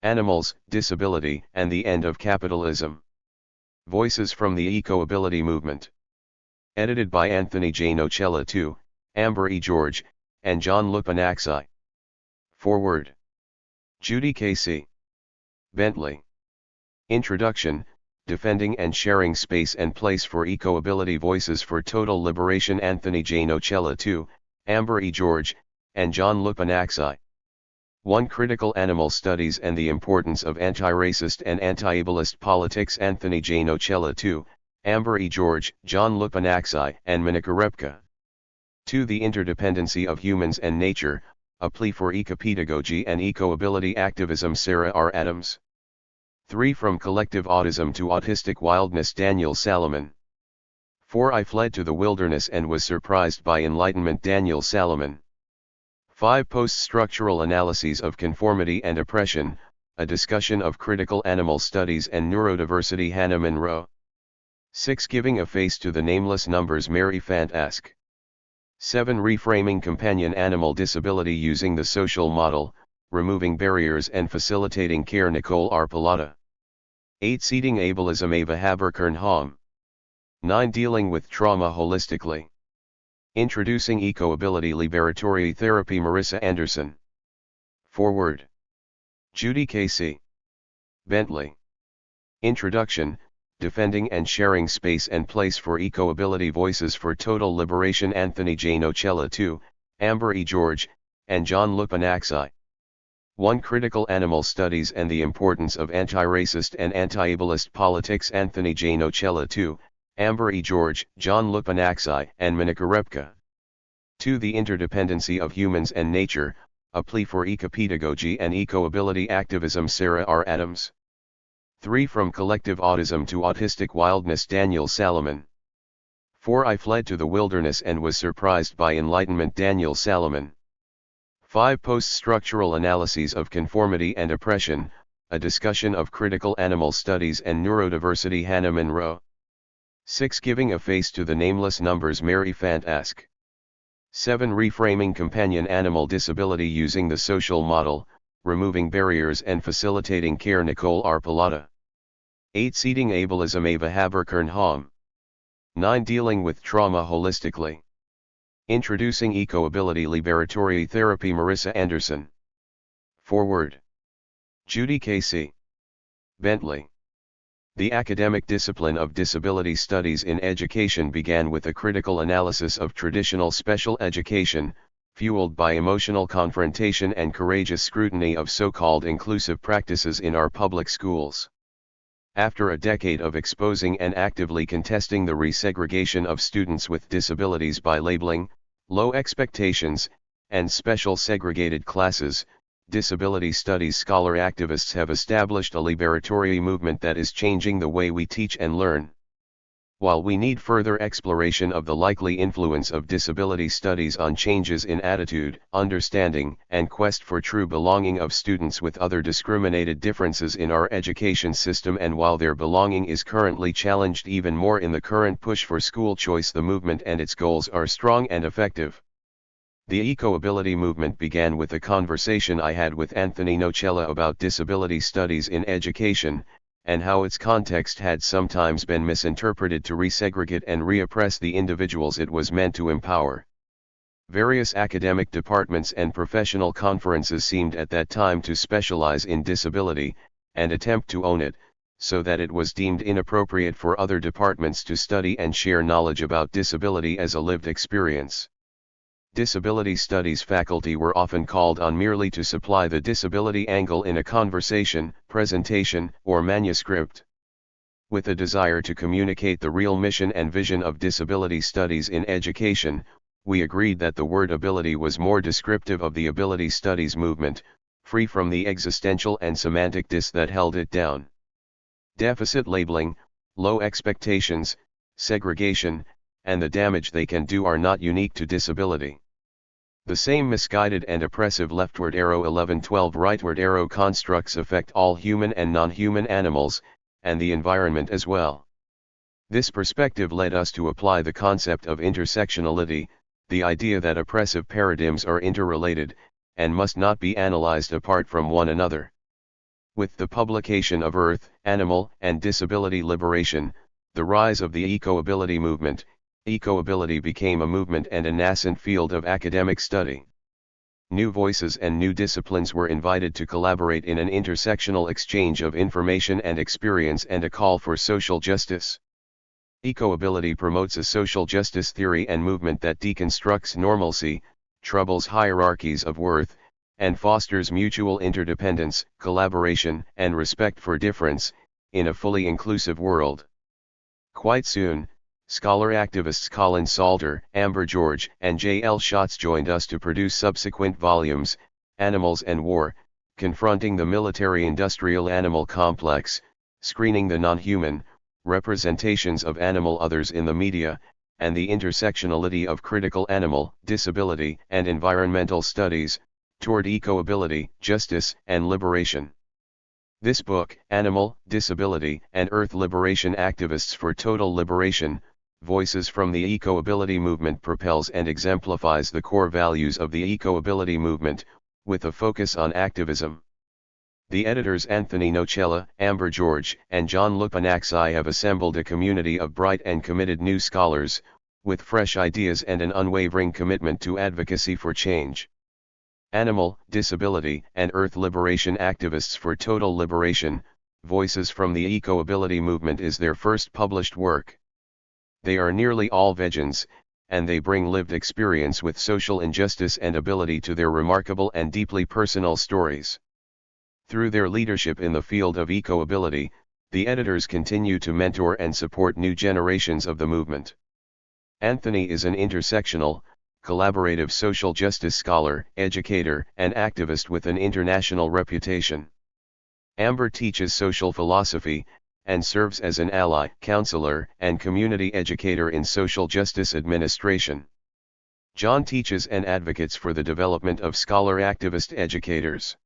Animals, Disability, and the End of Capitalism. Voices from the Eco-Ability Movement. Edited by Anthony J. Nocella II, Amber E. George, and John Lupanaxi. Forward. Judy K.C. Bentley. Introduction, Defending and Sharing Space and Place for Eco-Ability Voices for Total Liberation. Anthony J. Nocella II, Amber E. George, and John Lupanaxi. 1. Critical Animal Studies and the Importance of Anti-Racist and Anti-Ableist Politics. Anthony J. Nocella II, Amber E. George, John Lupanaxi, and Monika Repka. 2. The Interdependency of Humans and Nature, A Plea for Ecopedagogy and Eco-Ability Activism. Sarah R. Adams. 3. From Collective Autism to Autistic Wildness. Daniel Salomon. 4. I Fled to the Wilderness and Was Surprised by Enlightenment. Daniel Salomon. 5. Post-Structural Analyses of Conformity and Oppression, A Discussion of Critical Animal Studies and Neurodiversity. Hannah Monroe. 6. Giving a Face to the Nameless Numbers. Mary Fantask. 7. Reframing Companion Animal Disability Using the Social Model, Removing Barriers and Facilitating Care. Nicole R. Pilata. 8. Seeding Ableism. Ava Haberkern-Hom. 9. Dealing with Trauma Holistically. Introducing Eco-Ability Liberatory Therapy. Marissa Anderson. Forward. Judy K.C. Bentley. Introduction, Defending and Sharing Space and Place for Eco-Ability Voices for Total Liberation. Anthony J. Nocella II, Amber E. George, and John Lupanaxi. 1. Critical Animal Studies and the Importance of Anti-Racist and Anti-Ableist Politics. Anthony J. Nocella II, Amber E. George, John Lupanaxi, and Monika Repka. 2. The Interdependency of Humans and Nature, A Plea for Ecopedagogy and Eco-Ability Activism. Sarah R. Adams. 3. From Collective Autism to Autistic Wildness. Daniel Salomon. 4. I Fled to the Wilderness and Was Surprised by Enlightenment. Daniel Salomon. 5. Post-Structural Analyses of Conformity and Oppression, A Discussion of Critical Animal Studies and Neurodiversity. Hannah Monroe. 6. Giving a Face to the Nameless Numbers. Mary Fantask. 7. Reframing Companion Animal Disability Using the Social Model, Removing Barriers and Facilitating Care. Nicole R. Pilata. 8. Seeding Ableism. Ava Haberkern-Hom. 9. Dealing with Trauma Holistically. Introducing Eco-Ability Liberatory Therapy. Marissa Anderson. Forward. Judy K.C. Bentley. The academic discipline of disability studies in education began with a critical analysis of traditional special education, fueled by emotional confrontation and courageous scrutiny of so-called inclusive practices in our public schools. After a decade of exposing and actively contesting the resegregation of students with disabilities by labeling, low expectations, and special segregated classes, disability studies scholar activists have established a liberatory movement that is changing the way we teach and learn. While we need further exploration of the likely influence of disability studies on changes in attitude, understanding, and quest for true belonging of students with other discriminated differences in our education system, and while their belonging is currently challenged even more in the current push for school choice, the movement and its goals are strong and effective. The Eco-Ability movement began with a conversation I had with Anthony Nocella about disability studies in education, and how its context had sometimes been misinterpreted to resegregate and reoppress the individuals it was meant to empower. Various academic departments and professional conferences seemed at that time to specialize in disability, and attempt to own it, so that it was deemed inappropriate for other departments to study and share knowledge about disability as a lived experience. Disability studies faculty were often called on merely to supply the disability angle in a conversation, presentation, or manuscript. With a desire to communicate the real mission and vision of disability studies in education, we agreed that the word ability was more descriptive of the ability studies movement, free from the existential and semantic dis that held it down. Deficit labeling, low expectations, segregation, and the damage they can do are not unique to disability. The same misguided and oppressive leftward arrow 1112 rightward arrow constructs affect all human and non-human animals, and the environment as well. This perspective led us to apply the concept of intersectionality, the idea that oppressive paradigms are interrelated, and must not be analyzed apart from one another. With the publication of Earth, Animal, and Disability Liberation, the rise of the eco-ability movement, eco-ability became a movement and a nascent field of academic study. New voices and new disciplines were invited to collaborate in an intersectional exchange of information and experience and a call for social justice. Eco-ability promotes a social justice theory and movement that deconstructs normalcy, troubles hierarchies of worth, and fosters mutual interdependence, collaboration, and respect for difference, in a fully inclusive world. Quite soon, scholar activists Colin Salter, Amber George, and J. L. Schatz joined us to produce subsequent volumes, Animals and War, Confronting the Military-Industrial Animal Complex, Screening the Non-Human, Representations of Animal Others in the Media, and the Intersectionality of Critical Animal, Disability, and Environmental Studies, Toward Eco-Ability, Justice, and Liberation. This book, Animal, Disability, and Earth Liberation Activists for Total Liberation, Voices from the Eco-Ability Movement propels and exemplifies the core values of the eco-ability movement, with a focus on activism. The editors Anthony Nocella, Amber George, and John Lupanaxi have assembled a community of bright and committed new scholars, with fresh ideas and an unwavering commitment to advocacy for change. Animal, Disability, and Earth Liberation Activists for Total Liberation, Voices from the Eco-Ability Movement is their first published work. They are nearly all vegans, and they bring lived experience with social injustice and ability to their remarkable and deeply personal stories. Through their leadership in the field of eco-ability, the editors continue to mentor and support new generations of the movement. Anthony is an intersectional, collaborative social justice scholar, educator, and activist with an international reputation. Amber teaches social philosophy, and serves as an ally, counselor, and community educator in social justice administration. John teaches and advocates for the development of scholar-activist educators.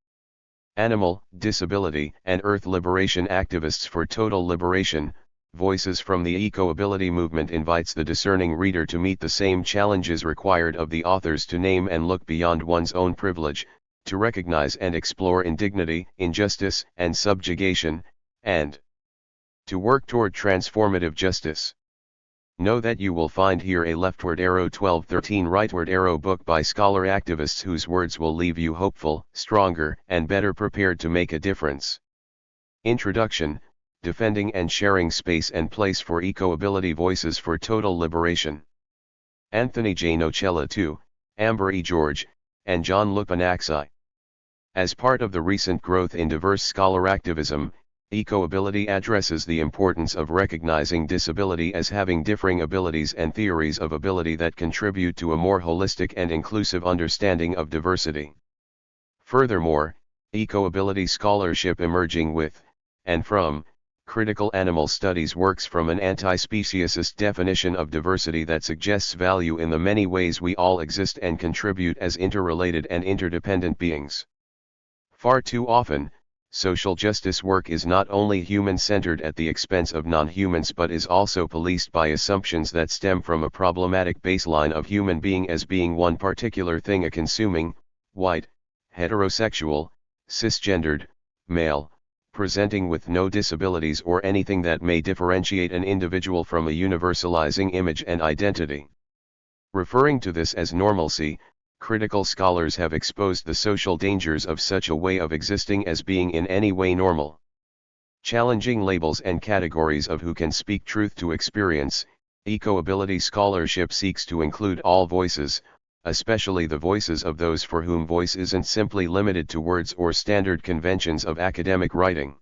Animal, Disability, and Earth Liberation Activists for Total Liberation, Voices from the Eco-Ability Movement invites the discerning reader to meet the same challenges required of the authors to name and look beyond one's own privilege, to recognize and explore indignity, injustice, and subjugation, and to work toward transformative justice. Know that you will find here a leftward arrow 1213 rightward arrow book by scholar activists whose words will leave you hopeful, stronger, and better prepared to make a difference. Introduction: Defending and sharing space and place for eco-ability voices for total liberation. Anthony J. Nocella II, Amber E. George, and John Lupanaxi. As part of the recent growth in diverse scholar activism, eco-ability addresses the importance of recognizing disability as having differing abilities and theories of ability that contribute to a more holistic and inclusive understanding of diversity. Furthermore, eco-ability scholarship emerging with, and from, critical animal studies works from an anti-speciesist definition of diversity that suggests value in the many ways we all exist and contribute as interrelated and interdependent beings. Far too often, social justice work is not only human-centered at the expense of non-humans but is also policed by assumptions that stem from a problematic baseline of human being as being one particular thing: a consuming, white, heterosexual, cisgendered, male, presenting with no disabilities or anything that may differentiate an individual from a universalizing image and identity. Referring to this as normalcy, critical scholars have exposed the social dangers of such a way of existing as being in any way normal. Challenging labels and categories of who can speak truth to experience, eco-ability scholarship seeks to include all voices, especially the voices of those for whom voice isn't simply limited to words or standard conventions of academic writing.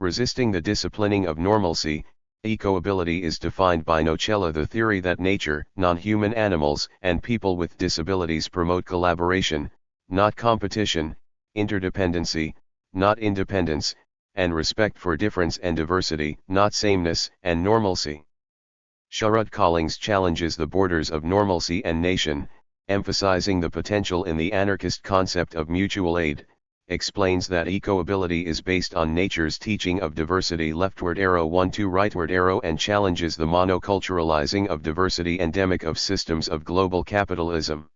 Resisting the disciplining of normalcy, eco-ability is defined by Nocella: the theory that nature, non-human animals, and people with disabilities promote collaboration, not competition, interdependency, not independence, and respect for difference and diversity, not sameness and normalcy. Sharad Collings challenges the borders of normalcy and nation, emphasizing the potential in the anarchist concept of mutual aid, explains that eco-ability is based on nature's teaching of diversity leftward arrow 12 rightward arrow and challenges the monoculturalizing of diversity endemic of systems of global capitalism.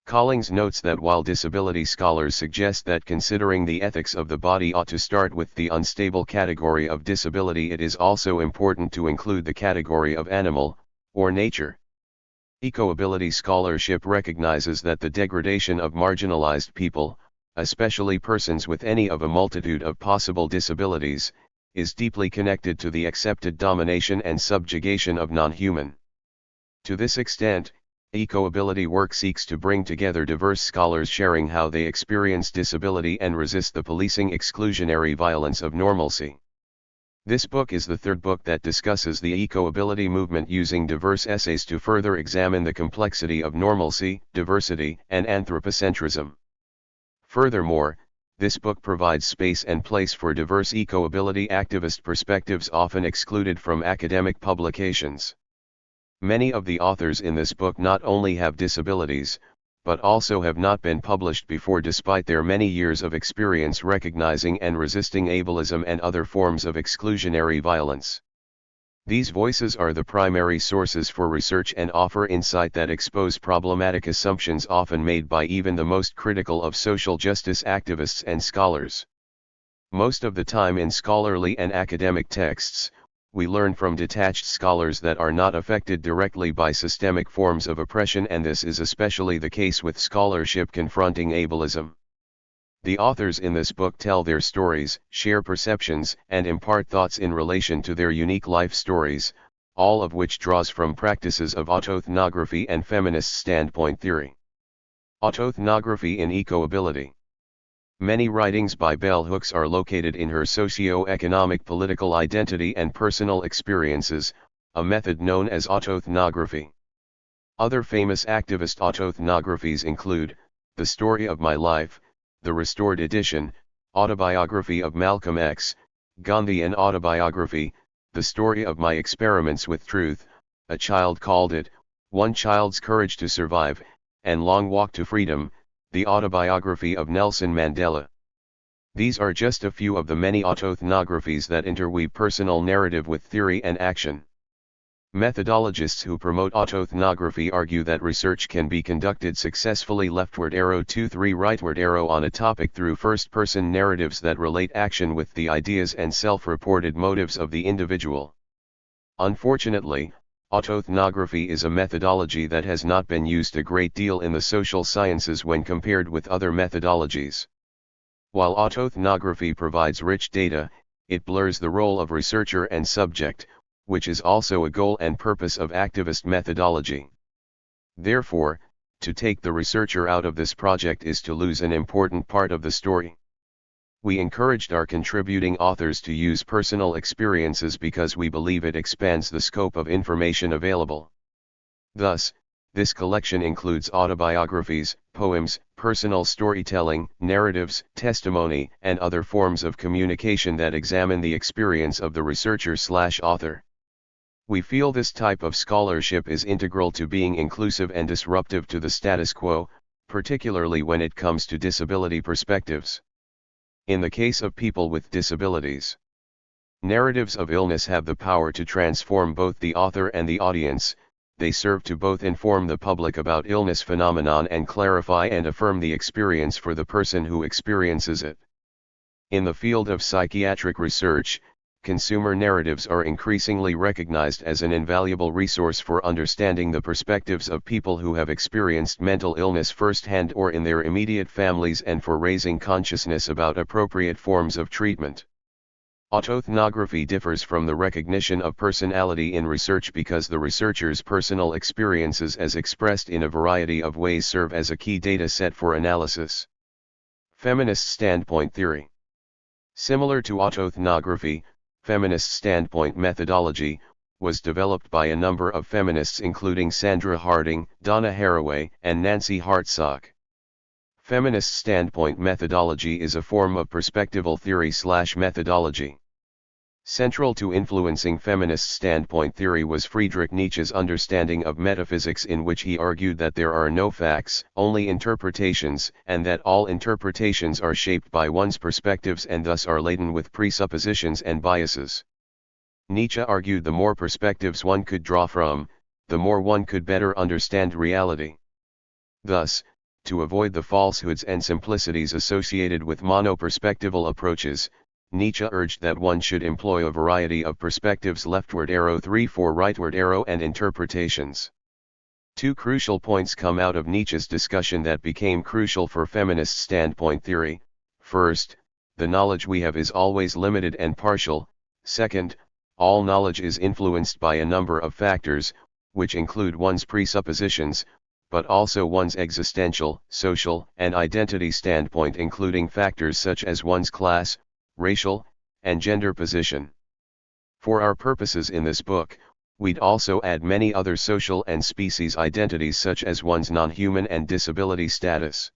Collings notes that while disability scholars suggest that considering the ethics of the body ought to start with the unstable category of disability, it is also important to include the category of animal, or nature. Eco-ability scholarship recognizes that the degradation of marginalized people, especially persons with any of a multitude of possible disabilities, is deeply connected to the accepted domination and subjugation of non-human. To this extent, eco-ability work seeks to bring together diverse scholars sharing how they experience disability and resist the policing exclusionary violence of normalcy. This book is the third book that discusses the eco-ability movement using diverse essays to further examine the complexity of normalcy, diversity, and anthropocentrism. Furthermore, this book provides space and place for diverse eco-ability activist perspectives often excluded from academic publications. Many of the authors in this book not only have disabilities, but also have not been published before despite their many years of experience recognizing and resisting ableism and other forms of exclusionary violence. These voices are the primary sources for research and offer insight that expose problematic assumptions often made by even the most critical of social justice activists and scholars. Most of the time in scholarly and academic texts, we learn from detached scholars that are not affected directly by systemic forms of oppression, and this is especially the case with scholarship confronting ableism. The authors in this book tell their stories, share perceptions, and impart thoughts in relation to their unique life stories, all of which draws from practices of autoethnography and feminist standpoint theory. Autoethnography in eco-ability. Many writings by bell hooks are located in her socio-economic political identity and personal experiences, a method known as autoethnography. Other famous activist autoethnographies include, The Story of My Life, the Restored Edition, Autobiography of Malcolm X, Gandhian Autobiography, The Story of My Experiments with Truth, A Child Called It, One Child's Courage to Survive, and Long Walk to Freedom, the Autobiography of Nelson Mandela. These are just a few of the many autoethnographies that interweave personal narrative with theory and action. Methodologists who promote autoethnography argue that research can be conducted successfully leftward arrow to 3 rightward arrow on a topic through first-person narratives that relate action with the ideas and self-reported motives of the individual. Unfortunately, autoethnography is a methodology that has not been used a great deal in the social sciences when compared with other methodologies. While autoethnography provides rich data, it blurs the role of researcher and subject, which is also a goal and purpose of activist methodology. Therefore, to take the researcher out of this project is to lose an important part of the story. We encouraged our contributing authors to use personal experiences because we believe it expands the scope of information available. Thus, this collection includes autobiographies, poems, personal storytelling, narratives, testimony, and other forms of communication that examine the experience of the researcher/author. We feel this type of scholarship is integral to being inclusive and disruptive to the status quo, particularly when it comes to disability perspectives. In the case of people with disabilities, narratives of illness have the power to transform both the author and the audience. They serve to both inform the public about illness phenomenon and clarify and affirm the experience for the person who experiences it. In the field of psychiatric research, consumer narratives are increasingly recognized as an invaluable resource for understanding the perspectives of people who have experienced mental illness firsthand or in their immediate families, and for raising consciousness about appropriate forms of treatment. Autoethnography differs from the recognition of personality in research because the researcher's personal experiences as expressed in a variety of ways serve as a key data set for analysis. Feminist standpoint theory. Similar to autoethnography, feminist standpoint methodology was developed by a number of feminists including Sandra Harding, Donna Haraway, and Nancy Hartsock. Feminist standpoint methodology is a form of perspectival theory/methodology. Central to influencing feminist standpoint theory was Friedrich Nietzsche's understanding of metaphysics, in which he argued that there are no facts, only interpretations, and that all interpretations are shaped by one's perspectives and thus are laden with presuppositions and biases. Nietzsche argued the more perspectives one could draw from, the more one could better understand reality. Thus, to avoid the falsehoods and simplicities associated with monoperspectival approaches, Nietzsche urged that one should employ a variety of perspectives leftward arrow 3 for rightward arrow and interpretations. Two crucial points come out of Nietzsche's discussion that became crucial for feminist standpoint theory. First, the knowledge we have is always limited and partial. Second, all knowledge is influenced by a number of factors, which include one's presuppositions, but also one's existential, social, and identity standpoint, including factors such as one's class, racial, and gender position. For our purposes in this book, we'd also add many other social and species identities such as one's non-human and disability status.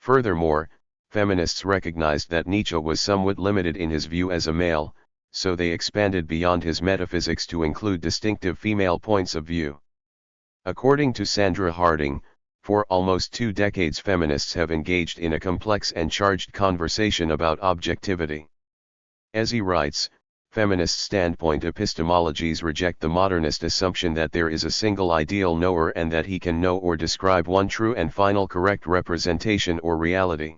Furthermore, feminists recognized that Nietzsche was somewhat limited in his view as a male, so they expanded beyond his metaphysics to include distinctive female points of view. According to Sandra Harding, for almost 2 decades feminists have engaged in a complex and charged conversation about objectivity. As he writes, feminist standpoint epistemologies reject the modernist assumption that there is a single ideal knower and that he can know or describe one true and final correct representation or reality.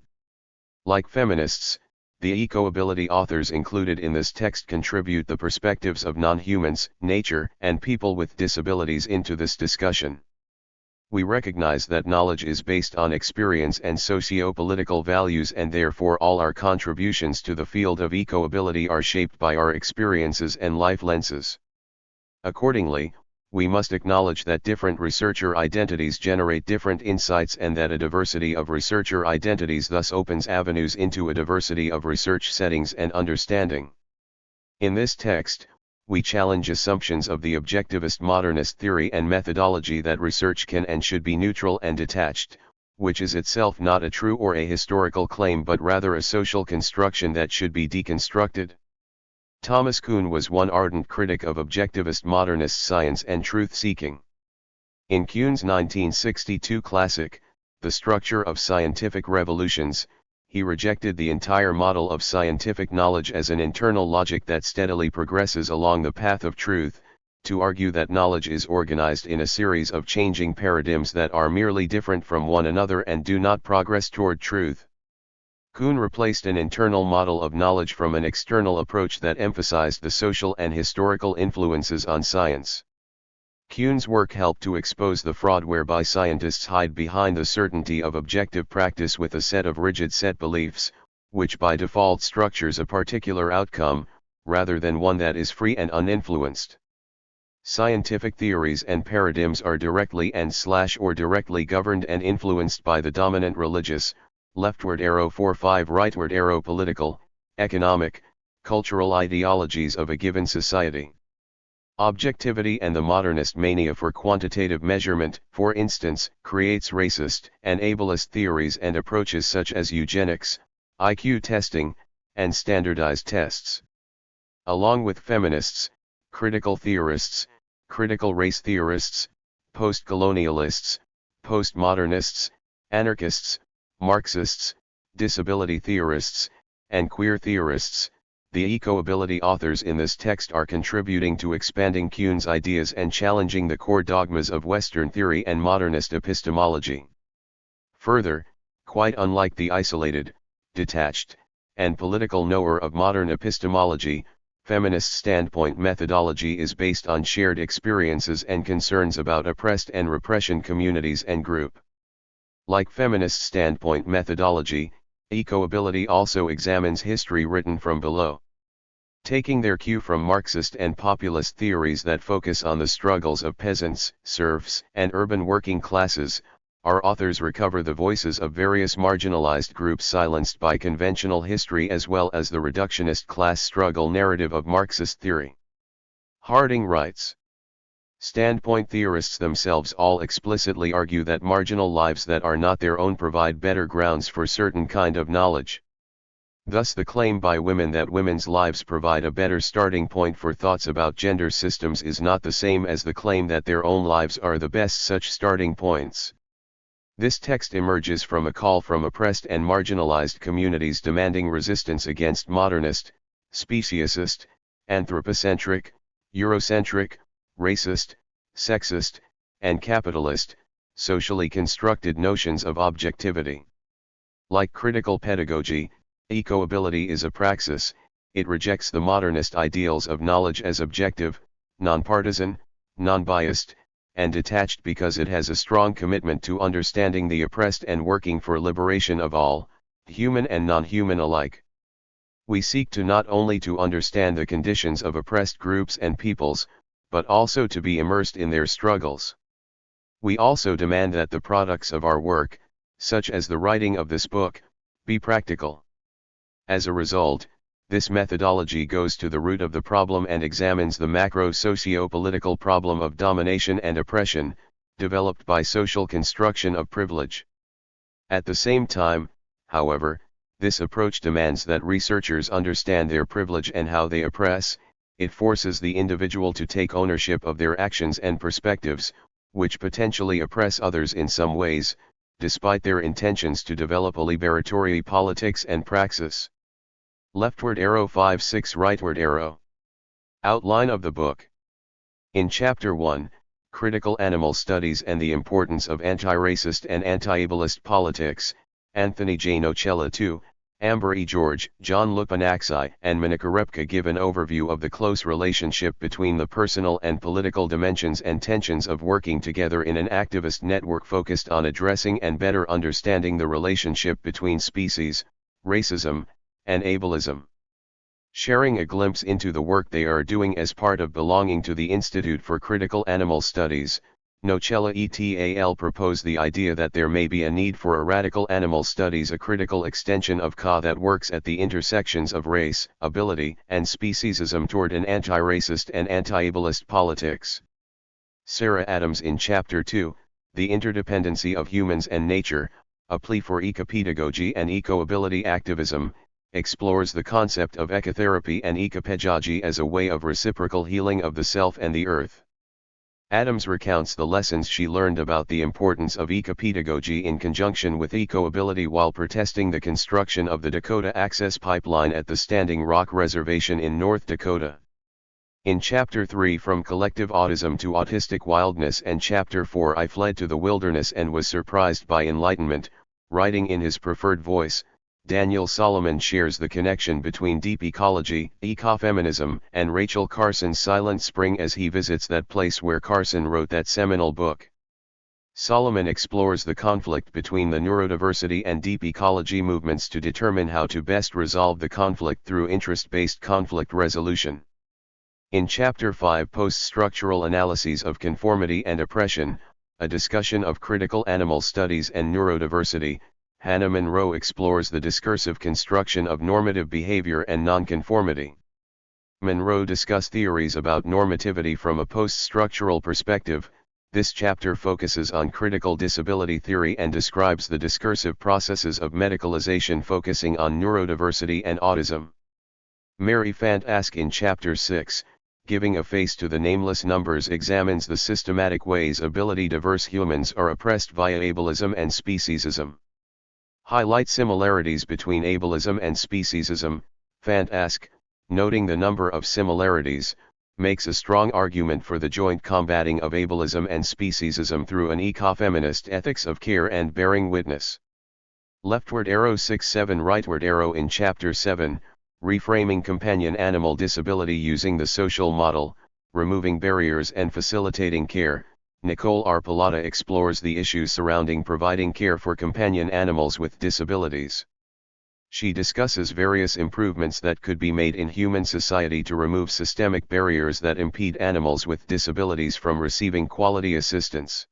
Like feminists, the eco-ability authors included in this text contribute the perspectives of non-humans, nature, and people with disabilities into this discussion. We recognize that knowledge is based on experience and socio-political values, and therefore all our contributions to the field of eco-ability are shaped by our experiences and life lenses. Accordingly, we must acknowledge that different researcher identities generate different insights and that a diversity of researcher identities thus opens avenues into a diversity of research settings and understanding. In this text, we challenge assumptions of the objectivist modernist theory and methodology that research can and should be neutral and detached, which is itself not a true or a historical claim but rather a social construction that should be deconstructed. Thomas Kuhn was one ardent critic of objectivist modernist science and truth-seeking. In Kuhn's 1962 classic, The Structure of Scientific Revolutions, he rejected the entire model of scientific knowledge as an internal logic that steadily progresses along the path of truth, to argue that knowledge is organized in a series of changing paradigms that are merely different from one another and do not progress toward truth. Kuhn replaced an internal model of knowledge from an external approach that emphasized the social and historical influences on science. Kuhn's work helped to expose the fraud whereby scientists hide behind the certainty of objective practice with a set of rigid set beliefs, which by default structures a particular outcome, rather than one that is free and uninfluenced. Scientific theories and paradigms are directly or directly governed and influenced by the dominant religious, leftward arrow 4-5 rightward arrow political, economic, cultural ideologies of a given society. Objectivity and the modernist mania for quantitative measurement, for instance, creates racist and ableist theories and approaches such as eugenics, IQ testing, and standardized tests. Along with feminists, critical theorists, critical race theorists, post-colonialists, postmodernists, anarchists, Marxists, disability theorists, and queer theorists, the eco-ability authors in this text are contributing to expanding Kuhn's ideas and challenging the core dogmas of Western theory and modernist epistemology. Further, quite unlike the isolated, detached, and political knower of modern epistemology, feminist standpoint methodology is based on shared experiences and concerns about oppressed and repression communities and group. Like feminist standpoint methodology, eco-ability also examines history written from below. Taking their cue from Marxist and populist theories that focus on the struggles of peasants, serfs, and urban working classes, our authors recover the voices of various marginalized groups silenced by conventional history as well as the reductionist class struggle narrative of Marxist theory. Harding writes, standpoint theorists themselves all explicitly argue that marginal lives that are not their own provide better grounds for certain kind of knowledge. Thus the claim by women that women's lives provide a better starting point for thoughts about gender systems is not the same as the claim that their own lives are the best such starting points. This text emerges from a call from oppressed and marginalized communities demanding resistance against modernist, speciesist, anthropocentric, Eurocentric, racist, sexist, and capitalist, socially constructed notions of objectivity. Like critical pedagogy, eco-ability is a praxis. It rejects the modernist ideals of knowledge as objective, nonpartisan, non-biased, and detached because it has a strong commitment to understanding the oppressed and working for liberation of all, human and non-human alike. We seek to not only to understand the conditions of oppressed groups and peoples, but also to be immersed in their struggles. We also demand that the products of our work, such as the writing of this book, be practical. As a result, this methodology goes to the root of the problem and examines the macro socio-political problem of domination and oppression, developed by social construction of privilege. At the same time, however, this approach demands that researchers understand their privilege and how they oppress. It forces the individual to take ownership of their actions and perspectives, which potentially oppress others in some ways, despite their intentions to develop a liberatory politics and praxis. Leftward arrow 5-6 rightward arrow. Outline of the book. In Chapter 1, Critical Animal Studies and the Importance of Anti-Racist and Anti-Ableist Politics, Anthony J. Nocella II, Amber E. George, John Lupanaxi and Monika Repka give an overview of the close relationship between the personal and political dimensions and tensions of working together in an activist network focused on addressing and better understanding the relationship between species, racism, and ableism. Sharing a glimpse into the work they are doing as part of belonging to the Institute for Critical Animal Studies, Nocella et al. Propose the idea that there may be a need for a radical animal studies, a critical extension of CA that works at the intersections of race, ability, and speciesism toward an anti-racist and anti-ableist politics. Sarah Adams in Chapter 2, The Interdependency of Humans and Nature, a plea for ecopedagogy and eco-ability activism, explores the concept of ecotherapy and ecopedagogy as a way of reciprocal healing of the self and the earth. Adams recounts the lessons she learned about the importance of ecopedagogy in conjunction with eco-ability while protesting the construction of the Dakota Access Pipeline at the Standing Rock Reservation in North Dakota. In Chapter 3 From Collective Autism to Autistic Wildness and Chapter 4 I Fled to the Wilderness and Was Surprised by Enlightenment, writing in his preferred voice, Daniel Solomon shares the connection between deep ecology, ecofeminism, and Rachel Carson's Silent Spring as he visits that place where Carson wrote that seminal book. Solomon explores the conflict between the neurodiversity and deep ecology movements to determine how to best resolve the conflict through interest-based conflict resolution. In Chapter 5 Post-Structural Analyses of Conformity and Oppression, a discussion of critical animal studies and neurodiversity, Hannah Monroe explores the discursive construction of normative behavior and nonconformity. Monroe discussed theories about normativity from a post-structural perspective. This chapter focuses on critical disability theory and describes the discursive processes of medicalization focusing on neurodiversity and autism. Mary Fant Ask in Chapter 6, Giving a Face to the Nameless Numbers examines the systematic ways ability-diverse humans are oppressed via ableism and speciesism. Highlight similarities between ableism and speciesism. Fant Ask, noting the number of similarities, makes a strong argument for the joint combating of ableism and speciesism through an ecofeminist ethics of care and bearing witness. Leftward arrow 6-7 rightward arrow in Chapter 7, Reframing Companion Animal Disability Using the Social Model, Removing Barriers and Facilitating Care, Nicole R. Pilata explores the issues surrounding providing care for companion animals with disabilities. She discusses various improvements that could be made in human society to remove systemic barriers that impede animals with disabilities from receiving quality assistance.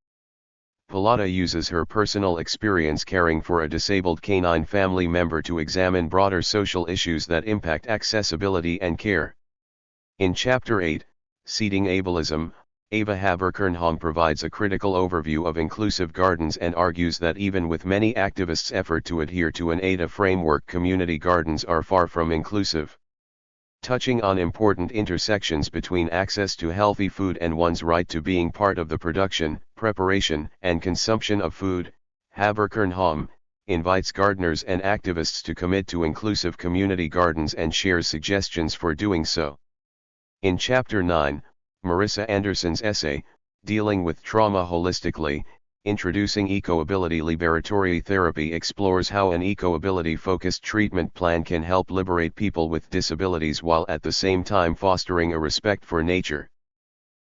Pilata uses her personal experience caring for a disabled canine family member to examine broader social issues that impact accessibility and care. In Chapter 8, Seeding Ableism, Ava Haber-Kernholm provides a critical overview of inclusive gardens and argues that even with many activists' effort to adhere to an ADA framework, community gardens are far from inclusive. Touching on important intersections between access to healthy food and one's right to being part of the production, preparation, and consumption of food, Haber-Kernholm invites gardeners and activists to commit to inclusive community gardens and shares suggestions for doing so. In Chapter 9, Marissa Anderson's essay, Dealing with Trauma Holistically, Introducing Eco-Ability Liberatory Therapy explores how an eco-ability-focused treatment plan can help liberate people with disabilities while at the same time fostering a respect for nature.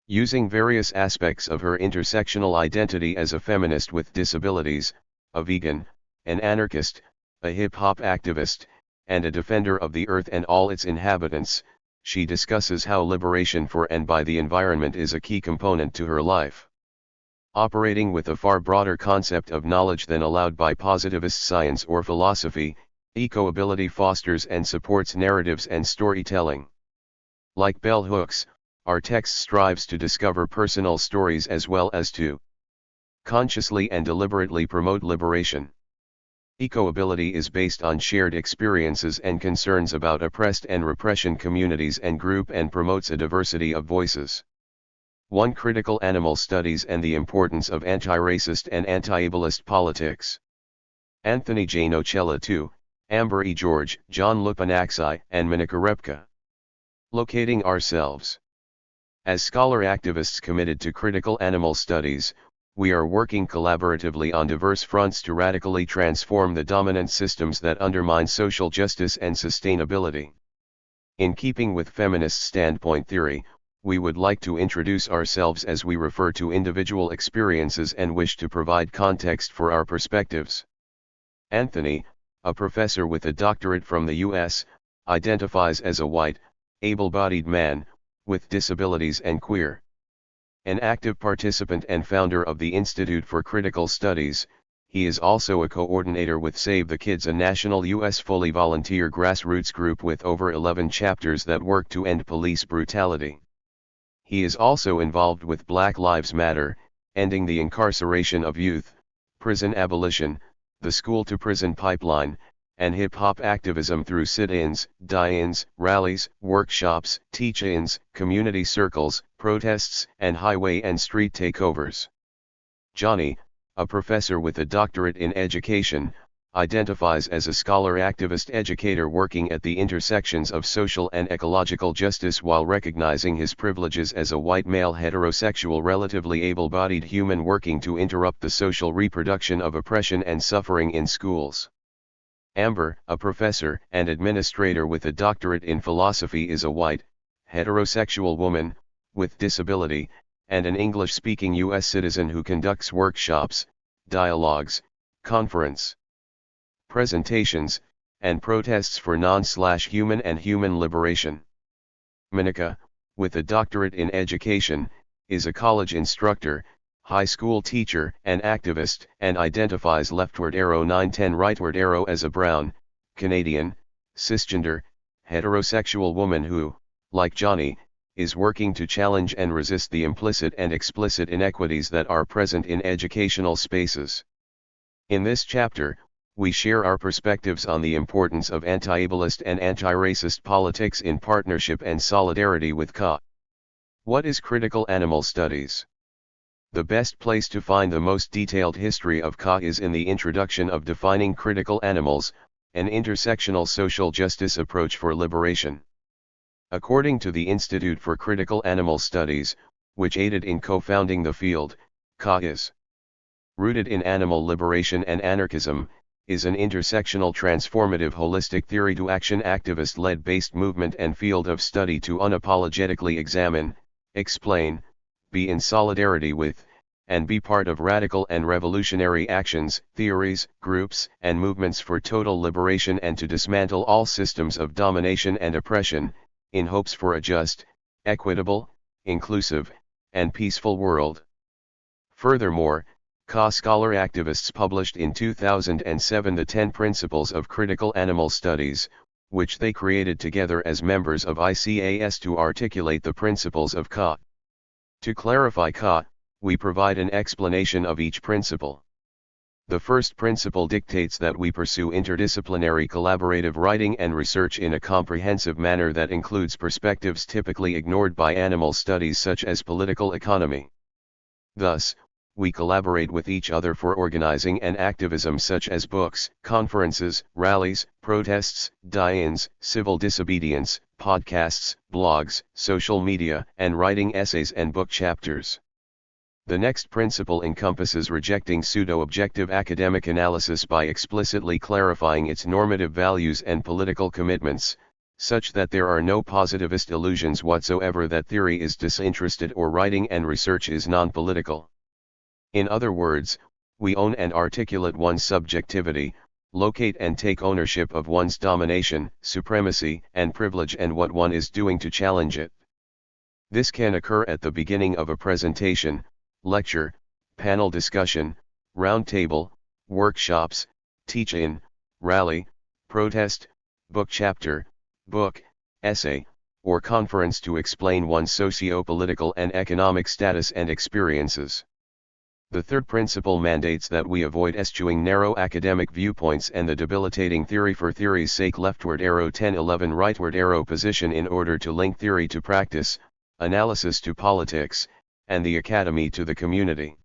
Using various aspects of her intersectional identity as a feminist with disabilities, a vegan, an anarchist, a hip-hop activist, and a defender of the earth and all its inhabitants, she discusses how liberation for and by the environment is a key component to her life. Operating with a far broader concept of knowledge than allowed by positivist science or philosophy, eco-ability fosters and supports narratives and storytelling. Like bell hooks, our text strives to discover personal stories as well as to consciously and deliberately promote liberation. Eco-ability is based on shared experiences and concerns about oppressed and repression communities and group and promotes a diversity of voices. 1. Critical animal studies and the importance of anti-racist and anti-ableist politics. Anthony J. Nocella 2, Amber E. George, John Lupanaxi, and Monika Repka. Locating ourselves. As scholar activists committed to critical animal studies, we are working collaboratively on diverse fronts to radically transform the dominant systems that undermine social justice and sustainability. In keeping with feminist standpoint theory, we would like to introduce ourselves as we refer to individual experiences and wish to provide context for our perspectives. Anthony, a professor with a doctorate from the U.S., identifies as a white, able-bodied man, with disabilities and queer. An active participant and founder of the Institute for Critical Studies, he is also a coordinator with Save the Kids, a national U.S. fully volunteer grassroots group with over 11 chapters that work to end police brutality. He is also involved with Black Lives Matter, ending the incarceration of youth, prison abolition, the school-to-prison pipeline, and hip-hop activism through sit-ins, die-ins, rallies, workshops, teach-ins, community circles, protests, and highway and street takeovers. Johnny, a professor with a doctorate in education, identifies as a scholar activist educator working at the intersections of social and ecological justice while recognizing his privileges as a white male heterosexual relatively able-bodied human working to interrupt the social reproduction of oppression and suffering in schools. Amber, a professor and administrator with a doctorate in philosophy, is a white, heterosexual woman, with disability, and an English-speaking U.S. citizen who conducts workshops, dialogues, conference presentations, and protests for non-human and human liberation. Monika, with a doctorate in education, is a college instructor, high school teacher and activist, and identifies leftward arrow 910 rightward arrow as a brown, Canadian, cisgender, heterosexual woman who, like Johnny, is working to challenge and resist the implicit and explicit inequities that are present in educational spaces. In this chapter, we share our perspectives on the importance of anti-ableist and anti-racist politics in partnership and solidarity with CA. What is critical animal studies? The best place to find the most detailed history of CA is in the introduction of Defining Critical Animals, an intersectional social justice approach for liberation. According to the Institute for Critical Animal Studies, which aided in co-founding the field, CA is rooted in animal liberation and anarchism, is an intersectional transformative holistic theory-to-action activist-led based movement and field of study to unapologetically examine, explain, be in solidarity with, and be part of radical and revolutionary actions, theories, groups, and movements for total liberation and to dismantle all systems of domination and oppression, in hopes for a just, equitable, inclusive, and peaceful world. Furthermore, CA scholar activists published in 2007 the 10 Principles of Critical Animal Studies, which they created together as members of ICAS to articulate the principles of CA. To clarify CA, we provide an explanation of each principle. The first principle dictates that we pursue interdisciplinary collaborative writing and research in a comprehensive manner that includes perspectives typically ignored by animal studies such as political economy. Thus, we collaborate with each other for organizing and activism such as books, conferences, rallies, protests, die-ins, civil disobedience, podcasts, blogs, social media, and writing essays and book chapters. The next principle encompasses rejecting pseudo-objective academic analysis by explicitly clarifying its normative values and political commitments, such that there are no positivist illusions whatsoever that theory is disinterested or writing and research is non-political. In other words, we own and articulate one's subjectivity, locate and take ownership of one's domination, supremacy, and privilege and what one is doing to challenge it. This can occur at the beginning of a presentation, lecture, panel discussion, roundtable, workshops, teach-in, rally, protest, book chapter, book, essay, or conference to explain one's socio-political and economic status and experiences. The third principle mandates that we avoid eschewing narrow academic viewpoints and the debilitating theory for theory's sake leftward arrow 1011 rightward arrow position in order to link theory to practice, analysis to politics, and the academy to the community.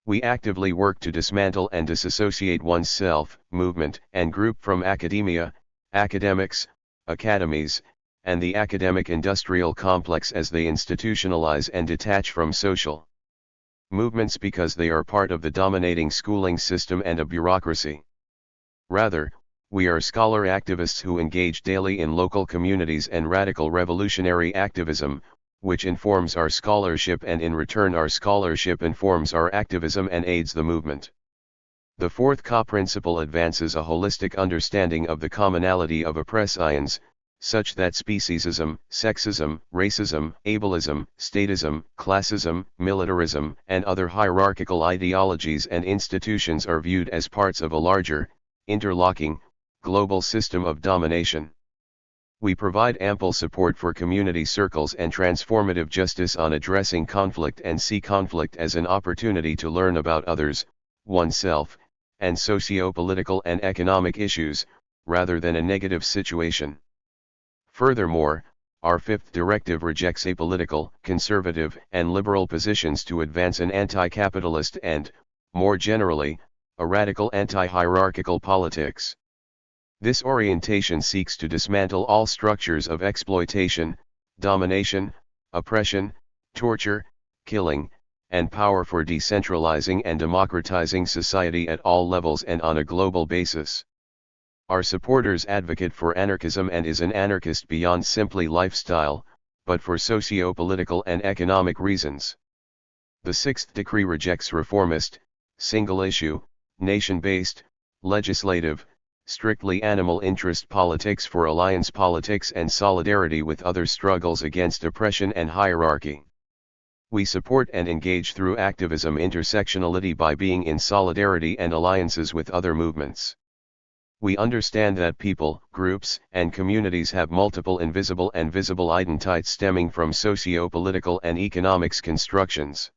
We actively work to dismantle and disassociate oneself, movement, and group from academia, academics, academies, and the academic industrial complex as they institutionalize and detach from social movements because they are part of the dominating schooling system and a bureaucracy. Rather, we are scholar activists who engage daily in local communities and radical revolutionary activism, which informs our scholarship and in return our scholarship informs our activism and aids the movement. The fourth principle advances a holistic understanding of the commonality of oppressians, such that speciesism, sexism, racism, ableism, statism, classism, militarism, and other hierarchical ideologies and institutions are viewed as parts of a larger, interlocking, global system of domination. We provide ample support for community circles and transformative justice on addressing conflict and see conflict as an opportunity to learn about others, oneself, and socio-political and economic issues, rather than a negative situation. Furthermore, our fifth directive rejects apolitical, conservative, and liberal positions to advance an anti-capitalist and, more generally, a radical anti-hierarchical politics. This orientation seeks to dismantle all structures of exploitation, domination, oppression, torture, killing, and power for decentralizing and democratizing society at all levels and on a global basis. Our supporters advocate for anarchism and is an anarchist beyond simply lifestyle, but for socio-political and economic reasons. The sixth decree rejects reformist, single-issue, nation-based, legislative, strictly animal interest politics for alliance politics and solidarity with other struggles against oppression and hierarchy. We support and engage through activism intersectionality by being in solidarity and alliances with other movements. We understand that people, groups, and communities have multiple invisible and visible identities stemming from socio-political and economics constructions.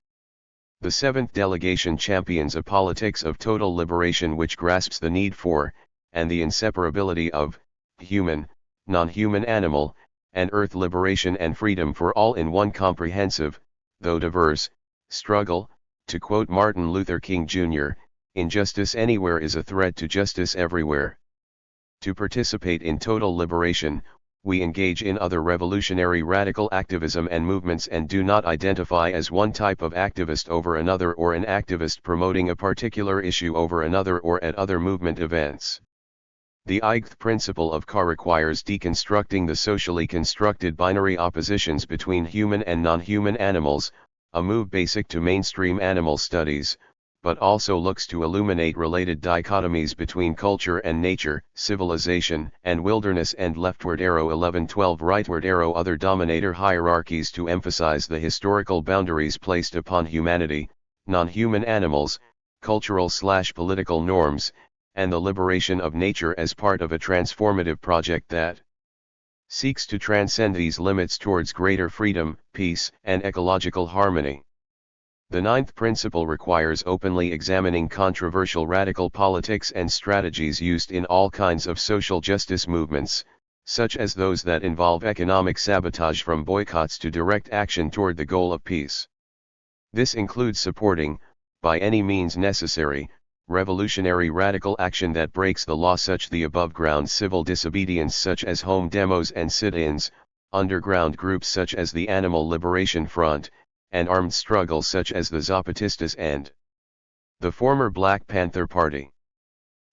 The seventh delegation champions a politics of total liberation which grasps the need for, and the inseparability of, human, non-human animal, and earth liberation and freedom for all in one comprehensive, though diverse, struggle. To quote Martin Luther King Jr., "Injustice anywhere is a threat to justice everywhere." To participate in total liberation, we engage in other revolutionary radical activism and movements and do not identify as one type of activist over another or an activist promoting a particular issue over another or at other movement events. The eighth principle of CAR requires deconstructing the socially constructed binary oppositions between human and non-human animals, a move basic to mainstream animal studies, but also looks to illuminate related dichotomies between culture and nature, civilization and wilderness and leftward arrow 1112 rightward arrow other dominator hierarchies to emphasize the historical boundaries placed upon humanity, non-human animals, cultural/political norms, and the liberation of nature as part of a transformative project that seeks to transcend these limits towards greater freedom, peace, and ecological harmony. The ninth principle requires openly examining controversial radical politics and strategies used in all kinds of social justice movements, such as those that involve economic sabotage from boycotts to direct action toward the goal of peace. This includes supporting, by any means necessary, revolutionary radical action that breaks the law such the above-ground civil disobedience such as home demos and sit-ins, underground groups such as the Animal Liberation Front, and armed struggles such as the Zapatistas and the former Black Panther Party.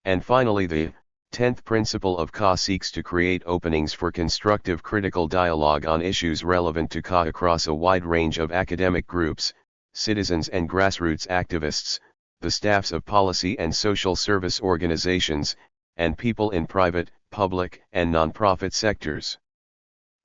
And finally, the 10th principle of Ka seeks to create openings for constructive critical dialogue on issues relevant to Ka across a wide range of academic groups, citizens and grassroots activists, the staffs of policy and social service organizations, and people in private, public, and non-profit sectors.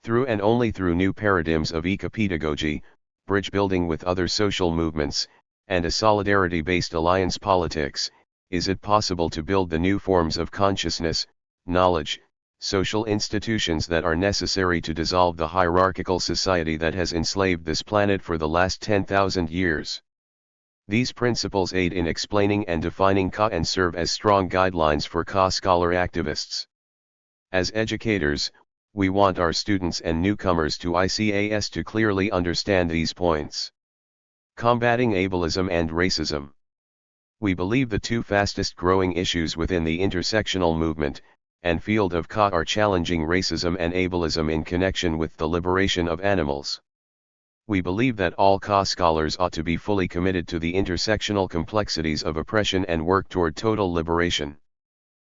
Through and only through new paradigms of eco-pedagogy, bridge building with other social movements, and a solidarity-based alliance politics, is it possible to build the new forms of consciousness, knowledge, social institutions that are necessary to dissolve the hierarchical society that has enslaved this planet for the last 10,000 years. These principles aid in explaining and defining Ka and serve as strong guidelines for Ka scholar activists. As educators, we want our students and newcomers to ICAS to clearly understand these points. Combating ableism and racism. We believe the two fastest growing issues within the intersectional movement and field of Ka are challenging racism and ableism in connection with the liberation of animals. We believe that all Ka scholars ought to be fully committed to the intersectional complexities of oppression and work toward total liberation.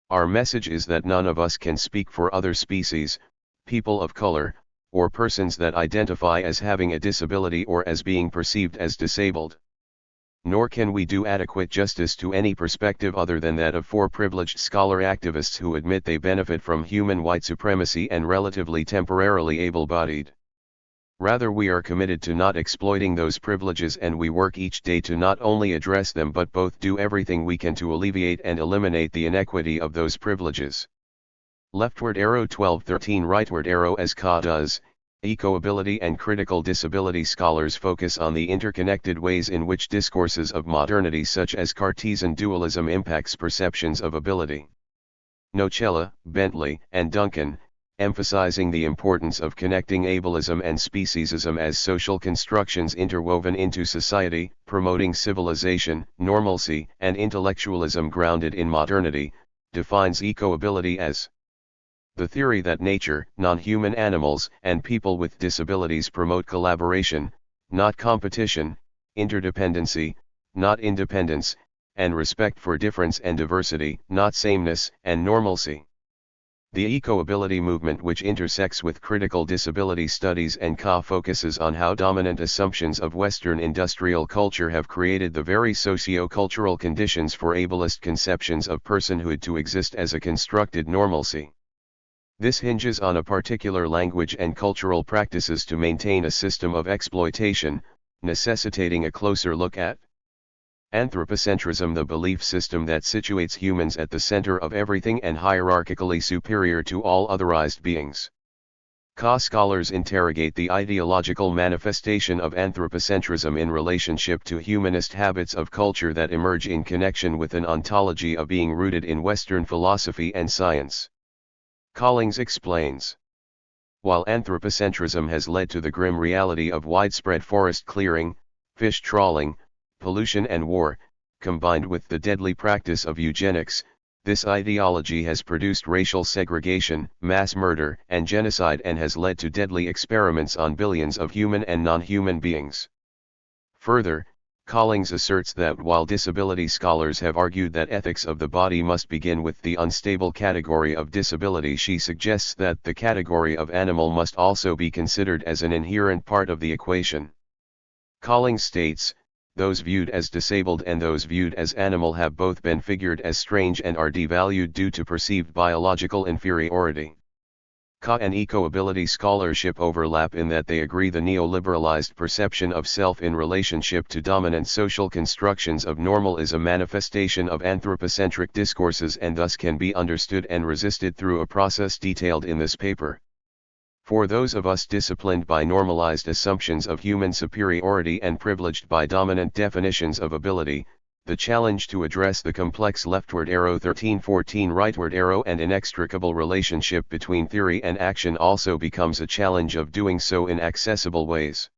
Our message is that none of us can speak for other species, people of color, or persons that identify as having a disability or as being perceived as disabled. Nor can we do adequate justice to any perspective other than that of four privileged scholar activists who admit they benefit from human white supremacy and relatively temporarily able-bodied. Rather, we are committed to not exploiting those privileges, and we work each day to not only address them but both do everything we can to alleviate and eliminate the inequity of those privileges. Leftward arrow 1213 rightward arrow. As Ka does, eco-ability and critical disability scholars focus on the interconnected ways in which discourses of modernity such as Cartesian dualism impacts perceptions of ability. Nocella, Bentley, and Duncan, emphasizing the importance of connecting ableism and speciesism as social constructions interwoven into society, promoting civilization, normalcy, and intellectualism grounded in modernity, defines eco-ability as the theory that nature, non-human animals, and people with disabilities promote collaboration, not competition, interdependency, not independence, and respect for difference and diversity, not sameness and normalcy. The eco-ability movement, which intersects with critical disability studies and Ka, focuses on how dominant assumptions of Western industrial culture have created the very socio-cultural conditions for ableist conceptions of personhood to exist as a constructed normalcy. This hinges on a particular language and cultural practices to maintain a system of exploitation, necessitating a closer look at anthropocentrism, the belief system that situates humans at the center of everything and hierarchically superior to all otherized beings. Ka scholars interrogate the ideological manifestation of anthropocentrism in relationship to humanist habits of culture that emerge in connection with an ontology of being rooted in Western philosophy and science. Collings explains. While anthropocentrism has led to the grim reality of widespread forest clearing, fish trawling, pollution and war, combined with the deadly practice of eugenics, this ideology has produced racial segregation, mass murder, and genocide, and has led to deadly experiments on billions of human and non-human beings. Further, Collings asserts that while disability scholars have argued that ethics of the body must begin with the unstable category of disability, she suggests that the category of animal must also be considered as an inherent part of the equation. Collings states, those viewed as disabled and those viewed as animal have both been figured as strange and are devalued due to perceived biological inferiority. Ka and eco-ability scholarship overlap in that they agree the neoliberalized perception of self in relationship to dominant social constructions of normal is a manifestation of anthropocentric discourses and thus can be understood and resisted through a process detailed in this paper. For those of us disciplined by normalized assumptions of human superiority and privileged by dominant definitions of ability, the challenge to address the complex leftward arrow 1314 rightward arrow and inextricable relationship between theory and action also becomes a challenge of doing so in accessible ways.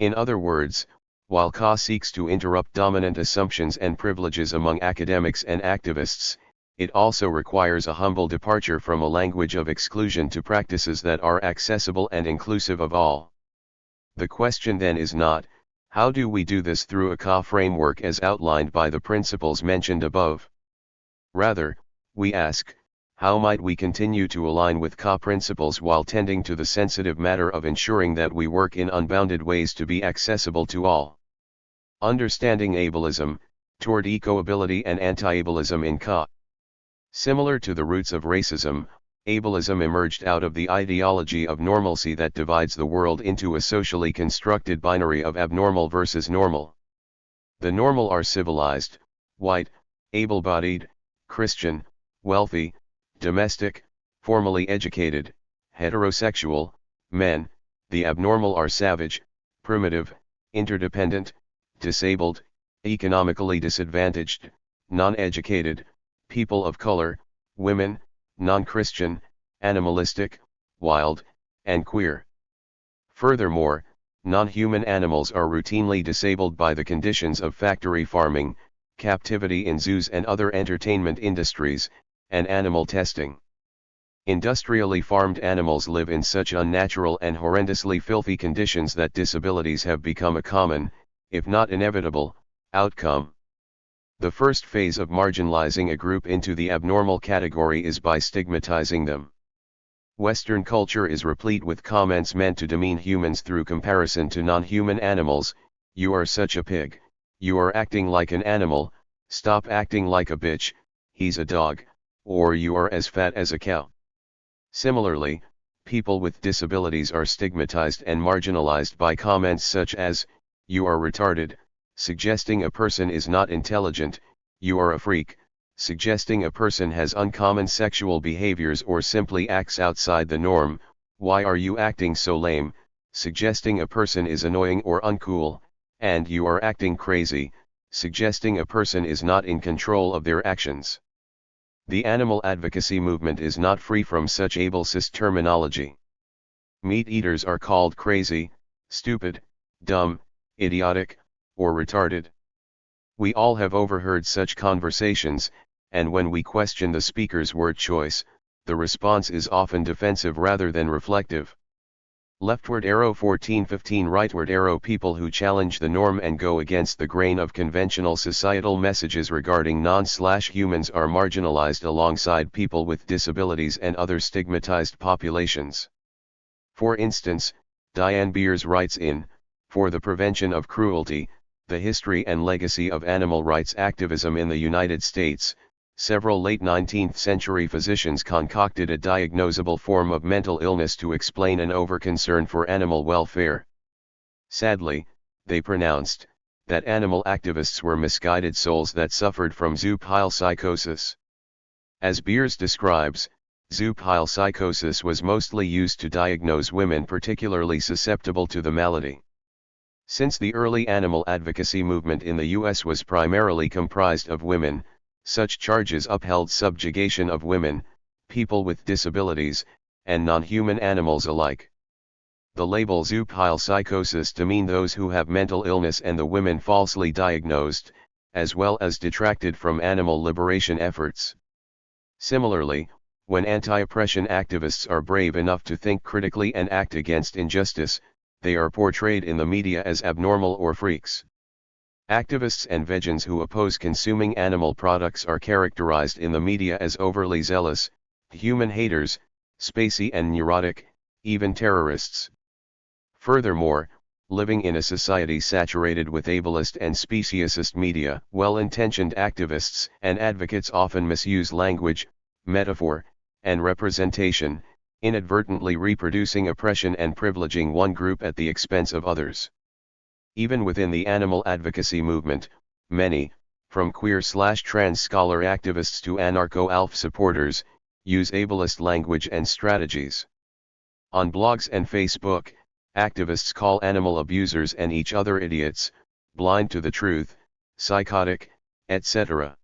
In other words, while Ka seeks to interrupt dominant assumptions and privileges among academics and activists, it also requires a humble departure from a language of exclusion to practices that are accessible and inclusive of all. The question then is not, How do we do this through a Ka framework as outlined by the principles mentioned above? Rather, we ask, how might we continue to align with Ka principles while tending to the sensitive matter of ensuring that we work in unbounded ways to be accessible to all? Understanding ableism, toward eco-ability and anti-ableism in Ka. Similar to the roots of racism, ableism emerged out of the ideology of normalcy that divides the world into a socially constructed binary of abnormal versus normal. The normal are civilized, white, able-bodied, Christian, wealthy, domestic, formally educated, heterosexual, men. The abnormal are savage, primitive, interdependent, disabled, economically disadvantaged, non-educated, people of color, women, non-Christian, animalistic, wild, and queer. Furthermore, non-human animals are routinely disabled by the conditions of factory farming, captivity in zoos and other entertainment industries, and animal testing. Industrially farmed animals live in such unnatural and horrendously filthy conditions that disabilities have become a common, if not inevitable, outcome. The first phase of marginalizing a group into the abnormal category is by stigmatizing them. Western culture is replete with comments meant to demean humans through comparison to non-human animals. You are such a pig, you are acting like an animal, stop acting like a bitch, he's a dog, or you are as fat as a cow. Similarly, people with disabilities are stigmatized and marginalized by comments such as, you are retarded, suggesting a person is not intelligent, you are a freak, suggesting a person has uncommon sexual behaviors or simply acts outside the norm, why are you acting so lame, suggesting a person is annoying or uncool, and you are acting crazy, suggesting a person is not in control of their actions. The animal advocacy movement is not free from such ableist terminology. Meat eaters are called crazy, stupid, dumb, idiotic, or retarded. We all have overheard such conversations, and when we question the speaker's word choice, the response is often defensive rather than reflective. Leftward arrow 1415 rightward arrow people who challenge the norm and go against the grain of conventional societal messages regarding non-humans are marginalized alongside people with disabilities and other stigmatized populations. For instance, Diane Beers writes in, For the Prevention of Cruelty, The History and Legacy of Animal Rights Activism in the United States, several late 19th century physicians concocted a diagnosable form of mental illness to explain an overconcern for animal welfare. Sadly, they pronounced, that animal activists were misguided souls that suffered from zoophile psychosis. As Beers describes, zoophile psychosis was mostly used to diagnose women particularly susceptible to the malady. Since the early animal advocacy movement in the U.S. was primarily comprised of women, such charges upheld subjugation of women, people with disabilities, and non-human animals alike. The label zoophile psychosis demeaned those who have mental illness and the women falsely diagnosed, as well as detracted from animal liberation efforts. Similarly, when anti-oppression activists are brave enough to think critically and act against injustice, they are portrayed in the media as abnormal or freaks. Activists and vegans who oppose consuming animal products are characterized in the media as overly zealous, human haters, spacey and neurotic, even terrorists. Furthermore, living in a society saturated with ableist and speciesist media, well-intentioned activists and advocates often misuse language, metaphor, and representation, inadvertently reproducing oppression and privileging one group at the expense of others. Even within the animal advocacy movement, many, from queer/trans scholar activists to anarcho-ALF supporters, use ableist language and strategies. On blogs and Facebook, activists call animal abusers and each other idiots, blind to the truth, psychotic, etc.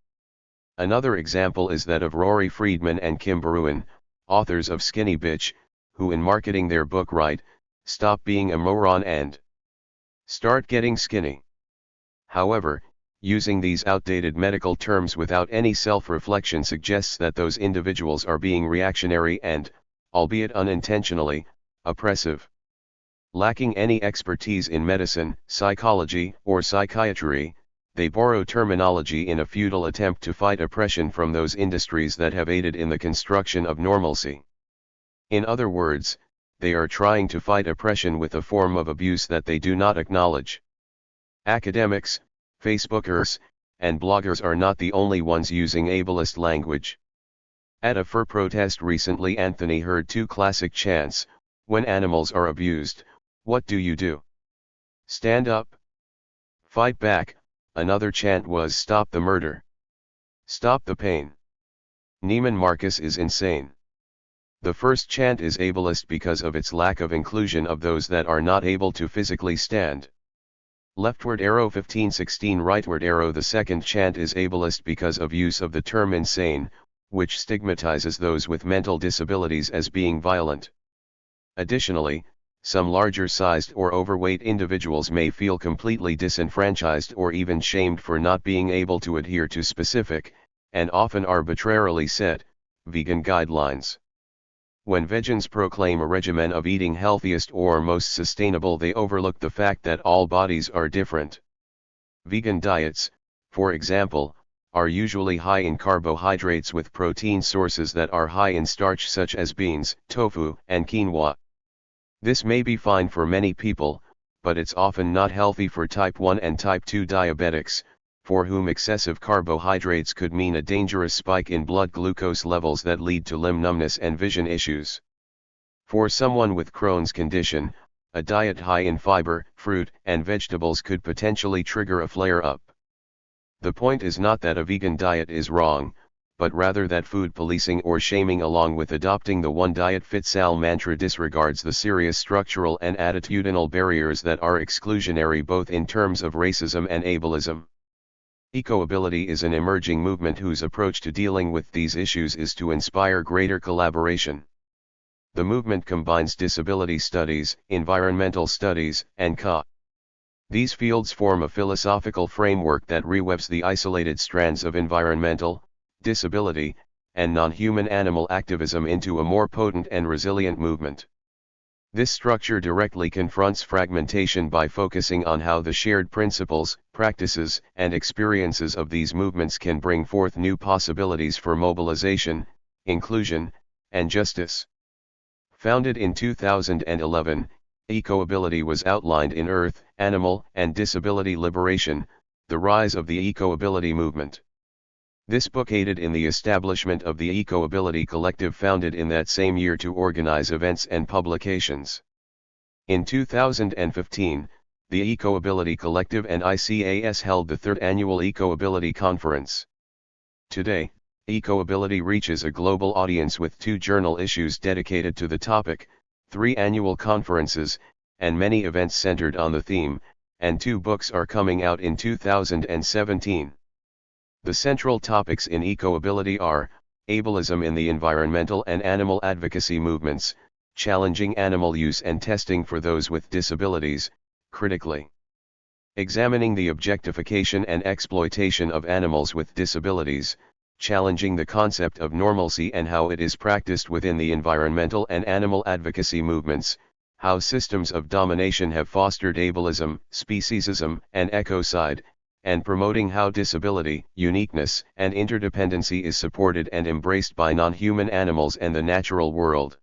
Another example is that of Rory Friedman and Kim Bruin, authors of Skinny Bitch, who in marketing their book write, "Stop being a moron and start getting skinny." However, using these outdated medical terms without any self-reflection suggests that those individuals are being reactionary and, albeit unintentionally, oppressive. Lacking any expertise in medicine, psychology, or psychiatry, they borrow terminology in a futile attempt to fight oppression from those industries that have aided in the construction of normalcy. In other words, they are trying to fight oppression with a form of abuse that they do not acknowledge. Academics, Facebookers, and bloggers are not the only ones using ableist language. At a fur protest recently, Anthony heard two classic chants: "When animals are abused, what do you do? Stand up. Fight back." Another chant was "Stop the murder. Stop the pain. Neiman Marcus is insane." The first chant is ableist because of its lack of inclusion of those that are not able to physically stand. Leftward arrow 1516 rightward arrow. The second chant is ableist because of use of the term insane, which stigmatizes those with mental disabilities as being violent. Additionally, some larger-sized or overweight individuals may feel completely disenfranchised or even shamed for not being able to adhere to specific, and often arbitrarily set, vegan guidelines. When vegans proclaim a regimen of eating healthiest or most sustainable, they overlook the fact that all bodies are different. Vegan diets, for example, are usually high in carbohydrates with protein sources that are high in starch such as beans, tofu, and quinoa. This may be fine for many people, but it's often not healthy for type 1 and type 2 diabetics, for whom excessive carbohydrates could mean a dangerous spike in blood glucose levels that lead to limb numbness and vision issues. For someone with Crohn's condition, a diet high in fiber, fruit, and vegetables could potentially trigger a flare-up. The point is not that a vegan diet is wrong, but rather that food policing or shaming along with adopting the one diet fits all mantra disregards the serious structural and attitudinal barriers that are exclusionary both in terms of racism and ableism. Ecoability is an emerging movement whose approach to dealing with these issues is to inspire greater collaboration. The movement combines disability studies, environmental studies, and These fields form a philosophical framework that rewebs the isolated strands of environmental, disability, and non-human animal activism into a more potent and resilient movement. This structure directly confronts fragmentation by focusing on how the shared principles, practices, and experiences of these movements can bring forth new possibilities for mobilization, inclusion, and justice. Founded in 2011, Ecoability was outlined in Earth, Animal, and Disability Liberation, The Rise of the Ecoability Movement. This book aided in the establishment of the Ecoability Collective, founded in that same year to organize events and publications. In 2015, the Ecoability Collective and ICAS held the third annual Ecoability Conference. Today, Ecoability reaches a global audience with 2 journal issues dedicated to the topic, 3 annual conferences, and many events centered on the theme, and 2 books are coming out in 2017. The central topics in Ecoability are, ableism in the environmental and animal advocacy movements, challenging animal use and testing for those with disabilities, critically. Examining the objectification and exploitation of animals with disabilities, challenging the concept of normalcy and how it is practiced within the environmental and animal advocacy movements, how systems of domination have fostered ableism, speciesism, and ecocide, and promoting how disability, uniqueness, and interdependency is supported and embraced by non-human animals and the natural world.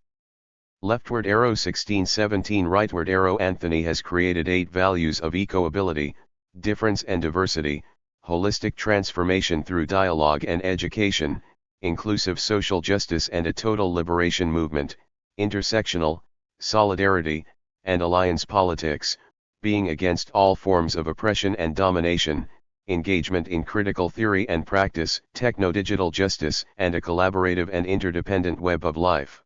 Leftward arrow 1617 rightward arrow. Anthony has created 8 values of ecoability: difference and diversity, holistic transformation through dialogue and education, inclusive social justice and a total liberation movement, intersectional, solidarity, and alliance politics, being against all forms of oppression and domination, engagement in critical theory and practice, techno-digital justice, and a collaborative and interdependent web of life.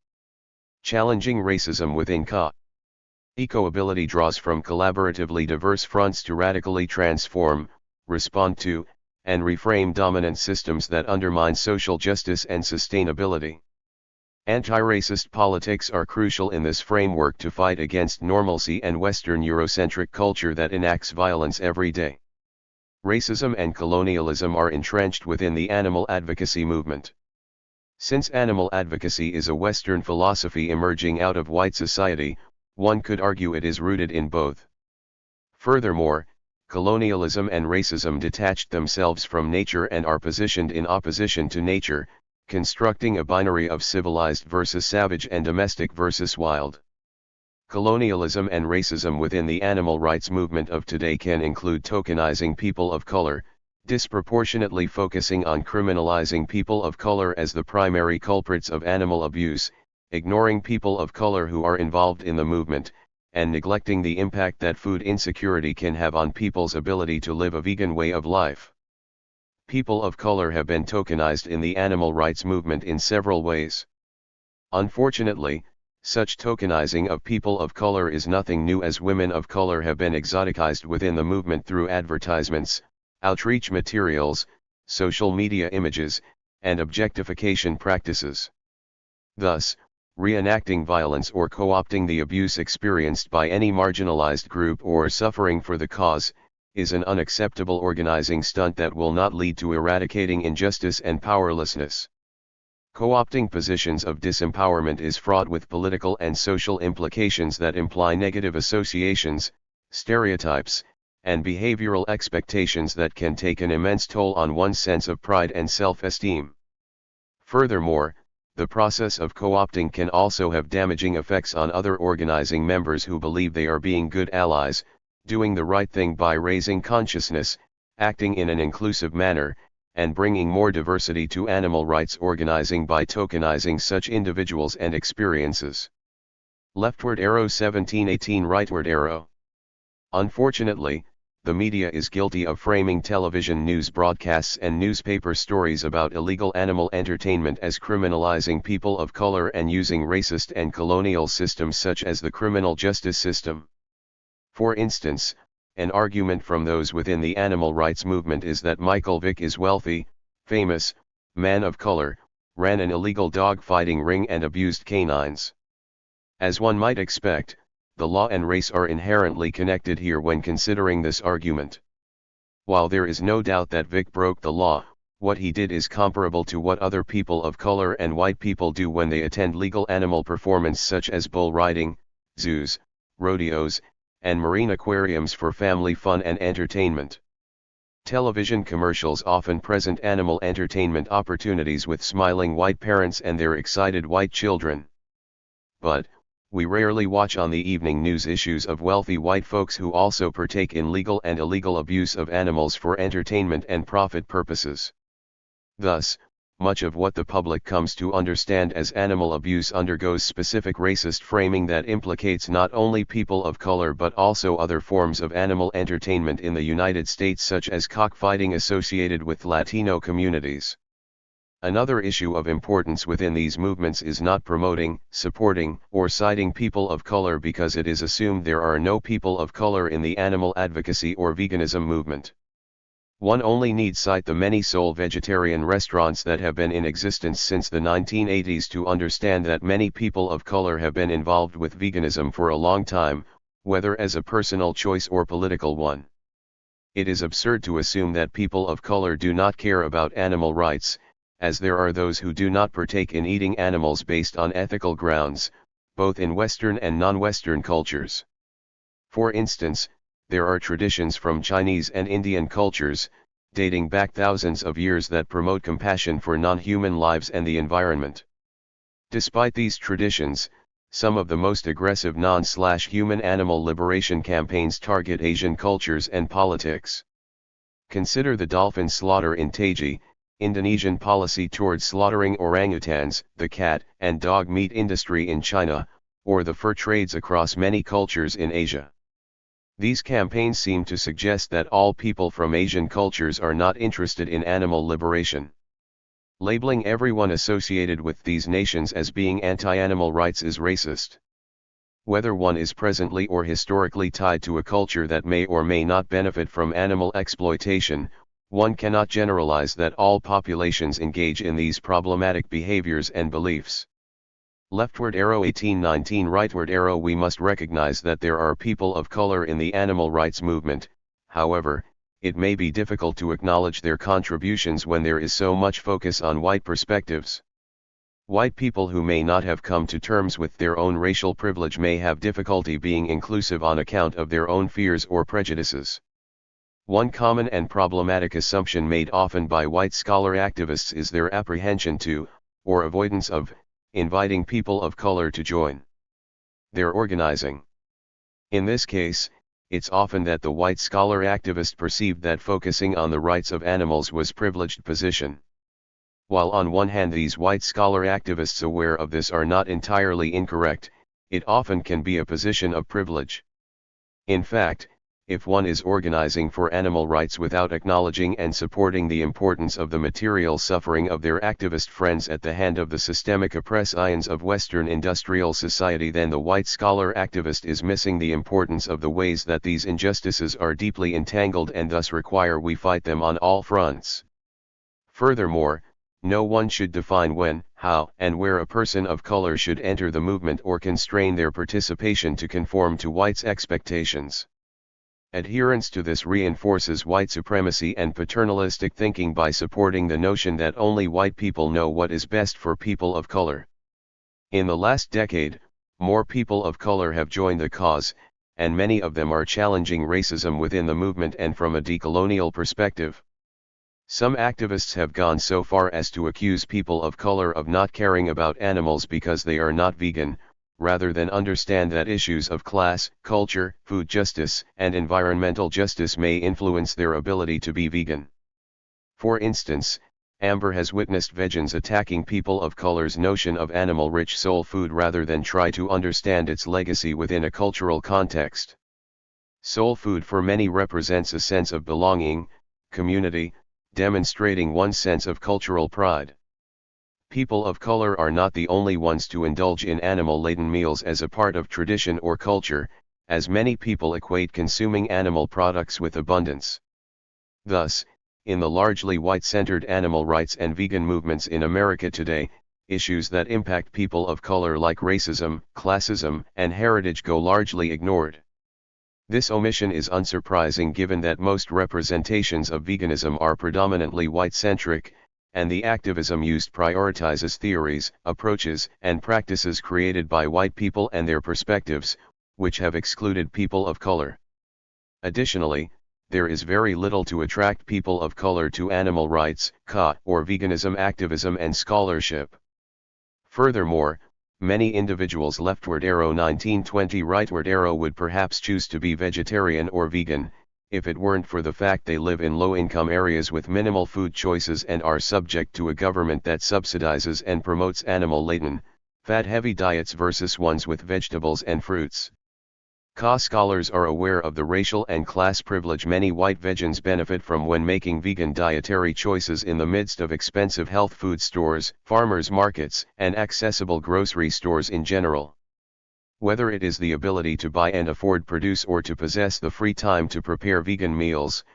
Challenging racism within Ecoability draws from collaboratively diverse fronts to radically transform, respond to, and reframe dominant systems that undermine social justice and sustainability. Anti-racist politics are crucial in this framework to fight against normalcy and Western Eurocentric culture that enacts violence every day. Racism and colonialism are entrenched within the animal advocacy movement. Since animal advocacy is a Western philosophy emerging out of white society, one could argue it is rooted in both. Furthermore, colonialism and racism detached themselves from nature and are positioned in opposition to nature, constructing a binary of civilized versus savage and domestic versus wild. Colonialism and racism within the animal rights movement of today can include tokenizing people of color, disproportionately focusing on criminalizing people of color as the primary culprits of animal abuse, ignoring people of color who are involved in the movement, and neglecting the impact that food insecurity can have on people's ability to live a vegan way of life. People of color have been tokenized in the animal rights movement in several ways. Unfortunately, such tokenizing of people of color is nothing new, as women of color have been exoticized within the movement through advertisements, outreach materials, social media images, and objectification practices. Thus, reenacting violence or co-opting the abuse experienced by any marginalized group or suffering for the cause, is an unacceptable organizing stunt that will not lead to eradicating injustice and powerlessness. Co-opting positions of disempowerment is fraught with political and social implications that imply negative associations, stereotypes, and behavioral expectations that can take an immense toll on one's sense of pride and self-esteem. Furthermore, the process of co-opting can also have damaging effects on other organizing members who believe they are being good allies, doing the right thing by raising consciousness, acting in an inclusive manner, and bringing more diversity to animal rights organizing by tokenizing such individuals and experiences. Leftward arrow 1718 rightward arrow. Unfortunately, the media is guilty of framing television news broadcasts and newspaper stories about illegal animal entertainment as criminalizing people of color and using racist and colonial systems such as the criminal justice system. For instance, an argument from those within the animal rights movement is that Michael Vick is wealthy, famous, man of color, ran an illegal dog fighting ring and abused canines. As one might expect, the law and race are inherently connected here when considering this argument. While there is no doubt that Vick broke the law, what he did is comparable to what other people of color and white people do when they attend legal animal performance such as bull riding, zoos, rodeos, and marine aquariums for family fun and entertainment. Television commercials often present animal entertainment opportunities with smiling white parents and their excited white children. But, we rarely watch on the evening news issues of wealthy white folks who also partake in legal and illegal abuse of animals for entertainment and profit purposes. Thus, much of what the public comes to understand as animal abuse undergoes specific racist framing that implicates not only people of color but also other forms of animal entertainment in the United States, such as cockfighting associated with Latino communities. Another issue of importance within these movements is not promoting, supporting, or citing people of color because it is assumed there are no people of color in the animal advocacy or veganism movement. One only need cite the many sole vegetarian restaurants that have been in existence since the 1980s to understand that many people of color have been involved with veganism for a long time, whether as a personal choice or political one. It is absurd to assume that people of color do not care about animal rights, as there are those who do not partake in eating animals based on ethical grounds, both in Western and non-Western cultures. For instance, there are traditions from Chinese and Indian cultures, dating back thousands of years, that promote compassion for non-human lives and the environment. Despite these traditions, some of the most aggressive non-human animal liberation campaigns target Asian cultures and politics. Consider the dolphin slaughter in Taiji, Indonesian policy towards slaughtering orangutans, the cat and dog meat industry in China, or the fur trades across many cultures in Asia. These campaigns seem to suggest that all people from Asian cultures are not interested in animal liberation. Labeling everyone associated with these nations as being anti-animal rights is racist. Whether one is presently or historically tied to a culture that may or may not benefit from animal exploitation, one cannot generalize that all populations engage in these problematic behaviors and beliefs. Leftward arrow 1819 rightward arrow. We must recognize that there are people of color in the animal rights movement. However, it may be difficult to acknowledge their contributions when there is so much focus on white perspectives. White people who may not have come to terms with their own racial privilege may have difficulty being inclusive on account of their own fears or prejudices. One common and problematic assumption made often by white scholar activists is their apprehension to, or avoidance of, inviting people of color to join their organizing. In this case, it's often that the white scholar activist perceived that focusing on the rights of animals was privileged position. While on one hand these white scholar activists aware of this are not entirely incorrect, it often can be a position of privilege. In fact, if one is organizing for animal rights without acknowledging and supporting the importance of the material suffering of their activist friends at the hand of the systemic oppressors of Western industrial society, then the white scholar activist is missing the importance of the ways that these injustices are deeply entangled and thus require we fight them on all fronts. Furthermore, no one should define when, how, and where a person of color should enter the movement or constrain their participation to conform to whites' expectations. Adherence to this reinforces white supremacy and paternalistic thinking by supporting the notion that only white people know what is best for people of color. In the last decade, more people of color have joined the cause, and many of them are challenging racism within the movement and from a decolonial perspective. Some activists have gone so far as to accuse people of color of not caring about animals because they are not vegan, rather than understand that issues of class, culture, food justice, and environmental justice may influence their ability to be vegan. For instance, Amber has witnessed vegans attacking people of color's notion of animal-rich soul food rather than try to understand its legacy within a cultural context. Soul food for many represents a sense of belonging, community, demonstrating one's sense of cultural pride. People of color are not the only ones to indulge in animal-laden meals as a part of tradition or culture, as many people equate consuming animal products with abundance. Thus, in the largely white-centered animal rights and vegan movements in America today, issues that impact people of color like racism, classism, and heritage go largely ignored. This omission is unsurprising given that most representations of veganism are predominantly white-centric, and the activism used prioritizes theories, approaches, and practices created by white people and their perspectives, which have excluded people of color. Additionally, there is very little to attract people of color to animal rights, or veganism activism and scholarship. Furthermore, many individuals leftward arrow 1920 rightward arrow would perhaps choose to be vegetarian or vegan, if it weren't for the fact they live in low-income areas with minimal food choices and are subject to a government that subsidizes and promotes animal-laden, fat-heavy diets versus ones with vegetables and fruits. Scholars are aware of the racial and class privilege many white vegans benefit from when making vegan dietary choices in the midst of expensive health food stores, farmers markets, and accessible grocery stores in general. Whether it is the ability to buy and afford produce or to possess the free time to prepare vegan meals,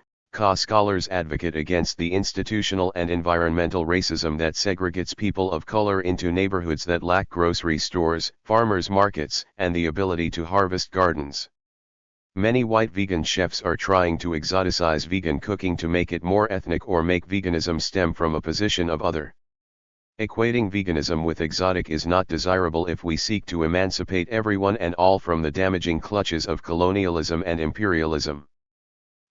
scholars advocate against the institutional and environmental racism that segregates people of color into neighborhoods that lack grocery stores, farmers markets, and the ability to harvest gardens. Many white vegan chefs are trying to exoticize vegan cooking to make it more ethnic or make veganism stem from a position of other. Equating veganism with exotic is not desirable if we seek to emancipate everyone and all from the damaging clutches of colonialism and imperialism.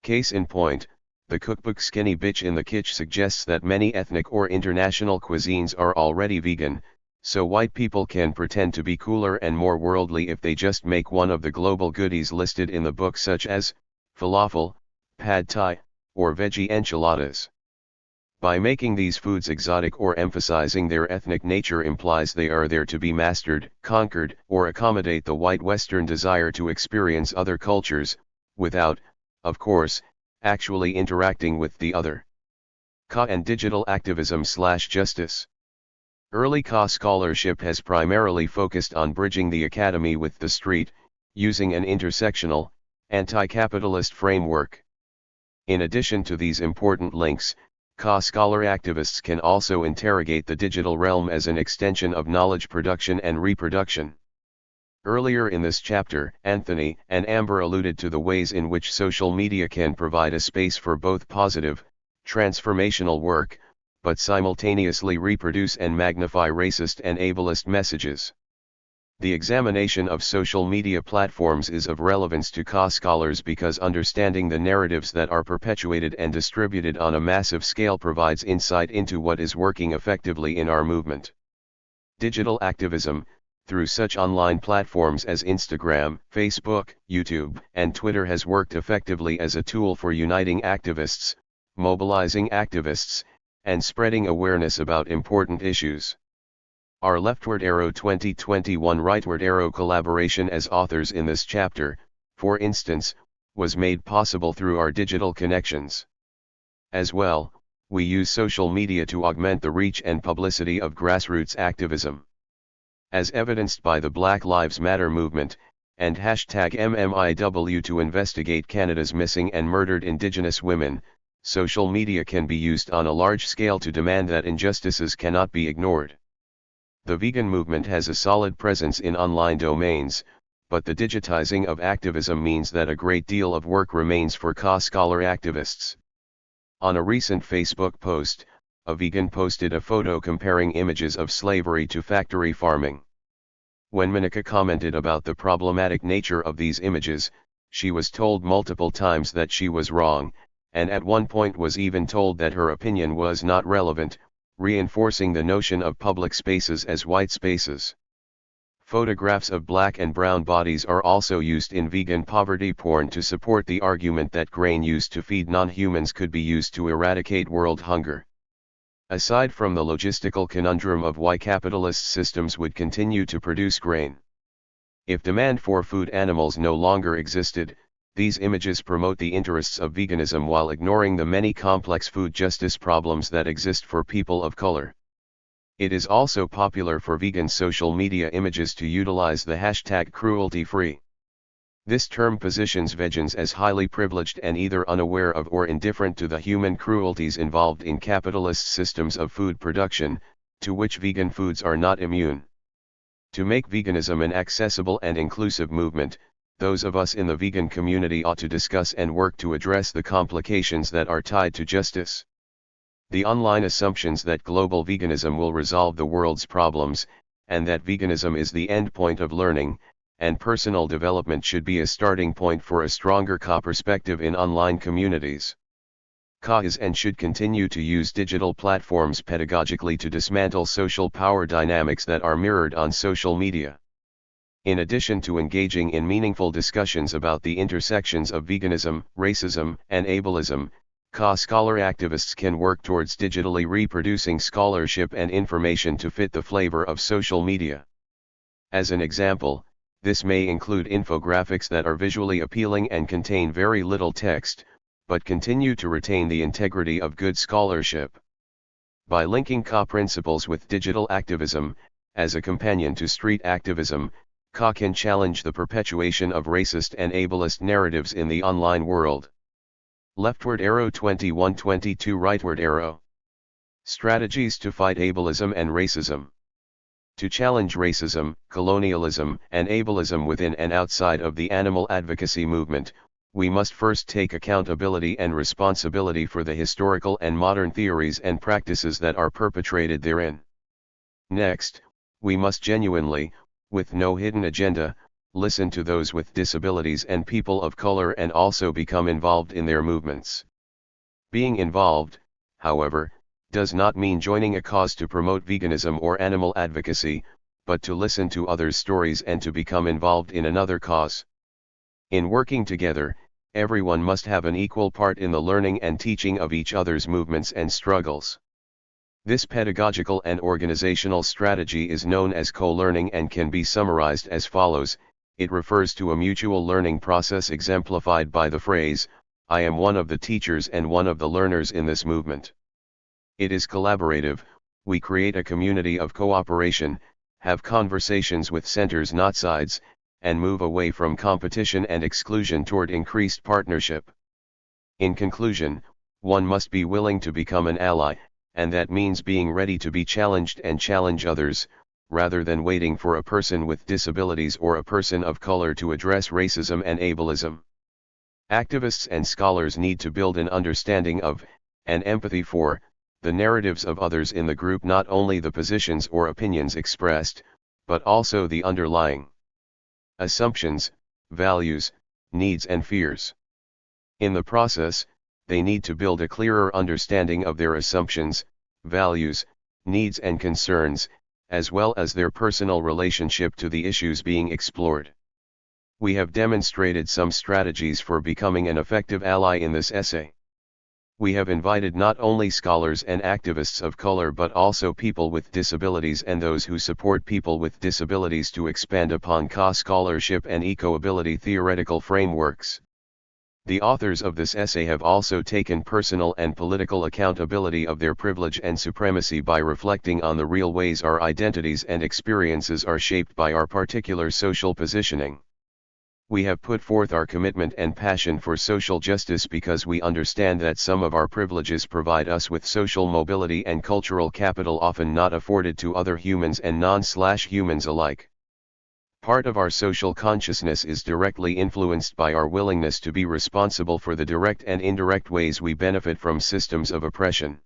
Case in point, the cookbook Skinny Bitch in the Kitch suggests that many ethnic or international cuisines are already vegan, so white people can pretend to be cooler and more worldly if they just make one of the global goodies listed in the book, such as falafel, pad thai, or veggie enchiladas. By making these foods exotic or emphasizing their ethnic nature implies they are there to be mastered, conquered, or accommodate the white Western desire to experience other cultures, without, of course, actually interacting with the other. And digital activism/justice. Early scholarship has primarily focused on bridging the academy with the street, using an intersectional, anti-capitalist framework. In addition to these important links, scholar activists can also interrogate the digital realm as an extension of knowledge production and reproduction. Earlier in this chapter, Anthony and Amber alluded to the ways in which social media can provide a space for both positive, transformational work, but simultaneously reproduce and magnify racist and ableist messages. The examination of social media platforms is of relevance to CA scholars because understanding the narratives that are perpetuated and distributed on a massive scale provides insight into what is working effectively in our movement. Digital activism, through such online platforms as Instagram, Facebook, YouTube, and Twitter has worked effectively as a tool for uniting activists, mobilizing activists, and spreading awareness about important issues. Our leftward arrow 2021 rightward arrow collaboration as authors in this chapter, for instance, was made possible through our digital connections. As well, we use social media to augment the reach and publicity of grassroots activism. As evidenced by the Black Lives Matter movement, and #MMIW to investigate Canada's missing and murdered Indigenous women, social media can be used on a large scale to demand that injustices cannot be ignored. The vegan movement has a solid presence in online domains, but the digitizing of activism means that a great deal of work remains for CA scholar activists. On a recent Facebook post, a vegan posted a photo comparing images of slavery to factory farming. When Monica commented about the problematic nature of these images, she was told multiple times that she was wrong, and at one point was even told that her opinion was not relevant, reinforcing the notion of public spaces as white spaces. Photographs of black and brown bodies are also used in vegan poverty porn to support the argument that grain used to feed non-humans could be used to eradicate world hunger. Aside from the logistical conundrum of why capitalist systems would continue to produce grain. If demand for food animals no longer existed, these images promote the interests of veganism while ignoring the many complex food justice problems that exist for people of color. It is also popular for vegan social media images to utilize the hashtag cruelty-free. This term positions vegans as highly privileged and either unaware of or indifferent to the human cruelties involved in capitalist systems of food production, to which vegan foods are not immune. To make veganism an accessible and inclusive movement, those of us in the vegan community ought to discuss and work to address the complications that are tied to justice. The online assumptions that global veganism will resolve the world's problems, and that veganism is the end point of learning, and personal development should be a starting point for a stronger CA perspective in online communities. CA is and should continue to use digital platforms pedagogically to dismantle social power dynamics that are mirrored on social media. In addition to engaging in meaningful discussions about the intersections of veganism, racism, and ableism, CA scholar activists can work towards digitally reproducing scholarship and information to fit the flavor of social media. As an example, this may include infographics that are visually appealing and contain very little text, but continue to retain the integrity of good scholarship. By linking CA principles with digital activism, as a companion to street activism, CA can challenge the perpetuation of racist and ableist narratives in the online world. Leftward arrow 2122 rightward arrow. Strategies to fight ableism and racism. To challenge racism, colonialism, and ableism within and outside of the animal advocacy movement, we must first take accountability and responsibility for the historical and modern theories and practices that are perpetrated therein. Next, we must genuinely, with no hidden agenda, listen to those with disabilities and people of color and also become involved in their movements. Being involved, however, does not mean joining a cause to promote veganism or animal advocacy, but to listen to others' stories and to become involved in another cause. In working together, everyone must have an equal part in the learning and teaching of each other's movements and struggles. This pedagogical and organizational strategy is known as co-learning and can be summarized as follows. It refers to a mutual learning process exemplified by the phrase, "I am one of the teachers and one of the learners in this movement." It is collaborative, we create a community of cooperation, have conversations with centers not sides, and move away from competition and exclusion toward increased partnership. In conclusion, one must be willing to become an ally, and that means being ready to be challenged and challenge others, rather than waiting for a person with disabilities or a person of color to address racism and ableism. Activists and scholars need to build an understanding of, and empathy for, the narratives of others in the group, not only the positions or opinions expressed, but also the underlying assumptions, values, needs and fears. In the process, they need to build a clearer understanding of their assumptions, values, needs and concerns, as well as their personal relationship to the issues being explored. We have demonstrated some strategies for becoming an effective ally in this essay. We have invited not only scholars and activists of color but also people with disabilities and those who support people with disabilities to expand upon co-scholarship and eco-ability theoretical frameworks. The authors of this essay have also taken personal and political accountability of their privilege and supremacy by reflecting on the real ways our identities and experiences are shaped by our particular social positioning. We have put forth our commitment and passion for social justice because we understand that some of our privileges provide us with social mobility and cultural capital often not afforded to other humans and non-humans alike. Part of our social consciousness is directly influenced by our willingness to be responsible for the direct and indirect ways we benefit from systems of oppression.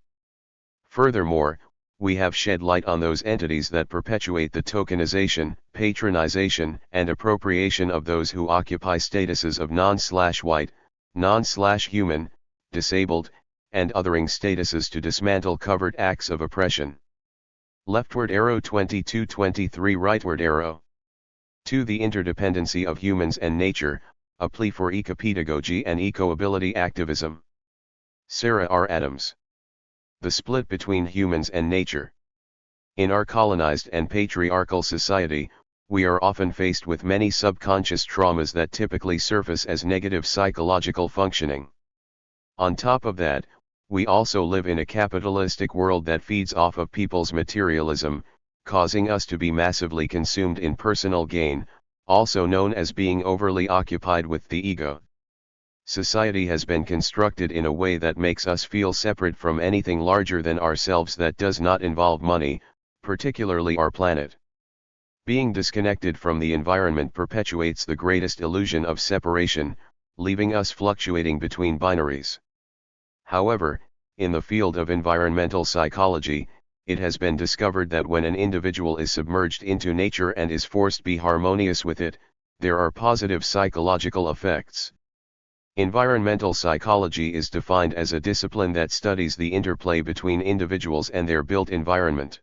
Furthermore, we have shed light on those entities that perpetuate the tokenization, patronization, and appropriation of those who occupy statuses of non-white, non-human, disabled, and othering statuses to dismantle covert acts of oppression. Leftward arrow 22-23 rightward arrow. 2. The interdependency of humans and nature, a plea for eco-pedagogy and eco-ability activism. Sarah R. Adams. The split between humans and nature. In our colonized and patriarchal society, we are often faced with many subconscious traumas that typically surface as negative psychological functioning. On top of that, we also live in a capitalistic world that feeds off of people's materialism, causing us to be massively consumed in personal gain, also known as being overly occupied with the ego. Society has been constructed in a way that makes us feel separate from anything larger than ourselves that does not involve money, particularly our planet. Being disconnected from the environment perpetuates the greatest illusion of separation, leaving us fluctuating between binaries. However, in the field of environmental psychology, it has been discovered that when an individual is submerged into nature and is forced to be harmonious with it, there are positive psychological effects. Environmental psychology is defined as a discipline that studies the interplay between individuals and their built environment.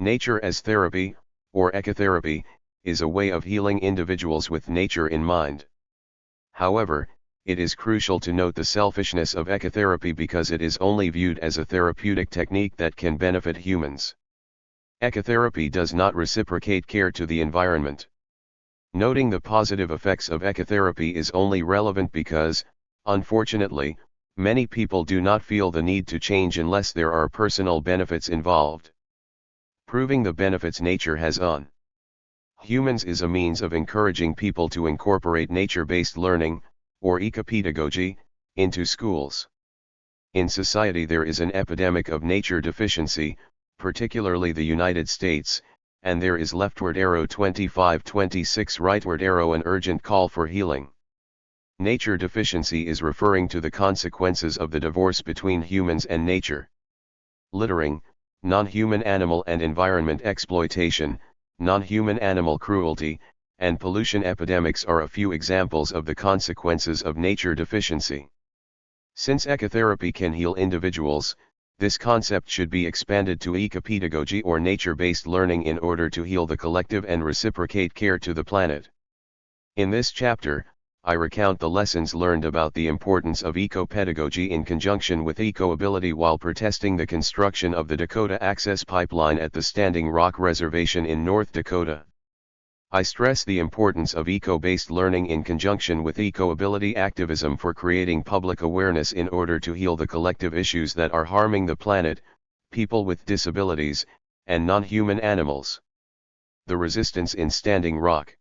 Nature as therapy, or ecotherapy, is a way of healing individuals with nature in mind. However, it is crucial to note the selfishness of ecotherapy because it is only viewed as a therapeutic technique that can benefit humans. Ecotherapy does not reciprocate care to the environment. Noting the positive effects of ecotherapy is only relevant because, unfortunately, many people do not feel the need to change unless there are personal benefits involved. Proving the benefits nature has on humans is a means of encouraging people to incorporate nature-based learning, or eco-pedagogy, into schools. In society there is an epidemic of nature deficiency, particularly the United States, and there is leftward arrow 25-26 rightward arrow an urgent call for healing. Nature deficiency is referring to the consequences of the divorce between humans and nature. Littering, non-human animal and environment exploitation, non-human animal cruelty, and pollution epidemics are a few examples of the consequences of nature deficiency. Since ecotherapy can heal individuals, this concept should be expanded to eco-pedagogy or nature-based learning in order to heal the collective and reciprocate care to the planet. In this chapter, I recount the lessons learned about the importance of eco-pedagogy in conjunction with eco-ability while protesting the construction of the Dakota Access Pipeline at the Standing Rock Reservation in North Dakota. I stress the importance of eco-based learning in conjunction with eco-ability activism for creating public awareness in order to heal the collective issues that are harming the planet, people with disabilities, and non-human animals. The resistance in Standing Rock.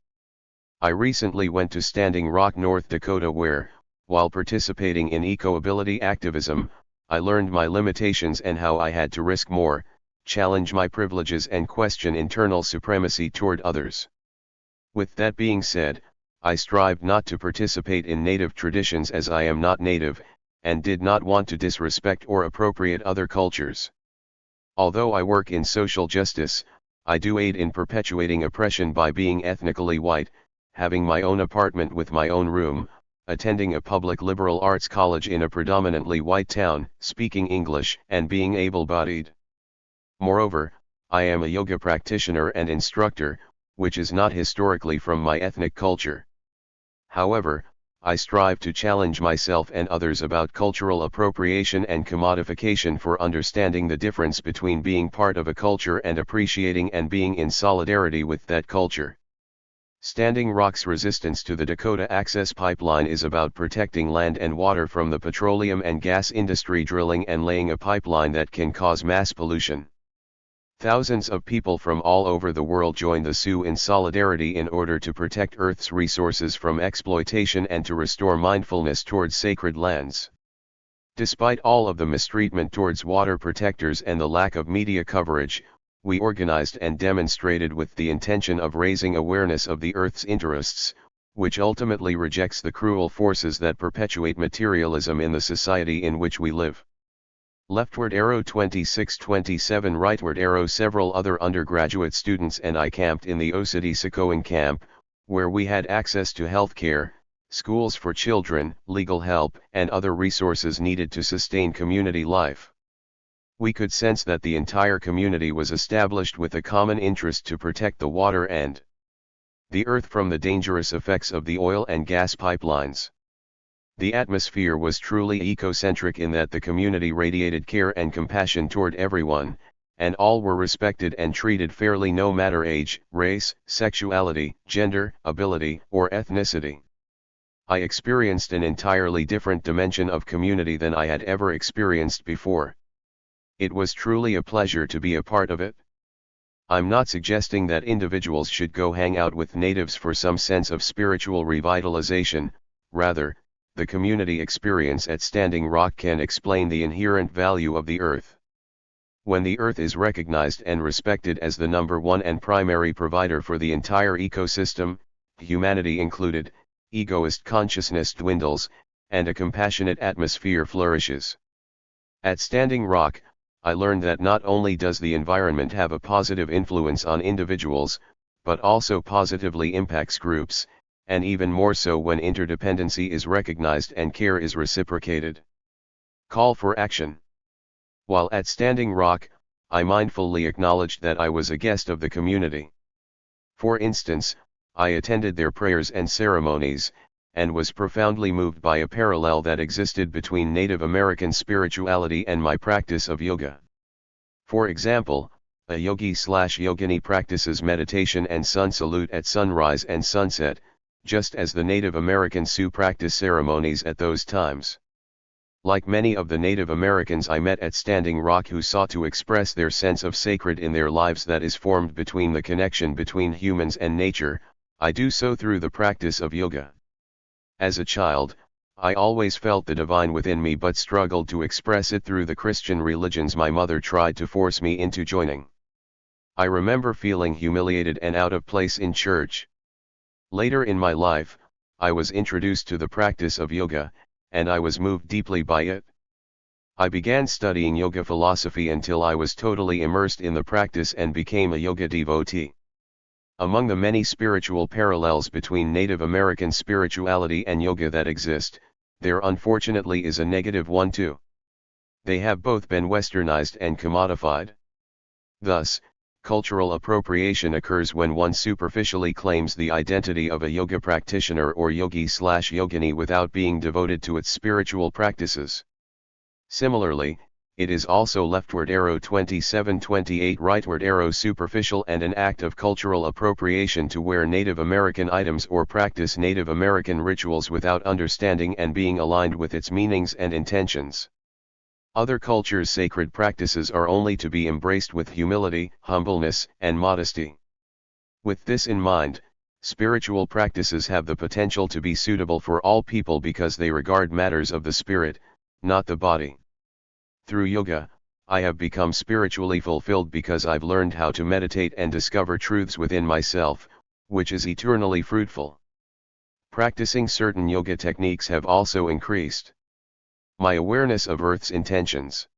I recently went to Standing Rock, North Dakota where, while participating in eco-ability activism, I learned my limitations and how I had to risk more, challenge my privileges and question internal supremacy toward others. With that being said, I strive not to participate in native traditions as I am not native, and did not want to disrespect or appropriate other cultures. Although I work in social justice, I do aid in perpetuating oppression by being ethnically white, having my own apartment with my own room, attending a public liberal arts college in a predominantly white town, speaking English, and being able-bodied. Moreover, I am a yoga practitioner and instructor, which is not historically from my ethnic culture. However, I strive to challenge myself and others about cultural appropriation and commodification for understanding the difference between being part of a culture and appreciating and being in solidarity with that culture. Standing Rock's resistance to the Dakota Access Pipeline is about protecting land and water from the petroleum and gas industry drilling and laying a pipeline that can cause mass pollution. Thousands of people from all over the world join the Sioux in solidarity in order to protect Earth's resources from exploitation and to restore mindfulness towards sacred lands. Despite all of the mistreatment towards water protectors and the lack of media coverage, we organized and demonstrated with the intention of raising awareness of the Earth's interests, which ultimately rejects the cruel forces that perpetuate materialism in the society in which we live. Leftward arrow 2627 rightward arrow. Several other undergraduate students and I camped in the Osity-Sacoan camp, where we had access to health care, schools for children, legal help, and other resources needed to sustain community life. We could sense that the entire community was established with a common interest to protect the water and the earth from the dangerous effects of the oil and gas pipelines. The atmosphere was truly ecocentric in that the community radiated care and compassion toward everyone, and all were respected and treated fairly no matter age, race, sexuality, gender, ability, or ethnicity. I experienced an entirely different dimension of community than I had ever experienced before. It was truly a pleasure to be a part of it. I'm not suggesting that individuals should go hang out with natives for some sense of spiritual revitalization, rather, the community experience at Standing Rock can explain the inherent value of the earth. When the earth is recognized and respected as the number one and primary provider for the entire ecosystem, humanity included, egoist consciousness dwindles, and a compassionate atmosphere flourishes. At Standing Rock, I learned that not only does the environment have a positive influence on individuals, but also positively impacts groups, and even more so when interdependency is recognized and care is reciprocated. Call for action. While at Standing Rock, I mindfully acknowledged that I was a guest of the community. For instance, I attended their prayers and ceremonies, and was profoundly moved by a parallel that existed between Native American spirituality and my practice of yoga. For example, a yogi/yogini practices meditation and sun salute at sunrise and sunset, just as the Native American Sioux practice ceremonies at those times. Like many of the Native Americans I met at Standing Rock who sought to express their sense of sacred in their lives that is formed between the connection between humans and nature, I do so through the practice of yoga. As a child, I always felt the divine within me but struggled to express it through the Christian religions my mother tried to force me into joining. I remember feeling humiliated and out of place in church. Later in my life, I was introduced to the practice of yoga, and I was moved deeply by it. I began studying yoga philosophy until I was totally immersed in the practice and became a yoga devotee. Among the many spiritual parallels between Native American spirituality and yoga that exist, there unfortunately is a negative one too. They have both been westernized and commodified. Thus, cultural appropriation occurs when one superficially claims the identity of a yoga practitioner or yogi/yogini without being devoted to its spiritual practices. Similarly, it is also leftward arrow 2728 rightward arrow superficial and an act of cultural appropriation to wear Native American items or practice Native American rituals without understanding and being aligned with its meanings and intentions. Other cultures' sacred practices are only to be embraced with humility, humbleness, and modesty. With this in mind, spiritual practices have the potential to be suitable for all people because they regard matters of the spirit, not the body. Through yoga, I have become spiritually fulfilled because I've learned how to meditate and discover truths within myself, which is eternally fruitful. Practicing certain yoga techniques have also increased My awareness of Earth's intentions.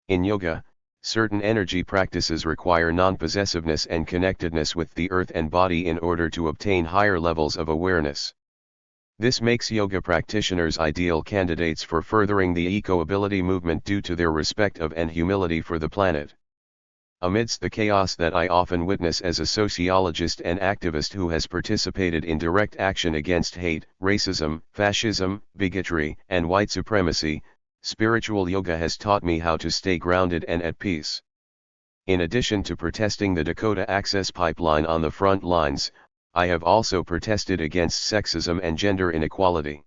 In yoga, certain energy practices require non-possessiveness and connectedness with the earth and body in order to obtain higher levels of awareness. This makes yoga practitioners ideal candidates for furthering the eco-ability movement due to their respect of and humility for the planet. Amidst the chaos that I often witness as a sociologist and activist who has participated in direct action against hate, racism, fascism, bigotry, and white supremacy, spiritual yoga has taught me how to stay grounded and at peace. In addition to protesting the Dakota Access Pipeline on the front lines, I have also protested against sexism and gender inequality.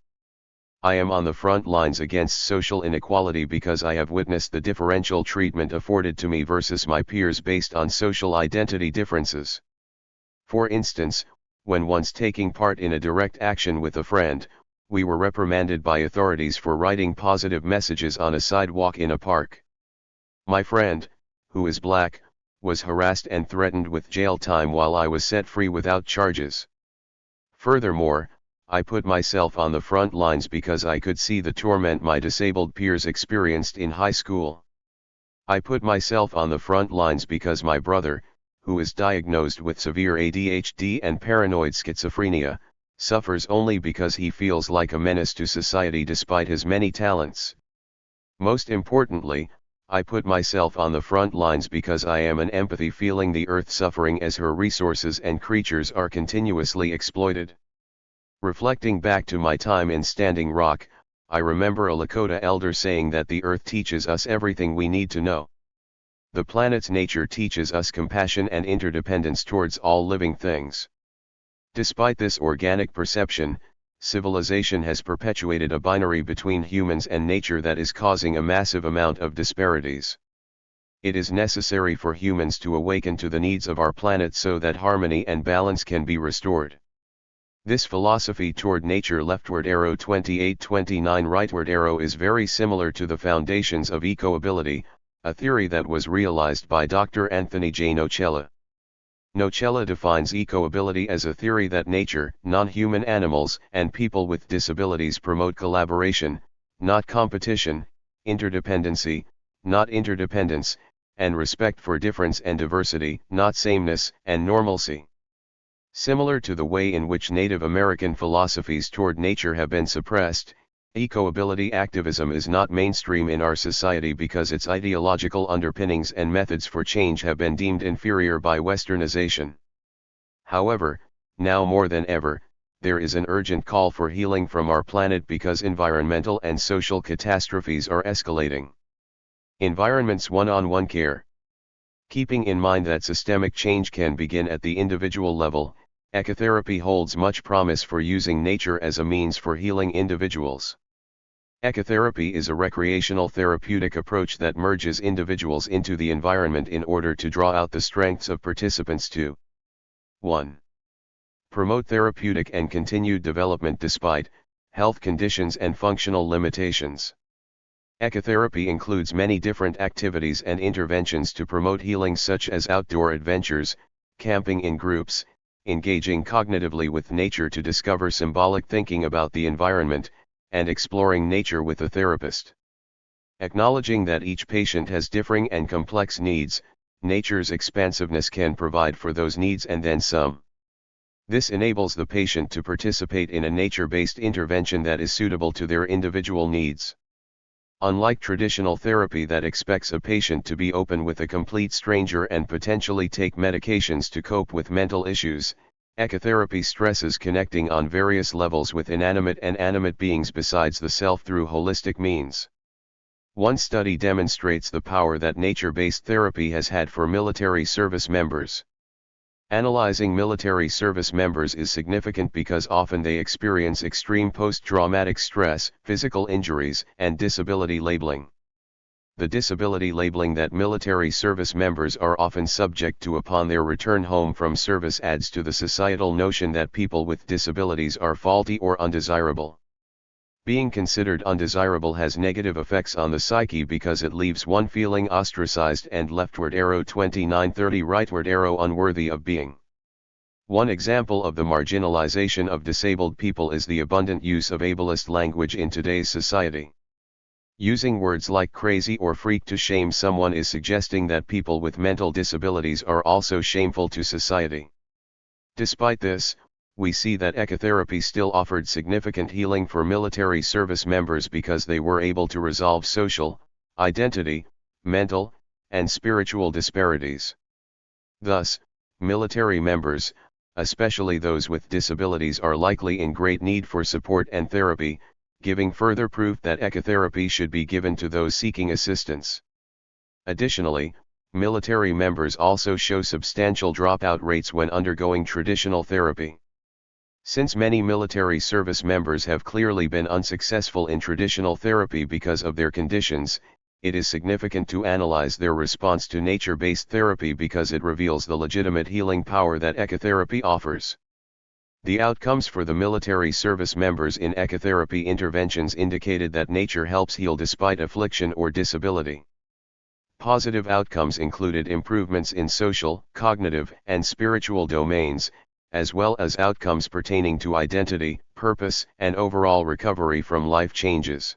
I am on the front lines against social inequality because I have witnessed the differential treatment afforded to me versus my peers based on social identity differences. For instance, when once taking part in a direct action with a friend, we were reprimanded by authorities for writing positive messages on a sidewalk in a park. My friend, who is black, was harassed and threatened with jail time while I was set free without charges. Furthermore, I put myself on the front lines because I could see the torment my disabled peers experienced in high school. I put myself on the front lines because my brother, who is diagnosed with severe ADHD and paranoid schizophrenia, suffers only because he feels like a menace to society despite his many talents. Most importantly, I put myself on the front lines because I am an empathy feeling the earth suffering as her resources and creatures are continuously exploited. Reflecting back to my time in Standing Rock, I remember a Lakota elder saying that the earth teaches us everything we need to know. The planet's nature teaches us compassion and interdependence towards all living things. Despite this organic perception, civilization has perpetuated a binary between humans and nature that is causing a massive amount of disparities. It is necessary for humans to awaken to the needs of our planet so that harmony and balance can be restored. This philosophy toward nature leftward arrow 2829 rightward arrow is very similar to the foundations of eco-ability, a theory that was realized by Dr. Anthony J. Nocella. Nocella defines eco-ability as a theory that nature, non-human animals, and people with disabilities promote collaboration, not competition, interdependency, not interdependence, and respect for difference and diversity, not sameness and normalcy. Similar to the way in which Native American philosophies toward nature have been suppressed, eco-ability activism is not mainstream in our society because its ideological underpinnings and methods for change have been deemed inferior by Westernization. However, now more than ever, there is an urgent call for healing from our planet because environmental and social catastrophes are escalating. Environment's one-on-one care. Keeping in mind that systemic change can begin at the individual level, ecotherapy holds much promise for using nature as a means for healing individuals. Ecotherapy is a recreational therapeutic approach that merges individuals into the environment in order to draw out the strengths of participants to 1. Promote therapeutic and continued development despite health conditions and functional limitations. Ecotherapy includes many different activities and interventions to promote healing such as outdoor adventures, camping in groups, engaging cognitively with nature to discover symbolic thinking about the environment, and exploring nature with a therapist. Acknowledging that each patient has differing and complex needs, nature's expansiveness can provide for those needs and then some. This enables the patient to participate in a nature-based intervention that is suitable to their individual needs. Unlike traditional therapy that expects a patient to be open with a complete stranger and potentially take medications to cope with mental issues, ecotherapy stresses connecting on various levels with inanimate and animate beings besides the self through holistic means. One study demonstrates the power that nature-based therapy has had for military service members. Analyzing military service members is significant because often they experience extreme post-traumatic stress, physical injuries, and disability labeling. The disability labeling that military service members are often subject to upon their return home from service adds to the societal notion that people with disabilities are faulty or undesirable. Being considered undesirable has negative effects on the psyche because it leaves one feeling ostracized and leftward arrow 2930 rightward arrow unworthy of being. One example of the marginalization of disabled people is the abundant use of ableist language in today's society. Using words like crazy or freak to shame someone is suggesting that people with mental disabilities are also shameful to society. Despite this, we see that ecotherapy still offered significant healing for military service members because they were able to resolve social, identity, mental, and spiritual disparities. Thus, military members, especially those with disabilities, are likely in great need for support and therapy, giving further proof that ecotherapy should be given to those seeking assistance. Additionally, military members also show substantial dropout rates when undergoing traditional therapy. Since many military service members have clearly been unsuccessful in traditional therapy because of their conditions, it is significant to analyze their response to nature-based therapy because it reveals the legitimate healing power that ecotherapy offers. The outcomes for the military service members in ecotherapy interventions indicated that nature helps heal despite affliction or disability. Positive outcomes included improvements in social, cognitive, and spiritual domains, as well as outcomes pertaining to identity, purpose, and overall recovery from life changes.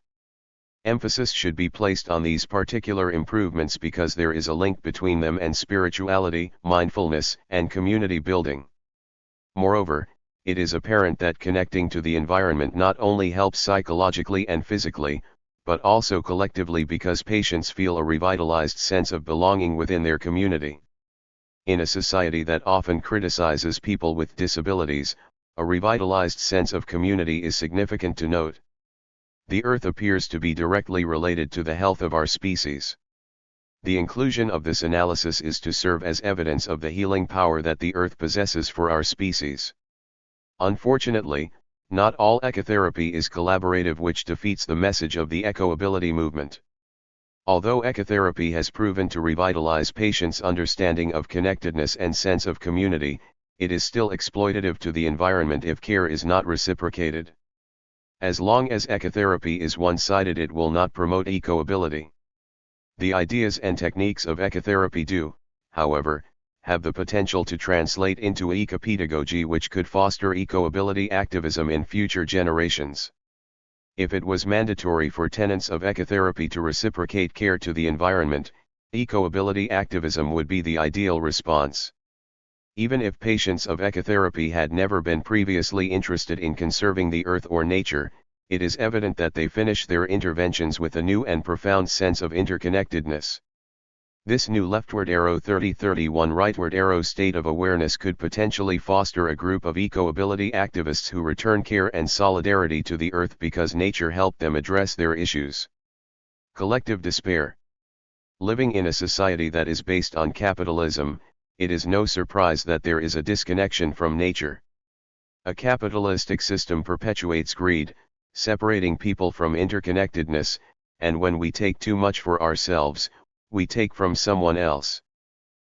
Emphasis should be placed on these particular improvements because there is a link between them and spirituality, mindfulness, and community building. Moreover, it is apparent that connecting to the environment not only helps psychologically and physically, but also collectively because patients feel a revitalized sense of belonging within their community. In a society that often criticizes people with disabilities, a revitalized sense of community is significant to note. The Earth appears to be directly related to the health of our species. The inclusion of this analysis is to serve as evidence of the healing power that the Earth possesses for our species. Unfortunately, not all ecotherapy is collaborative, which defeats the message of the eco-ability movement. Although ecotherapy has proven to revitalize patients' understanding of connectedness and sense of community, it is still exploitative to the environment if care is not reciprocated. As long as ecotherapy is one-sided, it will not promote eco-ability. The ideas and techniques of ecotherapy do, however, have the potential to translate into eco-pedagogy, which could foster eco-ability activism in future generations. If it was mandatory for tenets of ecotherapy to reciprocate care to the environment, eco-ability activism would be the ideal response. Even if patients of ecotherapy had never been previously interested in conserving the earth or nature, it is evident that they finish their interventions with a new and profound sense of interconnectedness. This new leftward arrow 3031 rightward arrow state of awareness could potentially foster a group of eco-ability activists who return care and solidarity to the earth because nature helped them address their issues. Collective despair. Living in a society that is based on capitalism, it is no surprise that there is a disconnection from nature. A capitalistic system perpetuates greed, separating people from interconnectedness, and when we take too much for ourselves, we take from someone else.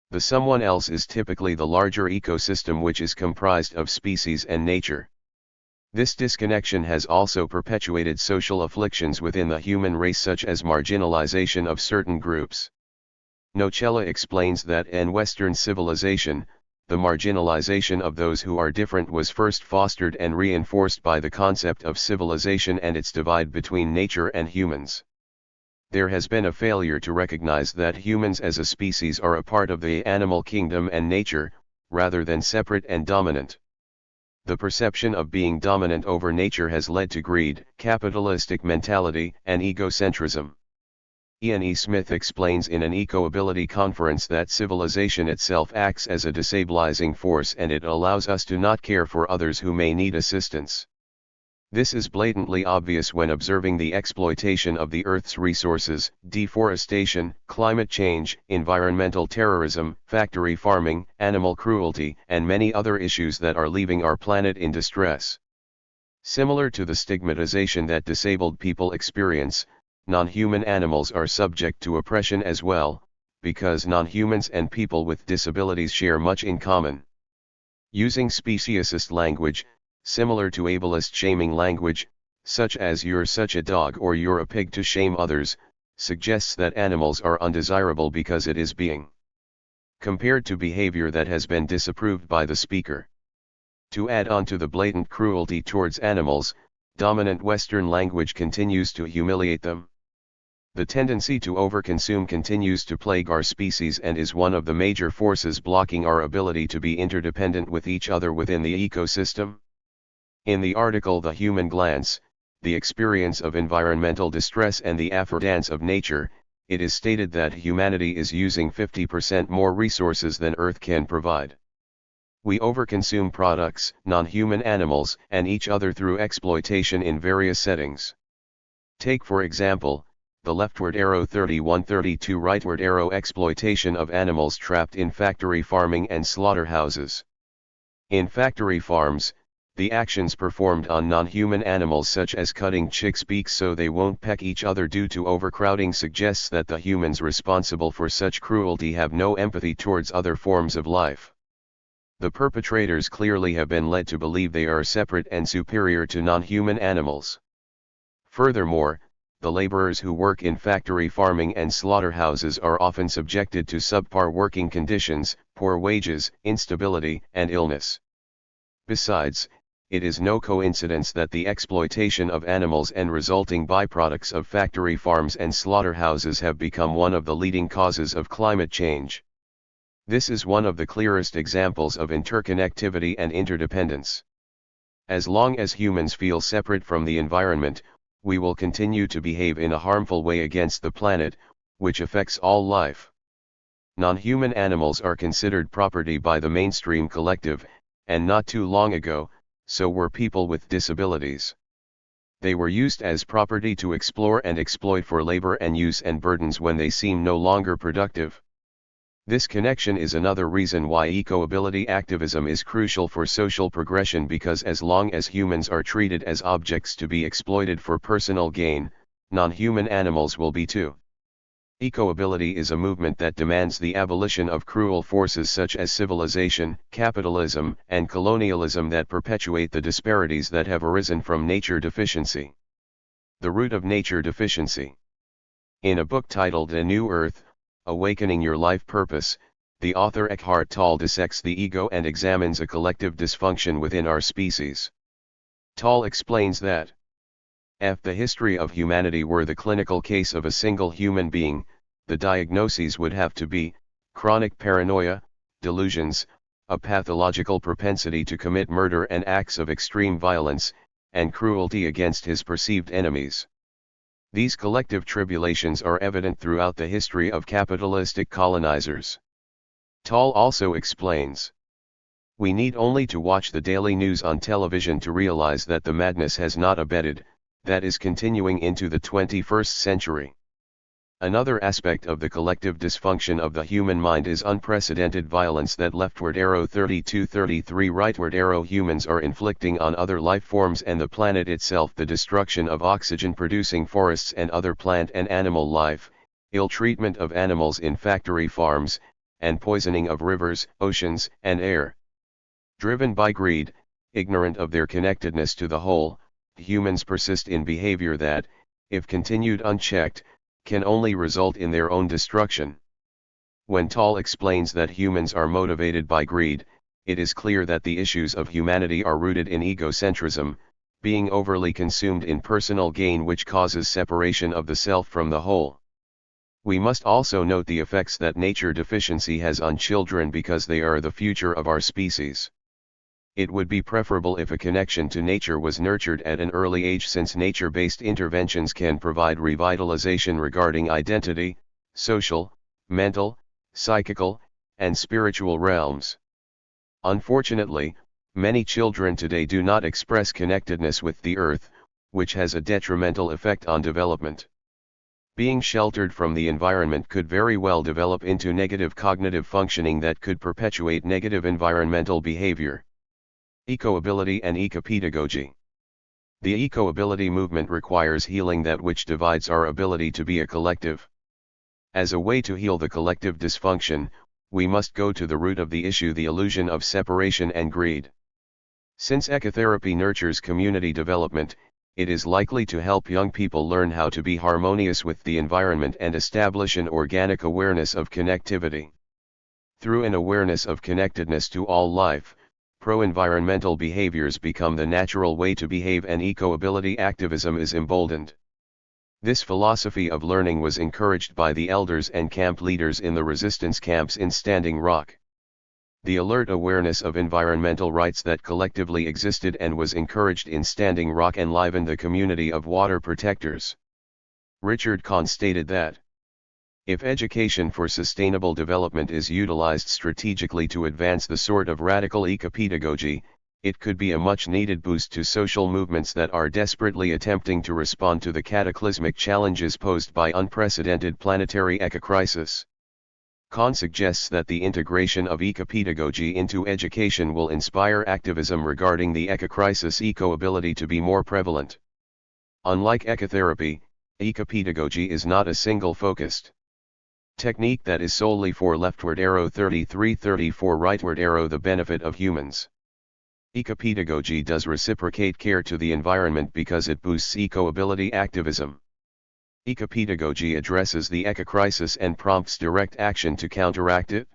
The someone else is typically the larger ecosystem, which is comprised of species and nature. This disconnection has also perpetuated social afflictions within the human race, such as marginalization of certain groups. Nocella explains that in Western civilization, the marginalization of those who are different was first fostered and reinforced by the concept of civilization and its divide between nature and humans. There has been a failure to recognize that humans as a species are a part of the animal kingdom and nature, rather than separate and dominant. The perception of being dominant over nature has led to greed, capitalistic mentality, and egocentrism. Ian E. Smith explains in an eco-ability conference that civilization itself acts as a destabilizing force, and it allows us to not care for others who may need assistance. This is blatantly obvious when observing the exploitation of the Earth's resources, deforestation, climate change, environmental terrorism, factory farming, animal cruelty, and many other issues that are leaving our planet in distress. Similar to the stigmatization that disabled people experience, non-human animals are subject to oppression as well, because non-humans and people with disabilities share much in common. Using speciesist language, similar to ableist shaming language, such as "you're such a dog" or "you're a pig" to shame others, suggests that animals are undesirable because it is being compared to behavior that has been disapproved by the speaker. To add on to the blatant cruelty towards animals, dominant Western language continues to humiliate them. The tendency to overconsume continues to plague our species and is one of the major forces blocking our ability to be interdependent with each other within the ecosystem. In the article The Human Glance, The Experience of Environmental Distress and the Affordance of Nature, it is stated that humanity is using 50% more resources than Earth can provide. We overconsume products, non-human animals, and each other through exploitation in various settings. Take for example, the leftward arrow 31-32 rightward arrow exploitation of animals trapped in factory farming and slaughterhouses. In factory farms, the actions performed on non-human animals such as cutting chicks' beaks so they won't peck each other due to overcrowding suggests that the humans responsible for such cruelty have no empathy towards other forms of life. The perpetrators clearly have been led to believe they are separate and superior to non-human animals. Furthermore, the laborers who work in factory farming and slaughterhouses are often subjected to subpar working conditions, poor wages, instability, and illness. Besides, it is no coincidence that the exploitation of animals and resulting byproducts of factory farms and slaughterhouses have become one of the leading causes of climate change. This is one of the clearest examples of interconnectivity and interdependence. As long as humans feel separate from the environment, we will continue to behave in a harmful way against the planet, which affects all life. Non-human animals are considered property by the mainstream collective, and not too long ago, so were people with disabilities. They were used as property to explore and exploit for labor and use and burdens when they seem no longer productive. This connection is another reason why eco-ability activism is crucial for social progression, because as long as humans are treated as objects to be exploited for personal gain, non-human animals will be too. Eco-ability is a movement that demands the abolition of cruel forces such as civilization, capitalism, and colonialism that perpetuate the disparities that have arisen from nature deficiency. The root of nature deficiency. In a book titled A New Earth, Awakening Your Life Purpose, the author Eckhart Tolle dissects the ego and examines a collective dysfunction within our species. Tolle explains that if the history of humanity were the clinical case of a single human being, the diagnoses would have to be chronic paranoia, delusions, a pathological propensity to commit murder and acts of extreme violence, and cruelty against his perceived enemies. These collective tribulations are evident throughout the history of capitalistic colonizers. Tolle also explains, we need only to watch the daily news on television to realize that the madness has not abated, that is continuing into the 21st century. Another aspect of the collective dysfunction of the human mind is unprecedented violence that leftward arrow 32-33 rightward arrow humans are inflicting on other life forms and the planet itself. The destruction of oxygen-producing forests and other plant and animal life, ill treatment of animals in factory farms, and poisoning of rivers, oceans, and air. Driven by greed, ignorant of their connectedness to the whole, humans persist in behavior that, if continued unchecked, can only result in their own destruction. When Tolle explains that humans are motivated by greed, it is clear that the issues of humanity are rooted in egocentrism, being overly consumed in personal gain, which causes separation of the self from the whole. We must also note the effects that nature deficiency has on children, because they are the future of our species. It would be preferable if a connection to nature was nurtured at an early age, since nature-based interventions can provide revitalization regarding identity, social, mental, psychical, and spiritual realms. Unfortunately, many children today do not express connectedness with the earth, which has a detrimental effect on development. Being sheltered from the environment could very well develop into negative cognitive functioning that could perpetuate negative environmental behavior. Eco-ability and eco-pedagogy. The eco-ability movement requires healing that which divides our ability to be a collective. As a way to heal the collective dysfunction, we must go to the root of the issue, the illusion of separation and greed. Since ecotherapy nurtures community development, it is likely to help young people learn how to be harmonious with the environment and establish an organic awareness of connectivity. Through an awareness of connectedness to all life, pro-environmental behaviors become the natural way to behave, and eco-ability activism is emboldened. This philosophy of learning was encouraged by the elders and camp leaders in the resistance camps in Standing Rock. The alert awareness of environmental rights that collectively existed and was encouraged in Standing Rock enlivened the community of water protectors. Richard Kahn stated that, if education for sustainable development is utilized strategically to advance the sort of radical ecopedagogy, it could be a much-needed boost to social movements that are desperately attempting to respond to the cataclysmic challenges posed by unprecedented planetary ecocrisis. Kahn suggests that the integration of ecopedagogy into education will inspire activism regarding the ecocrisis eco-ability to be more prevalent. Unlike ecotherapy, ecopedagogy is not a single-focused technique that is solely for leftward arrow 33-34 rightward arrow the benefit of humans. Ecopedagogy does reciprocate care to the environment because it boosts eco-ability activism. Ecopedagogy addresses the ecocrisis and prompts direct action to counteract it.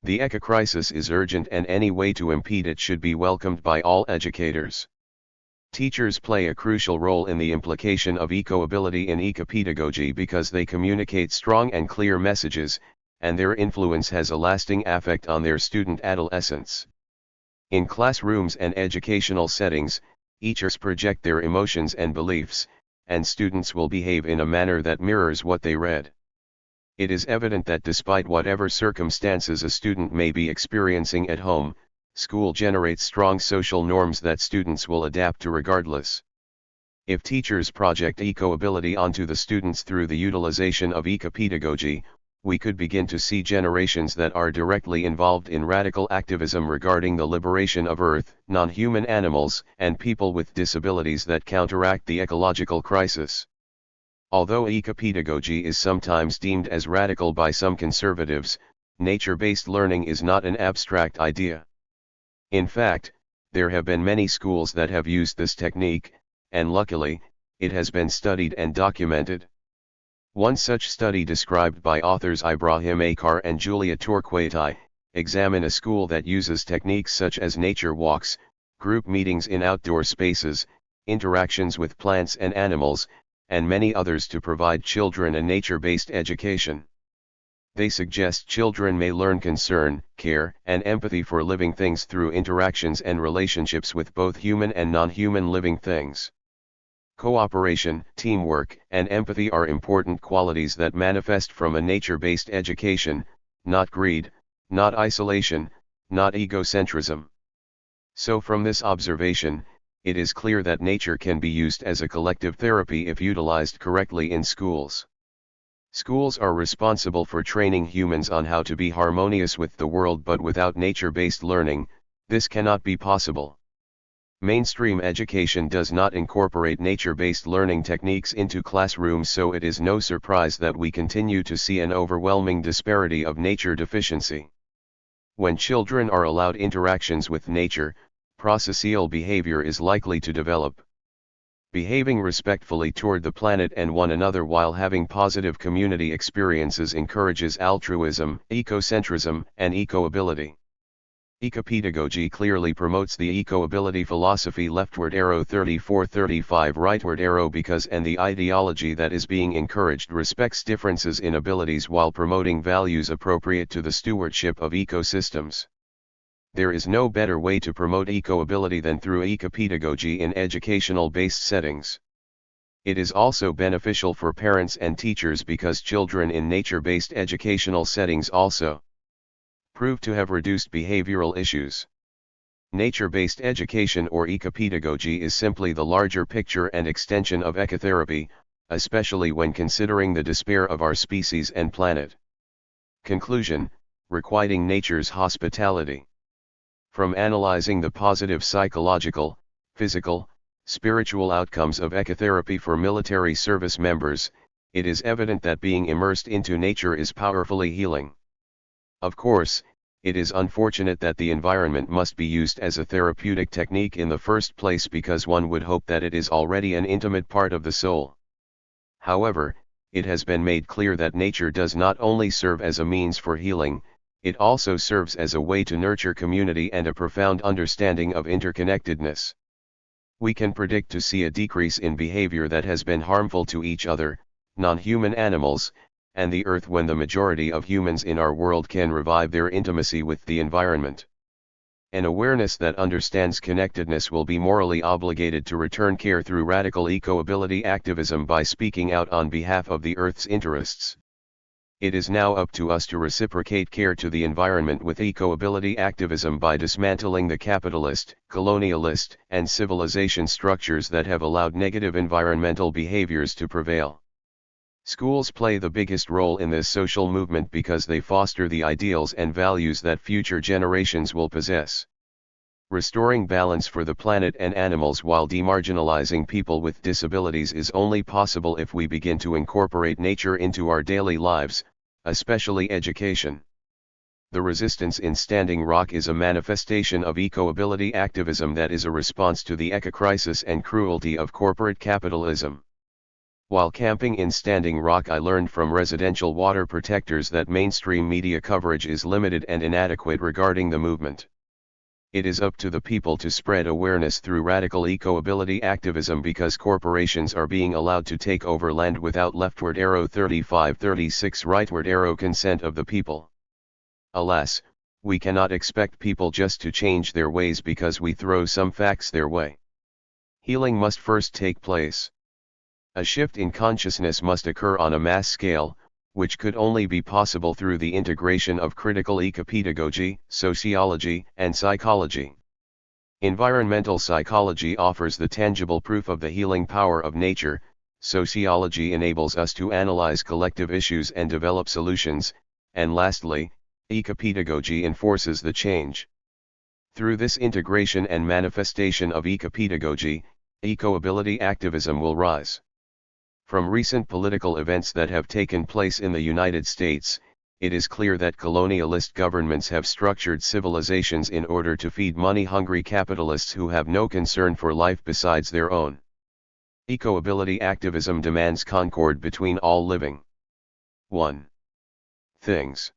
The ecocrisis is urgent and any way to impede it should be welcomed by all educators. Teachers play a crucial role in the implication of eco-ability in ecopedagogy because they communicate strong and clear messages, and their influence has a lasting effect on their student adolescents. In classrooms and educational settings, teachers project their emotions and beliefs, and students will behave in a manner that mirrors what they read. It is evident that despite whatever circumstances a student may be experiencing at home, school generates strong social norms that students will adapt to regardless. If teachers project eco-ability onto the students through the utilization of ecopedagogy, we could begin to see generations that are directly involved in radical activism regarding the liberation of Earth, non-human animals, and people with disabilities that counteract the ecological crisis. Although ecopedagogy is sometimes deemed as radical by some conservatives, nature-based learning is not an abstract idea. In fact, there have been many schools that have used this technique, and luckily, it has been studied and documented. One such study described by authors Ibrahim Akar and Julia Torquatai, examine a school that uses techniques such as nature walks, group meetings in outdoor spaces, interactions with plants and animals, and many others to provide children a nature-based education. They suggest children may learn concern, care, and empathy for living things through interactions and relationships with both human and non-human living things. Cooperation, teamwork, and empathy are important qualities that manifest from a nature-based education, not greed, not isolation, not egocentrism. So from this observation, it is clear that nature can be used as a collective therapy if utilized correctly in schools. Schools are responsible for training humans on how to be harmonious with the world, but without nature-based learning, this cannot be possible. Mainstream education does not incorporate nature-based learning techniques into classrooms, so it is no surprise that we continue to see an overwhelming disparity of nature deficiency. When children are allowed interactions with nature, prosocial behavior is likely to develop. Behaving respectfully toward the planet and one another while having positive community experiences encourages altruism, ecocentrism, and eco-ability. Ecopedagogy clearly promotes the eco-ability philosophy leftward arrow 34-35 rightward arrow because and the ideology that is being encouraged respects differences in abilities while promoting values appropriate to the stewardship of ecosystems. There is no better way to promote eco-ability than through ecopedagogy in educational-based settings. It is also beneficial for parents and teachers because children in nature-based educational settings also prove to have reduced behavioral issues. Nature-based education or ecopedagogy is simply the larger picture and extension of ecotherapy, especially when considering the despair of our species and planet. Conclusion: requiting nature's hospitality. From analyzing the positive psychological, physical, spiritual outcomes of ecotherapy for military service members, it is evident that being immersed into nature is powerfully healing. Of course, it is unfortunate that the environment must be used as a therapeutic technique in the first place because one would hope that it is already an intimate part of the soul. However, it has been made clear that nature does not only serve as a means for healing, it also serves as a way to nurture community and a profound understanding of interconnectedness. we can predict to see a decrease in behavior that has been harmful to each other, non-human animals, and the earth when the majority of humans in our world can revive their intimacy with the environment. An awareness that understands connectedness will be morally obligated to return care through radical eco-ability activism by speaking out on behalf of the Earth's interests. It is now up to us to reciprocate care to the environment with eco-ability activism by dismantling the capitalist, colonialist, and civilization structures that have allowed negative environmental behaviors to prevail. Schools play the biggest role in this social movement because they foster the ideals and values that future generations will possess. Restoring balance for the planet and animals while demarginalizing people with disabilities is only possible if we begin to incorporate nature into our daily lives, especially education. The resistance in Standing Rock is a manifestation of eco-ability activism that is a response to the eco-crisis and cruelty of corporate capitalism. While camping in Standing Rock, I learned from residential water protectors that mainstream media coverage is limited and inadequate regarding the movement. It is up to the people to spread awareness through radical eco-ability activism because corporations are being allowed to take over land without leftward arrow 3536 rightward arrow consent of the people. Alas, we cannot expect people just to change their ways because we throw some facts their way. Healing must first take place. A shift in consciousness must occur on a mass scale, which could only be possible through the integration of critical ecopedagogy, sociology, and psychology. Environmental psychology offers the tangible proof of the healing power of nature, sociology enables us to analyze collective issues and develop solutions, and lastly, ecopedagogy enforces the change. Through this integration and manifestation of ecopedagogy, eco-ability activism will rise. From recent political events that have taken place in the United States, it is clear that colonialist governments have structured civilizations in order to feed money-hungry capitalists who have no concern for life besides their own. Eco-ability activism demands concord between all living 1. things.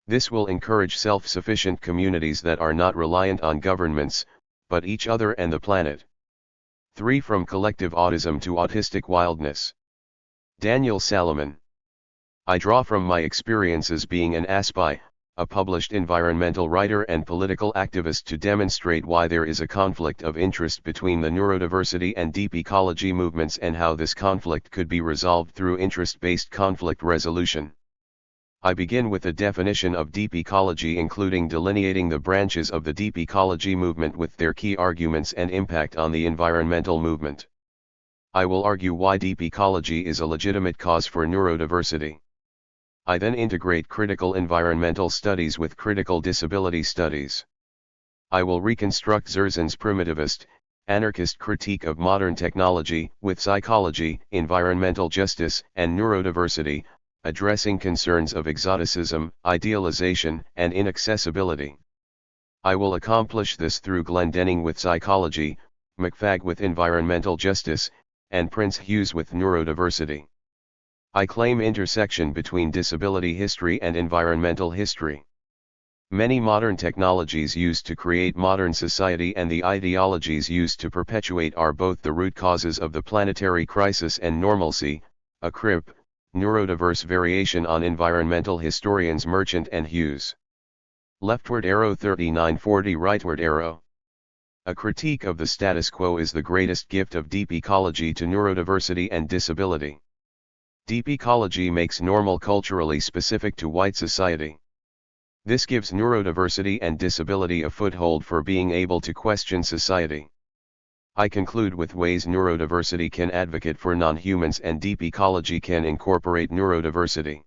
This will encourage self-sufficient communities that are not reliant on governments, but each other and the planet. 3. From collective autism to autistic wildness. Daniel Salomon. I draw from my experiences being an ASPI, a published environmental writer and political activist, to demonstrate why there is a conflict of interest between the neurodiversity and deep ecology movements and how this conflict could be resolved through interest-based conflict resolution. I begin with a definition of deep ecology, including delineating the branches of the deep ecology movement with their key arguments and impact on the environmental movement. I will argue why deep ecology is a legitimate cause for neurodiversity. I then integrate critical environmental studies with critical disability studies. I will reconstruct Zerzan's primitivist, anarchist critique of modern technology with psychology, environmental justice, and neurodiversity, addressing concerns of exoticism, idealization, and inaccessibility. I will accomplish this through Glendenning with psychology, McFag with environmental justice, and Prince Hughes with neurodiversity. I claim intersection between disability history and environmental history. Many modern technologies used to create modern society and the ideologies used to perpetuate are both the root causes of the planetary crisis and normalcy, a CRIP, neurodiverse variation on environmental historians Merchant and Hughes. Leftward arrow 3940 rightward arrow. A critique of the status quo is the greatest gift of deep ecology to neurodiversity and disability. Deep ecology makes normal culturally specific to white society. This gives neurodiversity and disability a foothold for being able to question society. I conclude with ways neurodiversity can advocate for non-humans and deep ecology can incorporate neurodiversity.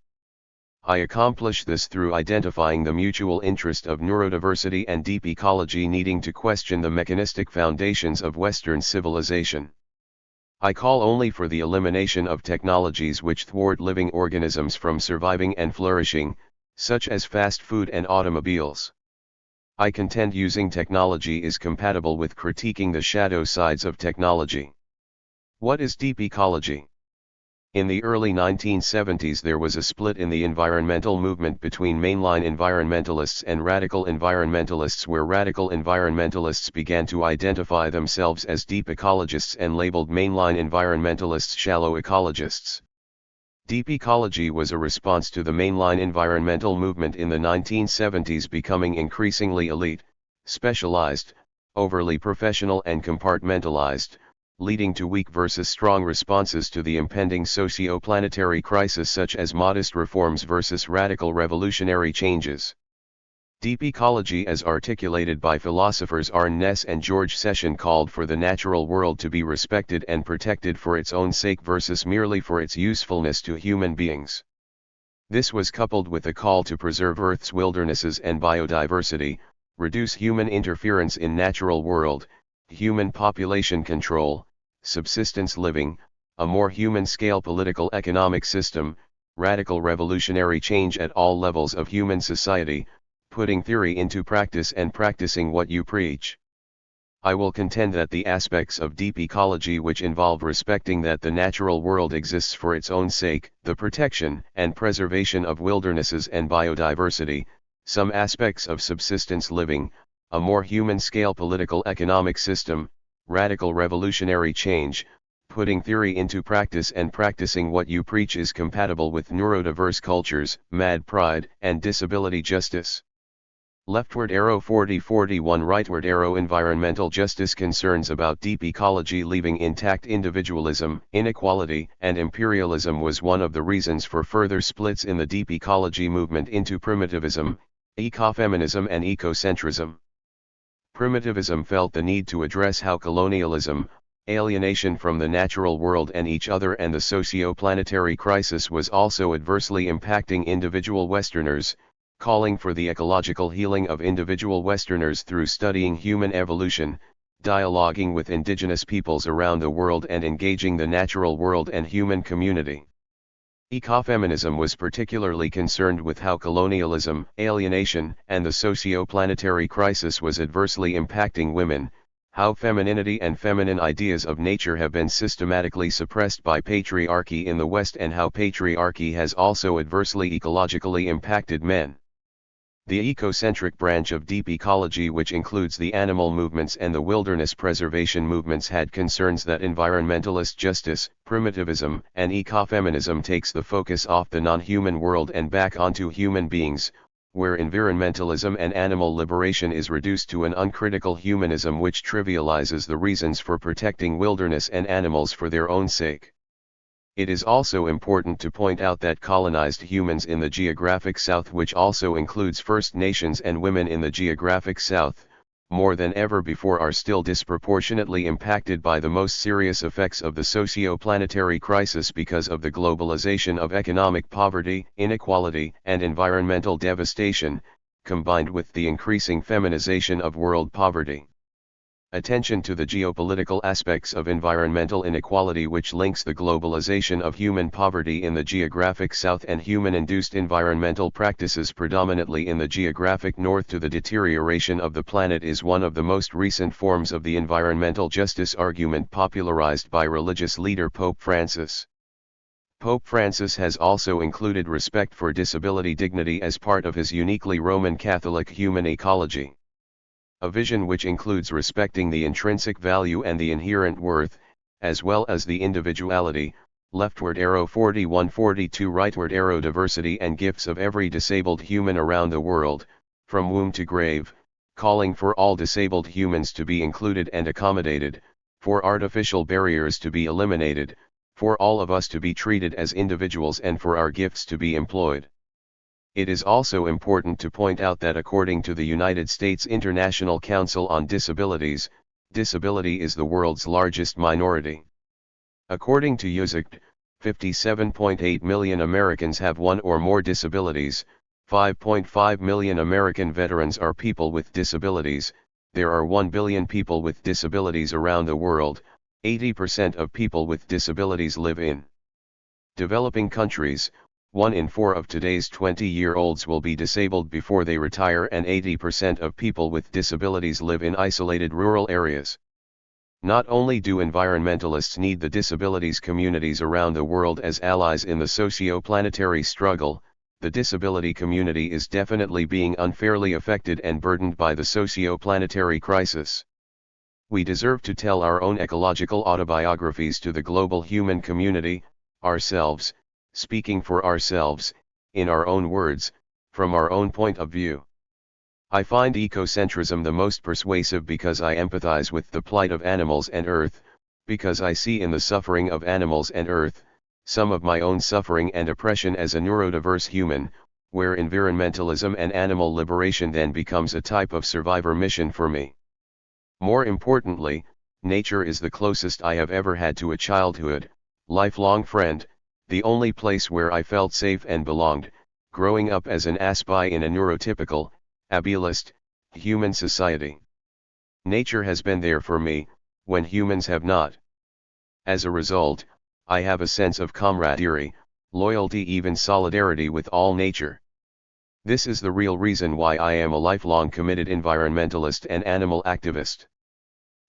I accomplish this through identifying the mutual interest of neurodiversity and deep ecology needing to question the mechanistic foundations of Western civilization. I call only for the elimination of technologies which thwart living organisms from surviving and flourishing, such as fast food and automobiles. I contend using technology is compatible with critiquing the shadow sides of technology. What is deep ecology? In the early 1970s there was a split in the environmental movement between mainline environmentalists and radical environmentalists, where radical environmentalists began to identify themselves as deep ecologists and labeled mainline environmentalists shallow ecologists. Deep ecology was a response to the mainline environmental movement in the 1970s becoming increasingly elite, specialized, overly professional and compartmentalized, leading to weak versus strong responses to the impending socio-planetary crisis, such as modest reforms versus radical revolutionary changes. Deep ecology, as articulated by philosophers Arne Naess and George Session, called for the natural world to be respected and protected for its own sake versus merely for its usefulness to human beings. This was coupled with a call to preserve Earth's wildernesses and biodiversity, reduce human interference in natural world, human population control, subsistence living, a more human-scale political economic system, radical revolutionary change at all levels of human society, putting theory into practice and practicing what you preach. I will contend that the aspects of deep ecology which involve respecting that the natural world exists for its own sake, the protection and preservation of wildernesses and biodiversity, some aspects of subsistence living, a more human-scale political economic system, radical revolutionary change, putting theory into practice and practicing what you preach is compatible with neurodiverse cultures, mad pride, and disability justice. Leftward arrow 4041 rightward arrow environmental justice concerns about deep ecology leaving intact individualism, inequality, and imperialism was one of the reasons for further splits in the deep ecology movement into primitivism, ecofeminism and ecocentrism. Primitivism felt the need to address how colonialism, alienation from the natural world and each other, and the socio-planetary crisis was also adversely impacting individual Westerners, calling for the ecological healing of individual Westerners through studying human evolution, dialoguing with indigenous peoples around the world, and engaging the natural world and human community. Ecofeminism was particularly concerned with how colonialism, alienation, and the socio-planetary crisis was adversely impacting women, how femininity and feminine ideas of nature have been systematically suppressed by patriarchy in the West, and how patriarchy has also adversely ecologically impacted men. The ecocentric branch of deep ecology, which includes the animal movements and the wilderness preservation movements, had concerns that environmentalist justice, primitivism, and ecofeminism takes the focus off the non-human world and back onto human beings, where environmentalism and animal liberation is reduced to an uncritical humanism which trivializes the reasons for protecting wilderness and animals for their own sake. It is also important to point out that colonized humans in the geographic South, which also includes First Nations and women in the geographic South, more than ever before are still disproportionately impacted by the most serious effects of the socio-planetary crisis because of the globalization of economic poverty, inequality, and environmental devastation, combined with the increasing feminization of world poverty. Attention to the geopolitical aspects of environmental inequality, which links the globalization of human poverty in the geographic South and human-induced environmental practices predominantly in the geographic North to the deterioration of the planet, is one of the most recent forms of the environmental justice argument popularized by religious leader Pope Francis. Pope Francis has also included respect for disability dignity as part of his uniquely Roman Catholic human ecology. A vision which includes respecting the intrinsic value and the inherent worth, as well as the individuality, leftward arrow 4142 rightward arrow diversity and gifts of every disabled human around the world, from womb to grave, calling for all disabled humans to be included and accommodated, for artificial barriers to be eliminated, for all of us to be treated as individuals and for our gifts to be employed. It is also important to point out that according to the United States International Council on Disabilities, disability is the world's largest minority. According to USACD, 57.8 million Americans have one or more disabilities, 5.5 million American veterans are people with disabilities, there are 1 billion people with disabilities around the world, 80% of people with disabilities live in developing countries. 1 in 4 of today's 20-year-olds will be disabled before they retire, and 80% of people with disabilities live in isolated rural areas. Not only do environmentalists need the disabilities communities around the world as allies in the socio-planetary struggle, the disability community is definitely being unfairly affected and burdened by the socio-planetary crisis. We deserve to tell our own ecological autobiographies to the global human community, ourselves, speaking for ourselves, in our own words, from our own point of view. I find ecocentrism the most persuasive because I empathize with the plight of animals and Earth, because I see in the suffering of animals and Earth, some of my own suffering and oppression as a neurodiverse human, where environmentalism and animal liberation then becomes a type of survivor mission for me. More importantly, nature is the closest I have ever had to a childhood, lifelong friend, the only place where I felt safe and belonged, growing up as an aspie in a neurotypical, ableist, human society. Nature has been there for me, when humans have not. As a result, I have a sense of camaraderie, loyalty, even solidarity with all nature. This is the real reason why I am a lifelong committed environmentalist and animal activist.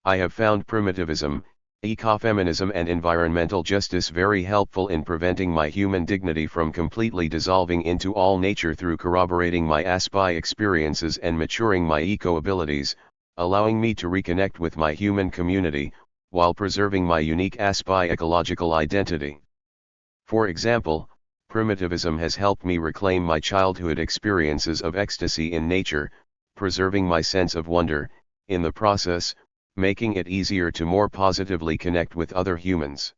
I have found primitivism, ecofeminism and environmental justice very helpful in preventing my human dignity from completely dissolving into all nature through corroborating my aspie experiences and maturing my eco-abilities, allowing me to reconnect with my human community, while preserving my unique aspie ecological identity. For example, primitivism has helped me reclaim my childhood experiences of ecstasy in nature, preserving my sense of wonder, in the process, making it easier to more positively connect with other humans.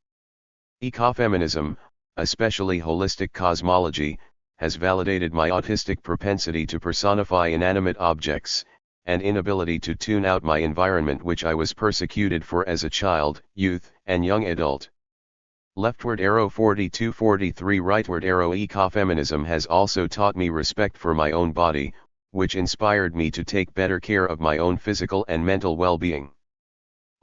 Ecofeminism, especially holistic cosmology, has validated my autistic propensity to personify inanimate objects, and inability to tune out my environment, which I was persecuted for as a child, youth, and young adult. Leftward arrow 42-43 rightward arrow. Ecofeminism has also taught me respect for my own body, which inspired me to take better care of my own physical and mental well-being.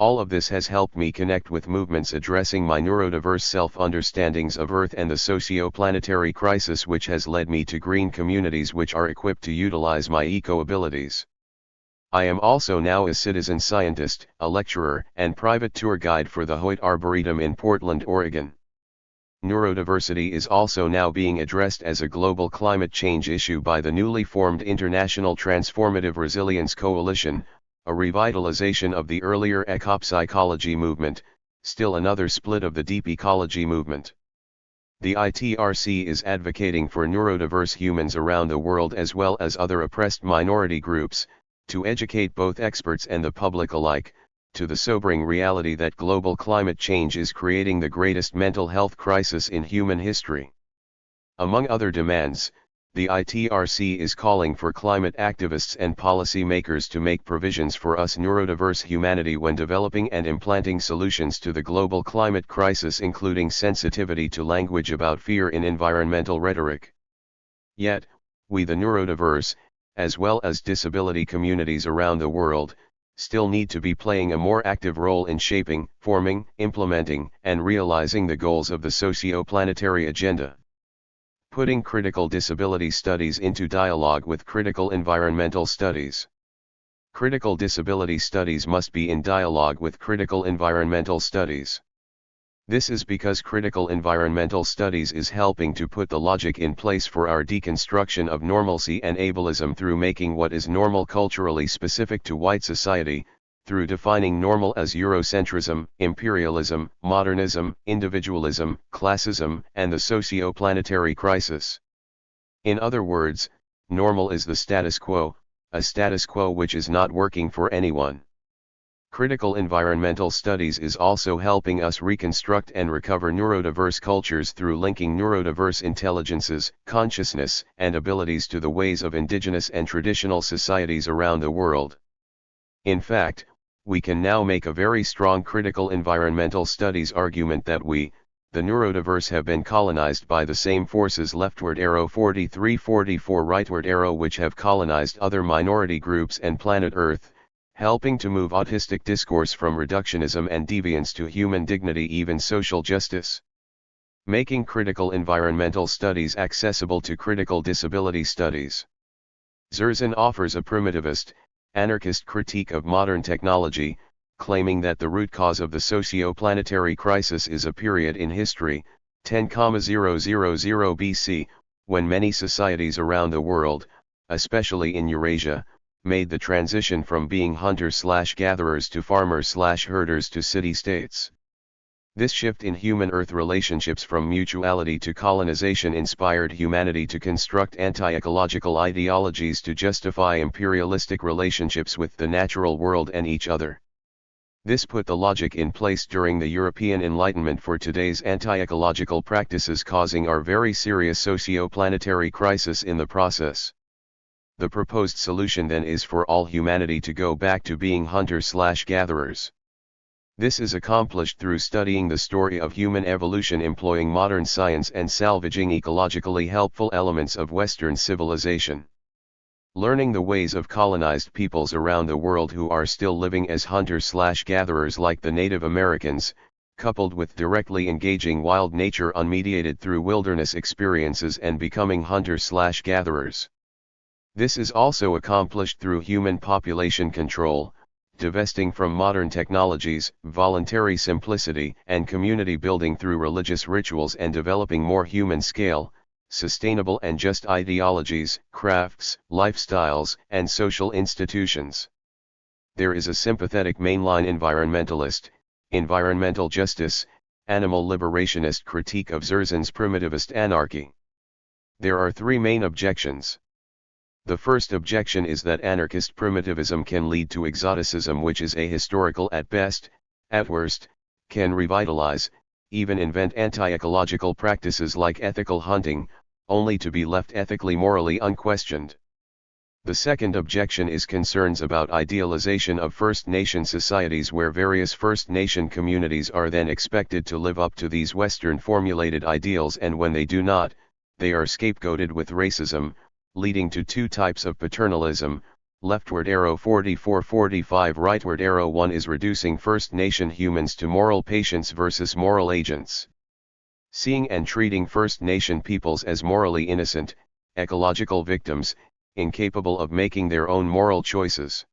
All of this has helped me connect with movements addressing my neurodiverse self-understandings of Earth and the socio-planetary crisis, which has led me to green communities which are equipped to utilize my eco-abilities. I am also now a citizen scientist, a lecturer, and private tour guide for the Hoyt Arboretum in Portland, Oregon. Neurodiversity is also now being addressed as a global climate change issue by the newly formed International Transformative Resilience Coalition, a revitalization of the earlier ecopsychology movement, still another split of the deep ecology movement. The ITRC is advocating for neurodiverse humans around the world as well as other oppressed minority groups, to educate both experts and the public alike, to the sobering reality that global climate change is creating the greatest mental health crisis in human history. Among other demands, the ITRC is calling for climate activists and policy makers to make provisions for us neurodiverse humanity when developing and implanting solutions to the global climate crisis, including sensitivity to language about fear in environmental rhetoric. Yet, we the neurodiverse, as well as disability communities around the world, still need to be playing a more active role in shaping, forming, implementing, and realizing the goals of the socio-planetary agenda. Putting critical disability studies into dialogue with critical environmental studies. Critical disability studies must be in dialogue with critical environmental studies. This is because critical environmental studies is helping to put the logic in place for our deconstruction of normalcy and ableism through making what is normal culturally specific to white society, through defining normal as Eurocentrism, imperialism, modernism, individualism, classism, and the socio-planetary crisis. In other words, normal is the status quo, a status quo which is not working for anyone. Critical environmental studies is also helping us reconstruct and recover neurodiverse cultures through linking neurodiverse intelligences, consciousness, and abilities to the ways of indigenous and traditional societies around the world. In fact, we can now make a very strong critical environmental studies argument that we, the neurodiverse, have been colonized by the same forces leftward arrow 43-44 rightward arrow which have colonized other minority groups and planet Earth, helping to move autistic discourse from reductionism and deviance to human dignity, even social justice. Making critical environmental studies accessible to critical disability studies. Zerzan offers a primitivist, anarchist critique of modern technology, claiming that the root cause of the socio-planetary crisis is a period in history, 10,000 BC, when many societies around the world, especially in Eurasia, made the transition from being hunters/gatherers to farmers/herders to city-states. This shift in human-Earth relationships from mutuality to colonization inspired humanity to construct anti-ecological ideologies to justify imperialistic relationships with the natural world and each other. This put the logic in place during the European Enlightenment for today's anti-ecological practices, causing our very serious socio-planetary crisis in the process. The proposed solution then is for all humanity to go back to being hunters/gatherers. This is accomplished through studying the story of human evolution, employing modern science and salvaging ecologically helpful elements of Western civilization. Learning the ways of colonized peoples around the world who are still living as hunters/gatherers like the Native Americans, coupled with directly engaging wild nature unmediated through wilderness experiences and becoming hunters/gatherers. This is also accomplished through human population control, divesting from modern technologies, voluntary simplicity, and community building through religious rituals, and developing more human-scale, sustainable and just ideologies, crafts, lifestyles, and social institutions. There is a sympathetic mainline environmentalist, environmental justice, animal liberationist critique of Zerzan's primitivist anarchy. There are three main objections. The first objection is that anarchist primitivism can lead to exoticism, which is ahistorical at best, at worst, can revitalize, even invent anti-ecological practices like ethical hunting, only to be left ethically morally unquestioned. The second objection is concerns about idealization of First Nation societies, where various First Nation communities are then expected to live up to these Western formulated ideals, and when they do not, they are scapegoated with racism, leading to two types of paternalism, leftward arrow 44-45 rightward arrow 1 is reducing First Nation humans to moral patients versus moral agents. Seeing and treating First Nation peoples as morally innocent, ecological victims, incapable of making their own moral choices.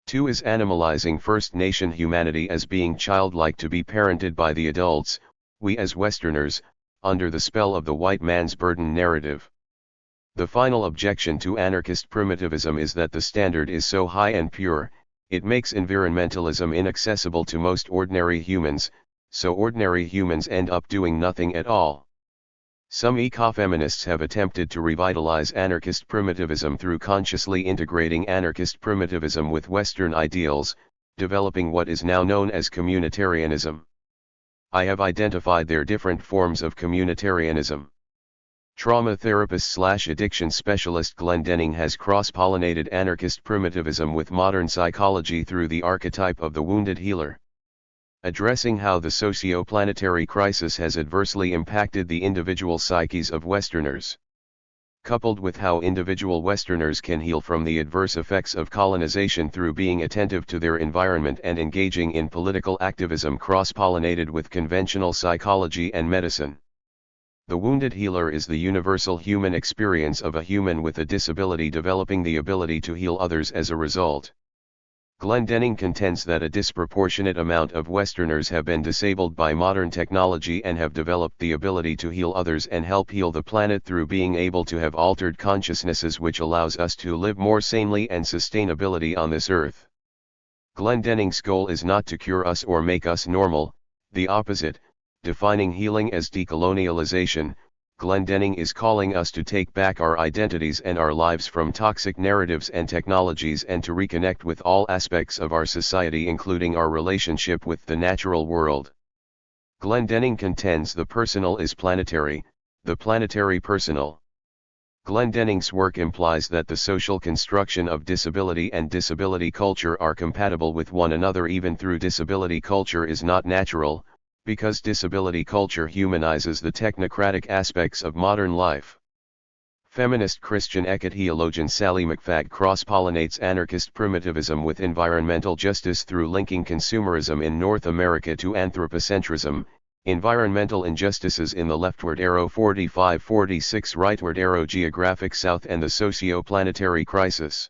2 is animalizing First Nation humanity as being childlike to be parented by the adults, we as Westerners, under the spell of the white man's burden narrative. The final objection to anarchist primitivism is that the standard is so high and pure, it makes environmentalism inaccessible to most ordinary humans, so ordinary humans end up doing nothing at all. Some ecofeminists have attempted to revitalize anarchist primitivism through consciously integrating anarchist primitivism with Western ideals, developing what is now known as communitarianism. I have identified their different forms of communitarianism. Trauma therapist/addiction specialist Glenn Denning has cross-pollinated anarchist primitivism with modern psychology through the archetype of the wounded healer. Addressing how the socio-planetary crisis has adversely impacted the individual psyches of Westerners. Coupled with how individual Westerners can heal from the adverse effects of colonization through being attentive to their environment and engaging in political activism, cross-pollinated with conventional psychology and medicine. The wounded healer is the universal human experience of a human with a disability developing the ability to heal others as a result. Glenn Denning contends that a disproportionate amount of Westerners have been disabled by modern technology and have developed the ability to heal others and help heal the planet through being able to have altered consciousnesses, which allows us to live more sanely and sustainability on this earth. Glenn Denning's goal is not to cure us or make us normal, the opposite. Defining healing as decolonialization, Glenn Denning is calling us to take back our identities and our lives from toxic narratives and technologies and to reconnect with all aspects of our society, including our relationship with the natural world. Glenn Denning contends the personal is planetary, the planetary personal. Glenn Denning's work implies that the social construction of disability and disability culture are compatible with one another, even through disability culture is not natural, because disability culture humanizes the technocratic aspects of modern life. Feminist Christian ecot theologian Sally McFadden cross-pollinates anarchist primitivism with environmental justice through linking consumerism in North America to anthropocentrism, environmental injustices in the leftward arrow 45-46 rightward arrow geographic south, and the socio-planetary crisis.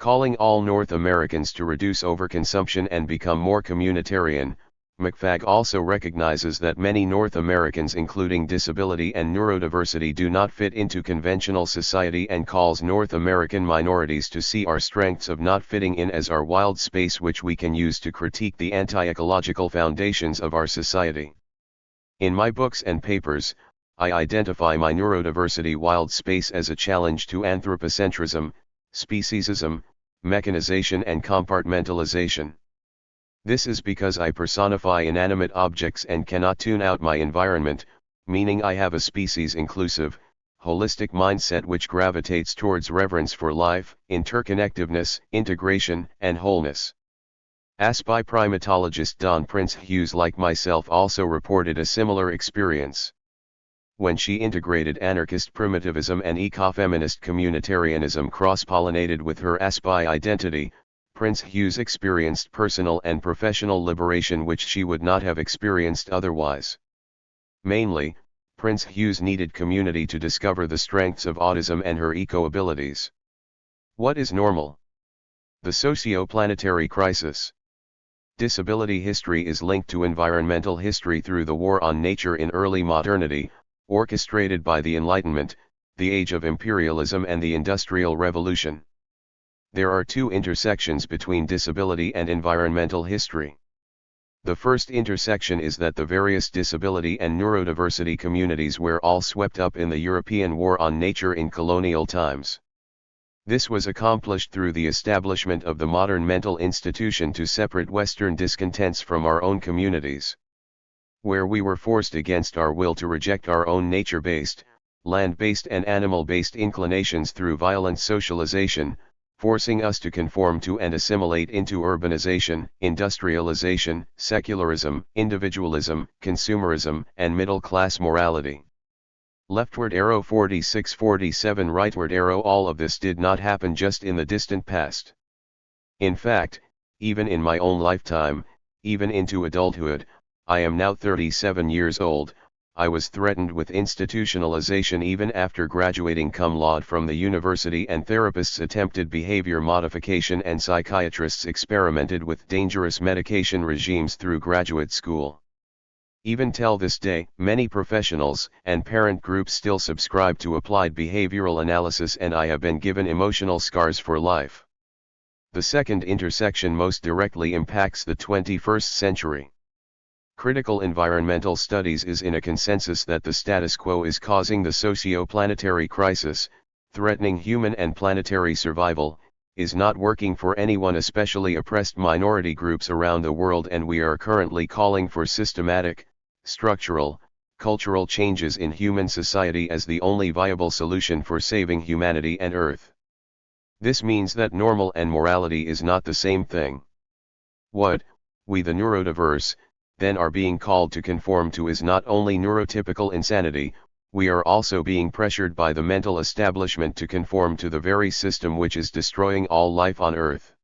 Calling all North Americans to reduce overconsumption and become more communitarian, McFag also recognizes that many North Americans, including disability and neurodiversity, do not fit into conventional society, and calls North American minorities to see our strengths of not fitting in as our wild space, which we can use to critique the anti-ecological foundations of our society. In my books and papers, I identify my neurodiversity wild space as a challenge to anthropocentrism, speciesism, mechanization and compartmentalization. This is because I personify inanimate objects and cannot tune out my environment, meaning I have a species-inclusive, holistic mindset which gravitates towards reverence for life, interconnectiveness, integration, and wholeness. ASPI primatologist Don Prince Hughes, like myself, also reported a similar experience. When she integrated anarchist primitivism and ecofeminist communitarianism cross-pollinated with her ASPI identity, Prince Hughes experienced personal and professional liberation which she would not have experienced otherwise. Mainly, Prince Hughes needed community to discover the strengths of autism and her eco-abilities. What is normal? The socio-planetary crisis. Disability history is linked to environmental history through the war on nature in early modernity, orchestrated by the Enlightenment, the age of imperialism and the Industrial Revolution. There are two intersections between disability and environmental history. The first intersection is that the various disability and neurodiversity communities were all swept up in the European war on nature in colonial times. This was accomplished through the establishment of the modern mental institution to separate Western discontents from our own communities, where we were forced against our will to reject our own nature-based, land-based and animal-based inclinations through violent socialization, forcing us to conform to and assimilate into urbanization, industrialization, secularism, individualism, consumerism, and middle-class morality. Leftward arrow 46-47 rightward arrow. All of this did not happen just in the distant past. In fact, even in my own lifetime, even into adulthood, I am now 37 years old, I was threatened with institutionalization even after graduating cum laude from the university, and therapists attempted behavior modification and psychiatrists experimented with dangerous medication regimes through graduate school. Even till this day, many professionals and parent groups still subscribe to applied behavioral analysis, and I have been given emotional scars for life. The second intersection most directly impacts the 21st century. Critical environmental studies is in a consensus that the status quo is causing the socio-planetary crisis, threatening human and planetary survival, is not working for anyone, especially oppressed minority groups around the world, and we are currently calling for systematic, structural, cultural changes in human society as the only viable solution for saving humanity and Earth. This means that normal and morality is not the same thing. What we, the neurodiverse, then are being called to conform to is not only neurotypical insanity, we are also being pressured by the mental establishment to conform to the very system which is destroying all life on Earth.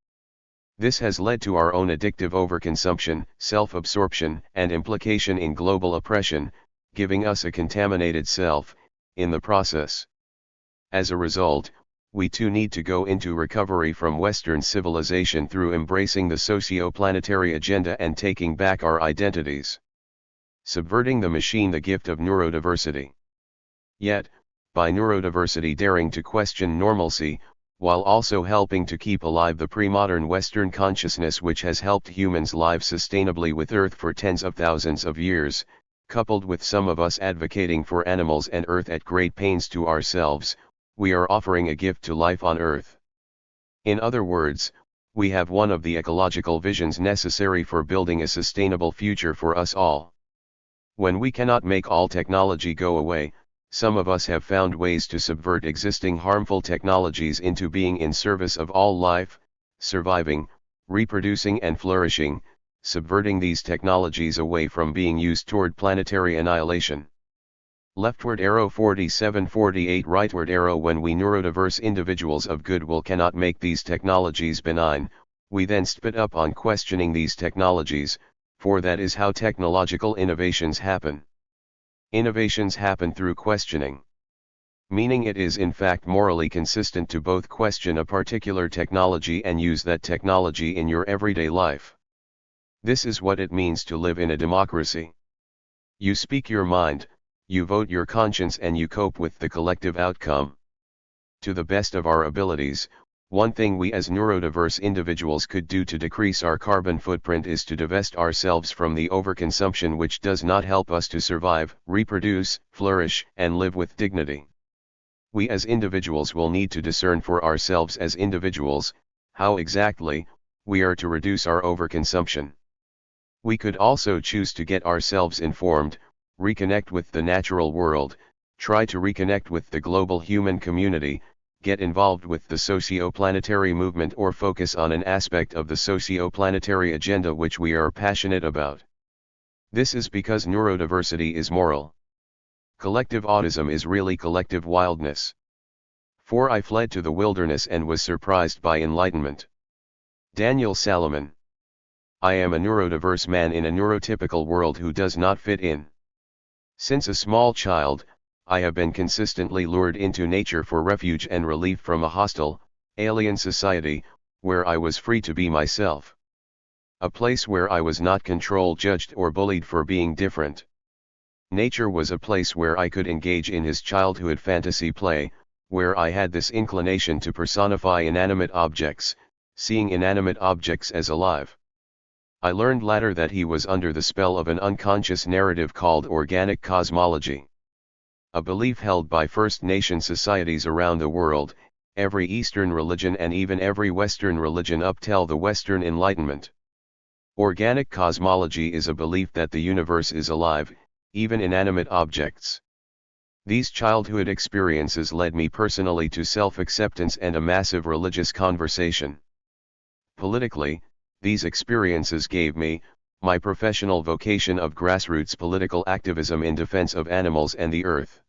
This has led to our own addictive overconsumption, self-absorption, and implication in global oppression, giving us a contaminated self, in the process. As a result, we too need to go into recovery from Western civilization through embracing the socio-planetary agenda and taking back our identities. Subverting the machine, the gift of neurodiversity. Yet, by neurodiversity daring to question normalcy, while also helping to keep alive the pre-modern Western consciousness which has helped humans live sustainably with Earth for tens of thousands of years, coupled with some of us advocating for animals and Earth at great pains to ourselves, we are offering a gift to life on Earth. In other words, we have one of the ecological visions necessary for building a sustainable future for us all. When we cannot make all technology go away, some of us have found ways to subvert existing harmful technologies into being in service of all life, surviving, reproducing and flourishing, subverting these technologies away from being used toward planetary annihilation. Leftward arrow 47-48 rightward arrow. When we neurodiverse individuals of goodwill cannot make these technologies benign, we then spit up on questioning these technologies, for that is how technological innovations happen. Innovations happen through questioning. meaning it is in fact morally consistent to both question a particular technology and use that technology in your everyday life. This is what it means to live in a democracy. You speak your mind, you vote your conscience, and you cope with the collective outcome. To the best of our abilities, one thing we as neurodiverse individuals could do to decrease our carbon footprint is to divest ourselves from the overconsumption which does not help us to survive, reproduce, flourish, and live with dignity. We as individuals will need to discern for ourselves as individuals, how exactly we are to reduce our overconsumption. We could also choose to get ourselves informed, reconnect with the natural world, try to reconnect with the global human community, get involved with the socio-planetary movement, or focus on an aspect of the socio-planetary agenda which we are passionate about. This is because neurodiversity is moral. Collective autism is really collective wildness. For I fled to the wilderness and was surprised by enlightenment. Daniel Salomon. I am a neurodiverse man in a neurotypical world who does not fit in. Since a small child, I have been consistently lured into nature for refuge and relief from a hostile, alien society, where I was free to be myself. A place where I was not controlled, judged, or bullied for being different. Nature was a place where I could engage in his childhood fantasy play, where I had this inclination to personify inanimate objects, seeing inanimate objects as alive. I learned later that he was under the spell of an unconscious narrative called organic cosmology. A belief held by First Nation societies around the world, every Eastern religion and even every Western religion up till the Western Enlightenment. Organic cosmology is a belief that the universe is alive, even inanimate objects. These childhood experiences led me personally to self-acceptance and a massive religious conversation. Politically, these experiences gave me my professional vocation of grassroots political activism in defense of animals and the earth.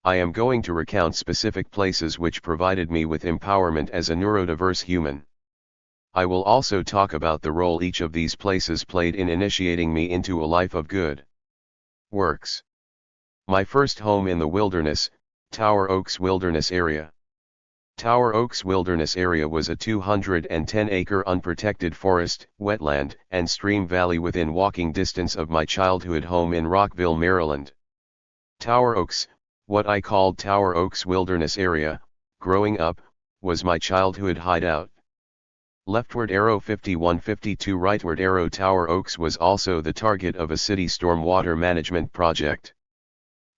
I am going to recount specific places which provided me with empowerment as a neurodiverse human. I will also talk about the role each of these places played in initiating me into a life of good works. My first home in the wilderness, Tower Oaks Wilderness Area. Tower Oaks Wilderness Area was a 210-acre unprotected forest, wetland, and stream valley within walking distance of my childhood home in Rockville, Maryland. Tower Oaks, what I called Tower Oaks Wilderness Area, growing up, was my childhood hideout. Leftward arrow 5152, rightward arrow. Tower Oaks was also the target of a city stormwater management project.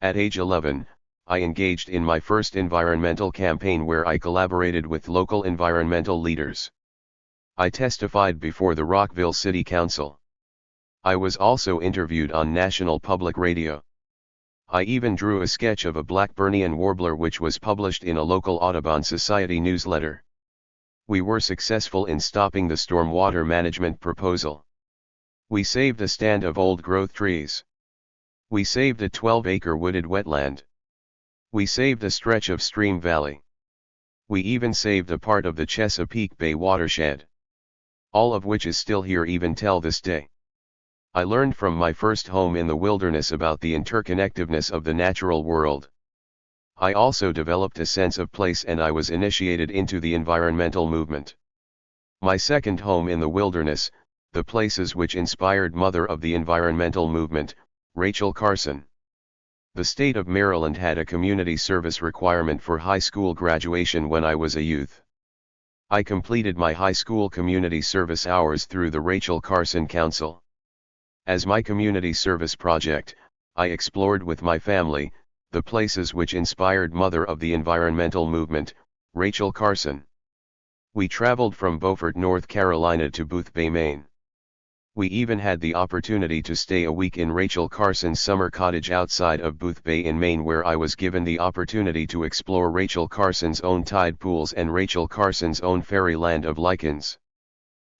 At age 11, I engaged in my first environmental campaign where I collaborated with local environmental leaders. I testified before the Rockville City Council. I was also interviewed on national public radio. I even drew a sketch of a Blackburnian warbler which was published in a local Audubon Society newsletter. We were successful in stopping the stormwater management proposal. We saved a stand of old-growth trees. We saved a 12-acre wooded wetland. We saved a stretch of stream valley. We even saved a part of the Chesapeake Bay watershed. All of which is still here even till this day. I learned from my first home in the wilderness about the interconnectedness of the natural world. I also developed a sense of place and I was initiated into the environmental movement. My second home in the wilderness, the places which inspired mother of the environmental movement, Rachel Carson. The state of Maryland had a community service requirement for high school graduation when I was a youth. I completed my high school community service hours through the Rachel Carson Council. As my community service project, I explored with my family the places which inspired mother of the environmental movement, Rachel Carson. We traveled from Beaufort, North Carolina to Boothbay, Maine. We even had the opportunity to stay a week in Rachel Carson's summer cottage outside of Boothbay in Maine, where I was given the opportunity to explore Rachel Carson's own tide pools and Rachel Carson's own fairyland of lichens.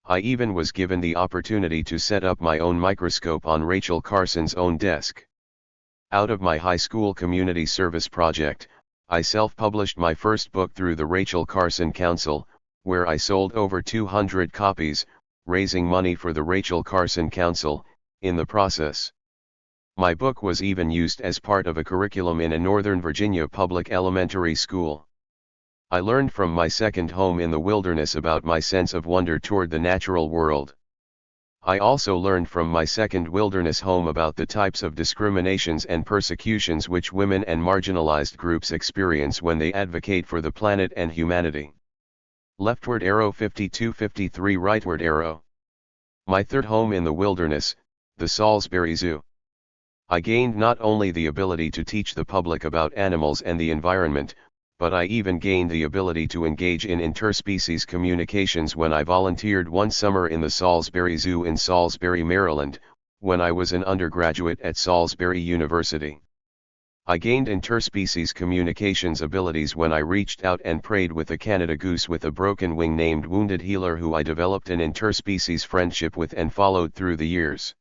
I even was given the opportunity to set up my own microscope on Rachel Carson's own desk. Out of my high school community service project, I self-published my first book through the Rachel Carson Council, where I sold over 200 copies, raising money for the Rachel Carson Council, in the process. My book was even used as part of a curriculum in a Northern Virginia public elementary school. I learned from my second home in the wilderness about my sense of wonder toward the natural world. I also learned from my second wilderness home about the types of discriminations and persecutions which women and marginalized groups experience when they advocate for the planet and humanity. Leftward arrow 52-53 rightward arrow. My third home in the wilderness, the Salisbury Zoo. I gained not only the ability to teach the public about animals and the environment, but I even gained the ability to engage in interspecies communications when I volunteered one summer in the Salisbury Zoo in Salisbury, Maryland, when I was an undergraduate at Salisbury University. I gained interspecies communications abilities when I reached out and prayed with a Canada goose with a broken wing named Wounded Healer, who I developed an interspecies friendship with and followed through the years.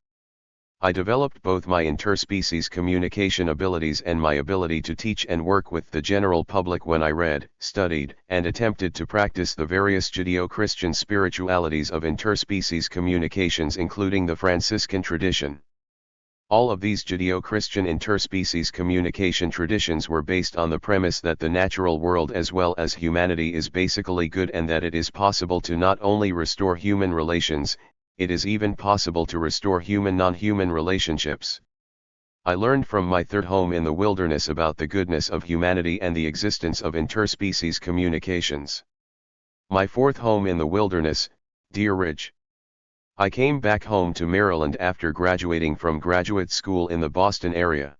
I developed both my interspecies communication abilities and my ability to teach and work with the general public when I read, studied, and attempted to practice the various Judeo-Christian spiritualities of interspecies communications, including the Franciscan tradition. All of these Judeo-Christian interspecies communication traditions were based on the premise that the natural world as well as humanity is basically good, and that it is possible to not only restore human relations, it is even possible to restore human-non-human relationships. I learned from my third home in the wilderness about the goodness of humanity and the existence of interspecies communications. My fourth home in the wilderness, Deer Ridge. I came back home to Maryland after graduating from graduate school in the Boston area.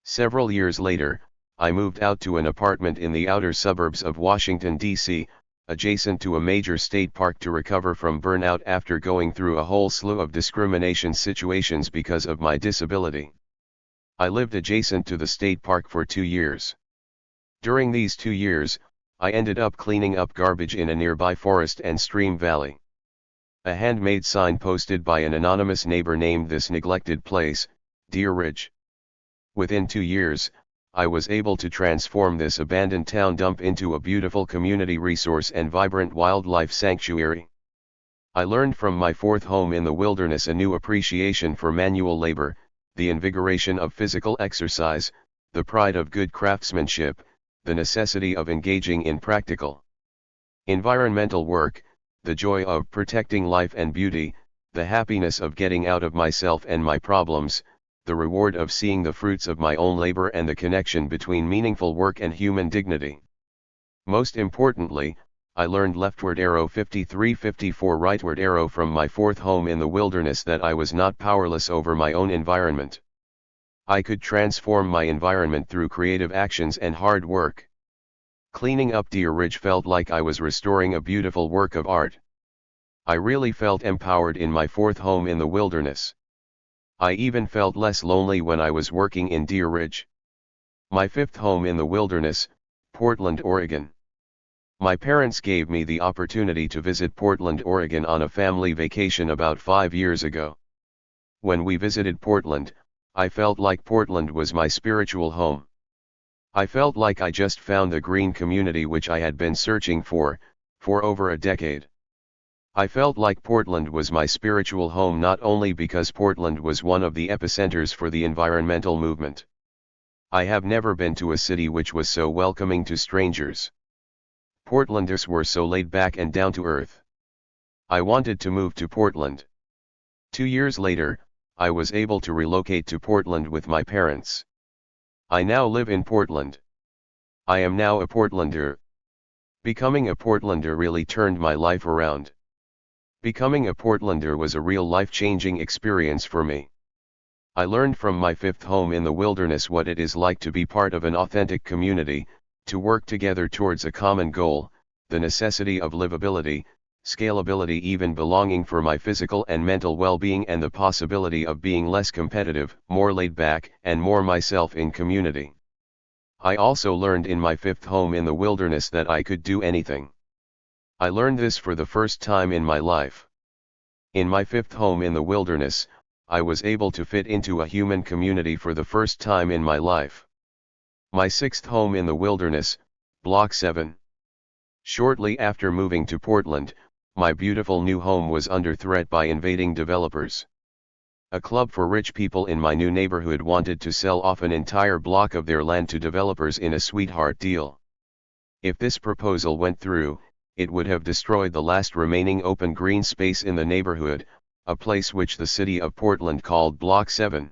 Several years later, I moved out to an apartment in the outer suburbs of Washington, D.C., adjacent to a major state park, to recover from burnout after going through a whole slew of discrimination situations because of my disability. I lived adjacent to the state park for 2 years. During these 2 years, I ended up cleaning up garbage in a nearby forest and stream valley. A handmade sign posted by an anonymous neighbor named this neglected place, Deer Ridge. Within 2 years, I was able to transform this abandoned town dump into a beautiful community resource and vibrant wildlife sanctuary. I learned from my fourth home in the wilderness a new appreciation for manual labor, the invigoration of physical exercise, the pride of good craftsmanship, the necessity of engaging in practical environmental work, the joy of protecting life and beauty, the happiness of getting out of myself and my problems, the reward of seeing the fruits of my own labor, and the connection between meaningful work and human dignity. Most importantly, I learned leftward arrow 53-54 rightward arrow from my fourth home in the wilderness that I was not powerless over my own environment. I could transform my environment through creative actions and hard work. Cleaning up Deer Ridge felt like I was restoring a beautiful work of art. I really felt empowered in my fourth home in the wilderness. I even felt less lonely when I was working in Deer Ridge. My fifth home in the wilderness, Portland, Oregon. My parents gave me the opportunity to visit Portland, Oregon on a family vacation about 5 years ago. When we visited Portland, I felt like Portland was my spiritual home. I felt like I just found the green community which I had been searching for over a decade. I felt like Portland was my spiritual home not only because Portland was one of the epicenters for the environmental movement. I have never been to a city which was so welcoming to strangers. Portlanders were so laid back and down to earth. I wanted to move to Portland. 2 years later, I was able to relocate to Portland with my parents. I now live in Portland. I am now a Portlander. Becoming a Portlander really turned my life around. Becoming a Portlander was a real life-changing experience for me. I learned from my fifth home in the wilderness what it is like to be part of an authentic community, to work together towards a common goal, the necessity of livability, scalability, even belonging for my physical and mental well-being, and the possibility of being less competitive, more laid back, and more myself in community. I also learned in my fifth home in the wilderness that I could do anything. I learned this for the first time in my life. In my fifth home in the wilderness, I was able to fit into a human community for the first time in my life. My sixth home in the wilderness, Block 7. Shortly after moving to Portland, my beautiful new home was under threat by invading developers. A club for rich people in my new neighborhood wanted to sell off an entire block of their land to developers in a sweetheart deal. If this proposal went through, it would have destroyed the last remaining open green space in the neighborhood, a place which the city of Portland called Block 7.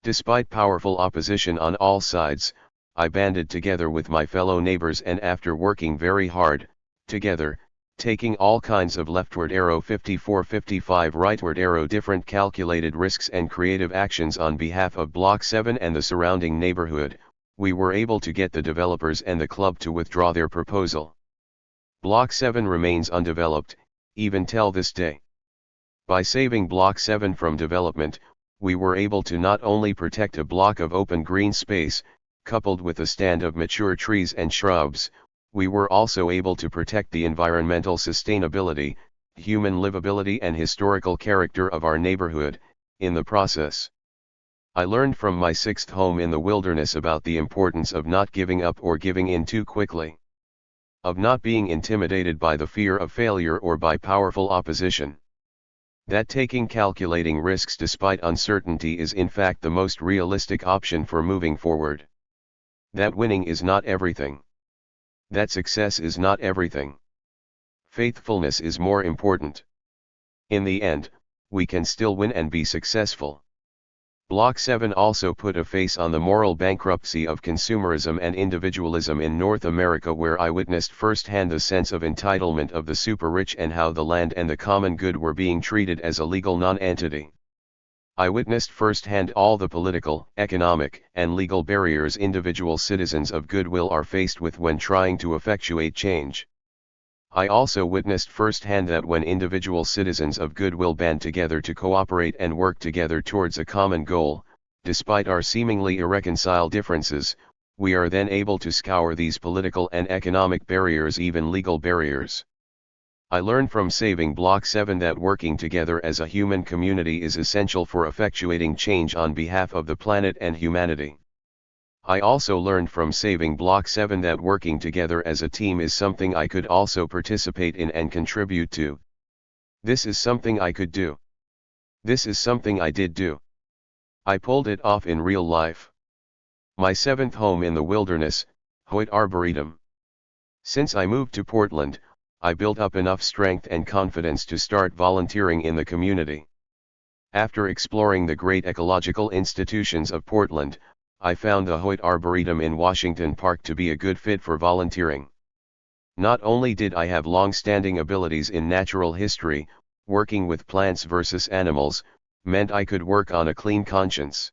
Despite powerful opposition on all sides, I banded together with my fellow neighbors, and after working very hard, together, taking all kinds of leftward arrow 54-55 rightward arrow different calculated risks and creative actions on behalf of Block 7 and the surrounding neighborhood, we were able to get the developers and the club to withdraw their proposal. Block 7 remains undeveloped, even till this day. By saving Block 7 from development, we were able to not only protect a block of open green space, coupled with a stand of mature trees and shrubs, we were also able to protect the environmental sustainability, human livability and historical character of our neighborhood, in the process. I learned from my sixth home in the wilderness about the importance of not giving up or giving in too quickly. Of not being intimidated by the fear of failure or by powerful opposition. That taking calculating risks despite uncertainty is in fact the most realistic option for moving forward. That winning is not everything. That success is not everything. Faithfulness is more important. In the end, we can still win and be successful. Block 7 also put a face on the moral bankruptcy of consumerism and individualism in North America, where I witnessed firsthand the sense of entitlement of the super-rich and how the land and the common good were being treated as a legal non-entity. I witnessed firsthand all the political, economic, and legal barriers individual citizens of goodwill are faced with when trying to effectuate change. I also witnessed firsthand that when individual citizens of goodwill band together to cooperate and work together towards a common goal, despite our seemingly irreconciled differences, we are then able to scour these political and economic barriers, even legal barriers. I learned from saving Block 7 that working together as a human community is essential for effectuating change on behalf of the planet and humanity. I also learned from saving Block 7 that working together as a team is something I could also participate in and contribute to. This is something I could do. This is something I did do. I pulled it off in real life. My seventh home in the wilderness, Hoyt Arboretum. Since I moved to Portland, I built up enough strength and confidence to start volunteering in the community. After exploring the great ecological institutions of Portland, I found the Hoyt Arboretum in Washington Park to be a good fit for volunteering. Not only did I have long-standing abilities in natural history, working with plants versus animals meant I could work on a clean conscience.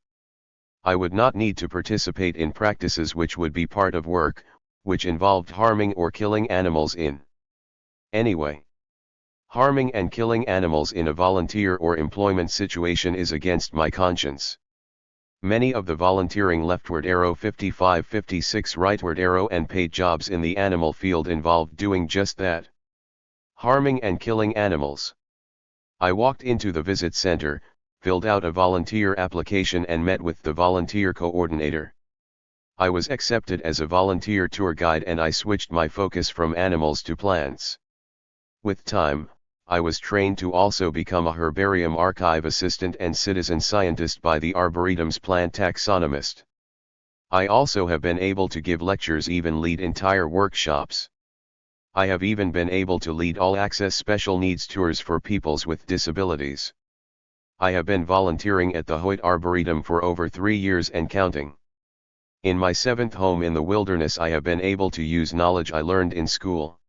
I would not need to participate in practices which would be part of work, which involved harming or killing animals in any way. Harming and killing animals in a volunteer or employment situation is against my conscience. Many of the volunteering leftward arrow 55-56 rightward arrow and paid jobs in the animal field involved doing just that. Harming and killing animals. I walked into the visit center, filled out a volunteer application and met with the volunteer coordinator. I was accepted as a volunteer tour guide and I switched my focus from animals to plants. With time, I was trained to also become a herbarium archive assistant and citizen scientist by the Arboretum's plant taxonomist. I also have been able to give lectures, even lead entire workshops. I have even been able to lead all-access special needs tours for peoples with disabilities. I have been volunteering at the Hoyt Arboretum for over 3 years and counting. In my seventh home in the wilderness, I have been able to use knowledge I learned in school.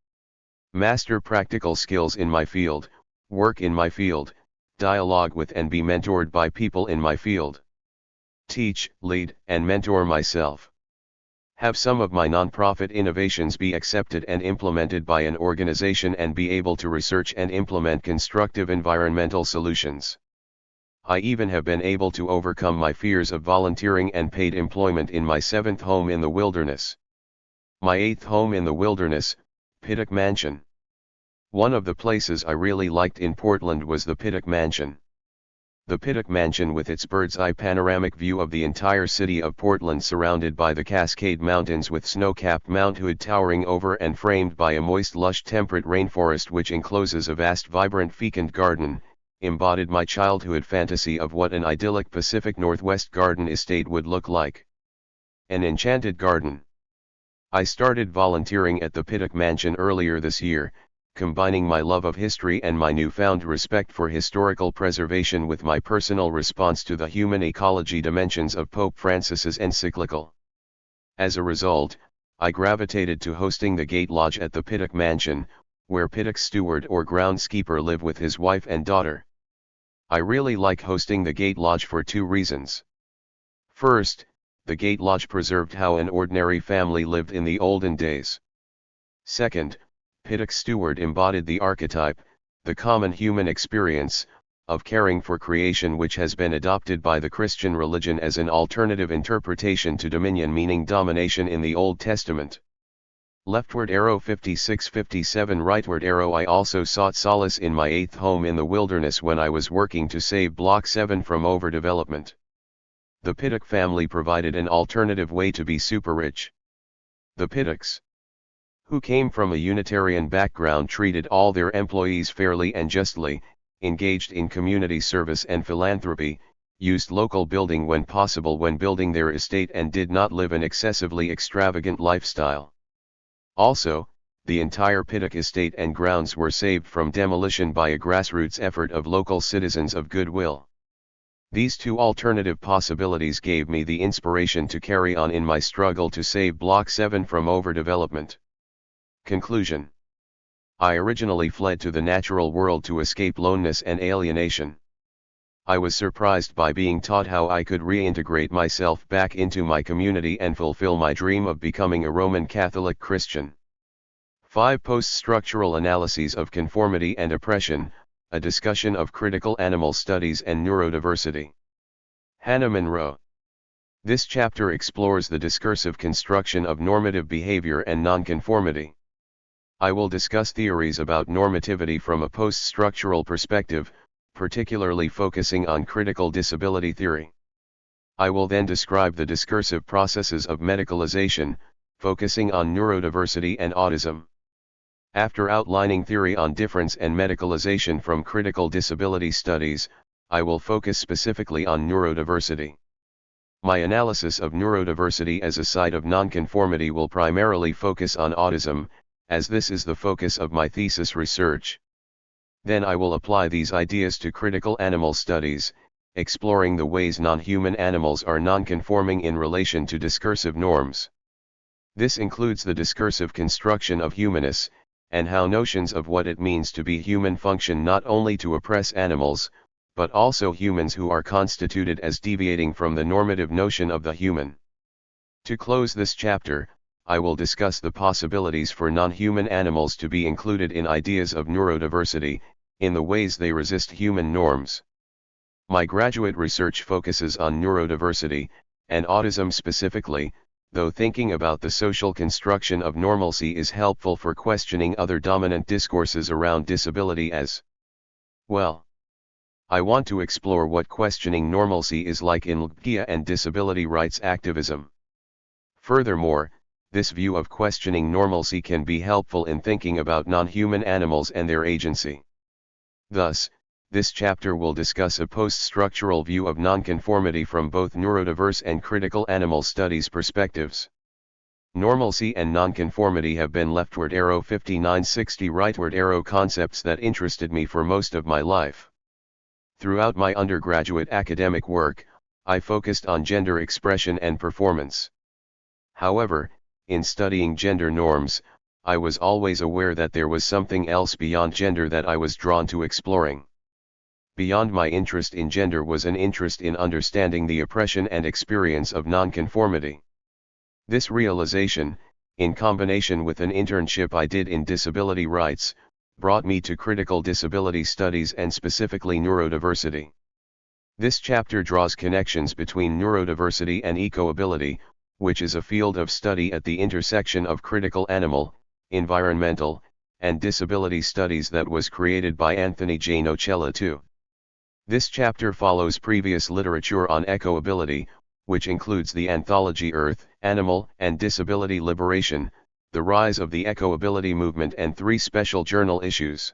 Master practical skills in my field, work in my field, dialogue with and be mentored by people in my field. Teach, lead, and mentor myself. Have some of my nonprofit innovations be accepted and implemented by an organization and be able to research and implement constructive environmental solutions. I even have been able to overcome my fears of volunteering and paid employment in my seventh home in the wilderness. My eighth home in the wilderness, Pittock Mansion. One of the places I really liked in Portland was the Pittock Mansion. The Pittock Mansion, with its bird's-eye panoramic view of the entire city of Portland surrounded by the Cascade Mountains with snow-capped Mount Hood towering over and framed by a moist lush temperate rainforest which encloses a vast vibrant fecund garden, embodied my childhood fantasy of what an idyllic Pacific Northwest garden estate would look like. An enchanted garden. I started volunteering at the Pittock Mansion earlier this year, combining my love of history and my newfound respect for historical preservation with my personal response to the human ecology dimensions of Pope Francis's encyclical. As a result, I gravitated to hosting the Gate Lodge at the Pittock Mansion, where Pittock's steward or groundskeeper live with his wife and daughter. I really like hosting the Gate Lodge for two reasons. First, the Gate Lodge preserved how an ordinary family lived in the olden days. Second, Pittock's steward embodied the archetype, the common human experience, of caring for creation, which has been adopted by the Christian religion as an alternative interpretation to dominion, meaning domination in the Old Testament. Leftward arrow 56-57 rightward arrow. I also sought solace in my eighth home in the wilderness when I was working to save Block 7 from overdevelopment. The Pittock family provided an alternative way to be super rich. The Pittocks, who came from a Unitarian background, treated all their employees fairly and justly, engaged in community service and philanthropy, used local building when possible when building their estate, and did not live an excessively extravagant lifestyle. Also, the entire Pittock estate and grounds were saved from demolition by a grassroots effort of local citizens of goodwill. These two alternative possibilities gave me the inspiration to carry on in my struggle to save Block 7 from overdevelopment. Conclusion. I originally fled to the natural world to escape loneness and alienation. I was surprised by being taught how I could reintegrate myself back into my community and fulfill my dream of becoming a Roman Catholic Christian. 5 Post-structural analyses of conformity and oppression, a discussion of critical animal studies and neurodiversity. Hannah Monroe. This chapter explores the discursive construction of normative behavior and nonconformity. I will discuss theories about normativity from a post-structural perspective, particularly focusing on critical disability theory. I will then describe the discursive processes of medicalization, focusing on neurodiversity and autism. After outlining theory on difference and medicalization from critical disability studies, I will focus specifically on neurodiversity. My analysis of neurodiversity as a site of nonconformity will primarily focus on autism, as this is the focus of my thesis research. Then I will apply these ideas to critical animal studies, exploring the ways non-human animals are nonconforming in relation to discursive norms. This includes the discursive construction of humanness, and how notions of what it means to be human function not only to oppress animals, but also humans who are constituted as deviating from the normative notion of the human. To close this chapter, I will discuss the possibilities for non-human animals to be included in ideas of neurodiversity, in the ways they resist human norms. My graduate research focuses on neurodiversity, and autism specifically, though thinking about the social construction of normalcy is helpful for questioning other dominant discourses around disability as well. I want to explore what questioning normalcy is like in LGBTQ and disability rights activism. Furthermore, this view of questioning normalcy can be helpful in thinking about non-human animals and their agency. Thus, this chapter will discuss a post-structural view of nonconformity from both neurodiverse and critical animal studies perspectives. Normalcy and nonconformity have been leftward arrow 5960 rightward arrow concepts that interested me for most of my life. Throughout my undergraduate academic work, I focused on gender expression and performance. However, in studying gender norms, I was always aware that there was something else beyond gender that I was drawn to exploring. Beyond my interest in gender was an interest in understanding the oppression and experience of nonconformity. This realization, in combination with an internship I did in disability rights, brought me to critical disability studies and specifically neurodiversity. This chapter draws connections between neurodiversity and ecoability, which is a field of study at the intersection of critical animal, environmental, and disability studies that was created by Anthony J. Nocella II. This chapter follows previous literature on ecoability, which includes the anthology Earth, Animal, and Disability Liberation, the rise of the ecoability movement, and 3 special journal issues.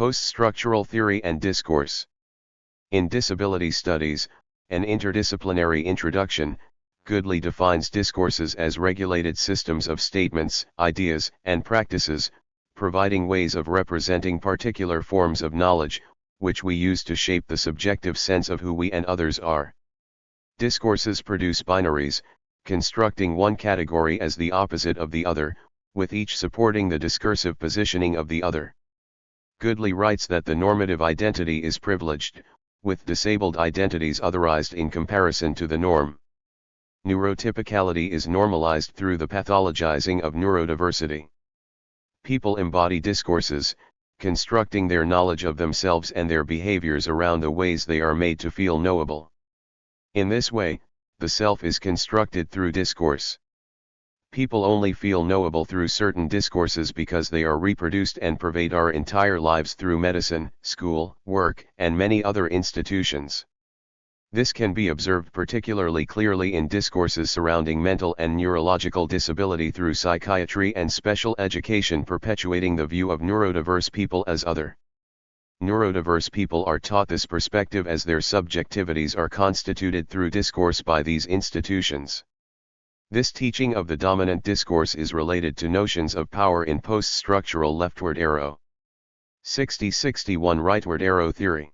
Post-structural theory and discourse. In disability studies, an interdisciplinary introduction, Goodley defines discourses as regulated systems of statements, ideas, and practices, providing ways of representing particular forms of knowledge, which we use to shape the subjective sense of who we and others are. Discourses produce binaries, constructing one category as the opposite of the other, with each supporting the discursive positioning of the other. Goodley writes that the normative identity is privileged, with disabled identities otherized in comparison to the norm. Neurotypicality is normalized through the pathologizing of neurodiversity. People embody discourses, constructing their knowledge of themselves and their behaviors around the ways they are made to feel knowable. In this way, the self is constructed through discourse. People only feel knowable through certain discourses because they are reproduced and pervade our entire lives through medicine, school, work, and many other institutions. This can be observed particularly clearly in discourses surrounding mental and neurological disability through psychiatry and special education perpetuating the view of neurodiverse people as other. Neurodiverse people are taught this perspective as their subjectivities are constituted through discourse by these institutions. This teaching of the dominant discourse is related to notions of power in post-structural leftward arrow. 60-61 rightward arrow theory.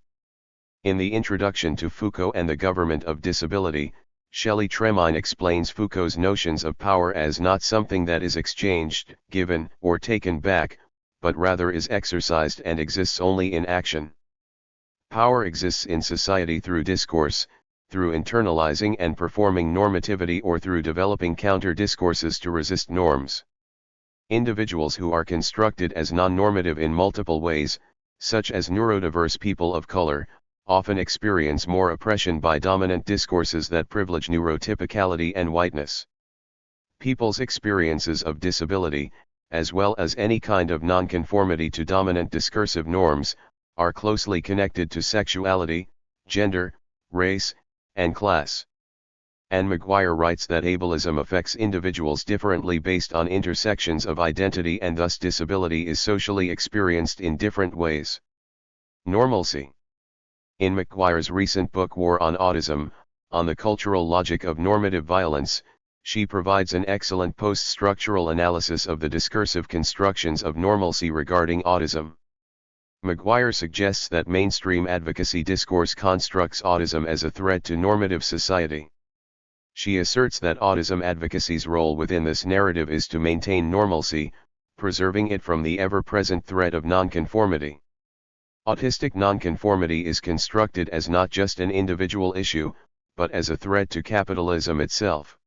In the introduction to Foucault and the Government of Disability, Shelley Tremaine explains Foucault's notions of power as not something that is exchanged, given, or taken back, but rather is exercised and exists only in action. Power exists in society through discourse, through internalizing and performing normativity or through developing counter-discourses to resist norms. Individuals who are constructed as non-normative in multiple ways, such as neurodiverse people of color, often experience more oppression by dominant discourses that privilege neurotypicality and whiteness. People's experiences of disability, as well as any kind of nonconformity to dominant discursive norms, are closely connected to sexuality, gender, race, and class. Anne McGuire writes that ableism affects individuals differently based on intersections of identity and thus disability is socially experienced in different ways. Normalcy. In McGuire's recent book War on Autism, On the Cultural Logic of Normative Violence, she provides an excellent post-structural analysis of the discursive constructions of normalcy regarding autism. McGuire suggests that mainstream advocacy discourse constructs autism as a threat to normative society. She asserts that autism advocacy's role within this narrative is to maintain normalcy, preserving it from the ever-present threat of nonconformity. Autistic nonconformity is constructed as not just an individual issue, but as a threat to capitalism itself.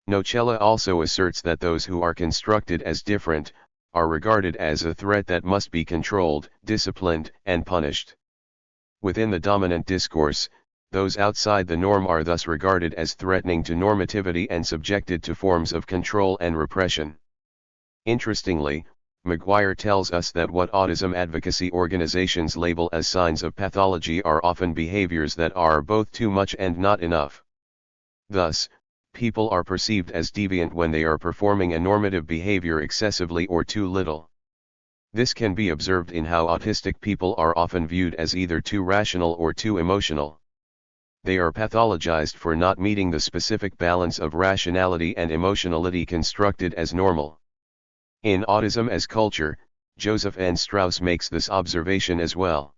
Nocella also asserts that those who are constructed as different, are regarded as a threat that must be controlled, disciplined, and punished. Within the dominant discourse, those outside the norm are thus regarded as threatening to normativity and subjected to forms of control and repression. Interestingly, McGuire tells us that what autism advocacy organizations label as signs of pathology are often behaviors that are both too much and not enough. Thus, people are perceived as deviant when they are performing a normative behavior excessively or too little. This can be observed in how autistic people are often viewed as either too rational or too emotional. They are pathologized for not meeting the specific balance of rationality and emotionality constructed as normal. In Autism as Culture, Joseph N. Strauss makes this observation as well.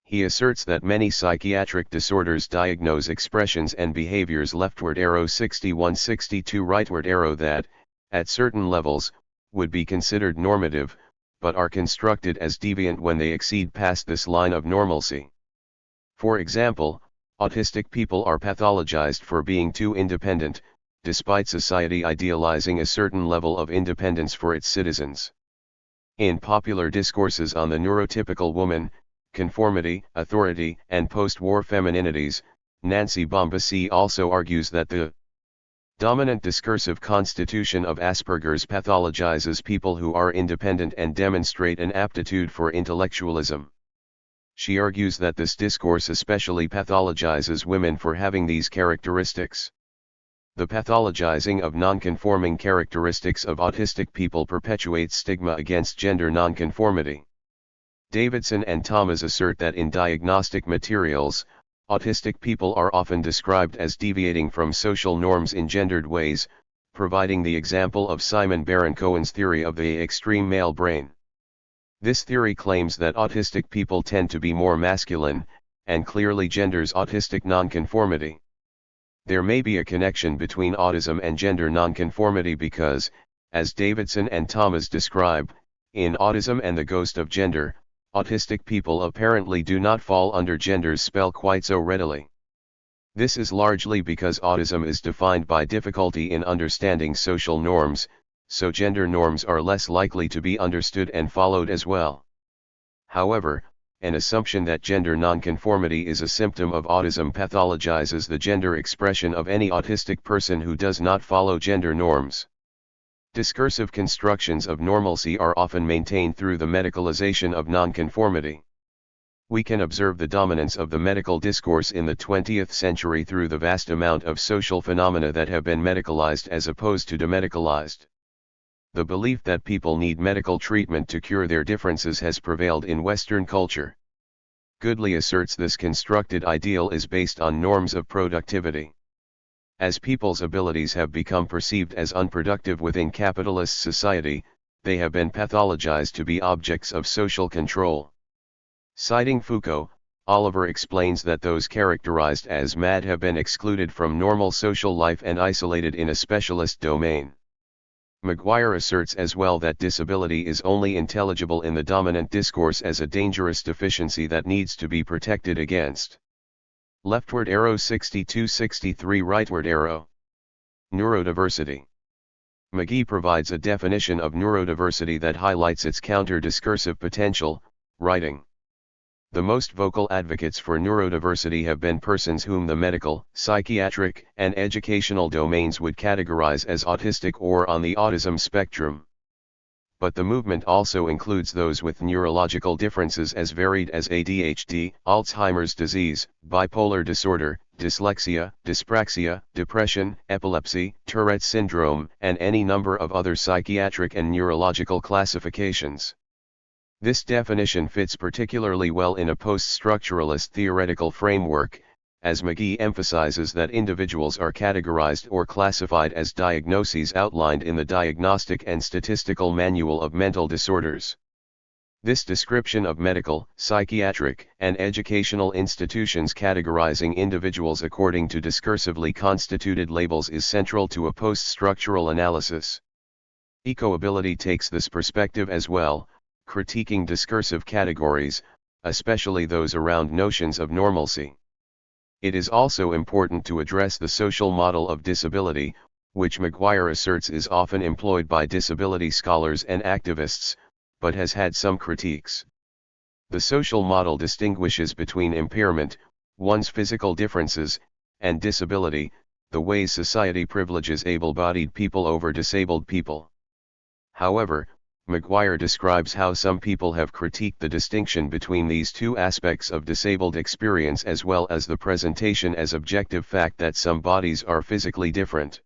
He asserts that many psychiatric disorders diagnose expressions and behaviors leftward arrow 61-62 rightward arrow that, at certain levels, would be considered normative, but are constructed as deviant when they exceed past this line of normalcy. For example, autistic people are pathologized for being too independent, despite society idealizing a certain level of independence for its citizens. In popular discourses on the neurotypical woman, conformity, authority, and post-war femininities, Nancy Bombassi also argues that the dominant discursive constitution of Asperger's pathologizes people who are independent and demonstrate an aptitude for intellectualism. She argues that this discourse especially pathologizes women for having these characteristics. The pathologizing of nonconforming characteristics of autistic people perpetuates stigma against gender nonconformity. Davidson and Thomas assert that in diagnostic materials, autistic people are often described as deviating from social norms in gendered ways, providing the example of Simon Baron-Cohen's theory of the extreme male brain. This theory claims that autistic people tend to be more masculine, and clearly genders autistic nonconformity. There may be a connection between autism and gender nonconformity because, as Davidson and Thomas describe, in Autism and the Ghost of Gender, autistic people apparently do not fall under gender's spell quite so readily. This is largely because autism is defined by difficulty in understanding social norms, so gender norms are less likely to be understood and followed as well. However, an assumption that gender nonconformity is a symptom of autism pathologizes the gender expression of any autistic person who does not follow gender norms. Discursive constructions of normalcy are often maintained through the medicalization of nonconformity. We can observe the dominance of the medical discourse in the 20th century through the vast amount of social phenomena that have been medicalized as opposed to demedicalized. The belief that people need medical treatment to cure their differences has prevailed in Western culture. Goodley asserts this constructed ideal is based on norms of productivity. As people's abilities have become perceived as unproductive within capitalist society, they have been pathologized to be objects of social control. Citing Foucault, Oliver explains that those characterized as mad have been excluded from normal social life and isolated in a specialist domain. Maguire asserts as well that disability is only intelligible in the dominant discourse as a dangerous deficiency that needs to be protected against. Leftward arrow 62-63 rightward arrow. Neurodiversity. McGee provides a definition of neurodiversity that highlights its counter-discursive potential, writing. The most vocal advocates for neurodiversity have been persons whom the medical, psychiatric, and educational domains would categorize as autistic or on the autism spectrum. But the movement also includes those with neurological differences as varied as ADHD, Alzheimer's disease, bipolar disorder, dyslexia, dyspraxia, depression, epilepsy, Tourette's syndrome, and any number of other psychiatric and neurological classifications. This definition fits particularly well in a post-structuralist theoretical framework, as McGee emphasizes that individuals are categorized or classified as diagnoses outlined in the Diagnostic and Statistical Manual of Mental Disorders. This description of medical, psychiatric, and educational institutions categorizing individuals according to discursively constituted labels is central to a post-structural analysis. Ecoability takes this perspective as well, critiquing discursive categories, especially those around notions of normalcy. It is also important to address the social model of disability, which Maguire asserts is often employed by disability scholars and activists, but has had some critiques. The social model distinguishes between impairment, one's physical differences, and disability, the ways society privileges able-bodied people over disabled people. However, Maguire describes how some people have critiqued the distinction between these two aspects of disabled experience as well as the presentation as objective fact that some bodies are physically different.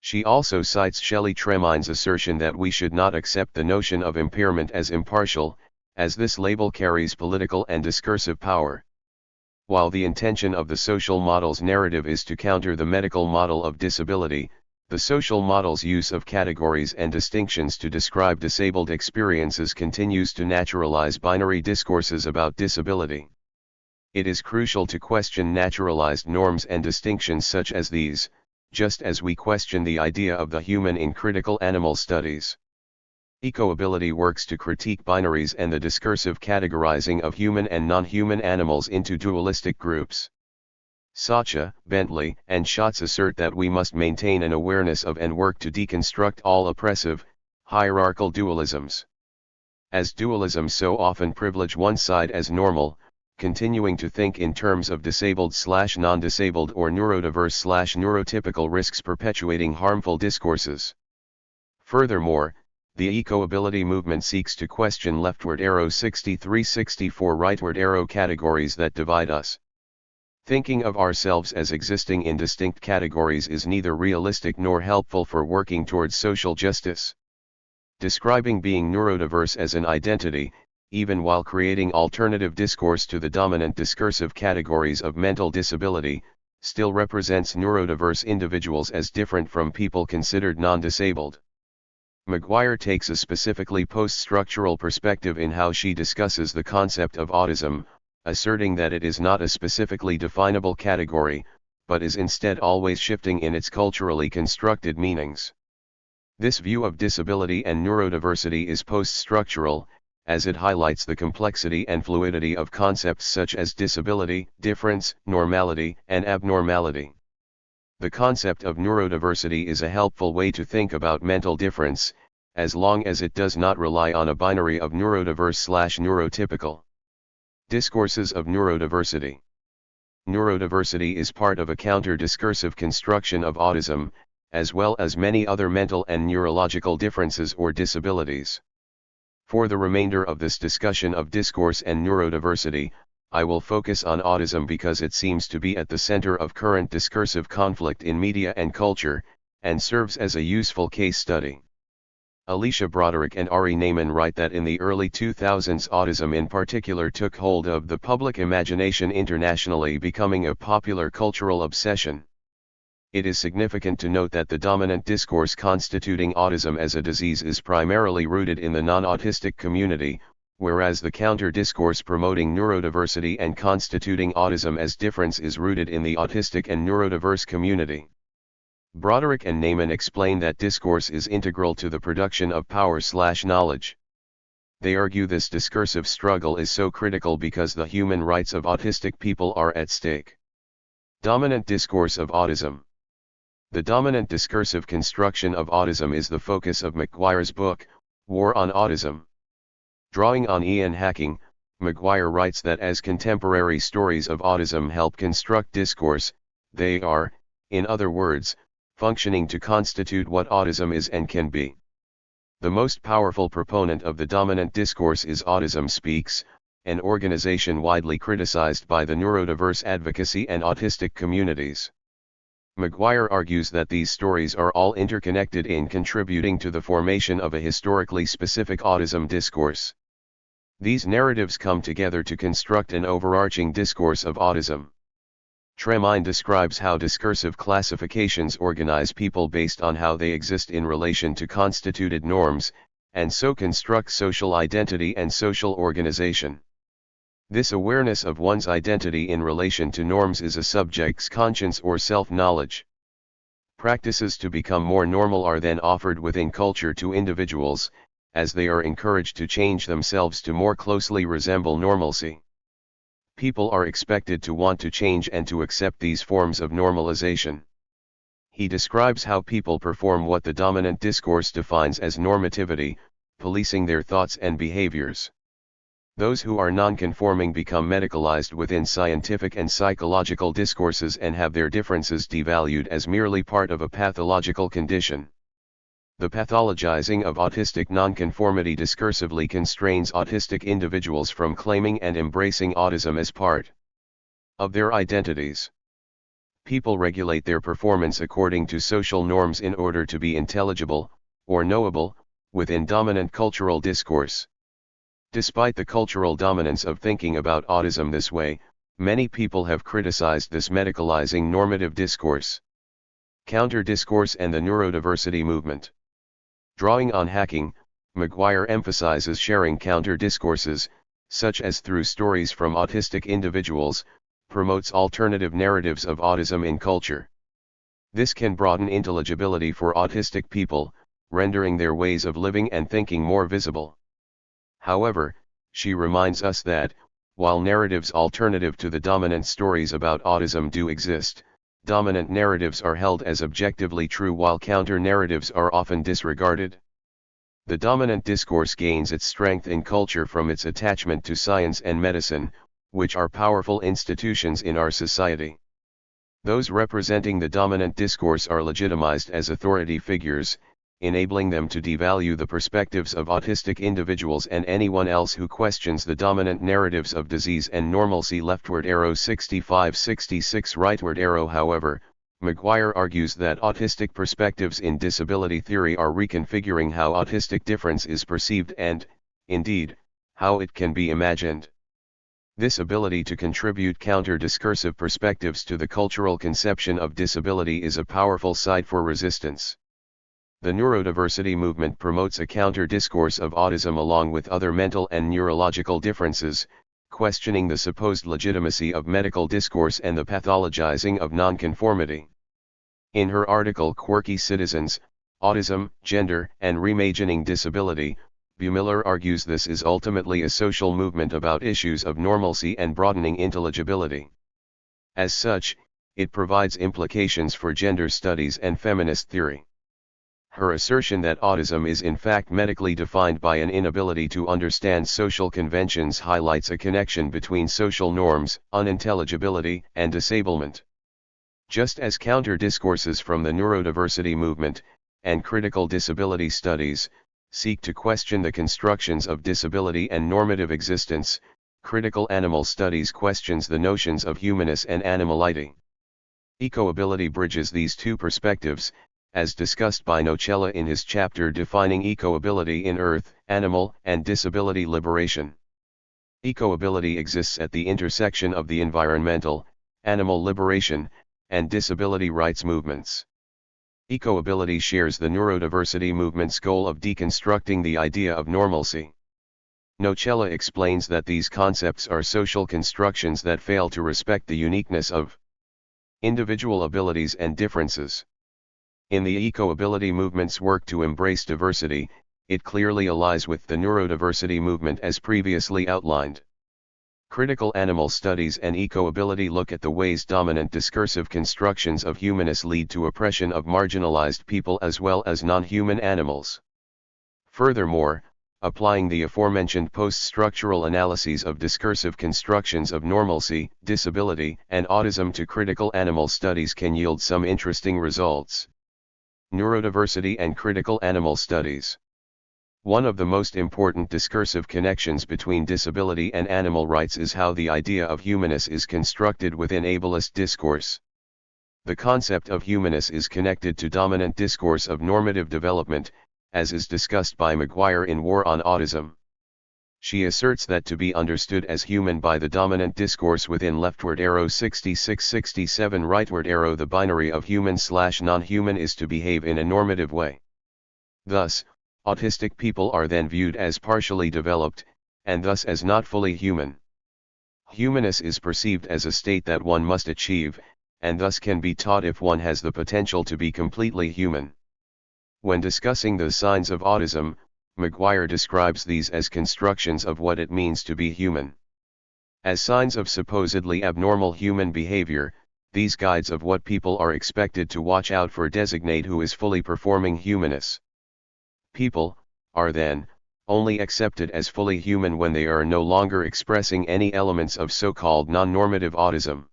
She also cites Shelley Tremine's assertion that we should not accept the notion of impairment as impartial, as this label carries political and discursive power. While the intention of the social model's narrative is to counter the medical model of disability, the social model's use of categories and distinctions to describe disabled experiences continues to naturalize binary discourses about disability. It is crucial to question naturalized norms and distinctions such as these, just as we question the idea of the human in critical animal studies. Ecoability works to critique binaries and the discursive categorizing of human and non-human animals into dualistic groups. Sacha, Bentley, and Schatz assert that we must maintain an awareness of and work to deconstruct all oppressive, hierarchical dualisms. As dualisms so often privilege one side as normal, continuing to think in terms of disabled/non-disabled or neurodiverse/neurotypical risks perpetuating harmful discourses. Furthermore, the ecoability movement seeks to question leftward arrow 63-64 rightward arrow categories that divide us. Thinking of ourselves as existing in distinct categories is neither realistic nor helpful for working towards social justice. Describing being neurodiverse as an identity, even while creating alternative discourse to the dominant discursive categories of mental disability, still represents neurodiverse individuals as different from people considered non-disabled. McGuire takes a specifically post-structural perspective in how she discusses the concept of autism, asserting that it is not a specifically definable category, but is instead always shifting in its culturally constructed meanings. This view of disability and neurodiversity is post-structural, as it highlights the complexity and fluidity of concepts such as disability, difference, normality, and abnormality. The concept of neurodiversity is a helpful way to think about mental difference, as long as it does not rely on a binary of neurodiverse/neurotypical. Discourses of neurodiversity. Neurodiversity is part of a counter-discursive construction of autism, as well as many other mental and neurological differences or disabilities. For the remainder of this discussion of discourse and neurodiversity, I will focus on autism because it seems to be at the center of current discursive conflict in media and culture, and serves as a useful case study. Alicia Broderick and Ari Neyman write that in the early 2000s autism in particular took hold of the public imagination internationally, becoming a popular cultural obsession. It is significant to note that the dominant discourse constituting autism as a disease is primarily rooted in the non-autistic community, whereas the counter-discourse promoting neurodiversity and constituting autism as difference is rooted in the autistic and neurodiverse community. Broderick and Neyman explain that discourse is integral to the production of power/knowledge. They argue this discursive struggle is so critical because the human rights of autistic people are at stake. Dominant discourse of autism. The dominant discursive construction of autism is the focus of McGuire's book, War on Autism. Drawing on Ian Hacking, McGuire writes that as contemporary stories of autism help construct discourse, they are, in other words, functioning to constitute what autism is and can be. The most powerful proponent of the dominant discourse is Autism Speaks, an organization widely criticized by the neurodiverse advocacy and autistic communities. McGuire argues that these stories are all interconnected in contributing to the formation of a historically specific autism discourse. These narratives come together to construct an overarching discourse of autism. Tremaine describes how discursive classifications organize people based on how they exist in relation to constituted norms, and so construct social identity and social organization. This awareness of one's identity in relation to norms is a subject's conscience or self-knowledge. Practices to become more normal are then offered within culture to individuals, as they are encouraged to change themselves to more closely resemble normalcy. People are expected to want to change and to accept these forms of normalization. He describes how people perform what the dominant discourse defines as normativity, policing their thoughts and behaviors. Those who are non-conforming become medicalized within scientific and psychological discourses and have their differences devalued as merely part of a pathological condition. The pathologizing of autistic nonconformity discursively constrains autistic individuals from claiming and embracing autism as part of their identities. People regulate their performance according to social norms in order to be intelligible, or knowable, within dominant cultural discourse. Despite the cultural dominance of thinking about autism this way, many people have criticized this medicalizing normative discourse. Counter-discourse and the neurodiversity movement. Drawing on Hacking, McGuire emphasizes sharing counter-discourses, such as through stories from autistic individuals, promotes alternative narratives of autism in culture. This can broaden intelligibility for autistic people, rendering their ways of living and thinking more visible. However, she reminds us that, while narratives alternative to the dominant stories about autism do exist, dominant narratives are held as objectively true while counter-narratives are often disregarded. The dominant discourse gains its strength in culture from its attachment to science and medicine, which are powerful institutions in our society. Those representing the dominant discourse are legitimized as authority figures, enabling them to devalue the perspectives of autistic individuals and anyone else who questions the dominant narratives of disease and normalcy. Leftward arrow 65-66 rightward arrow. However, McGuire argues that autistic perspectives in disability theory are reconfiguring how autistic difference is perceived and, indeed, how it can be imagined. This ability to contribute counter-discursive perspectives to the cultural conception of disability is a powerful side for resistance. The neurodiversity movement promotes a counter-discourse of autism along with other mental and neurological differences, questioning the supposed legitimacy of medical discourse and the pathologizing of nonconformity. In her article Quirky Citizens, Autism, Gender, and Reimagining Disability, Buemiller argues this is ultimately a social movement about issues of normalcy and broadening intelligibility. As such, it provides implications for gender studies and feminist theory. Her assertion that autism is in fact medically defined by an inability to understand social conventions highlights a connection between social norms, unintelligibility, and disablement. Just as counter-discourses from the neurodiversity movement, and critical disability studies, seek to question the constructions of disability and normative existence, critical animal studies questions the notions of humanness and animality. Ecoability bridges these two perspectives, as discussed by Nocella in his chapter defining ecoability in Earth, Animal, and Disability Liberation. Ecoability exists at the intersection of the environmental, animal liberation, and disability rights movements. Ecoability shares the neurodiversity movement's goal of deconstructing the idea of normalcy. Nocella explains that these concepts are social constructions that fail to respect the uniqueness of individual abilities and differences. In the ecoability movement's work to embrace diversity, it clearly allies with the neurodiversity movement as previously outlined. Critical animal studies and ecoability look at the ways dominant discursive constructions of humanness lead to oppression of marginalized people as well as non-human animals. Furthermore, applying the aforementioned post-structural analyses of discursive constructions of normalcy, disability, and autism to critical animal studies can yield some interesting results. Neurodiversity and critical animal studies. One of the most important discursive connections between disability and animal rights is how the idea of humanness is constructed within ableist discourse. The concept of humanness is connected to dominant discourse of normative development, as is discussed by McGuire in War on Autism. She asserts that to be understood as human by the dominant discourse within leftward arrow 66-67 rightward arrow the binary of human/non-human is to behave in a normative way. Thus, autistic people are then viewed as partially developed, and thus as not fully human. Humanness is perceived as a state that one must achieve, and thus can be taught if one has the potential to be completely human. When discussing the signs of autism, McGuire describes these as constructions of what it means to be human. As signs of supposedly abnormal human behavior, these guides of what people are expected to watch out for designate who is fully performing humanness. People are then only accepted as fully human when they are no longer expressing any elements of so-called non-normative autism.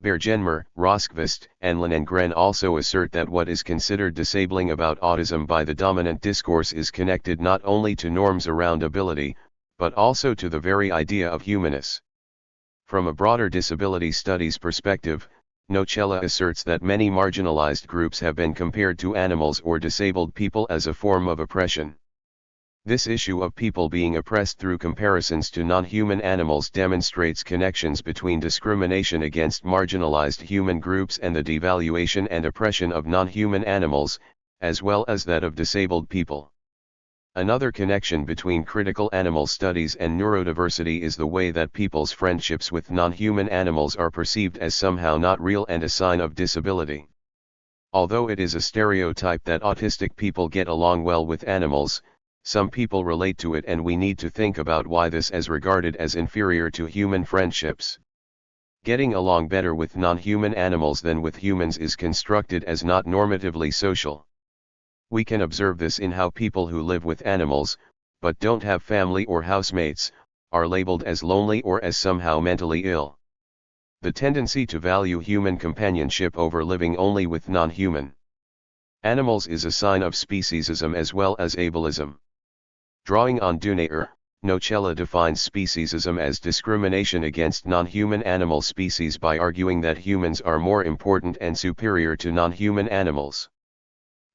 Bergenmer, Roskvist, and Lindgren also assert that what is considered disabling about autism by the dominant discourse is connected not only to norms around ability, but also to the very idea of humanness. From a broader disability studies perspective, Nocella asserts that many marginalized groups have been compared to animals or disabled people as a form of oppression. This issue of people being oppressed through comparisons to non-human animals demonstrates connections between discrimination against marginalized human groups and the devaluation and oppression of non-human animals, as well as that of disabled people. Another connection between critical animal studies and neurodiversity is the way that people's friendships with non-human animals are perceived as somehow not real and a sign of disability. Although it is a stereotype that autistic people get along well with animals, some people relate to it, and we need to think about why this is regarded as inferior to human friendships. Getting along better with non-human animals than with humans is constructed as not normatively social. We can observe this in how people who live with animals, but don't have family or housemates, are labeled as lonely or as somehow mentally ill. The tendency to value human companionship over living only with non-human animals is a sign of speciesism as well as ableism. Drawing on Dunayer, Nocella defines speciesism as discrimination against non-human animal species by arguing that humans are more important and superior to non-human animals.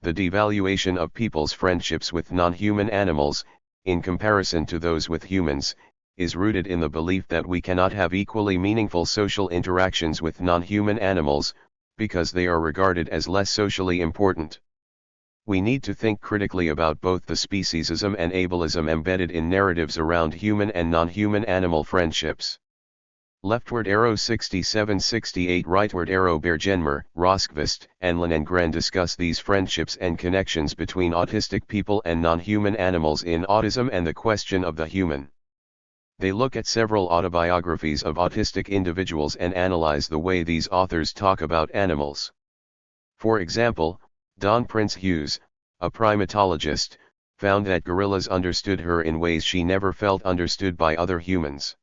The devaluation of people's friendships with non-human animals, in comparison to those with humans, is rooted in the belief that we cannot have equally meaningful social interactions with non-human animals, because they are regarded as less socially important. We need to think critically about both the speciesism and ableism embedded in narratives around human and non-human animal friendships. Leftward arrow 67-68 rightward arrow Bergenmer, Roskvist, and Lindgren discuss these friendships and connections between autistic people and non-human animals in Autism and the Question of the Human. They look at several autobiographies of autistic individuals and analyze the way these authors talk about animals. For example, Dawn Prince Hughes, a primatologist, found that gorillas understood her in ways she never felt understood by other humans.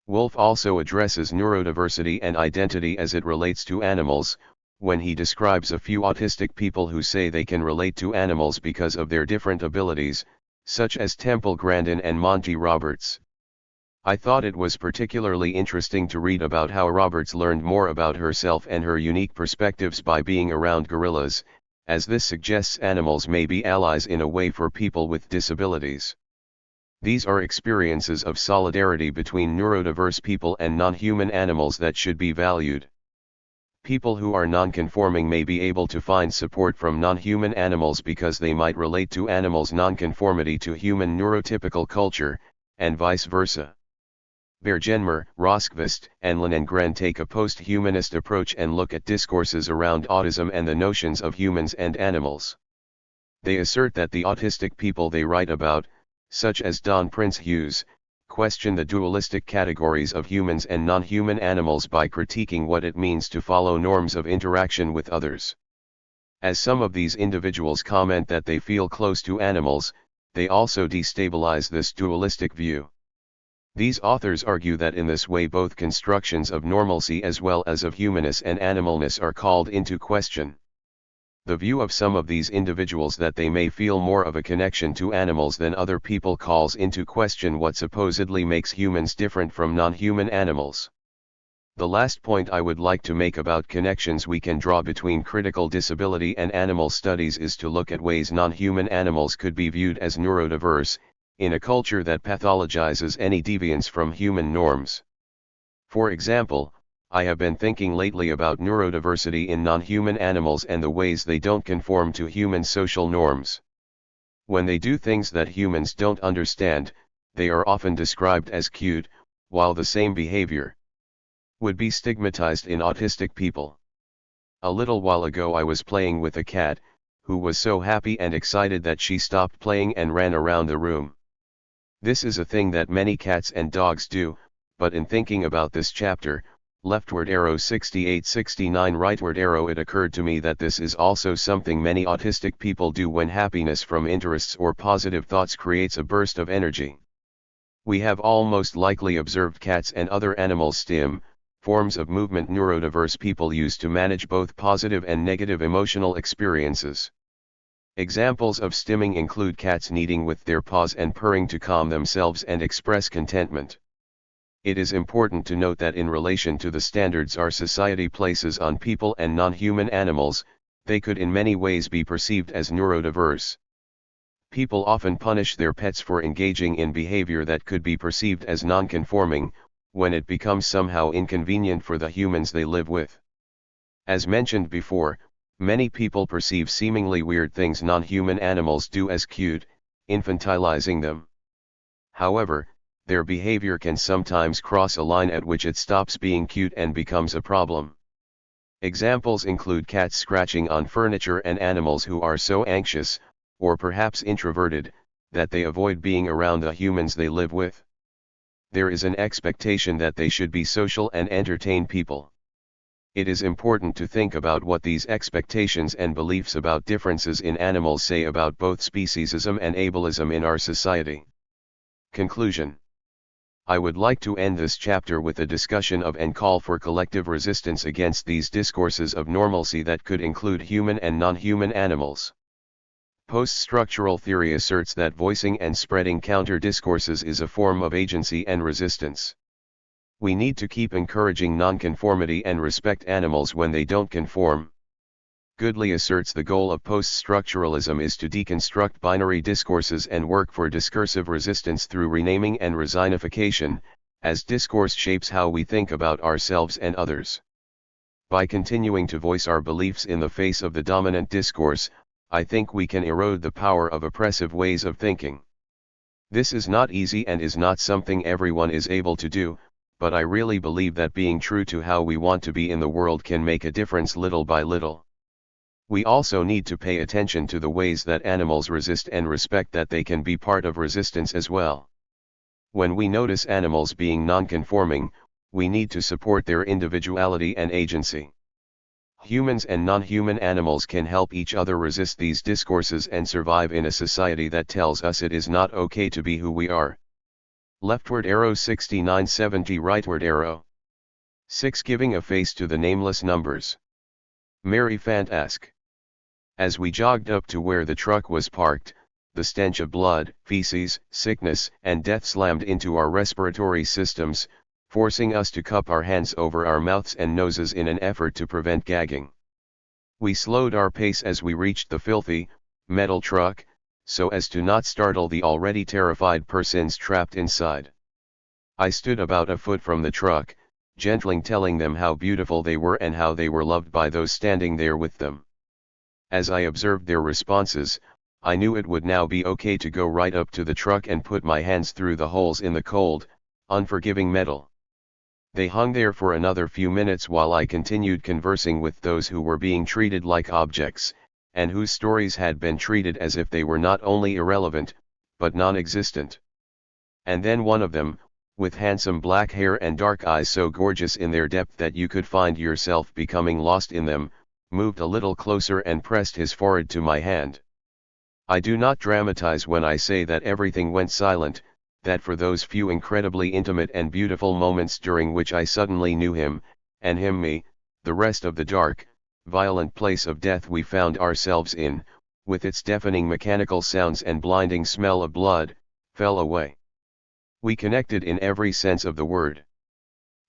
Wolf also addresses neurodiversity and identity as it relates to animals, when he describes a few autistic people who say they can relate to animals because of their different abilities, such as Temple Grandin and Monty Roberts. I thought it was particularly interesting to read about how Roberts learned more about herself and her unique perspectives by being around gorillas, as this suggests animals may be allies in a way for people with disabilities. These are experiences of solidarity between neurodiverse people and non-human animals that should be valued. People who are non-conforming may be able to find support from non-human animals because they might relate to animals' non-conformity to human neurotypical culture, and vice versa. Bergenmer, Roskvist, and Lindgren take a post-humanist approach and look at discourses around autism and the notions of humans and animals. They assert that the autistic people they write about, such as Dawn Prince Hughes, question the dualistic categories of humans and non-human animals by critiquing what it means to follow norms of interaction with others. As some of these individuals comment that they feel close to animals, they also destabilize this dualistic view. These authors argue that in this way both constructions of normalcy as well as of humanness and animalness are called into question. The view of some of these individuals that they may feel more of a connection to animals than other people calls into question what supposedly makes humans different from non-human animals. The last point I would like to make about connections we can draw between critical disability and animal studies is to look at ways non-human animals could be viewed as neurodiverse, in a culture that pathologizes any deviance from human norms. For example, I have been thinking lately about neurodiversity in non-human animals and the ways they don't conform to human social norms. When they do things that humans don't understand, they are often described as cute, while the same behavior would be stigmatized in autistic people. A little while ago I was playing with a cat, who was so happy and excited that she stopped playing and ran around the room. This is a thing that many cats and dogs do, but in thinking about this chapter, leftward arrow 68-69 rightward arrow, it occurred to me that this is also something many autistic people do when happiness from interests or positive thoughts creates a burst of energy. We have all most likely observed cats and other animals stim, forms of movement neurodiverse people use to manage both positive and negative emotional experiences. Examples of stimming include cats kneading with their paws and purring to calm themselves and express contentment. It is important to note that in relation to the standards our society places on people and non-human animals, they could in many ways be perceived as neurodiverse. People often punish their pets for engaging in behavior that could be perceived as non-conforming, when it becomes somehow inconvenient for the humans they live with. As mentioned before, many people perceive seemingly weird things non-human animals do as cute, infantilizing them. However, their behavior can sometimes cross a line at which it stops being cute and becomes a problem. Examples include cats scratching on furniture and animals who are so anxious, or perhaps introverted, that they avoid being around the humans they live with. There is an expectation that they should be social and entertain people. It is important to think about what these expectations and beliefs about differences in animals say about both speciesism and ableism in our society. Conclusion. I would like to end this chapter with a discussion of and call for collective resistance against these discourses of normalcy that could include human and non-human animals. Post-structural theory asserts that voicing and spreading counter-discourses is a form of agency and resistance. We need to keep encouraging nonconformity and respect animals when they don't conform. Goodley asserts the goal of post-structuralism is to deconstruct binary discourses and work for discursive resistance through renaming and resignification, as discourse shapes how we think about ourselves and others. By continuing to voice our beliefs in the face of the dominant discourse, I think we can erode the power of oppressive ways of thinking. This is not easy and is not something everyone is able to do, but I really believe that being true to how we want to be in the world can make a difference little by little. We also need to pay attention to the ways that animals resist and respect that they can be part of resistance as well. When we notice animals being non-conforming, we need to support their individuality and agency. Humans and non-human animals can help each other resist these discourses and survive in a society that tells us it is not okay to be who we are. Leftward arrow 6970 rightward arrow. 6. Giving a face to the nameless numbers. Mary Fant asked. As we jogged up to where the truck was parked, the stench of blood, feces, sickness, and death slammed into our respiratory systems, forcing us to cup our hands over our mouths and noses in an effort to prevent gagging. We slowed our pace as we reached the filthy, metal truck, so as to not startle the already terrified persons trapped inside. I stood about a foot from the truck, gently telling them how beautiful they were and how they were loved by those standing there with them. As I observed their responses, I knew it would now be okay to go right up to the truck and put my hands through the holes in the cold, unforgiving metal. They hung there for another few minutes while I continued conversing with those who were being treated like objects, and whose stories had been treated as if they were not only irrelevant, but non-existent. And then one of them, with handsome black hair and dark eyes so gorgeous in their depth that you could find yourself becoming lost in them, moved a little closer and pressed his forehead to my hand. I do not dramatize when I say that everything went silent, that for those few incredibly intimate and beautiful moments during which I suddenly knew him, and him me, the rest of the dark, violent place of death we found ourselves in, with its deafening mechanical sounds and blinding smell of blood, fell away. We connected in every sense of the word.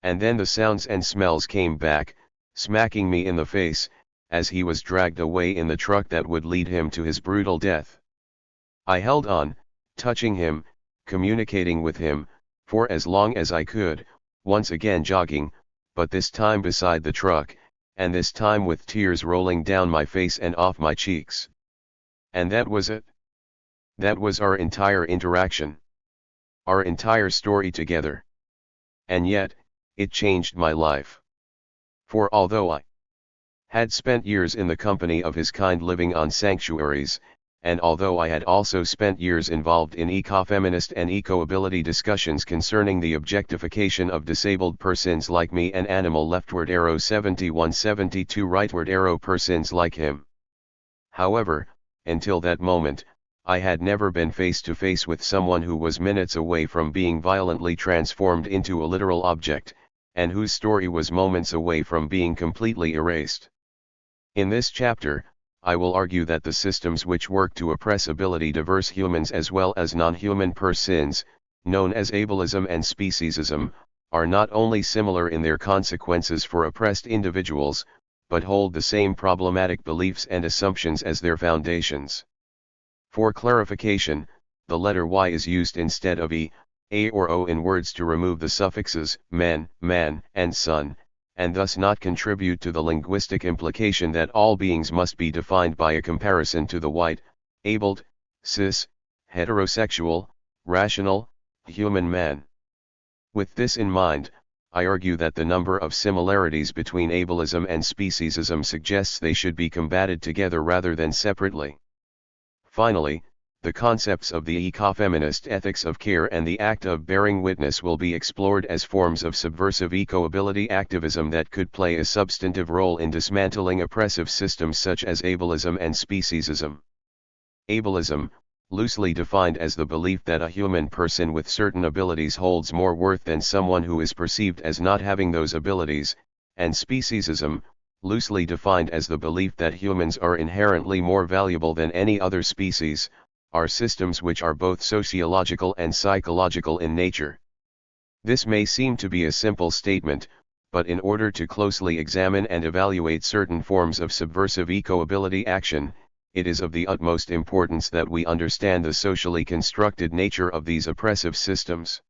And then the sounds and smells came back, smacking me in the face, as he was dragged away in the truck that would lead him to his brutal death. I held on, touching him, communicating with him, for as long as I could, once again jogging, but this time beside the truck, and this time with tears rolling down my face and off my cheeks. And that was it. That was our entire interaction. Our entire story together. And yet, it changed my life. For although I had spent years in the company of his kind living on sanctuaries, and although I had also spent years involved in ecofeminist and eco-ability discussions concerning the objectification of disabled persons like me and animal leftward arrow 7172 rightward arrow persons like him. However, until that moment, I had never been face to face with someone who was minutes away from being violently transformed into a literal object, and whose story was moments away from being completely erased. In this chapter, I will argue that the systems which work to oppress ability diverse humans as well as non-human persons, known as ableism and speciesism, are not only similar in their consequences for oppressed individuals, but hold the same problematic beliefs and assumptions as their foundations. For clarification, the letter Y is used instead of E, A or O in words to remove the suffixes men, man, and son, and thus not contribute to the linguistic implication that all beings must be defined by a comparison to the white, abled, cis, heterosexual, rational, human man. With this in mind, I argue that the number of similarities between ableism and speciesism suggests they should be combated together rather than separately. Finally, the concepts of the ecofeminist ethics of care and the act of bearing witness will be explored as forms of subversive eco-ability activism that could play a substantive role in dismantling oppressive systems such as ableism and speciesism. Ableism, loosely defined as the belief that a human person with certain abilities holds more worth than someone who is perceived as not having those abilities, and speciesism, loosely defined as the belief that humans are inherently more valuable than any other species, are systems which are both sociological and psychological in nature. This may seem to be a simple statement, but in order to closely examine and evaluate certain forms of subversive eco-ability action, it is of the utmost importance that we understand the socially constructed nature of these oppressive systems.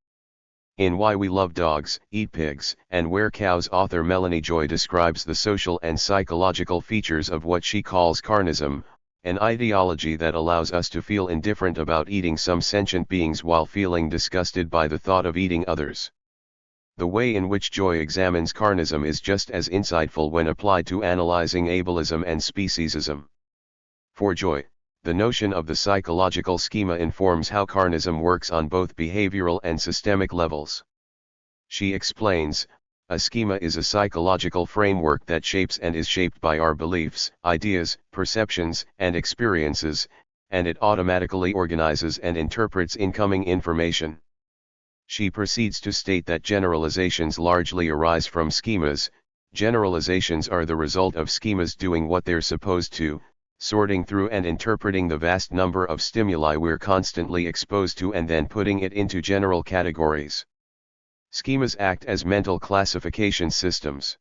In Why We Love Dogs, Eat Pigs, and Wear Cows, author Melanie Joy describes the social and psychological features of what she calls carnism, an ideology that allows us to feel indifferent about eating some sentient beings while feeling disgusted by the thought of eating others. The way in which Joy examines carnism is just as insightful when applied to analyzing ableism and speciesism. For Joy, the notion of the psychological schema informs how carnism works on both behavioral and systemic levels. She explains, a schema is a psychological framework that shapes and is shaped by our beliefs, ideas, perceptions, and experiences, and it automatically organizes and interprets incoming information. She proceeds to state that generalizations largely arise from schemas. Generalizations are the result of schemas doing what they're supposed to, sorting through and interpreting the vast number of stimuli we're constantly exposed to and then putting it into general categories. Schemas act as mental classification systems.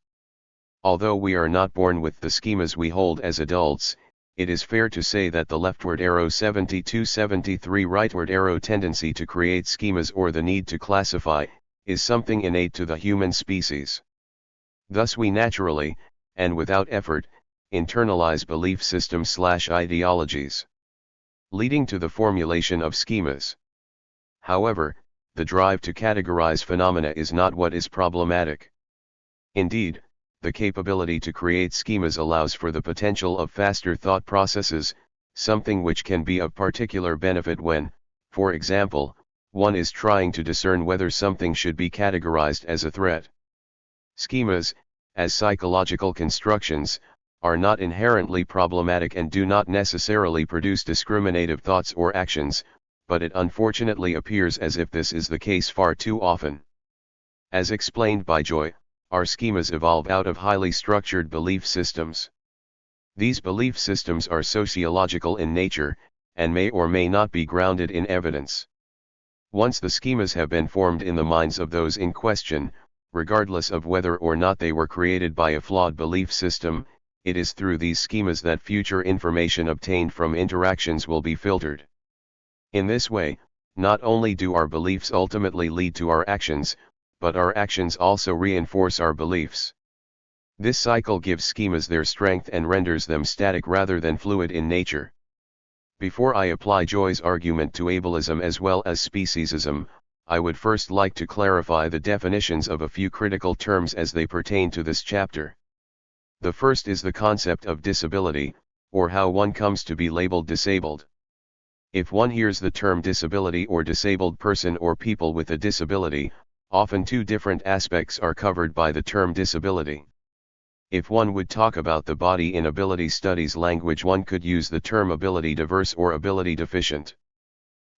Although we are not born with the schemas we hold as adults, it is fair to say that the leftward arrow 72-73 rightward arrow tendency to create schemas or the need to classify, is something innate to the human species. Thus we naturally, and without effort, internalize belief systems/ideologies, leading to the formulation of schemas. However, the drive to categorize phenomena is not what is problematic. Indeed, the capability to create schemas allows for the potential of faster thought processes, something which can be of particular benefit when, for example, one is trying to discern whether something should be categorized as a threat. Schemas, as psychological constructions, are not inherently problematic and do not necessarily produce discriminative thoughts or actions, but it unfortunately appears as if this is the case far too often. As explained by Joy, our schemas evolve out of highly structured belief systems. These belief systems are sociological in nature, and may or may not be grounded in evidence. Once the schemas have been formed in the minds of those in question, regardless of whether or not they were created by a flawed belief system, it is through these schemas that future information obtained from interactions will be filtered. In this way, not only do our beliefs ultimately lead to our actions, but our actions also reinforce our beliefs. This cycle gives schemas their strength and renders them static rather than fluid in nature. Before I apply Joy's argument to ableism as well as speciesism, I would first like to clarify the definitions of a few critical terms as they pertain to this chapter. The first is the concept of disability, or how one comes to be labeled disabled. If one hears the term disability or disabled person or people with a disability, often two different aspects are covered by the term disability. If one would talk about the body in ability studies language, one could use the term ability diverse or ability deficient.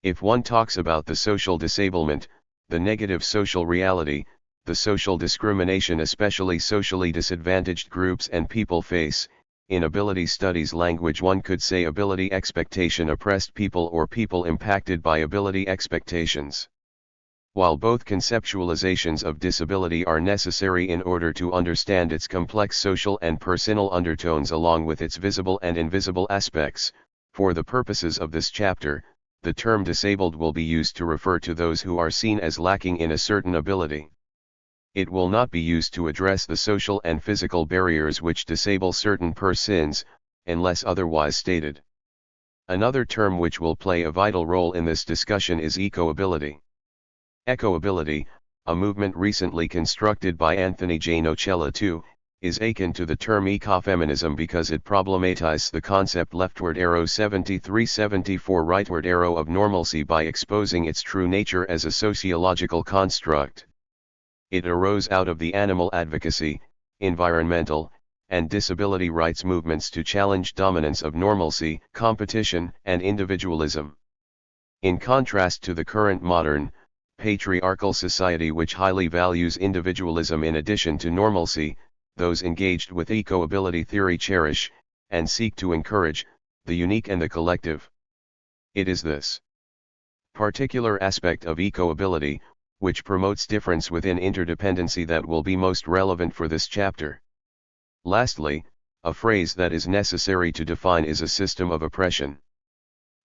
If one talks about the social disablement, the negative social reality, the social discrimination especially socially disadvantaged groups and people face, in ability studies language one could say ability expectation oppressed people or people impacted by ability expectations. While both conceptualizations of disability are necessary in order to understand its complex social and personal undertones along with its visible and invisible aspects, for the purposes of this chapter, the term disabled will be used to refer to those who are seen as lacking in a certain ability. It will not be used to address the social and physical barriers which disable certain persons, unless otherwise stated. Another term which will play a vital role in this discussion is eco-ability. Eco-ability, a movement recently constructed by Anthony J. Nocella II, is akin to the term ecofeminism because it problematizes the concept leftward arrow 73-74 rightward arrow of normalcy by exposing its true nature as a sociological construct. It arose out of the animal advocacy, environmental, and disability rights movements to challenge dominance of normalcy, competition, and individualism. In contrast to the current modern, patriarchal society which highly values individualism in addition to normalcy, those engaged with eco-ability theory cherish, and seek to encourage, the unique and the collective. It is this particular aspect of eco-ability, which promotes difference within interdependency that will be most relevant for this chapter. Lastly, a phrase that is necessary to define is a system of oppression.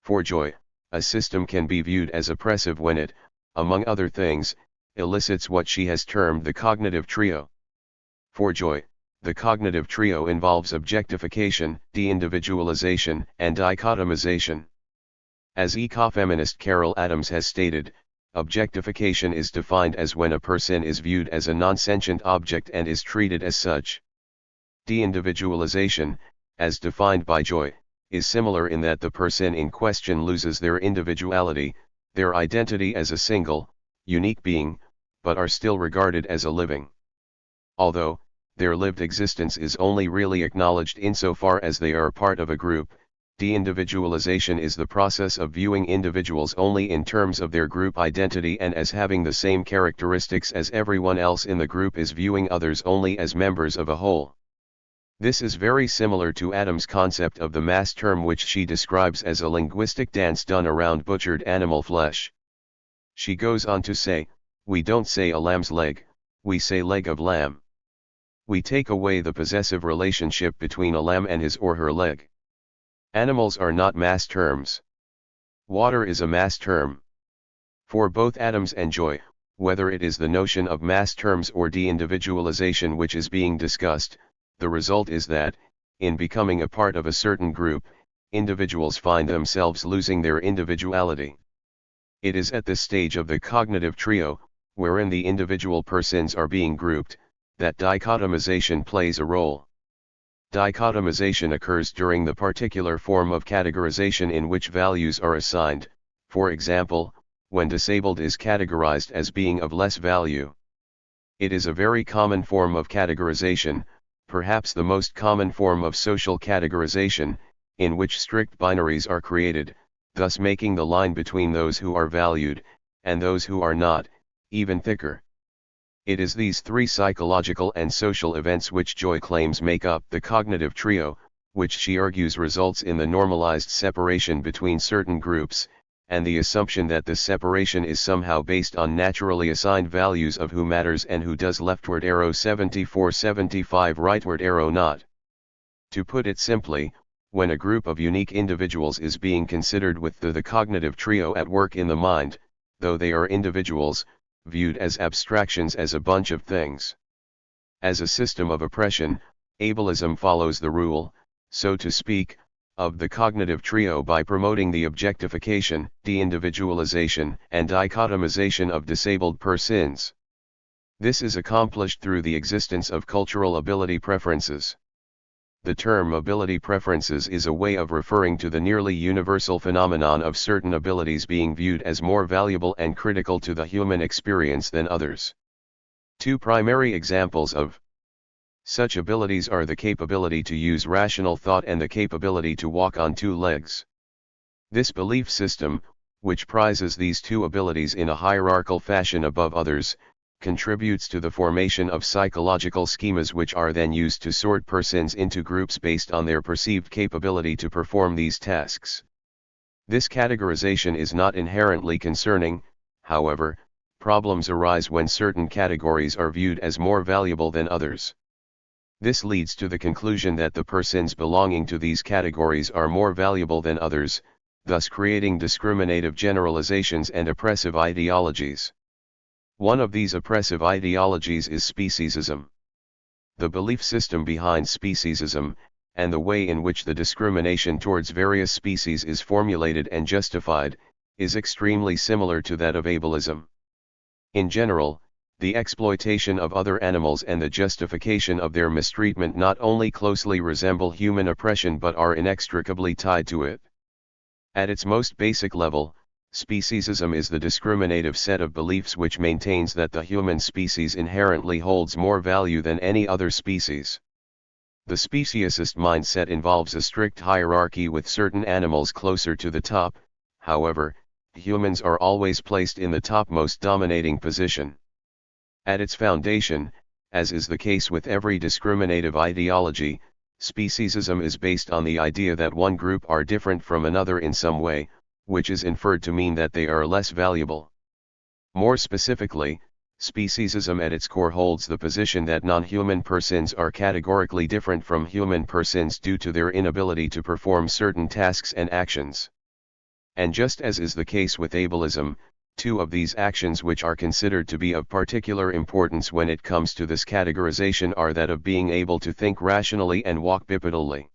For Joy, a system can be viewed as oppressive when it, among other things, elicits what she has termed the cognitive trio. For Joy, the cognitive trio involves objectification, de-individualization, and dichotomization. As ecofeminist Carol Adams has stated, objectification is defined as when a person is viewed as a non-sentient object and is treated as such. De-individualization, as defined by Joy, is similar in that the person in question loses their individuality, their identity as a single, unique being, but are still regarded as a living. Although, their lived existence is only really acknowledged insofar as they are part of a group, de-individualization is the process of viewing individuals only in terms of their group identity and as having the same characteristics as everyone else in the group is viewing others only as members of a whole. This is very similar to Adams' concept of the mass term, which she describes as a linguistic dance done around butchered animal flesh. She goes on to say, "We don't say a lamb's leg, we say leg of lamb. We take away the possessive relationship between a lamb and his or her leg. Animals are not mass terms. Water is a mass term." For both Adams and Joy, whether it is the notion of mass terms or de-individualization which is being discussed, the result is that, in becoming a part of a certain group, individuals find themselves losing their individuality. It is at this stage of the cognitive trio, wherein the individual persons are being grouped, that dichotomization plays a role. Dichotomization occurs during the particular form of categorization in which values are assigned, for example, when disabled is categorized as being of less value. It is a very common form of categorization, perhaps the most common form of social categorization, in which strict binaries are created, thus making the line between those who are valued, and those who are not, even thicker. It is these three psychological and social events which Joy claims make up the cognitive trio, which she argues results in the normalized separation between certain groups, and the assumption that this separation is somehow based on naturally assigned values of who matters and who does. Leftward arrow 74-75 rightward arrow not. To put it simply, when a group of unique individuals is being considered with the cognitive trio at work in the mind, though they are individuals, viewed as abstractions as a bunch of things. As a system of oppression, ableism follows the rule, so to speak, of the cognitive trio by promoting the objectification, de-individualization, and dichotomization of disabled persons. This is accomplished through the existence of cultural ability preferences. The term ability preferences is a way of referring to the nearly universal phenomenon of certain abilities being viewed as more valuable and critical to the human experience than others. Two primary examples of such abilities are the capability to use rational thought and the capability to walk on two legs. This belief system, which prizes these two abilities in a hierarchical fashion above others, contributes to the formation of psychological schemas which are then used to sort persons into groups based on their perceived capability to perform these tasks. This categorization is not inherently concerning, however. Problems arise when certain categories are viewed as more valuable than others. This leads to the conclusion that the persons belonging to these categories are more valuable than others, thus creating discriminative generalizations and oppressive ideologies. One of these oppressive ideologies is speciesism. The belief system behind speciesism, and the way in which the discrimination towards various species is formulated and justified, is extremely similar to that of ableism. In general, the exploitation of other animals and the justification of their mistreatment not only closely resemble human oppression but are inextricably tied to it. At its most basic level, speciesism is the discriminative set of beliefs which maintains that the human species inherently holds more value than any other species. The speciesist mindset involves a strict hierarchy with certain animals closer to the top. However, humans are always placed in the topmost dominating position. At its foundation, as is the case with every discriminative ideology, speciesism is based on the idea that one group are different from another in some way, which is inferred to mean that they are less valuable. More specifically, speciesism at its core holds the position that non-human persons are categorically different from human persons due to their inability to perform certain tasks and actions. And just as is the case with ableism, two of these actions which are considered to be of particular importance when it comes to this categorization are that of being able to think rationally and walk bipedally.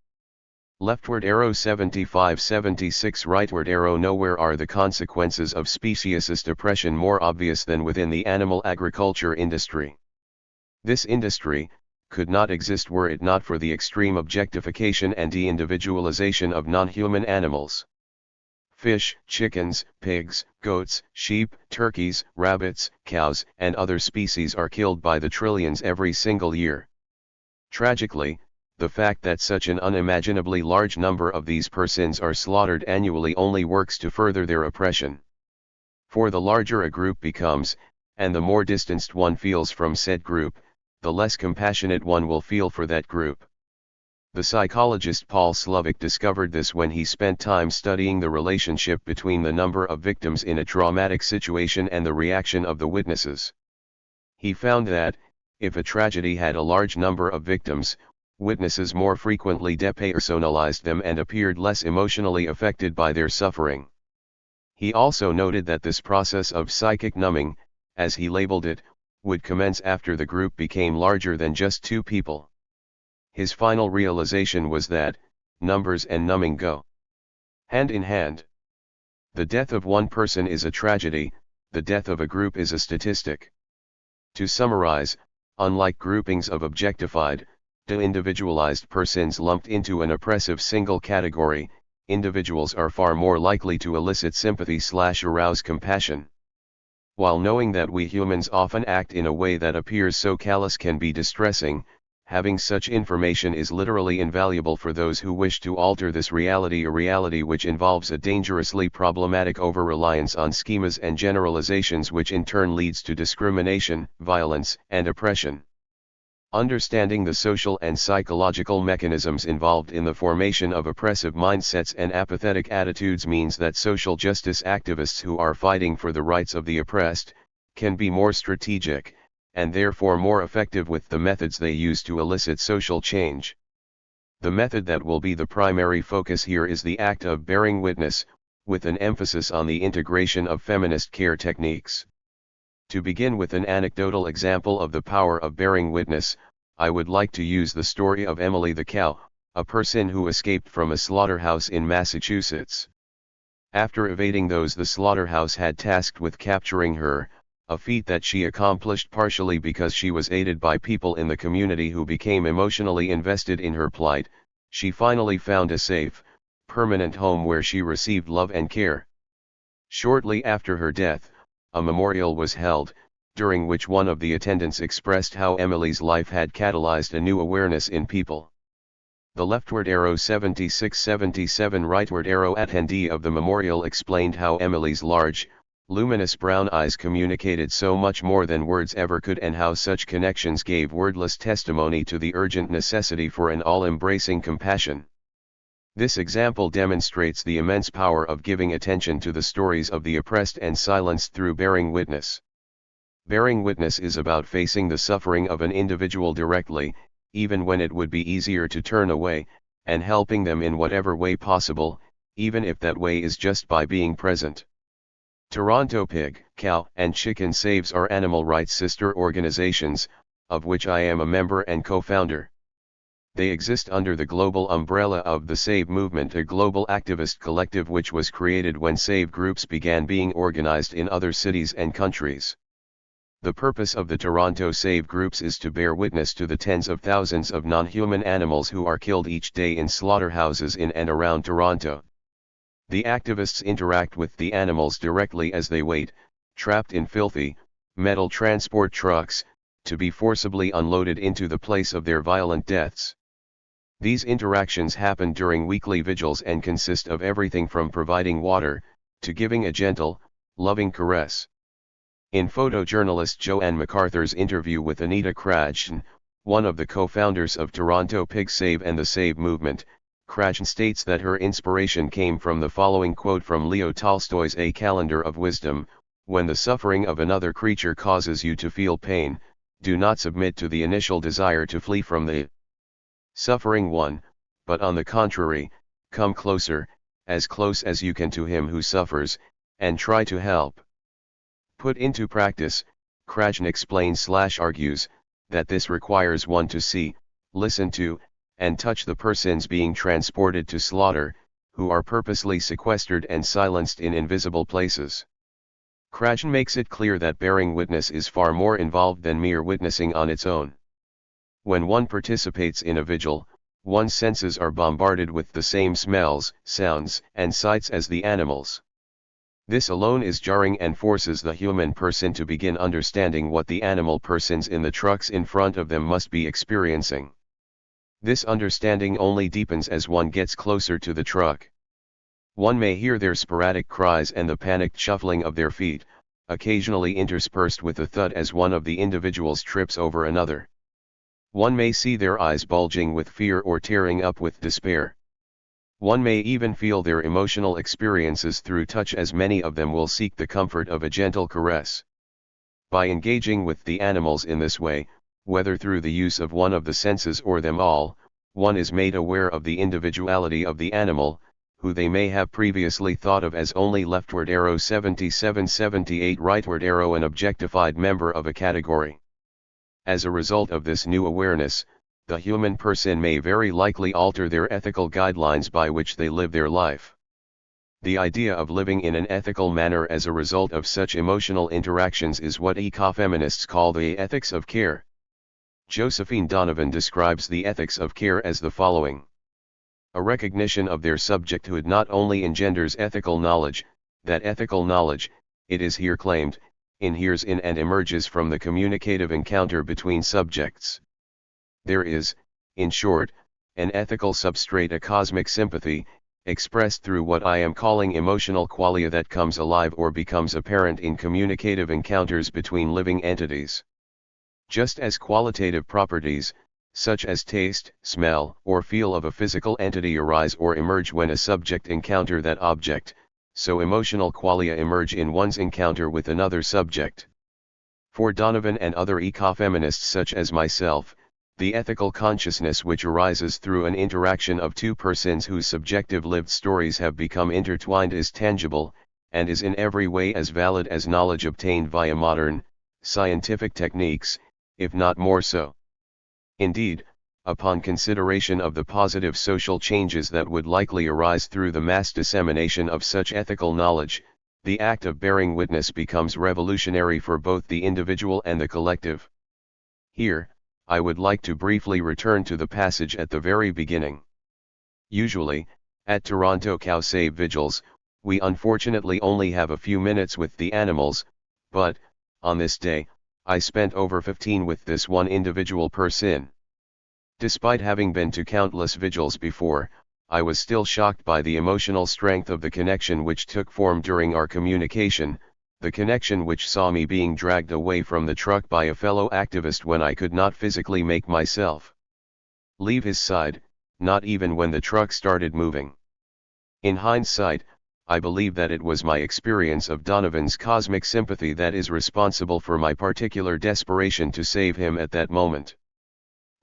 Leftward arrow 75-76 rightward arrow nowhere are the consequences of speciesist oppression more obvious than within the animal agriculture industry. This industry could not exist were it not for the extreme objectification and de-individualization of non-human animals. Fish, chickens, pigs, goats, sheep, turkeys, rabbits, cows, and other species are killed by the trillions every single year. Tragically, the fact that such an unimaginably large number of these persons are slaughtered annually only works to further their oppression. For the larger a group becomes, and the more distanced one feels from said group, the less compassionate one will feel for that group. The psychologist Paul Slovic discovered this when he spent time studying the relationship between the number of victims in a traumatic situation and the reaction of the witnesses. He found that, if a tragedy had a large number of victims, witnesses more frequently depersonalized them and appeared less emotionally affected by their suffering. He also noted that this process of psychic numbing, as he labeled it, would commence after the group became larger than just two people. His final realization was that, numbers and numbing go hand in hand. The death of one person is a tragedy, the death of a group is a statistic. To summarize, unlike groupings of objectified, de-individualized persons lumped into an oppressive single category, individuals are far more likely to elicit sympathy/arouse compassion. While knowing that we humans often act in a way that appears so callous can be distressing, having such information is literally invaluable for those who wish to alter this reality, a reality which involves a dangerously problematic over-reliance on schemas and generalizations which in turn leads to discrimination, violence, and oppression. Understanding the social and psychological mechanisms involved in the formation of oppressive mindsets and apathetic attitudes means that social justice activists who are fighting for the rights of the oppressed can be more strategic, and therefore more effective with the methods they use to elicit social change. The method that will be the primary focus here is the act of bearing witness, with an emphasis on the integration of feminist care techniques. To begin with an anecdotal example of the power of bearing witness, I would like to use the story of Emily the cow, a person who escaped from a slaughterhouse in Massachusetts. After evading those the slaughterhouse had tasked with capturing her, a feat that she accomplished partially because she was aided by people in the community who became emotionally invested in her plight, she finally found a safe, permanent home where she received love and care. Shortly after her death, a memorial was held, during which one of the attendants expressed how Emily's life had catalyzed a new awareness in people. The leftward arrow 76-77 rightward arrow attendee of the memorial explained how Emily's large, luminous brown eyes communicated so much more than words ever could, and how such connections gave wordless testimony to the urgent necessity for an all-embracing compassion. This example demonstrates the immense power of giving attention to the stories of the oppressed and silenced through bearing witness. Bearing witness is about facing the suffering of an individual directly, even when it would be easier to turn away, and helping them in whatever way possible, even if that way is just by being present. Toronto Pig, Cow, and Chicken Saves are animal rights sister organizations, of which I am a member and co-founder. They exist under the global umbrella of the SAVE movement, a global activist collective which was created when SAVE groups began being organized in other cities and countries. The purpose of the Toronto SAVE groups is to bear witness to the tens of thousands of non-human animals who are killed each day in slaughterhouses in and around Toronto. The activists interact with the animals directly as they wait, trapped in filthy, metal transport trucks, to be forcibly unloaded into the place of their violent deaths. These interactions happen during weekly vigils and consist of everything from providing water, to giving a gentle, loving caress. In photojournalist Joanne MacArthur's interview with Anita Krajcin, one of the co-founders of Toronto Pig Save and the SAVE movement, Krajcin states that her inspiration came from the following quote from Leo Tolstoy's A Calendar of Wisdom, When the suffering of another creature causes you to feel pain, do not submit to the initial desire to flee from the suffering one, but on the contrary, come closer, as close as you can to him who suffers, and try to help. Put into practice, Krajn explains/argues, that this requires one to see, listen to, and touch the persons being transported to slaughter, who are purposely sequestered and silenced in invisible places. Krajn makes it clear that bearing witness is far more involved than mere witnessing on its own. When one participates in a vigil, one's senses are bombarded with the same smells, sounds, and sights as the animals. This alone is jarring and forces the human person to begin understanding what the animal persons in the trucks in front of them must be experiencing. This understanding only deepens as one gets closer to the truck. One may hear their sporadic cries and the panicked shuffling of their feet, occasionally interspersed with a thud as one of the individuals trips over another. One may see their eyes bulging with fear or tearing up with despair. One may even feel their emotional experiences through touch, as many of them will seek the comfort of a gentle caress. By engaging with the animals in this way, whether through the use of one of the senses or them all, one is made aware of the individuality of the animal, who they may have previously thought of as only leftward arrow 77-78 rightward arrow an objectified member of a category. As a result of this new awareness, the human person may very likely alter their ethical guidelines by which they live their life. The idea of living in an ethical manner as a result of such emotional interactions is what ecofeminists call the ethics of care. Josephine Donovan describes the ethics of care as the following. A recognition of their subjecthood not only engenders ethical knowledge, that ethical knowledge, it is here claimed, inheres in and emerges from the communicative encounter between subjects. There is, in short, an ethical substrate, a cosmic sympathy, expressed through what I am calling emotional qualia that comes alive or becomes apparent in communicative encounters between living entities. Just as qualitative properties, such as taste, smell, or feel of a physical entity arise or emerge when a subject encounter that object, so emotional qualia emerge in one's encounter with another subject. For Donovan and other ecofeminists such as myself, the ethical consciousness which arises through an interaction of two persons whose subjective lived stories have become intertwined is tangible, and is in every way as valid as knowledge obtained via modern, scientific techniques, if not more so. Indeed, upon consideration of the positive social changes that would likely arise through the mass dissemination of such ethical knowledge, the act of bearing witness becomes revolutionary for both the individual and the collective. Here, I would like to briefly return to the passage at the very beginning. Usually, at Toronto Cow Save vigils, we unfortunately only have a few minutes with the animals, but, on this day, I spent over 15 with this one individual person. Despite having been to countless vigils before, I was still shocked by the emotional strength of the connection which took form during our communication, the connection which saw me being dragged away from the truck by a fellow activist when I could not physically make myself leave his side, not even when the truck started moving. In hindsight, I believe that it was my experience of Donovan's cosmic sympathy that is responsible for my particular desperation to save him at that moment.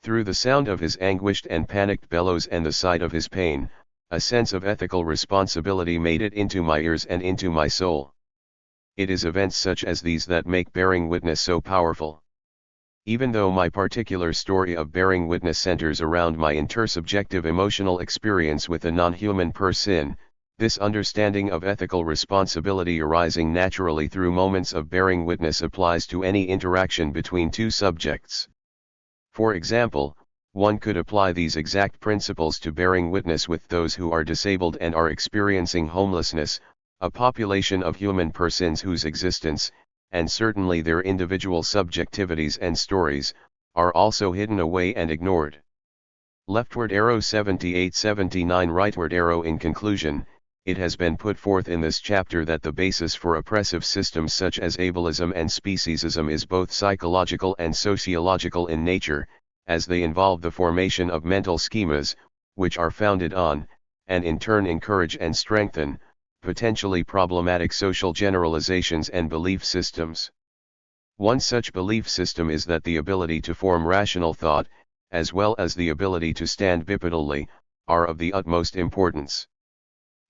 Through the sound of his anguished and panicked bellows and the sight of his pain, a sense of ethical responsibility made it into my ears and into my soul. It is events such as these that make bearing witness so powerful. Even though my particular story of bearing witness centers around my intersubjective emotional experience with a non-human person, this understanding of ethical responsibility arising naturally through moments of bearing witness applies to any interaction between two subjects. For example, one could apply these exact principles to bearing witness with those who are disabled and are experiencing homelessness, a population of human persons whose existence, and certainly their individual subjectivities and stories, are also hidden away and ignored. Leftward arrow 78-79 rightward arrow. In conclusion, it has been put forth in this chapter that the basis for oppressive systems such as ableism and speciesism is both psychological and sociological in nature, as they involve the formation of mental schemas, which are founded on, and in turn encourage and strengthen, potentially problematic social generalizations and belief systems. One such belief system is that the ability to form rational thought, as well as the ability to stand bipedally, are of the utmost importance.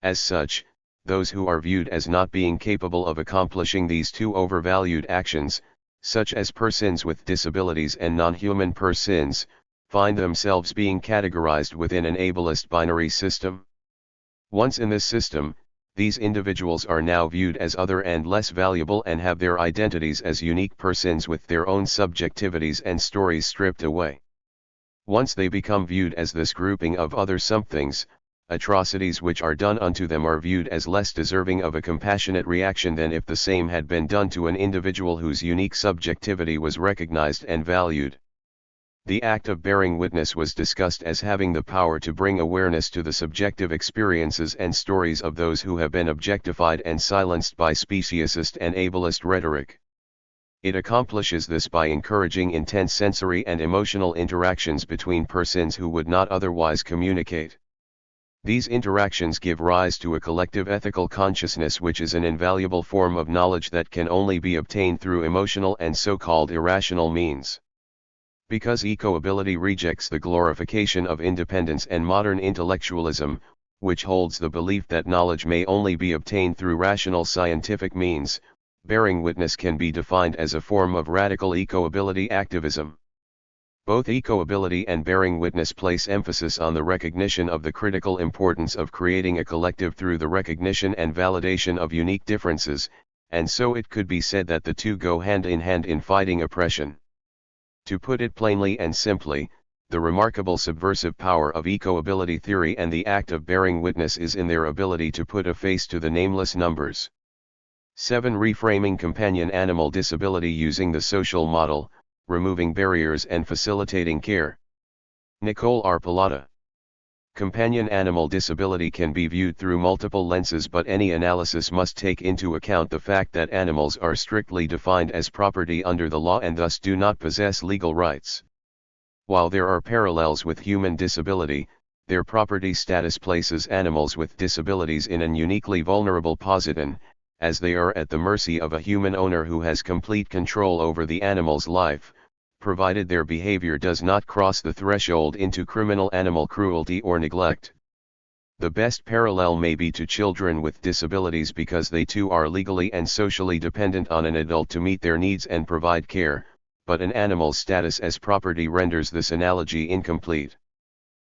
As such, those who are viewed as not being capable of accomplishing these two overvalued actions, such as persons with disabilities and non-human persons, find themselves being categorized within an ableist binary system. Once in this system, these individuals are now viewed as other and less valuable and have their identities as unique persons with their own subjectivities and stories stripped away. Once they become viewed as this grouping of other somethings, atrocities which are done unto them are viewed as less deserving of a compassionate reaction than if the same had been done to an individual whose unique subjectivity was recognized and valued. The act of bearing witness was discussed as having the power to bring awareness to the subjective experiences and stories of those who have been objectified and silenced by speciesist and ableist rhetoric. It accomplishes this by encouraging intense sensory and emotional interactions between persons who would not otherwise communicate. These interactions give rise to a collective ethical consciousness, which is an invaluable form of knowledge that can only be obtained through emotional and so-called irrational means. Because eco-ability rejects the glorification of independence and modern intellectualism, which holds the belief that knowledge may only be obtained through rational scientific means, bearing witness can be defined as a form of radical eco-ability activism. Both eco-ability and bearing witness place emphasis on the recognition of the critical importance of creating a collective through the recognition and validation of unique differences, and so it could be said that the two go hand in hand in fighting oppression. To put it plainly and simply, the remarkable subversive power of eco-ability theory and the act of bearing witness is in their ability to put a face to the nameless numbers. 7. Reframing companion animal disability using the social model, removing barriers and facilitating care. Nicole R. Pilata. Companion animal disability can be viewed through multiple lenses, but any analysis must take into account the fact that animals are strictly defined as property under the law and thus do not possess legal rights. While there are parallels with human disability, their property status places animals with disabilities in an uniquely vulnerable position, as they are at the mercy of a human owner who has complete control over the animal's life, provided their behavior does not cross the threshold into criminal animal cruelty or neglect. The best parallel may be to children with disabilities, because they too are legally and socially dependent on an adult to meet their needs and provide care, but an animal's status as property renders this analogy incomplete.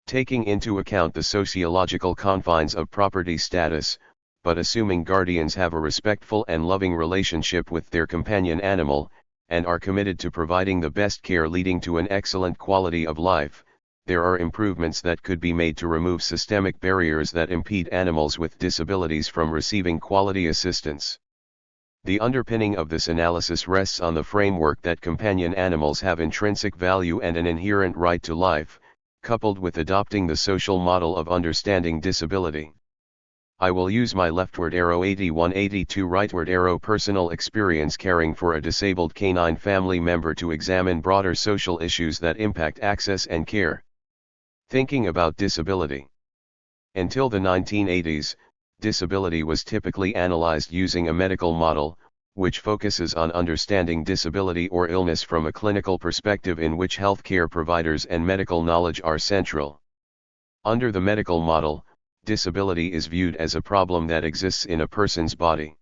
Taking into account the sociological confines of property status, but assuming guardians have a respectful and loving relationship with their companion animal, and are committed to providing the best care leading to an excellent quality of life, there are improvements that could be made to remove systemic barriers that impede animals with disabilities from receiving quality assistance. The underpinning of this analysis rests on the framework that companion animals have intrinsic value and an inherent right to life, coupled with adopting the social model of understanding disability. I will use my leftward arrow 8182 rightward arrow personal experience caring for a disabled canine family member to examine broader social issues that impact access and care. Thinking about disability. Until the 1980s, disability was typically analyzed using a medical model, which focuses on understanding disability or illness from a clinical perspective in which healthcare providers and medical knowledge are central. Under the medical model, disability is viewed as a problem that exists in a person's body.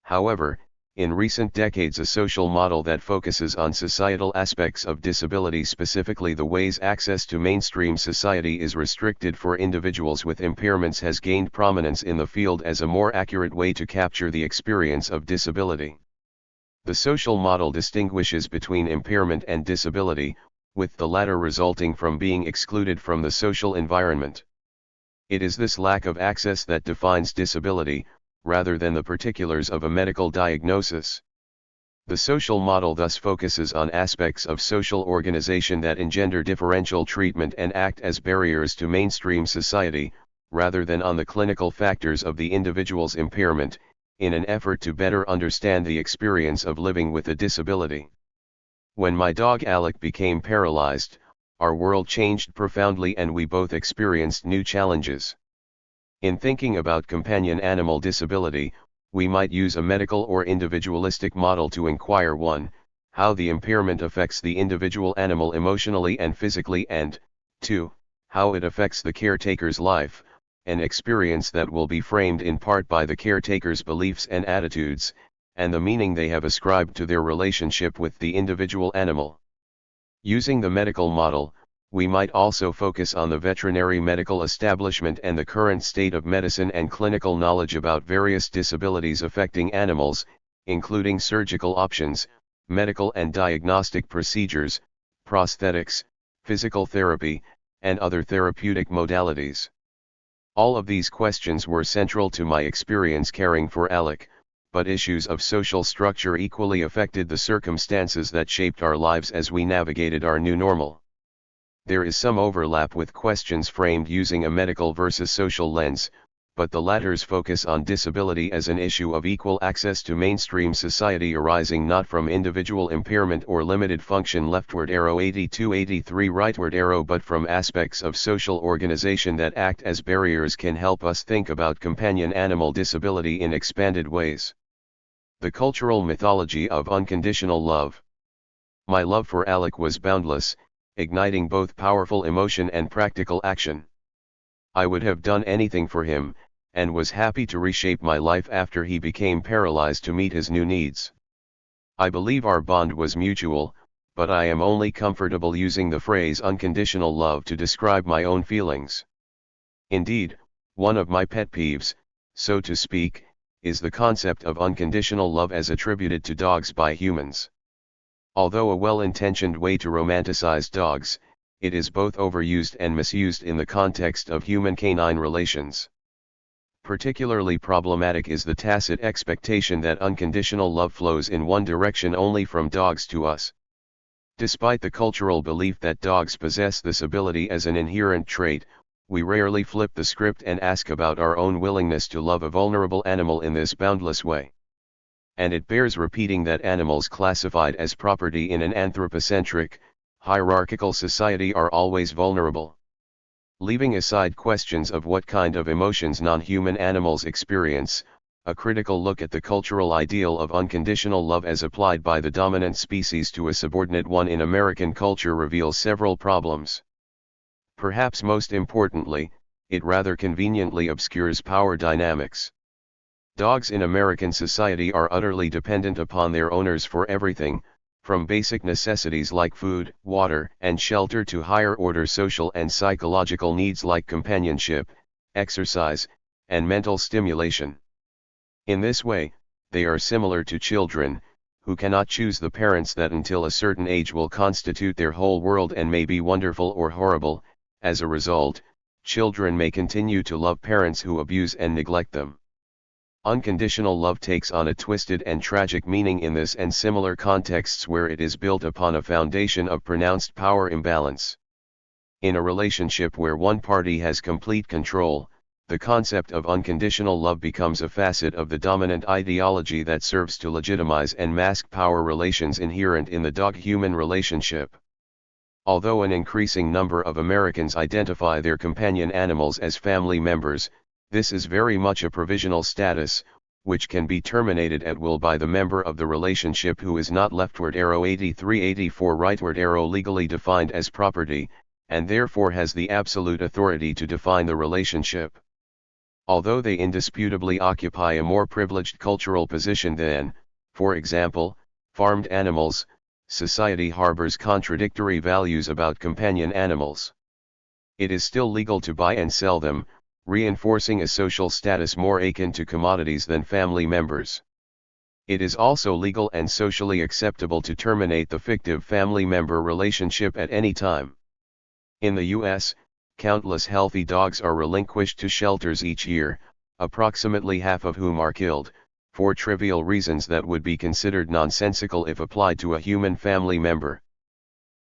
However, in recent decades, a social model that focuses on societal aspects of disability, specifically the ways access to mainstream society is restricted for individuals with impairments, has gained prominence in the field as a more accurate way to capture the experience of disability. The social model distinguishes between impairment and disability, with the latter resulting from being excluded from the social environment. It is this lack of access that defines disability, rather than the particulars of a medical diagnosis. The social model thus focuses on aspects of social organization that engender differential treatment and act as barriers to mainstream society, rather than on the clinical factors of the individual's impairment, in an effort to better understand the experience of living with a disability. When my dog Alec became paralyzed, our world changed profoundly and we both experienced new challenges. In thinking about companion animal disability, we might use a medical or individualistic model to inquire 1. How the impairment affects the individual animal emotionally and physically, and 2. How it affects the caretaker's life, an experience that will be framed in part by the caretaker's beliefs and attitudes, and the meaning they have ascribed to their relationship with the individual animal. Using the medical model, we might also focus on the veterinary medical establishment and the current state of medicine and clinical knowledge about various disabilities affecting animals, including surgical options, medical and diagnostic procedures, prosthetics, physical therapy, and other therapeutic modalities. All of these questions were central to my experience caring for Alec, but issues of social structure equally affected the circumstances that shaped our lives as we navigated our new normal. There is some overlap with questions framed using a medical versus social lens, but the latter's focus on disability as an issue of equal access to mainstream society arising not from individual impairment or limited function leftward arrow 82-83 rightward arrow but from aspects of social organization that act as barriers can help us think about companion animal disability in expanded ways. The cultural mythology of unconditional love. My love for Alec was boundless, igniting both powerful emotion and practical action. I would have done anything for him, and was happy to reshape my life after he became paralyzed to meet his new needs. I believe our bond was mutual, but I am only comfortable using the phrase unconditional love to describe my own feelings. Indeed, one of my pet peeves, so to speak, is the concept of unconditional love as attributed to dogs by humans. Although a well-intentioned way to romanticize dogs, it is both overused and misused in the context of human-canine relations. Particularly problematic is the tacit expectation that unconditional love flows in one direction only from dogs to us. Despite the cultural belief that dogs possess this ability as an inherent trait, we rarely flip the script and ask about our own willingness to love a vulnerable animal in this boundless way. And it bears repeating that animals classified as property in an anthropocentric, hierarchical society are always vulnerable. Leaving aside questions of what kind of emotions non-human animals experience, a critical look at the cultural ideal of unconditional love as applied by the dominant species to a subordinate one in American culture reveals several problems. Perhaps most importantly, it rather conveniently obscures power dynamics. Dogs in American society are utterly dependent upon their owners for everything, from basic necessities like food, water, and shelter to higher-order social and psychological needs like companionship, exercise, and mental stimulation. In this way, they are similar to children, who cannot choose the parents that until a certain age will constitute their whole world and may be wonderful or horrible. As a result, children may continue to love parents who abuse and neglect them. Unconditional love takes on a twisted and tragic meaning in this and similar contexts where it is built upon a foundation of pronounced power imbalance. In a relationship where one party has complete control, the concept of unconditional love becomes a facet of the dominant ideology that serves to legitimize and mask power relations inherent in the dog-human relationship. Although an increasing number of Americans identify their companion animals as family members, this is very much a provisional status, which can be terminated at will by the member of the relationship who is not leftward arrow 83-84 rightward arrow legally defined as property, and therefore has the absolute authority to define the relationship. Although they indisputably occupy a more privileged cultural position than, for example, farmed animals, society harbors contradictory values about companion animals. It is still legal to buy and sell them, reinforcing a social status more akin to commodities than family members. It is also legal and socially acceptable to terminate the fictive family member relationship at any time. In the U.S., countless healthy dogs are relinquished to shelters each year, approximately half of whom are killed, for trivial reasons that would be considered nonsensical if applied to a human family member.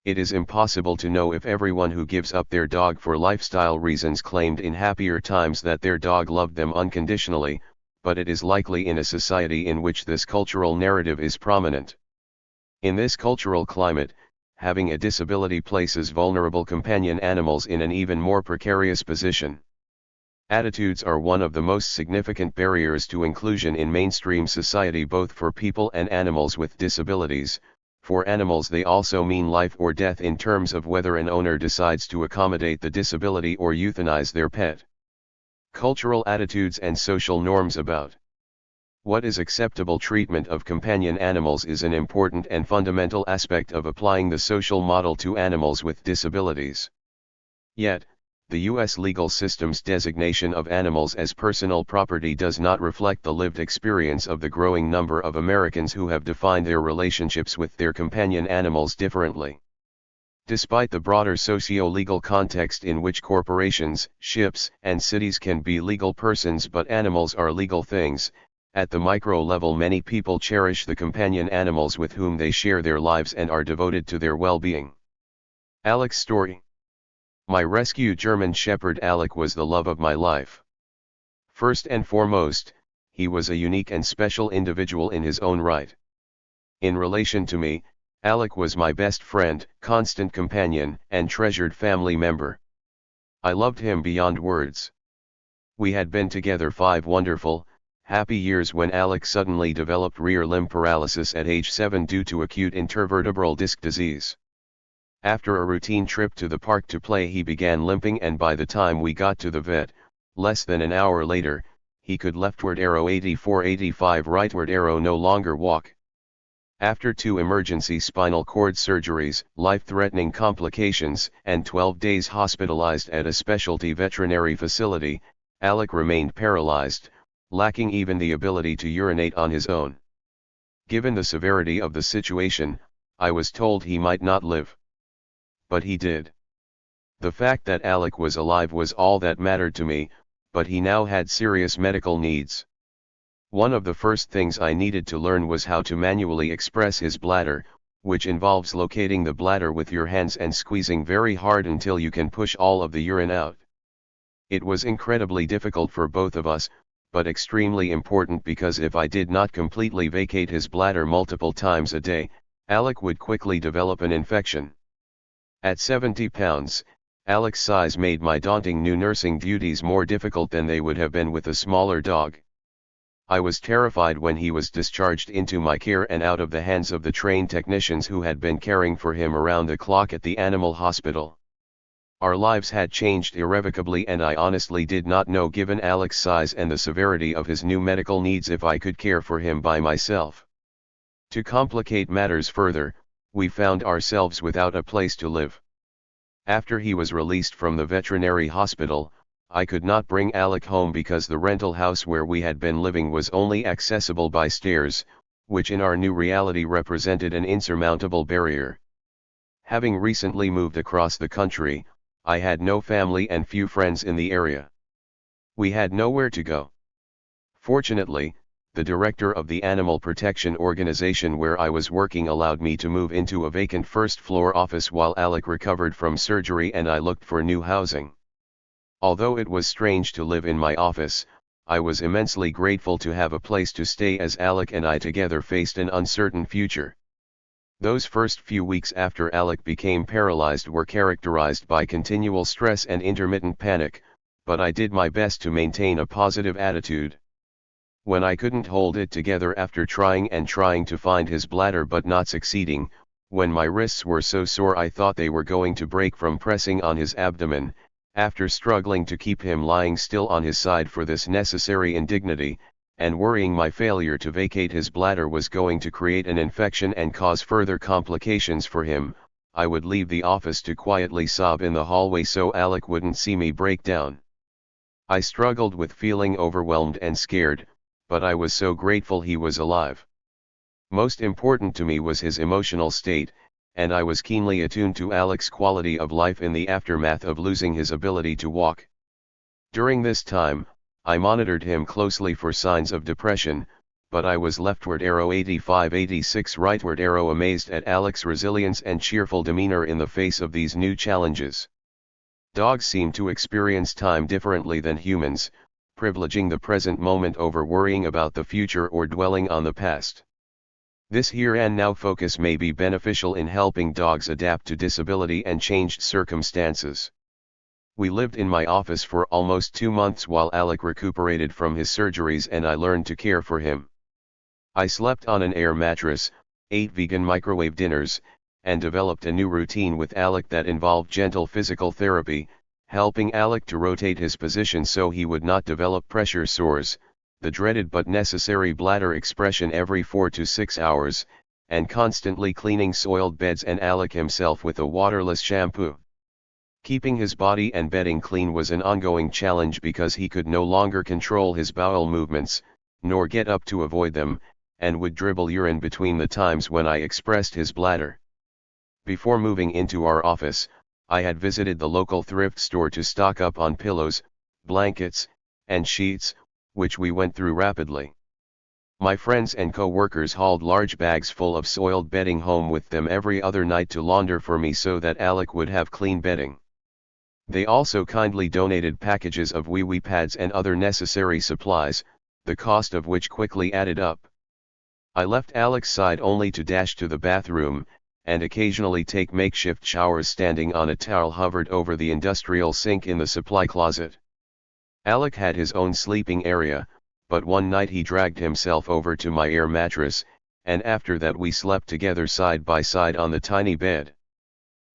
It is impossible to know if everyone who gives up their dog for lifestyle reasons claimed in happier times that their dog loved them unconditionally, but it is likely in a society in which this cultural narrative is prominent. In this cultural climate, having a disability places vulnerable companion animals in an even more precarious position. Attitudes are one of the most significant barriers to inclusion in mainstream society, both for people and animals with disabilities. For animals, they also mean life or death in terms of whether an owner decides to accommodate the disability or euthanize their pet. Cultural attitudes and social norms about what is acceptable treatment of companion animals is an important and fundamental aspect of applying the social model to animals with disabilities. Yet, the U.S. legal system's designation of animals as personal property does not reflect the lived experience of the growing number of Americans who have defined their relationships with their companion animals differently. Despite the broader socio-legal context in which corporations, ships, and cities can be legal persons but animals are legal things, at the micro level many people cherish the companion animals with whom they share their lives and are devoted to their well-being. Alec's story. My rescue German Shepherd Alec was the love of my life. First and foremost, he was a unique and special individual in his own right. In relation to me, Alec was my best friend, constant companion, and treasured family member. I loved him beyond words. We had been together 5 wonderful, happy years when Alec suddenly developed rear limb paralysis at age 7 due to acute intervertebral disc disease. After a routine trip to the park to play, he began limping, and by the time we got to the vet, less than an hour later, he could leftward arrow 84-85 rightward arrow no longer walk. After 2 emergency spinal cord surgeries, life-threatening complications, and 12 days hospitalized at a specialty veterinary facility, Alec remained paralyzed, lacking even the ability to urinate on his own. Given the severity of the situation, I was told he might not live. But he did. The fact that Alec was alive was all that mattered to me, but he now had serious medical needs. One of the first things I needed to learn was how to manually express his bladder, which involves locating the bladder with your hands and squeezing very hard until you can push all of the urine out. It was incredibly difficult for both of us, but extremely important because if I did not completely vacate his bladder multiple times a day, Alec would quickly develop an infection. At 70 pounds, Alec's size made my daunting new nursing duties more difficult than they would have been with a smaller dog. I was terrified when he was discharged into my care and out of the hands of the trained technicians who had been caring for him around the clock at the animal hospital. Our lives had changed irrevocably, and I honestly did not know, given Alec's size and the severity of his new medical needs, if I could care for him by myself. To complicate matters further, we found ourselves without a place to live. After he was released from the veterinary hospital, I could not bring Alec home because the rental house where we had been living was only accessible by stairs, which in our new reality represented an insurmountable barrier. Having recently moved across the country, I had no family and few friends in the area. We had nowhere to go. Fortunately, the director of the animal protection organization where I was working allowed me to move into a vacant first-floor office while Alec recovered from surgery and I looked for new housing. Although it was strange to live in my office, I was immensely grateful to have a place to stay as Alec and I together faced an uncertain future. Those first few weeks after Alec became paralyzed were characterized by continual stress and intermittent panic, but I did my best to maintain a positive attitude. When I couldn't hold it together after trying to find his bladder but not succeeding, when my wrists were so sore I thought they were going to break from pressing on his abdomen, after struggling to keep him lying still on his side for this necessary indignity, and worrying my failure to vacate his bladder was going to create an infection and cause further complications for him, I would leave the office to quietly sob in the hallway so Alec wouldn't see me break down. I struggled with feeling overwhelmed and scared, but I was so grateful he was alive. Most important to me was his emotional state, and I was keenly attuned to Alec's quality of life in the aftermath of losing his ability to walk. During this time, I monitored him closely for signs of depression, but I was leftward arrow 85-86 rightward arrow amazed at Alec's resilience and cheerful demeanor in the face of these new challenges. Dogs seem to experience time differently than humans, privileging the present moment over worrying about the future or dwelling on the past. This here and now focus may be beneficial in helping dogs adapt to disability and changed circumstances. We lived in my office for almost 2 months while Alec recuperated from his surgeries and I learned to care for him. I slept on an air mattress, ate vegan microwave dinners, and developed a new routine with Alec that involved gentle physical therapy, helping Alec to rotate his position so he would not develop pressure sores, the dreaded but necessary bladder expression every 4 to 6 hours, and constantly cleaning soiled beds and Alec himself with a waterless shampoo. Keeping his body and bedding clean was an ongoing challenge because he could no longer control his bowel movements, nor get up to avoid them, and would dribble urine between the times when I expressed his bladder. Before moving into our office, I had visited the local thrift store to stock up on pillows, blankets, and sheets, which we went through rapidly. My friends and co-workers hauled large bags full of soiled bedding home with them every other night to launder for me so that Alec would have clean bedding. They also kindly donated packages of wee-wee pads and other necessary supplies, the cost of which quickly added up. I left Alec's side only to dash to the bathroom, and occasionally take makeshift showers standing on a towel hovered over the industrial sink in the supply closet. Alec had his own sleeping area, but one night he dragged himself over to my air mattress, and after that we slept together side by side on the tiny bed.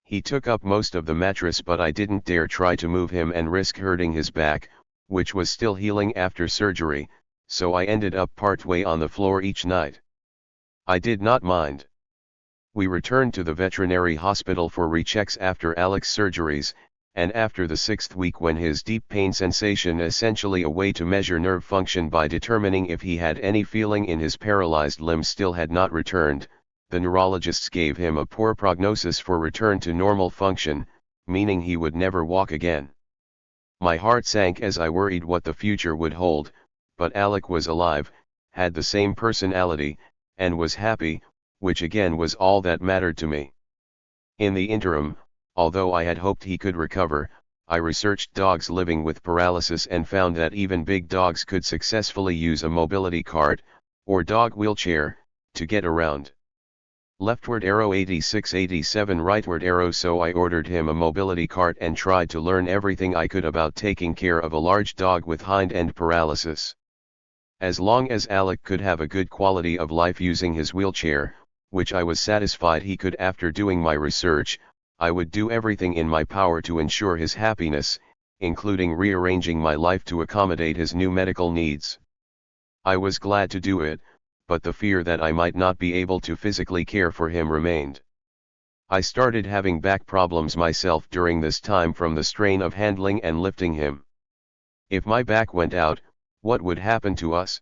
He took up most of the mattress but I didn't dare try to move him and risk hurting his back, which was still healing after surgery, so I ended up partway on the floor each night. I did not mind. We returned to the veterinary hospital for rechecks after Alec's surgeries, and after the 6th week when his deep pain sensation, essentially a way to measure nerve function by determining if he had any feeling in his paralyzed limb, still had not returned, the neurologists gave him a poor prognosis for return to normal function, meaning he would never walk again. My heart sank as I worried what the future would hold, but Alec was alive, had the same personality, and was happy, which again was all that mattered to me. In the interim, although I had hoped he could recover, I researched dogs living with paralysis and found that even big dogs could successfully use a mobility cart, or dog wheelchair, to get around. Leftward arrow 8687 rightward arrow. So I ordered him a mobility cart and tried to learn everything I could about taking care of a large dog with hind-end paralysis. As long as Alec could have a good quality of life using his wheelchair, which I was satisfied he could after doing my research, I would do everything in my power to ensure his happiness, including rearranging my life to accommodate his new medical needs. I was glad to do it, but the fear that I might not be able to physically care for him remained. I started having back problems myself during this time from the strain of handling and lifting him. If my back went out, what would happen to us?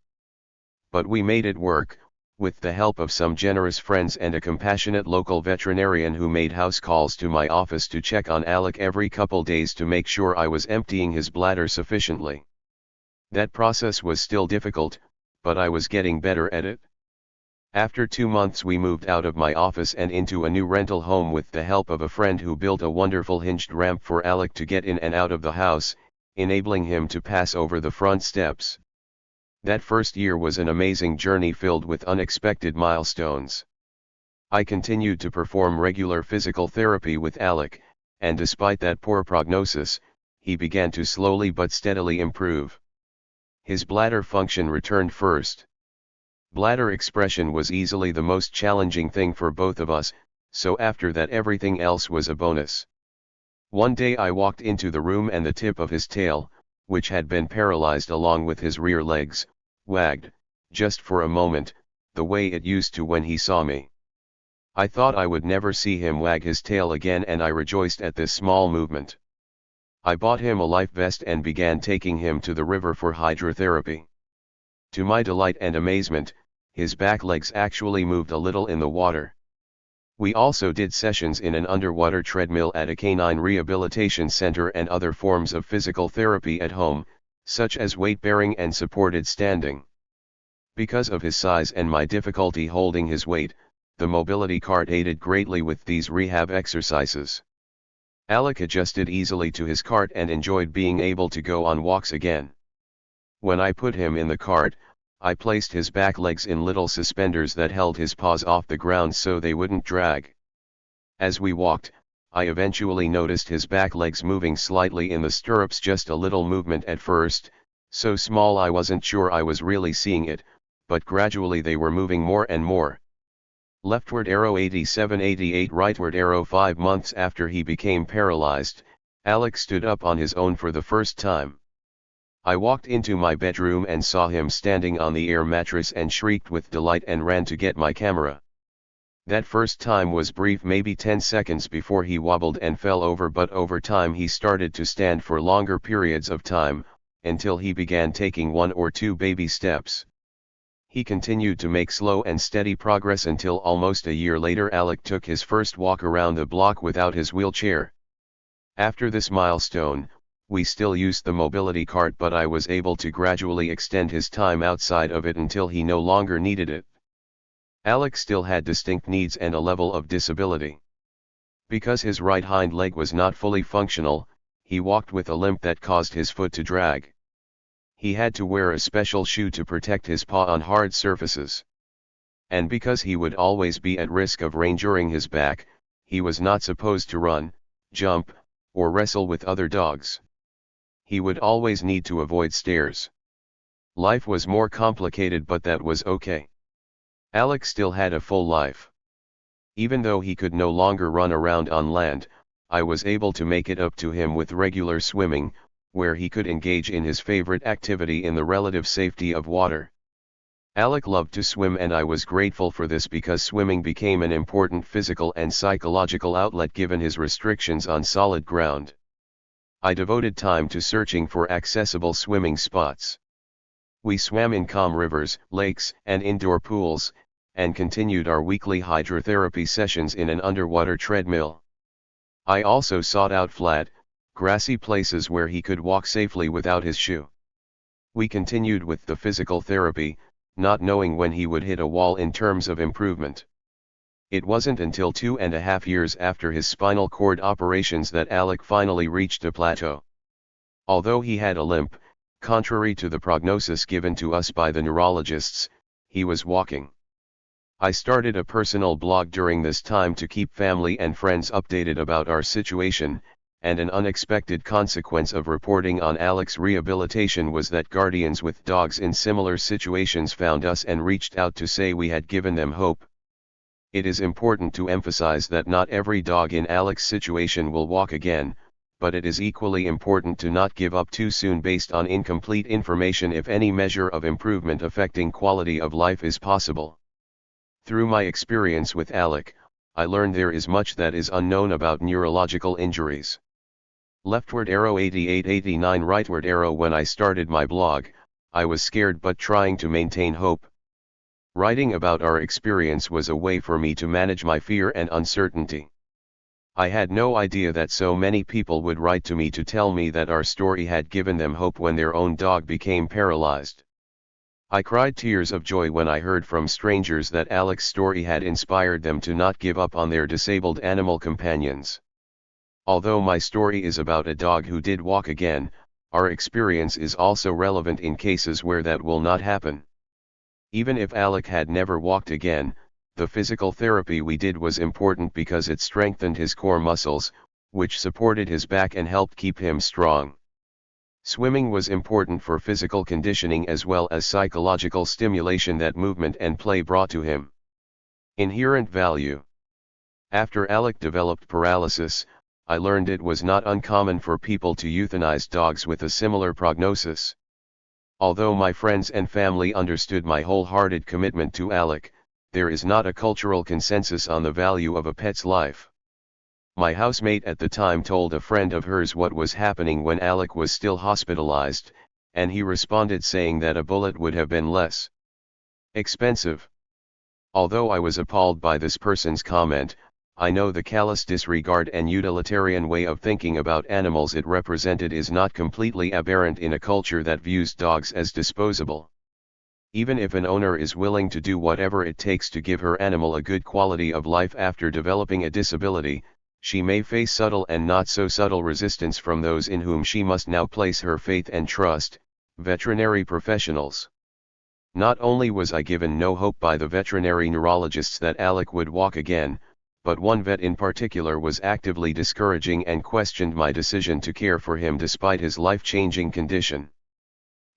But we made it work, with the help of some generous friends and a compassionate local veterinarian who made house calls to my office to check on Alec every couple days to make sure I was emptying his bladder sufficiently. That process was still difficult, but I was getting better at it. After 2 months we moved out of my office and into a new rental home with the help of a friend who built a wonderful hinged ramp for Alec to get in and out of the house, enabling him to pass over the front steps. That first year was an amazing journey filled with unexpected milestones. I continued to perform regular physical therapy with Alec, and despite that poor prognosis, he began to slowly but steadily improve. His bladder function returned first. Bladder expression was easily the most challenging thing for both of us, so after that everything else was a bonus. One day I walked into the room and the tip of his tail, which had been paralyzed along with his rear legs, wagged, just for a moment, the way it used to when he saw me. I thought I would never see him wag his tail again, and I rejoiced at this small movement. I bought him a life vest and began taking him to the river for hydrotherapy. To my delight and amazement, his back legs actually moved a little in the water. We also did sessions in an underwater treadmill at a canine rehabilitation center and other forms of physical therapy at home, such as weight-bearing and supported standing. Because of his size and my difficulty holding his weight, the mobility cart aided greatly with these rehab exercises. Alec adjusted easily to his cart and enjoyed being able to go on walks again. When I put him in the cart, I placed his back legs in little suspenders that held his paws off the ground so they wouldn't drag. As we walked, I eventually noticed his back legs moving slightly in the stirrups, just a little movement at first, so small I wasn't sure I was really seeing it, but gradually they were moving more and more. Leftward arrow 87-88, rightward arrow. 5 months after he became paralyzed, Alec stood up on his own for the first time. I walked into my bedroom and saw him standing on the air mattress and shrieked with delight and ran to get my camera. That first time was brief, maybe 10 seconds before he wobbled and fell over, but over time he started to stand for longer periods of time, until he began taking 1 or 2 baby steps. He continued to make slow and steady progress until almost a year later Alec took his first walk around the block without his wheelchair. After this milestone, we still used the mobility cart, but I was able to gradually extend his time outside of it until he no longer needed it. Alec still had distinct needs and a level of disability. Because his right hind leg was not fully functional, he walked with a limp that caused his foot to drag. He had to wear a special shoe to protect his paw on hard surfaces. And because he would always be at risk of rain during his back, he was not supposed to run, jump, or wrestle with other dogs. He would always need to avoid stairs. Life was more complicated, but that was okay. Alec still had a full life. Even though he could no longer run around on land, I was able to make it up to him with regular swimming, where he could engage in his favorite activity in the relative safety of water. Alec loved to swim, and I was grateful for this because swimming became an important physical and psychological outlet given his restrictions on solid ground. I devoted time to searching for accessible swimming spots. We swam in calm rivers, lakes, and indoor pools, and continued our weekly hydrotherapy sessions in an underwater treadmill. I also sought out flat, grassy places where he could walk safely without his shoe. We continued with the physical therapy, not knowing when he would hit a wall in terms of improvement. It wasn't until 2.5 years after his spinal cord operations that Alec finally reached a plateau. Although he had a limp, contrary to the prognosis given to us by the neurologists, he was walking. I started a personal blog during this time to keep family and friends updated about our situation, and an unexpected consequence of reporting on Alec's rehabilitation was that guardians with dogs in similar situations found us and reached out to say we had given them hope. It is important to emphasize that not every dog in Alec's situation will walk again, but it is equally important to not give up too soon based on incomplete information if any measure of improvement affecting quality of life is possible. Through my experience with Alec, I learned there is much that is unknown about neurological injuries. Leftward arrow 88-89, rightward arrow. When I started my blog, I was scared but trying to maintain hope. Writing about our experience was a way for me to manage my fear and uncertainty. I had no idea that so many people would write to me to tell me that our story had given them hope when their own dog became paralyzed. I cried tears of joy when I heard from strangers that Alec's story had inspired them to not give up on their disabled animal companions. Although my story is about a dog who did walk again, our experience is also relevant in cases where that will not happen. Even if Alec had never walked again, the physical therapy we did was important because it strengthened his core muscles, which supported his back and helped keep him strong. Swimming was important for physical conditioning as well as psychological stimulation that movement and play brought to him. Inherent value. After Alec developed paralysis, I learned it was not uncommon for people to euthanize dogs with a similar prognosis. Although my friends and family understood my wholehearted commitment to Alec, there is not a cultural consensus on the value of a pet's life. My housemate at the time told a friend of hers what was happening when Alec was still hospitalized, and he responded saying that a bullet would have been less expensive. Although I was appalled by this person's comment, I know the callous disregard and utilitarian way of thinking about animals it represented is not completely aberrant in a culture that views dogs as disposable. Even if an owner is willing to do whatever it takes to give her animal a good quality of life after developing a disability, she may face subtle and not so subtle resistance from those in whom she must now place her faith and trust, veterinary professionals. Not only was I given no hope by the veterinary neurologists that Alec would walk again, but one vet in particular was actively discouraging and questioned my decision to care for him despite his life-changing condition.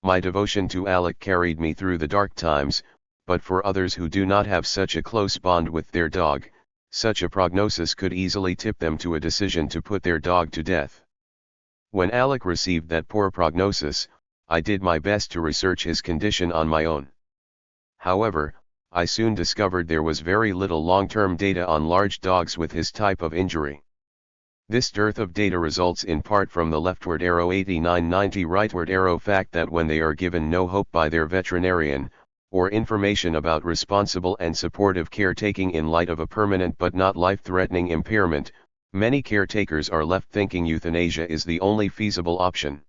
My devotion to Alec carried me through the dark times, but for others who do not have such a close bond with their dog, such a prognosis could easily tip them to a decision to put their dog to death. When Alec received that poor prognosis, I did my best to research his condition on my own. However, I soon discovered there was very little long-term data on large dogs with his type of injury. This dearth of data results in part from the leftward arrow 8990 rightward arrow fact that when they are given no hope by their veterinarian, or information about responsible and supportive caretaking in light of a permanent but not life-threatening impairment, many caretakers are left thinking euthanasia is the only feasible option.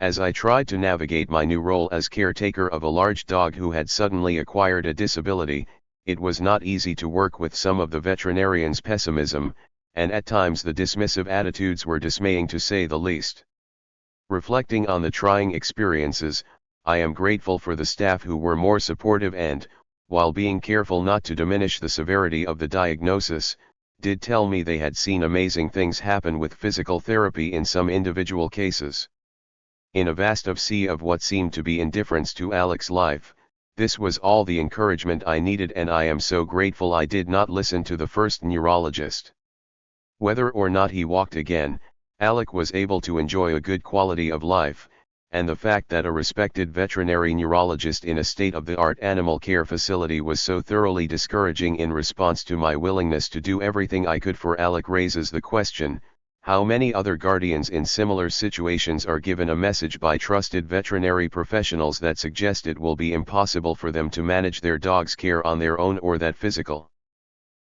As I tried to navigate my new role as caretaker of a large dog who had suddenly acquired a disability, it was not easy to work with some of the veterinarian's pessimism, and at times the dismissive attitudes were dismaying to say the least. Reflecting on the trying experiences, I am grateful for the staff who were more supportive and, while being careful not to diminish the severity of the diagnosis, did tell me they had seen amazing things happen with physical therapy in some individual cases. In a vast sea of what seemed to be indifference to Alec's life, this was all the encouragement I needed, and I am so grateful I did not listen to the first neurologist. Whether or not he walked again, Alec was able to enjoy a good quality of life, and the fact that a respected veterinary neurologist in a state-of-the-art animal care facility was so thoroughly discouraging in response to my willingness to do everything I could for Alec raises the question: how many other guardians in similar situations are given a message by trusted veterinary professionals that suggest it will be impossible for them to manage their dog's care on their own, or that physical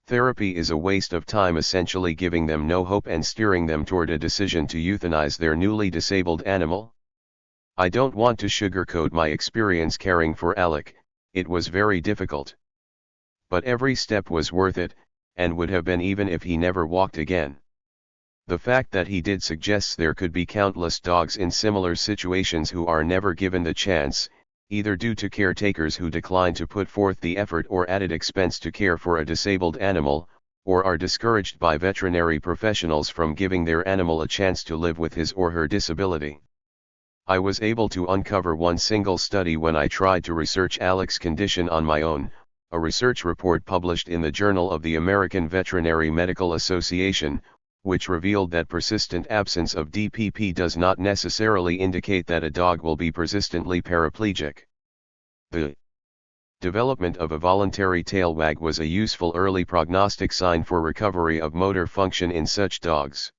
therapy is a waste of time, essentially giving them no hope and steering them toward a decision to euthanize their newly disabled animal? I don't want to sugarcoat my experience caring for Alec. It was very difficult. But every step was worth it, and would have been even if he never walked again. The fact that he did suggests there could be countless dogs in similar situations who are never given the chance, either due to caretakers who decline to put forth the effort or added expense to care for a disabled animal, or are discouraged by veterinary professionals from giving their animal a chance to live with his or her disability. I was able to uncover one single study when I tried to research Alec's condition on my own, a research report published in the Journal of the American Veterinary Medical Association, which revealed that persistent absence of DPP does not necessarily indicate that a dog will be persistently paraplegic. The development of a voluntary tail wag was a useful early prognostic sign for recovery of motor function in such dogs.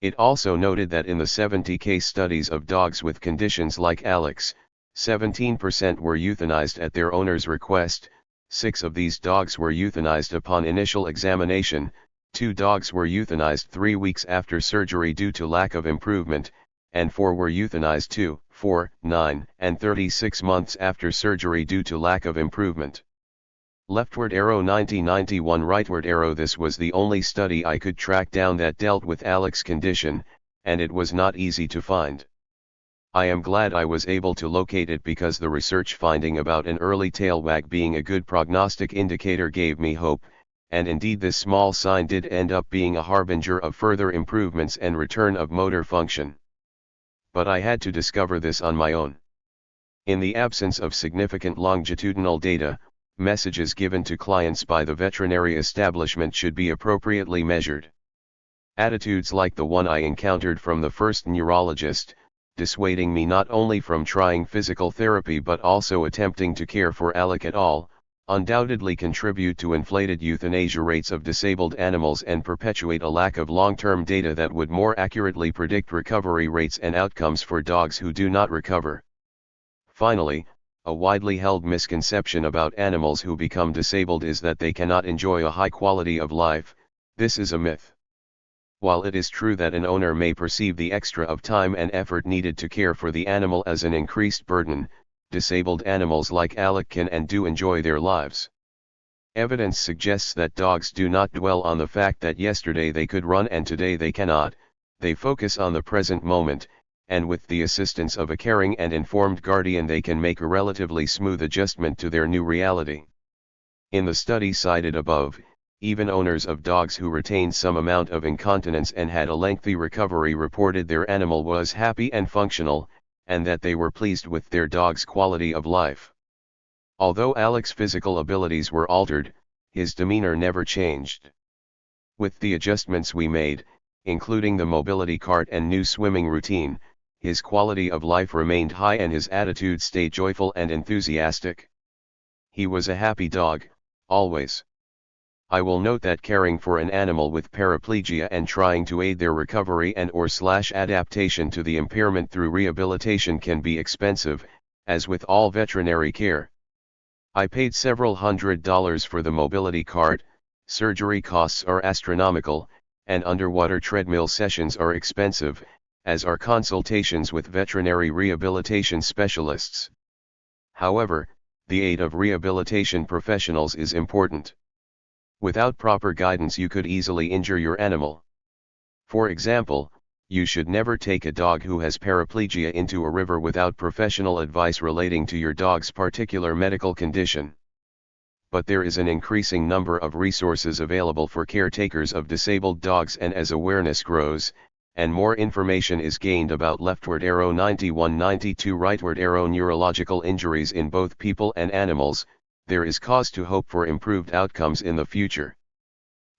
It also noted that in the 70 case studies of dogs with conditions like Alec's, 17% were euthanized at their owner's request. 6 of these dogs were euthanized upon initial examination, 2 dogs were euthanized 3 weeks after surgery due to lack of improvement, and 4 were euthanized 2, 4, 9, and 36 months after surgery due to lack of improvement. Leftward arrow 9091 rightward arrow. This was the only study I could track down that dealt with Alec's condition, and it was not easy to find. I am glad I was able to locate it because the research finding about an early tail wag being a good prognostic indicator gave me hope, and indeed this small sign did end up being a harbinger of further improvements and return of motor function. But I had to discover this on my own. In the absence of significant longitudinal data, messages given to clients by the veterinary establishment should be appropriately measured. Attitudes like the one I encountered from the first neurologist, dissuading me not only from trying physical therapy but also attempting to care for Alec at all, undoubtedly contribute to inflated euthanasia rates of disabled animals and perpetuate a lack of long-term data that would more accurately predict recovery rates and outcomes for dogs who do not recover. Finally, a widely held misconception about animals who become disabled is that they cannot enjoy a high quality of life. This is a myth. While it is true that an owner may perceive the extra of time and effort needed to care for the animal as an increased burden, disabled animals like Alec can and do enjoy their lives. Evidence suggests that dogs do not dwell on the fact that yesterday they could run and today they cannot. They focus on the present moment, and with the assistance of a caring and informed guardian they can make a relatively smooth adjustment to their new reality. In the study cited above, even owners of dogs who retained some amount of incontinence and had a lengthy recovery reported their animal was happy and functional, and that they were pleased with their dog's quality of life. Although Alec's physical abilities were altered, his demeanor never changed. With the adjustments we made, including the mobility cart and new swimming routine, his quality of life remained high and his attitude stayed joyful and enthusiastic. He was a happy dog, always. I will note that caring for an animal with paraplegia and trying to aid their recovery and/or adaptation to the impairment through rehabilitation can be expensive, as with all veterinary care. I paid several $100s for the mobility cart, surgery costs are astronomical, and underwater treadmill sessions are expensive, as are consultations with veterinary rehabilitation specialists. However, the aid of rehabilitation professionals is important. Without proper guidance you could easily injure your animal. For example, you should never take a dog who has paraplegia into a river without professional advice relating to your dog's particular medical condition. But there is an increasing number of resources available for caretakers of disabled dogs, and as awareness grows, and more information is gained about leftward arrow 91-92 rightward arrow neurological injuries in both people and animals, there is cause to hope for improved outcomes in the future.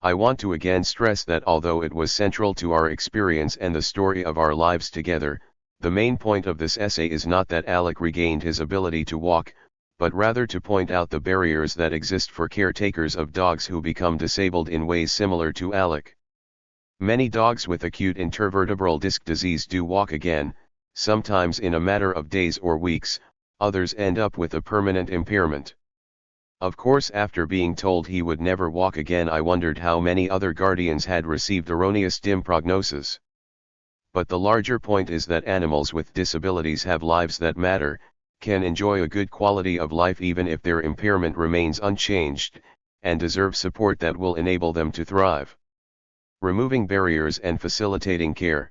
I want to again stress that although it was central to our experience and the story of our lives together, the main point of this essay is not that Alec regained his ability to walk, but rather to point out the barriers that exist for caretakers of dogs who become disabled in ways similar to Alec. Many dogs with acute intervertebral disc disease do walk again, sometimes in a matter of days or weeks, others end up with a permanent impairment. Of course, after being told he would never walk again, I wondered how many other guardians had received erroneous dim prognosis. But the larger point is that animals with disabilities have lives that matter, can enjoy a good quality of life even if their impairment remains unchanged, and deserve support that will enable them to thrive. Removing barriers and facilitating care.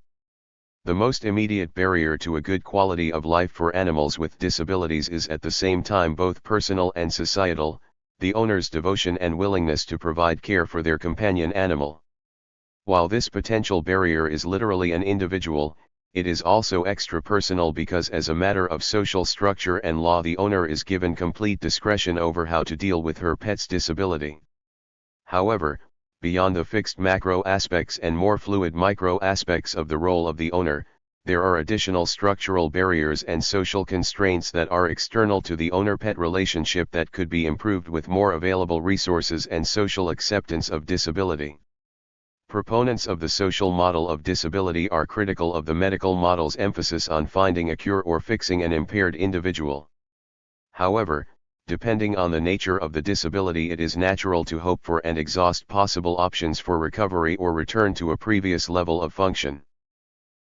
The most immediate barrier to a good quality of life for animals with disabilities is at the same time both personal and societal, the owner's devotion and willingness to provide care for their companion animal. While this potential barrier is literally an individual, it is also extra-personal because as a matter of social structure and law the owner is given complete discretion over how to deal with her pet's disability. However, beyond the fixed macro aspects and more fluid micro aspects of the role of the owner, there are additional structural barriers and social constraints that are external to the owner-pet relationship that could be improved with more available resources and social acceptance of disability. Proponents of the social model of disability are critical of the medical model's emphasis on finding a cure or fixing an impaired individual. However, depending on the nature of the disability, it is natural to hope for and exhaust possible options for recovery or return to a previous level of function.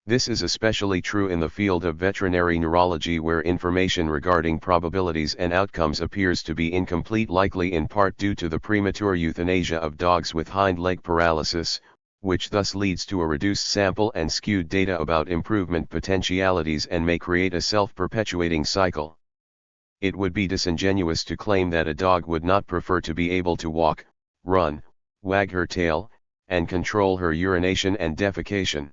This is especially true in the field of veterinary neurology, where information regarding probabilities and outcomes appears to be incomplete, likely in part due to the premature euthanasia of dogs with hind leg paralysis, which thus leads to a reduced sample and skewed data about improvement potentialities and may create a self-perpetuating cycle. It would be disingenuous to claim that a dog would not prefer to be able to walk, run, wag her tail, and control her urination and defecation.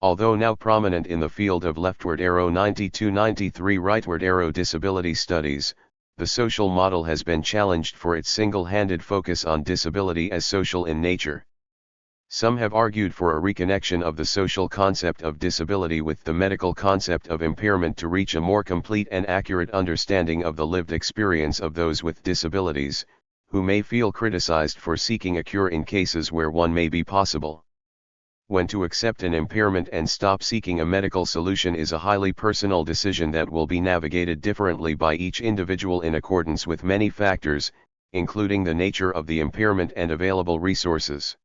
Although now prominent in the field of leftward arrow 92-93 rightward arrow disability studies, the social model has been challenged for its single-handed focus on disability as social in nature. Some have argued for a reconnection of the social concept of disability with the medical concept of impairment to reach a more complete and accurate understanding of the lived experience of those with disabilities, who may feel criticized for seeking a cure in cases where one may be possible. When to accept an impairment and stop seeking a medical solution is a highly personal decision that will be navigated differently by each individual in accordance with many factors, including the nature of the impairment and available resources.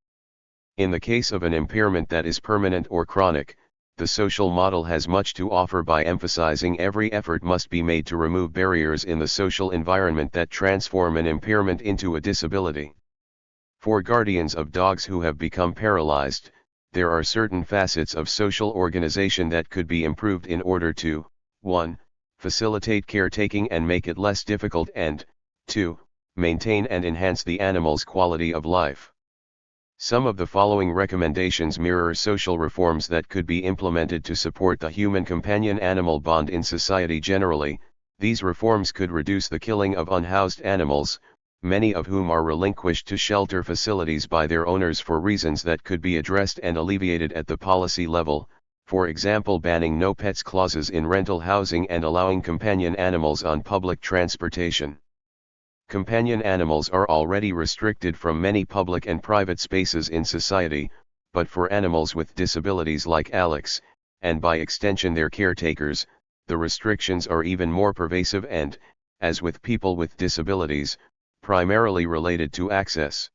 In the case of an impairment that is permanent or chronic, the social model has much to offer by emphasizing every effort must be made to remove barriers in the social environment that transform an impairment into a disability. For guardians of dogs who have become paralyzed, there are certain facets of social organization that could be improved in order to, 1. Facilitate caretaking and make it less difficult, and 2. maintain and enhance the animal's quality of life. Some of the following recommendations mirror social reforms that could be implemented to support the human companion-animal bond in society generally. These reforms could reduce the killing of unhoused animals, many of whom are relinquished to shelter facilities by their owners for reasons that could be addressed and alleviated at the policy level, for example banning no pets clauses in rental housing and allowing companion animals on public transportation. Companion animals are already restricted from many public and private spaces in society, but for animals with disabilities like Alex, and by extension their caretakers, the restrictions are even more pervasive and, as with people with disabilities, primarily related to access.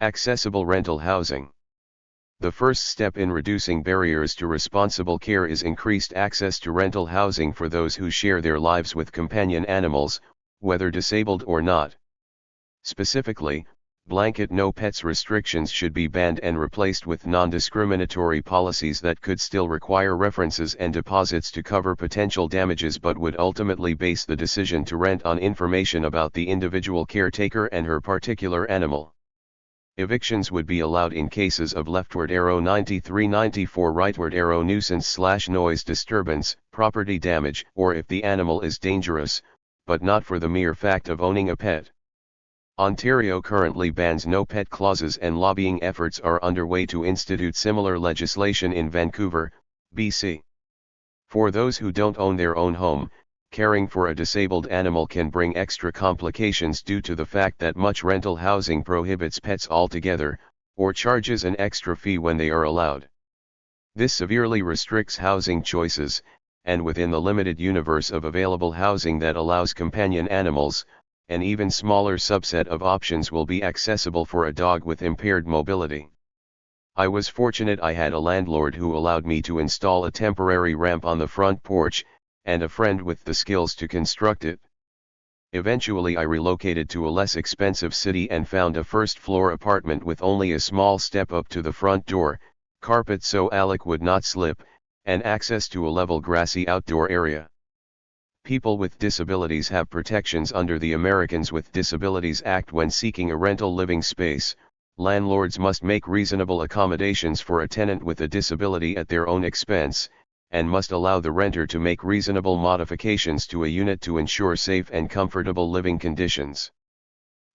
Accessible rental housing. The first step in reducing barriers to responsible care is increased access to rental housing for those who share their lives with companion animals, whether disabled or not. Specifically, blanket no pets restrictions should be banned and replaced with non-discriminatory policies that could still require references and deposits to cover potential damages but would ultimately base the decision to rent on information about the individual caretaker and her particular animal. Evictions would be allowed in cases of leftward arrow 93-94 rightward arrow nuisance/noise disturbance, property damage, or if the animal is dangerous, but not for the mere fact of owning a pet. Ontario currently bans no pet clauses and lobbying efforts are underway to institute similar legislation in Vancouver, BC. For those who don't own their own home, caring for a disabled animal can bring extra complications due to the fact that much rental housing prohibits pets altogether, or charges an extra fee when they are allowed. This severely restricts housing choices, and within the limited universe of available housing that allows companion animals, an even smaller subset of options will be accessible for a dog with impaired mobility. I was fortunate I had a landlord who allowed me to install a temporary ramp on the front porch, and a friend with the skills to construct it. Eventually I relocated to a less expensive city and found a first-floor apartment with only a small step up to the front door, carpet so Alec would not slip, and access to a level grassy outdoor area. People with disabilities have protections under the Americans with Disabilities Act when seeking a rental living space. Landlords must make reasonable accommodations for a tenant with a disability at their own expense, and must allow the renter to make reasonable modifications to a unit to ensure safe and comfortable living conditions.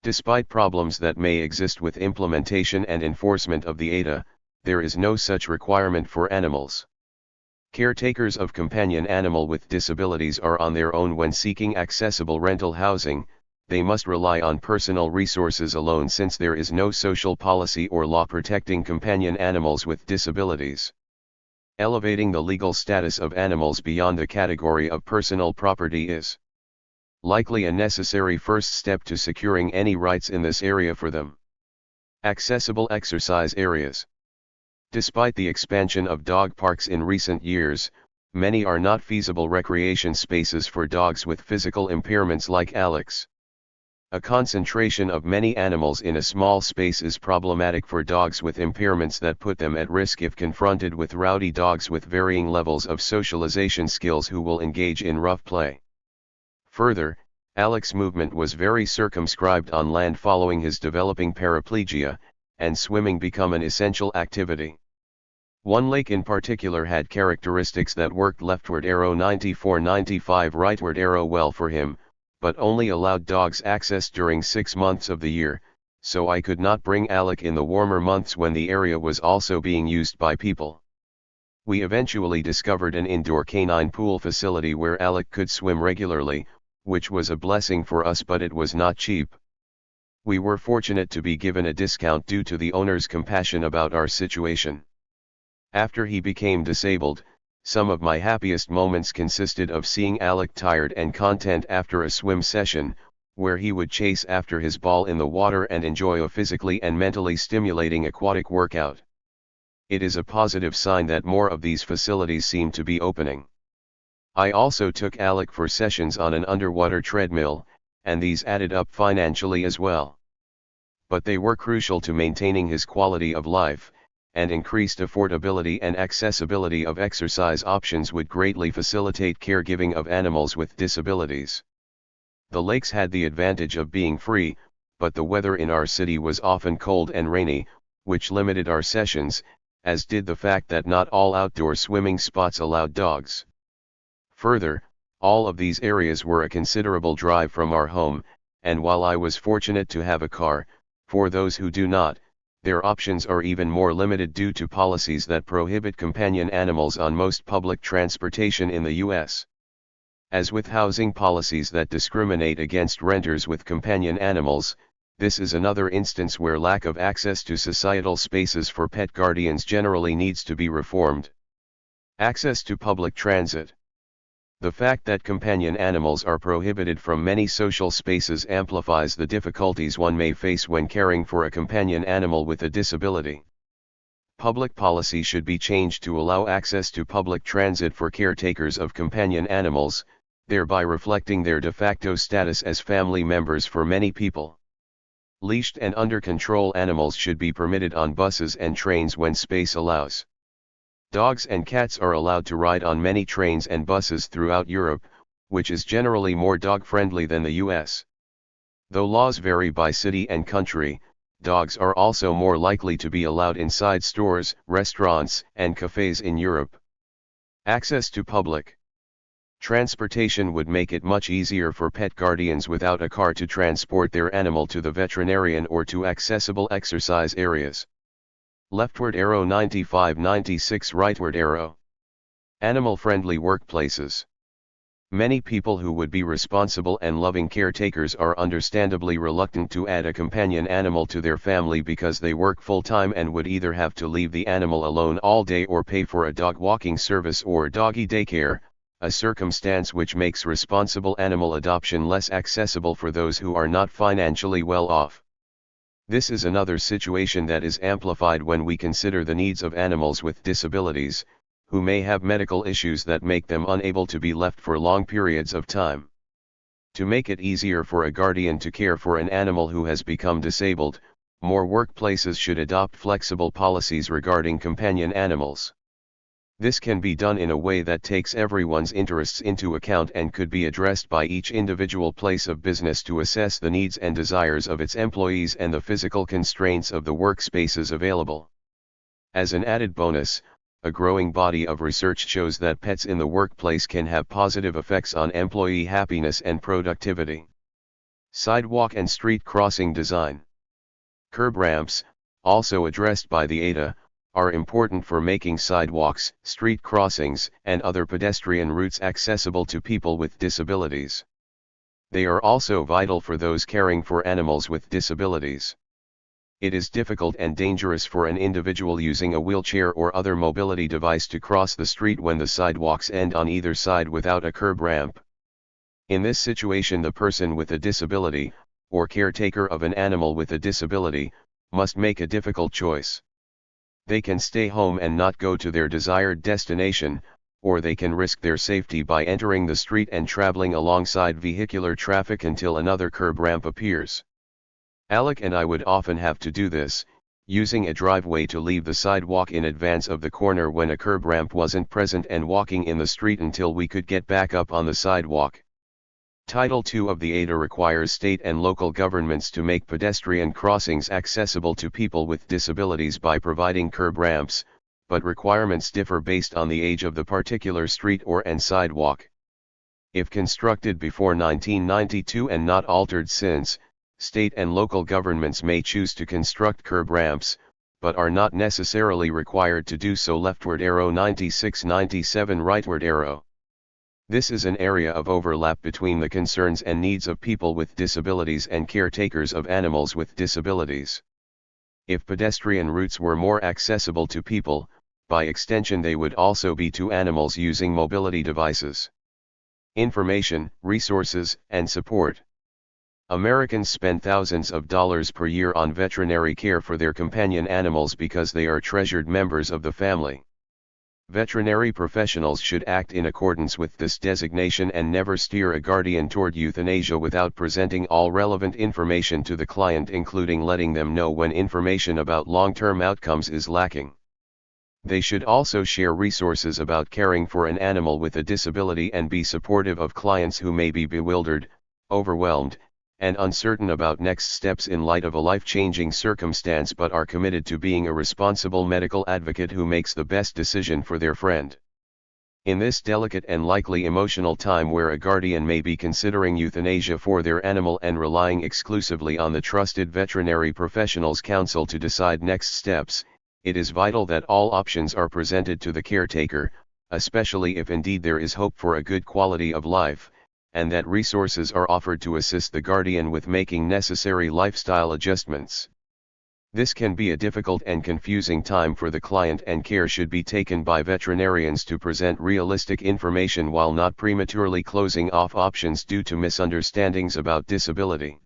Despite problems that may exist with implementation and enforcement of the ADA, there is no such requirement for animals. Caretakers of companion animal with disabilities are on their own when seeking accessible rental housing. They must rely on personal resources alone since there is no social policy or law protecting companion animals with disabilities. Elevating the legal status of animals beyond the category of personal property is likely a necessary first step to securing any rights in this area for them. Accessible exercise areas. Despite the expansion of dog parks in recent years, many are not feasible recreation spaces for dogs with physical impairments like Alex. A concentration of many animals in a small space is problematic for dogs with impairments that put them at risk if confronted with rowdy dogs with varying levels of socialization skills who will engage in rough play. Further, Alex's movement was very circumscribed on land following his developing paraplegia, and swimming became an essential activity. One lake in particular had characteristics that worked leftward arrow 94-95 rightward arrow well for him, but only allowed dogs access during 6 months of the year, so I could not bring Alec in the warmer months when the area was also being used by people. We eventually discovered an indoor canine pool facility where Alec could swim regularly, which was a blessing for us, but it was not cheap. We were fortunate to be given a discount due to the owner's compassion about our situation. After he became disabled, some of my happiest moments consisted of seeing Alec tired and content after a swim session, where he would chase after his ball in the water and enjoy a physically and mentally stimulating aquatic workout. It is a positive sign that more of these facilities seem to be opening. I also took Alec for sessions on an underwater treadmill, and these added up financially as well. But they were crucial to maintaining his quality of life, and increased affordability and accessibility of exercise options would greatly facilitate caregiving of animals with disabilities. The lakes had the advantage of being free, but the weather in our city was often cold and rainy, which limited our sessions, as did the fact that not all outdoor swimming spots allowed dogs. Further, all of these areas were a considerable drive from our home, and while I was fortunate to have a car, for those who do not, their options are even more limited due to policies that prohibit companion animals on most public transportation in the U.S. As with housing policies that discriminate against renters with companion animals, this is another instance where lack of access to societal spaces for pet guardians generally needs to be reformed. Access to public transit. The fact that companion animals are prohibited from many social spaces amplifies the difficulties one may face when caring for a companion animal with a disability. Public policy should be changed to allow access to public transit for caretakers of companion animals, thereby reflecting their de facto status as family members for many people. Leashed and under control animals should be permitted on buses and trains when space allows. Dogs and cats are allowed to ride on many trains and buses throughout Europe, which is generally more dog-friendly than the US. Though laws vary by city and country, dogs are also more likely to be allowed inside stores, restaurants, and cafes in Europe. Access to public transportation would make it much easier for pet guardians without a car to transport their animal to the veterinarian or to accessible exercise areas. Leftward arrow 95-96 rightward arrow. Animal-friendly workplaces. Many people who would be responsible and loving caretakers are understandably reluctant to add a companion animal to their family because they work full-time and would either have to leave the animal alone all day or pay for a dog walking service or doggy daycare, a circumstance which makes responsible animal adoption less accessible for those who are not financially well off. This is another situation that is amplified when we consider the needs of animals with disabilities, who may have medical issues that make them unable to be left for long periods of time. To make it easier for a guardian to care for an animal who has become disabled, more workplaces should adopt flexible policies regarding companion animals. This can be done in a way that takes everyone's interests into account and could be addressed by each individual place of business to assess the needs and desires of its employees and the physical constraints of the workspaces available. As an added bonus, a growing body of research shows that pets in the workplace can have positive effects on employee happiness and productivity. Sidewalk and street crossing design. Curb ramps, also addressed by the ADA, are important for making sidewalks, street crossings, and other pedestrian routes accessible to people with disabilities. They are also vital for those caring for animals with disabilities. It is difficult and dangerous for an individual using a wheelchair or other mobility device to cross the street when the sidewalks end on either side without a curb ramp. In this situation, the person with a disability, or caretaker of an animal with a disability, must make a difficult choice. They can stay home and not go to their desired destination, or they can risk their safety by entering the street and traveling alongside vehicular traffic until another curb ramp appears. Alec and I would often have to do this, using a driveway to leave the sidewalk in advance of the corner when a curb ramp wasn't present and walking in the street until we could get back up on the sidewalk. Title II of the ADA requires state and local governments to make pedestrian crossings accessible to people with disabilities by providing curb ramps, but requirements differ based on the age of the particular street and sidewalk. If constructed before 1992 and not altered since, state and local governments may choose to construct curb ramps, but are not necessarily required to do so. Leftward arrow 96-97 rightward arrow. This is an area of overlap between the concerns and needs of people with disabilities and caretakers of animals with disabilities. If pedestrian routes were more accessible to people, by extension they would also be to animals using mobility devices. Information, resources, and support. Americans spend thousands of dollars per year on veterinary care for their companion animals because they are treasured members of the family. Veterinary professionals should act in accordance with this designation and never steer a guardian toward euthanasia without presenting all relevant information to the client, including letting them know when information about long-term outcomes is lacking. They should also share resources about caring for an animal with a disability and be supportive of clients who may be bewildered, overwhelmed, and uncertain about next steps in light of a life-changing circumstance, but are committed to being a responsible medical advocate who makes the best decision for their friend. In this delicate and likely emotional time where a guardian may be considering euthanasia for their animal and relying exclusively on the trusted veterinary professional's counsel to decide next steps, it is vital that all options are presented to the caretaker, especially if indeed there is hope for a good quality of life, and that resources are offered to assist the guardian with making necessary lifestyle adjustments. This can be a difficult and confusing time for the client, and care should be taken by veterinarians to present realistic information while not prematurely closing off options due to misunderstandings about disability.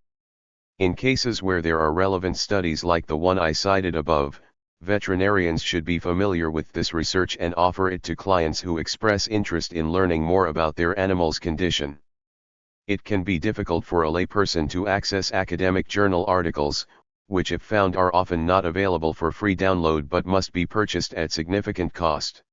In cases where there are relevant studies like the one I cited above, veterinarians should be familiar with this research and offer it to clients who express interest in learning more about their animal's condition. It can be difficult for a layperson to access academic journal articles, which if found are often not available for free download but must be purchased at significant cost.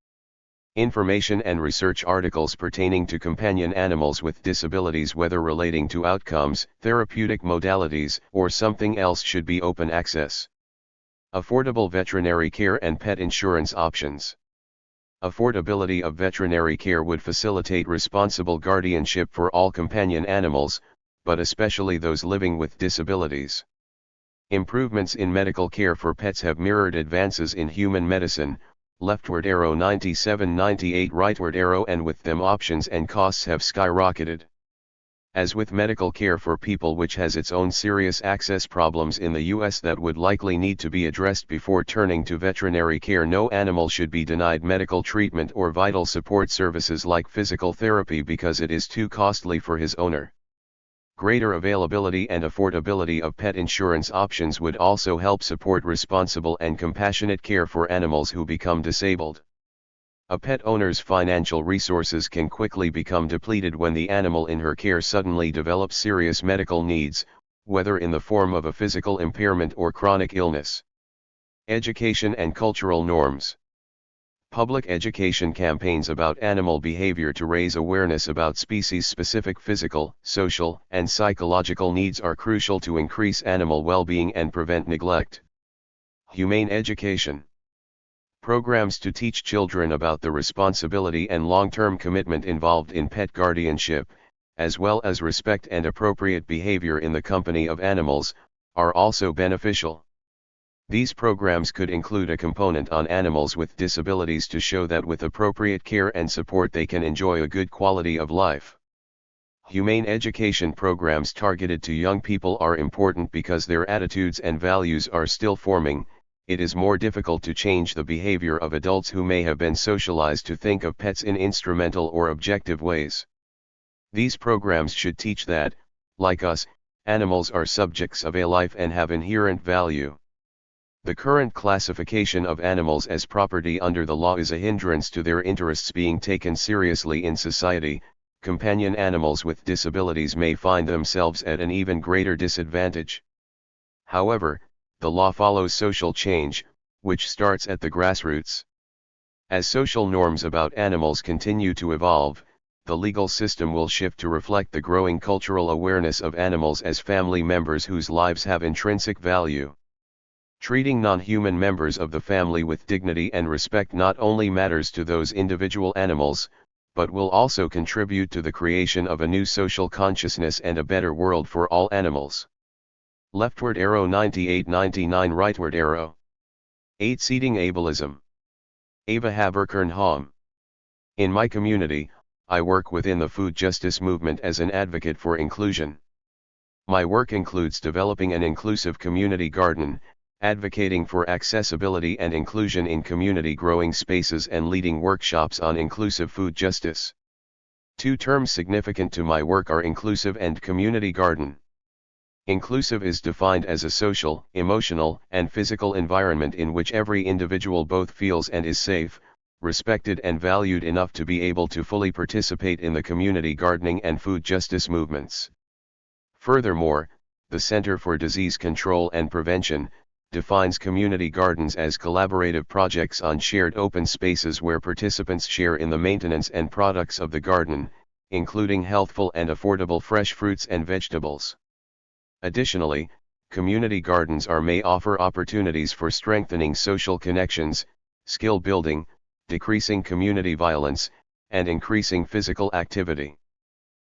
Information and research articles pertaining to companion animals with disabilities, whether relating to outcomes, therapeutic modalities, or something else, should be open access. Affordable veterinary care and pet insurance options. Affordability of veterinary care would facilitate responsible guardianship for all companion animals, but especially those living with disabilities. Improvements in medical care for pets have mirrored advances in human medicine, leftward arrow 97-98 rightward arrow, and with them options and costs have skyrocketed. As with medical care for people, which has its own serious access problems in the US that would likely need to be addressed before turning to veterinary care, no animal should be denied medical treatment or vital support services like physical therapy because it is too costly for his owner. Greater availability and affordability of pet insurance options would also help support responsible and compassionate care for animals who become disabled. A pet owner's financial resources can quickly become depleted when the animal in her care suddenly develops serious medical needs, whether in the form of a physical impairment or chronic illness. Education and cultural norms. Public education campaigns about animal behavior to raise awareness about species-specific physical, social, and psychological needs are crucial to increase animal well-being and prevent neglect. Humane education. Programs to teach children about the responsibility and long-term commitment involved in pet guardianship, as well as respect and appropriate behavior in the company of animals, are also beneficial. These programs could include a component on animals with disabilities to show that with appropriate care and support they can enjoy a good quality of life. Humane education programs targeted to young people are important because their attitudes and values are still forming. It is more difficult to change the behavior of adults who may have been socialized to think of pets in instrumental or objective ways. These programs should teach that, like us, animals are subjects of a life and have inherent value. The current classification of animals as property under the law is a hindrance to their interests being taken seriously in society. Companion animals with disabilities may find themselves at an even greater disadvantage. However, the law follows social change, which starts at the grassroots. As social norms about animals continue to evolve, the legal system will shift to reflect the growing cultural awareness of animals as family members whose lives have intrinsic value. Treating non-human members of the family with dignity and respect not only matters to those individual animals, but will also contribute to the creation of a new social consciousness and a better world for all animals. Leftward arrow 98-99 rightward arrow. 8. Seeding ableism. Ava Haberkern-Hom. In my community, I work within the food justice movement as an advocate for inclusion. My work includes developing an inclusive community garden, advocating for accessibility and inclusion in community growing spaces, and leading workshops on inclusive food justice. Two terms significant to my work are inclusive and community garden. Inclusive is defined as a social, emotional, and physical environment in which every individual both feels and is safe, respected and valued enough to be able to fully participate in the community gardening and food justice movements. Furthermore, the Center for Disease Control and Prevention defines community gardens as collaborative projects on shared open spaces where participants share in the maintenance and products of the garden, including healthful and affordable fresh fruits and vegetables. Additionally, community gardens may offer opportunities for strengthening social connections, skill building, decreasing community violence, and increasing physical activity.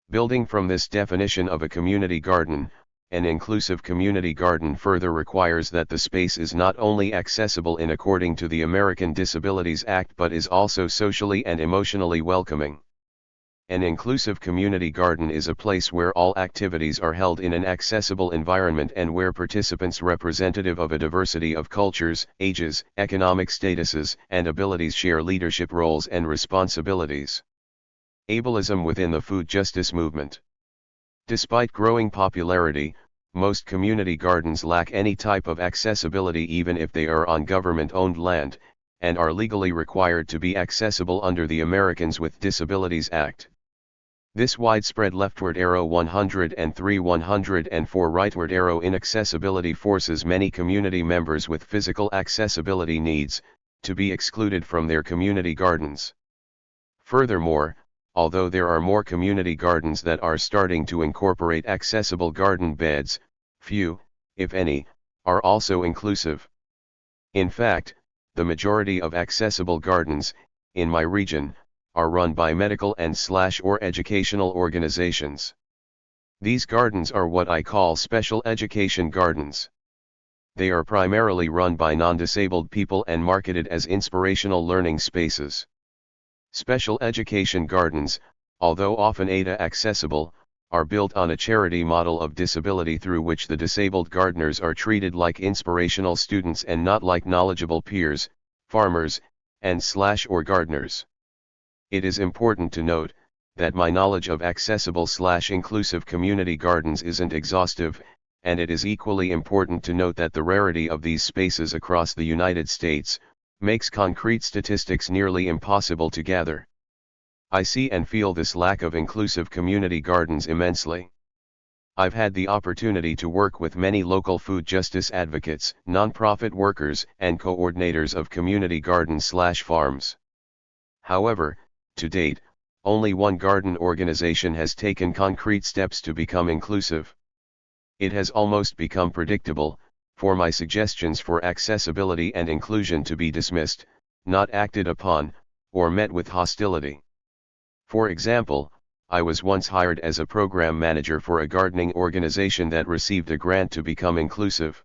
Building from this definition of a community garden, an inclusive community garden further requires that the space is not only accessible in according to the American Disabilities Act but is also socially and emotionally welcoming. An inclusive community garden is a place where all activities are held in an accessible environment and where participants representative of a diversity of cultures, ages, economic statuses, and abilities share leadership roles and responsibilities. Ableism within the food justice movement. Despite growing popularity, most community gardens lack any type of accessibility even if they are on government-owned land, and are legally required to be accessible under the Americans with Disabilities Act. This widespread leftward arrow 103-104 rightward arrow inaccessibility forces many community members with physical accessibility needs to be excluded from their community gardens. Furthermore, although there are more community gardens that are starting to incorporate accessible garden beds, few, if any, are also inclusive. In fact, the majority of accessible gardens, in my region, are run by medical and/or educational organizations. These gardens are what I call special education gardens. They are primarily run by non-disabled people and marketed as inspirational learning spaces. Special education gardens, although often ADA accessible, are built on a charity model of disability through which the disabled gardeners are treated like inspirational students and not like knowledgeable peers, farmers, and/or gardeners. It is important to note that my knowledge of accessible/inclusive community gardens isn't exhaustive, and it is equally important to note that the rarity of these spaces across the United States makes concrete statistics nearly impossible to gather. I see and feel this lack of inclusive community gardens immensely. I've had the opportunity to work with many local food justice advocates, nonprofit workers, and coordinators of community gardens/farms. However, to date, only one garden organization has taken concrete steps to become inclusive. It has almost become predictable for my suggestions for accessibility and inclusion to be dismissed, not acted upon, or met with hostility. For example, I was once hired as a program manager for a gardening organization that received a grant to become inclusive.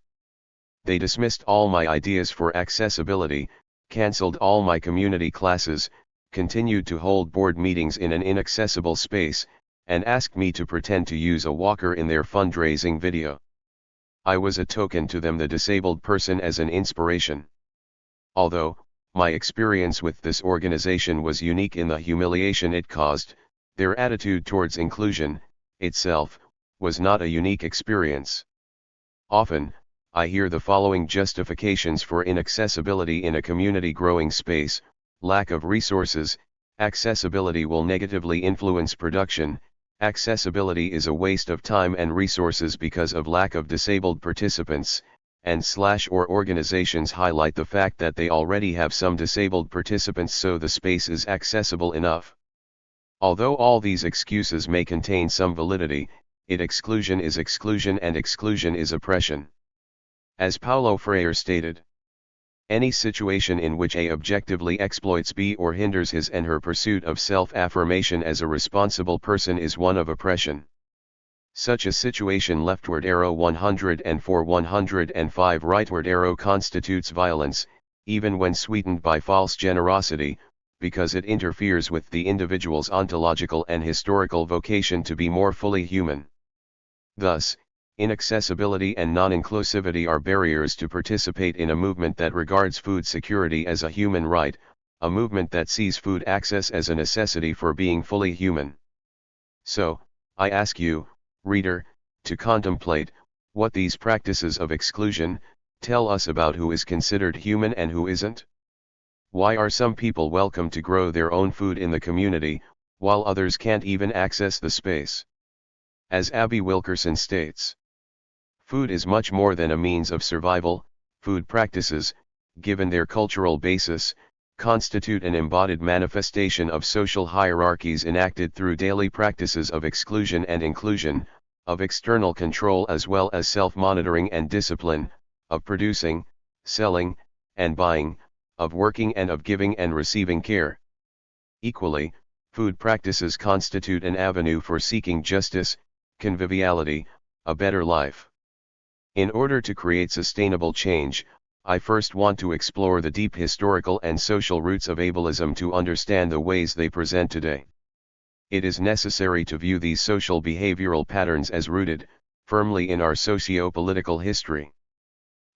They dismissed all my ideas for accessibility, canceled all my community classes, continued to hold board meetings in an inaccessible space, and asked me to pretend to use a walker in their fundraising video. I was a token to them, the disabled person, as an inspiration. Although my experience with this organization was unique in the humiliation it caused, their attitude towards inclusion, itself, was not a unique experience. Often, I hear the following justifications for inaccessibility in a community growing space: lack of resources, accessibility will negatively influence production, accessibility is a waste of time and resources because of lack of disabled participants, and/or organizations highlight the fact that they already have some disabled participants so the space is accessible enough. Although all these excuses may contain some validity, exclusion is exclusion and exclusion is oppression. As Paulo Freire stated, any situation in which A objectively exploits B or hinders his and her pursuit of self-affirmation as a responsible person is one of oppression. Such a situation, leftward arrow 104-105 rightward arrow, constitutes violence, even when sweetened by false generosity, because it interferes with the individual's ontological and historical vocation to be more fully human. Thus, inaccessibility and non-inclusivity are barriers to participate in a movement that regards food security as a human right, a movement that sees food access as a necessity for being fully human. So, I ask you, reader, to contemplate what these practices of exclusion tell us about who is considered human and who isn't. Why are some people welcome to grow their own food in the community, while others can't even access the space? As Abby Wilkerson states, food is much more than a means of survival. Food practices, given their cultural basis, constitute an embodied manifestation of social hierarchies enacted through daily practices of exclusion and inclusion, of external control as well as self-monitoring and discipline, of producing, selling, and buying, of working and of giving and receiving care. Equally, food practices constitute an avenue for seeking justice, conviviality, a better life. In order to create sustainable change, I first want to explore the deep historical and social roots of ableism to understand the ways they present today. It is necessary to view these social behavioral patterns as rooted, firmly in our socio-political history.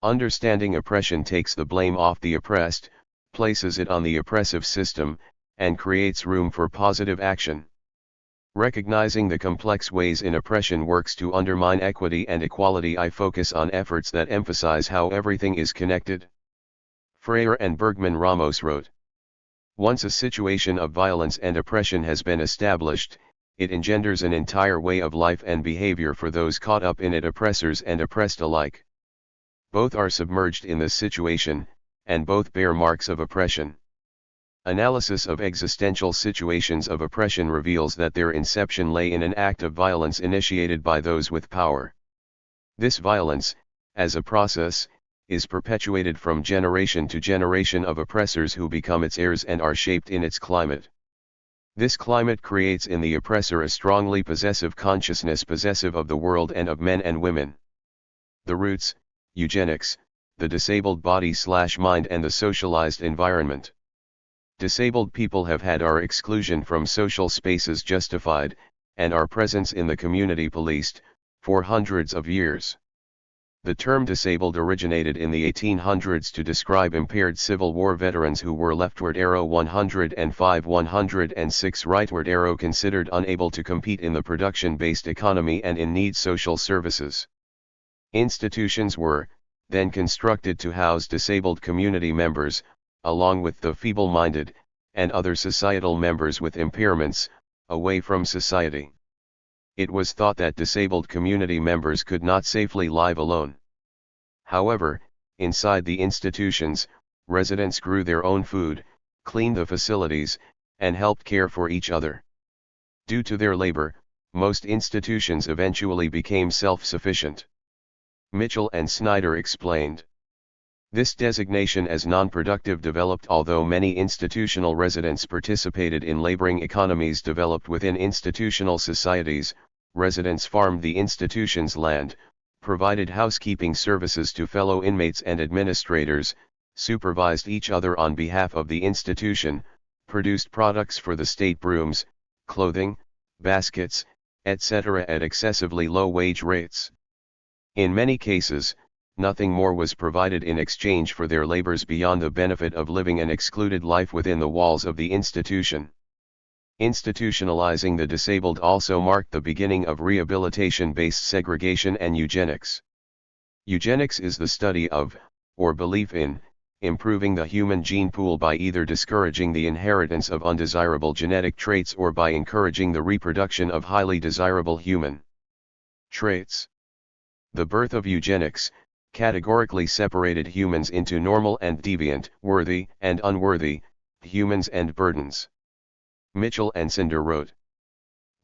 Understanding oppression takes the blame off the oppressed, places it on the oppressive system, and creates room for positive action. Recognizing the complex ways in oppression works to undermine equity and equality, I focus on efforts that emphasize how everything is connected. Freire and Bergman Ramos wrote, "Once a situation of violence and oppression has been established, it engenders an entire way of life and behavior for those caught up in it, oppressors and oppressed alike. Both are submerged in this situation, and both bear marks of oppression. Analysis of existential situations of oppression reveals that their inception lay in an act of violence initiated by those with power. This violence, as a process, is perpetuated from generation to generation of oppressors who become its heirs and are shaped in its climate. This climate creates in the oppressor a strongly possessive consciousness, possessive of the world and of men and women. The roots: eugenics, the disabled body/mind, and the socialized environment. Disabled people have had our exclusion from social spaces justified, and our presence in the community policed, for hundreds of years. The term disabled originated in the 1800s to describe impaired Civil War veterans who were leftward arrow 105-106 rightward arrow considered unable to compete in the production-based economy and in need social services. Institutions were, then, constructed to house disabled community members, along with the feeble-minded, and other societal members with impairments, away from society. It was thought that disabled community members could not safely live alone. However, inside the institutions, residents grew their own food, cleaned the facilities, and helped care for each other. Due to their labor, most institutions eventually became self-sufficient. Mitchell and Snyder explained. This designation as non-productive developed although many institutional residents participated in laboring economies developed within institutional societies. Residents farmed the institution's land, provided housekeeping services to fellow inmates and administrators, supervised each other on behalf of the institution, produced products for the state: brooms, clothing, baskets, etc. at excessively low wage rates. In many cases, nothing more was provided in exchange for their labors beyond the benefit of living an excluded life within the walls of the institution. Institutionalizing the disabled also marked the beginning of rehabilitation-based segregation and eugenics. Eugenics is the study of, or belief in, improving the human gene pool by either discouraging the inheritance of undesirable genetic traits or by encouraging the reproduction of highly desirable human traits. The birth of eugenics categorically separated humans into normal and deviant, worthy and unworthy, humans and burdens. Mitchell and Snyder wrote,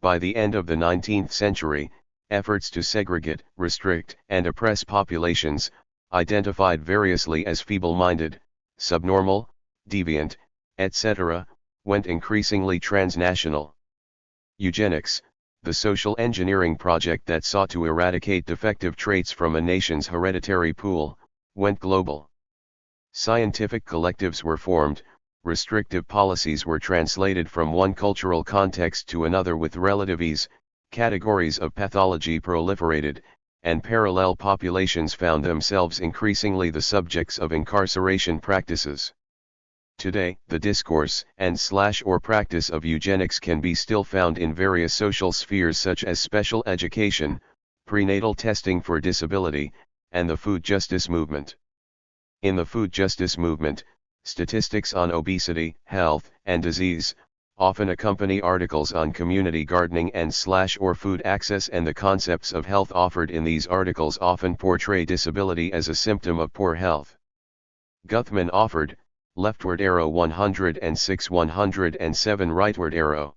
by the end of the 19th century, efforts to segregate, restrict, and oppress populations, identified variously as feeble-minded, subnormal, deviant, etc., went increasingly transnational. Eugenics, the social engineering project that sought to eradicate defective traits from a nation's hereditary pool, went global. Scientific collectives were formed, restrictive policies were translated from one cultural context to another with relative ease, categories of pathology proliferated, and parallel populations found themselves increasingly the subjects of incarceration practices. Today, the discourse and/or practice of eugenics can be still found in various social spheres such as special education, prenatal testing for disability, and the food justice movement. In the food justice movement, statistics on obesity, health, and disease often accompany articles on community gardening and/or food access, and the concepts of health offered in these articles often portray disability as a symptom of poor health. Guthman offered, leftward arrow 106 107 rightward arrow.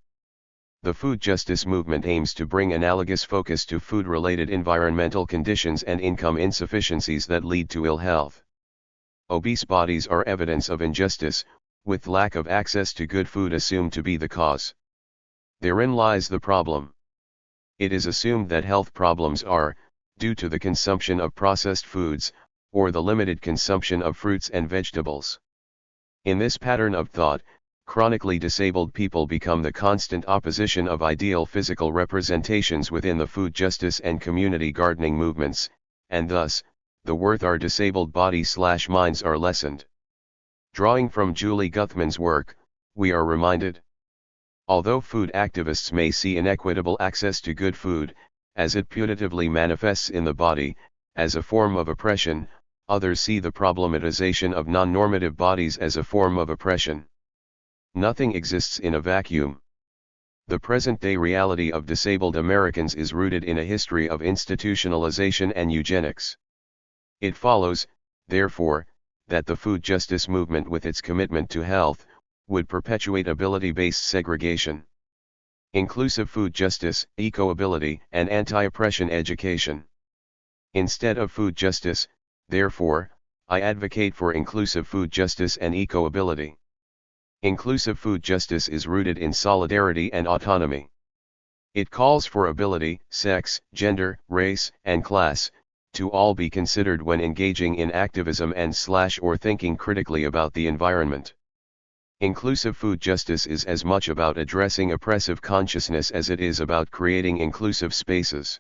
The food justice movement aims to bring analogous focus to food-related environmental conditions and income insufficiencies that lead to ill health. Obese bodies are evidence of injustice, with lack of access to good food assumed to be the cause. Therein lies the problem. It is assumed that health problems are due to the consumption of processed foods, or the limited consumption of fruits and vegetables. In this pattern of thought, chronically disabled people become the constant opposition of ideal physical representations within the food justice and community gardening movements, and thus, the worth our disabled bodies/minds are lessened. Drawing from Julie Guthman's work, we are reminded. Although food activists may see inequitable access to good food, as it putatively manifests in the body, as a form of oppression, others see the problematization of non-normative bodies as a form of oppression. Nothing exists in a vacuum. The present-day reality of disabled Americans is rooted in a history of institutionalization and eugenics. It follows, therefore, that the food justice movement with its commitment to health, would perpetuate ability-based segregation. Inclusive food justice, eco-ability, and anti-oppression education. Instead of food justice, therefore, I advocate for inclusive food justice and eco-ability. Inclusive food justice is rooted in solidarity and autonomy. It calls for ability, sex, gender, race, and class, to all be considered when engaging in activism and/or thinking critically about the environment. Inclusive food justice is as much about addressing oppressive consciousness as it is about creating inclusive spaces.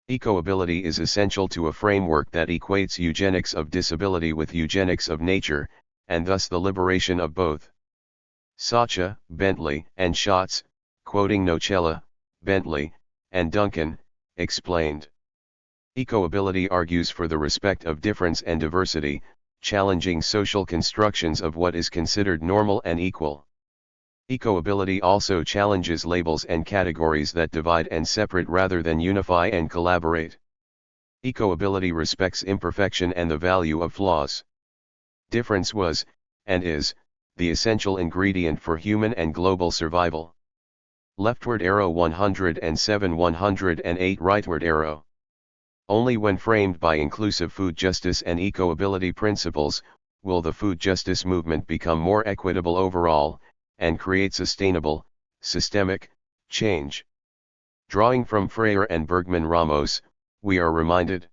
Eco-ability is essential to a framework that equates eugenics of disability with eugenics of nature, and thus the liberation of both. Sacha, Bentley, and Schatz, quoting Nocella, Bentley, and Duncan, explained. Eco-ability argues for the respect of difference and diversity, challenging social constructions of what is considered normal and equal. Eco-ability also challenges labels and categories that divide and separate rather than unify and collaborate. Eco-ability respects imperfection and the value of flaws. Difference was, and is, the essential ingredient for human and global survival. Leftward arrow 107 108 rightward arrow. Only when framed by inclusive food justice and eco-ability principles, will the food justice movement become more equitable overall, and create sustainable, systemic, change. Drawing from Freire and Bergman Ramos, we are reminded.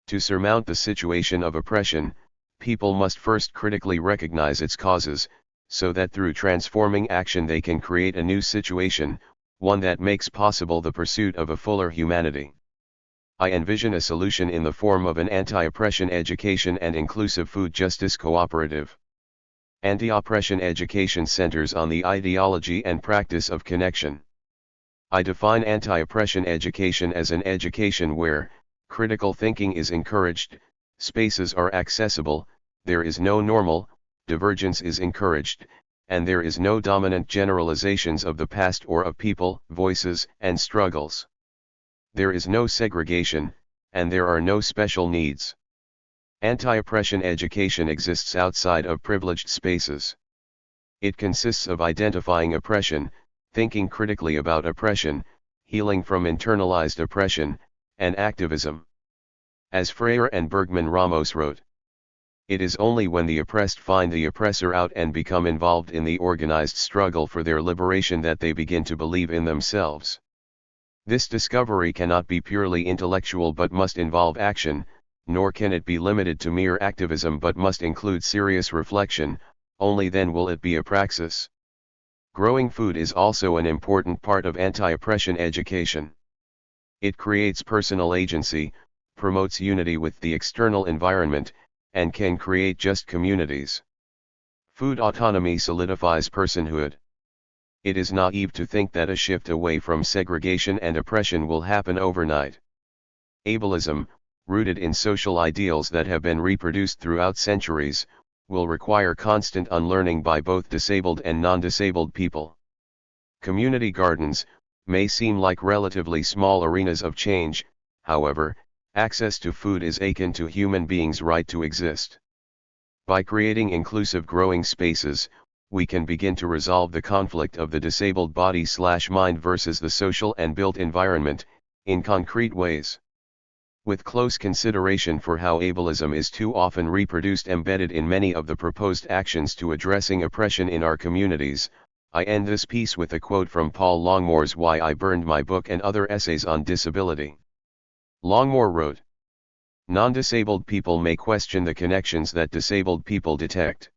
To surmount the situation of oppression, people must first critically recognize its causes, so that through transforming action they can create a new situation, one that makes possible the pursuit of a fuller humanity. I envision a solution in the form of an anti-oppression education and inclusive food justice cooperative. Anti-oppression education centers on the ideology and practice of connection. I define anti-oppression education as an education where critical thinking is encouraged, spaces are accessible, there is no normal, divergence is encouraged, and there is no dominant generalizations of the past or of people, voices, and struggles. There is no segregation, and there are no special needs. Anti-oppression education exists outside of privileged spaces. It consists of identifying oppression, thinking critically about oppression, healing from internalized oppression, and activism. As Freire and Bergman Ramos wrote, it is only when the oppressed find the oppressor out and become involved in the organized struggle for their liberation that they begin to believe in themselves. This discovery cannot be purely intellectual but must involve action, nor can it be limited to mere activism but must include serious reflection, only then will it be a praxis. Growing food is also an important part of anti-oppression education. It creates personal agency, promotes unity with the external environment, and can create just communities. Food autonomy solidifies personhood. It is naive to think that a shift away from segregation and oppression will happen overnight. Ableism, rooted in social ideals that have been reproduced throughout centuries, will require constant unlearning by both disabled and non-disabled people. Community gardens may seem like relatively small arenas of change, however, access to food is akin to human beings' right to exist. By creating inclusive growing spaces, we can begin to resolve the conflict of the disabled body/mind versus the social and built environment, in concrete ways. With close consideration for how ableism is too often reproduced embedded in many of the proposed actions to addressing oppression in our communities, I end this piece with a quote from Paul Longmore's Why I Burned My Book and Other Essays on Disability. Longmore wrote, "Non-disabled people may question the connections that disabled people detect.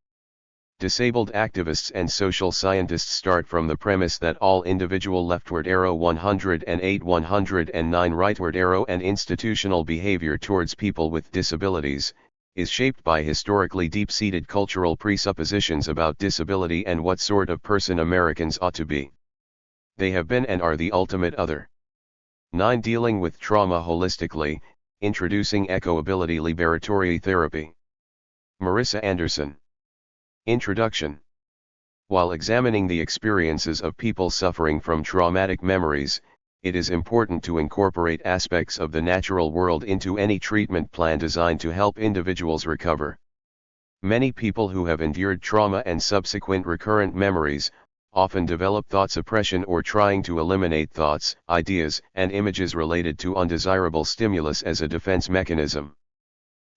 Disabled activists and social scientists start from the premise that all individual leftward arrow 108 109 rightward arrow and institutional behavior towards people with disabilities, is shaped by historically deep-seated cultural presuppositions about disability and what sort of person Americans ought to be. They have been and are the ultimate other." 9. Dealing with trauma holistically, introducing eco-ability liberatory therapy. Marissa Anderson. Introduction. While examining the experiences of people suffering from traumatic memories, it is important to incorporate aspects of the natural world into any treatment plan designed to help individuals recover. Many people who have endured trauma and subsequent recurrent memories, often develop thought suppression or trying to eliminate thoughts, ideas, and images related to undesirable stimulus as a defense mechanism.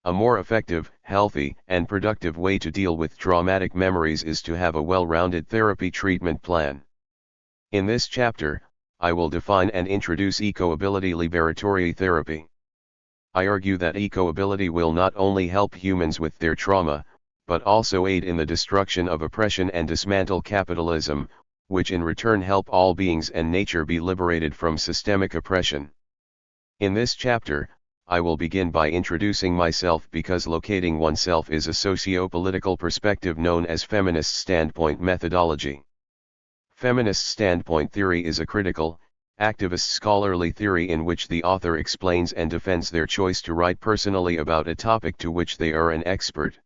A more effective, healthy, and productive way to deal with traumatic memories is to have a well-rounded therapy treatment plan. In this chapter, I will define and introduce eco-ability liberatory therapy. I argue that eco-ability will not only help humans with their trauma, but also aid in the destruction of oppression and dismantle capitalism, which in return help all beings and nature be liberated from systemic oppression. In this chapter, I will begin by introducing myself because locating oneself is a socio-political perspective known as feminist standpoint methodology. Feminist standpoint theory is a critical, activist scholarly theory in which the author explains and defends their choice to write personally about a topic to which they are an expert.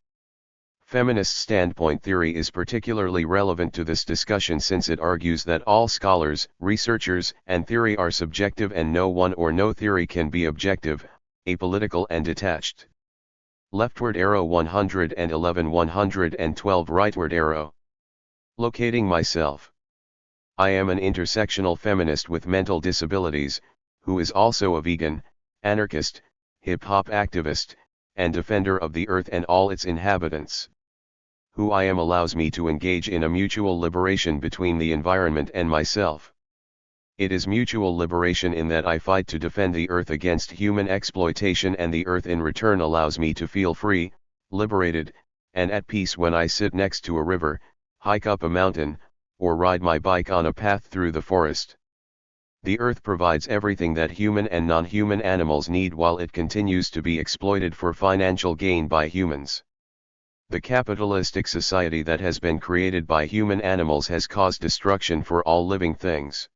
Feminist standpoint theory is particularly relevant to this discussion since it argues that all scholars, researchers, and theory are subjective and no one or no theory can be objective, apolitical and detached. Leftward arrow 111 112 rightward arrow. Locating myself. I am an intersectional feminist with mental disabilities, who is also a vegan, anarchist, hip-hop activist, and defender of the earth and all its inhabitants. Who I am allows me to engage in a mutual liberation between the environment and myself. It is mutual liberation in that I fight to defend the earth against human exploitation and the earth in return allows me to feel free, liberated, and at peace when I sit next to a river, hike up a mountain, or ride my bike on a path through the forest. The earth provides everything that human and non-human animals need while it continues to be exploited for financial gain by humans. The capitalistic society that has been created by human animals has caused destruction for all living things.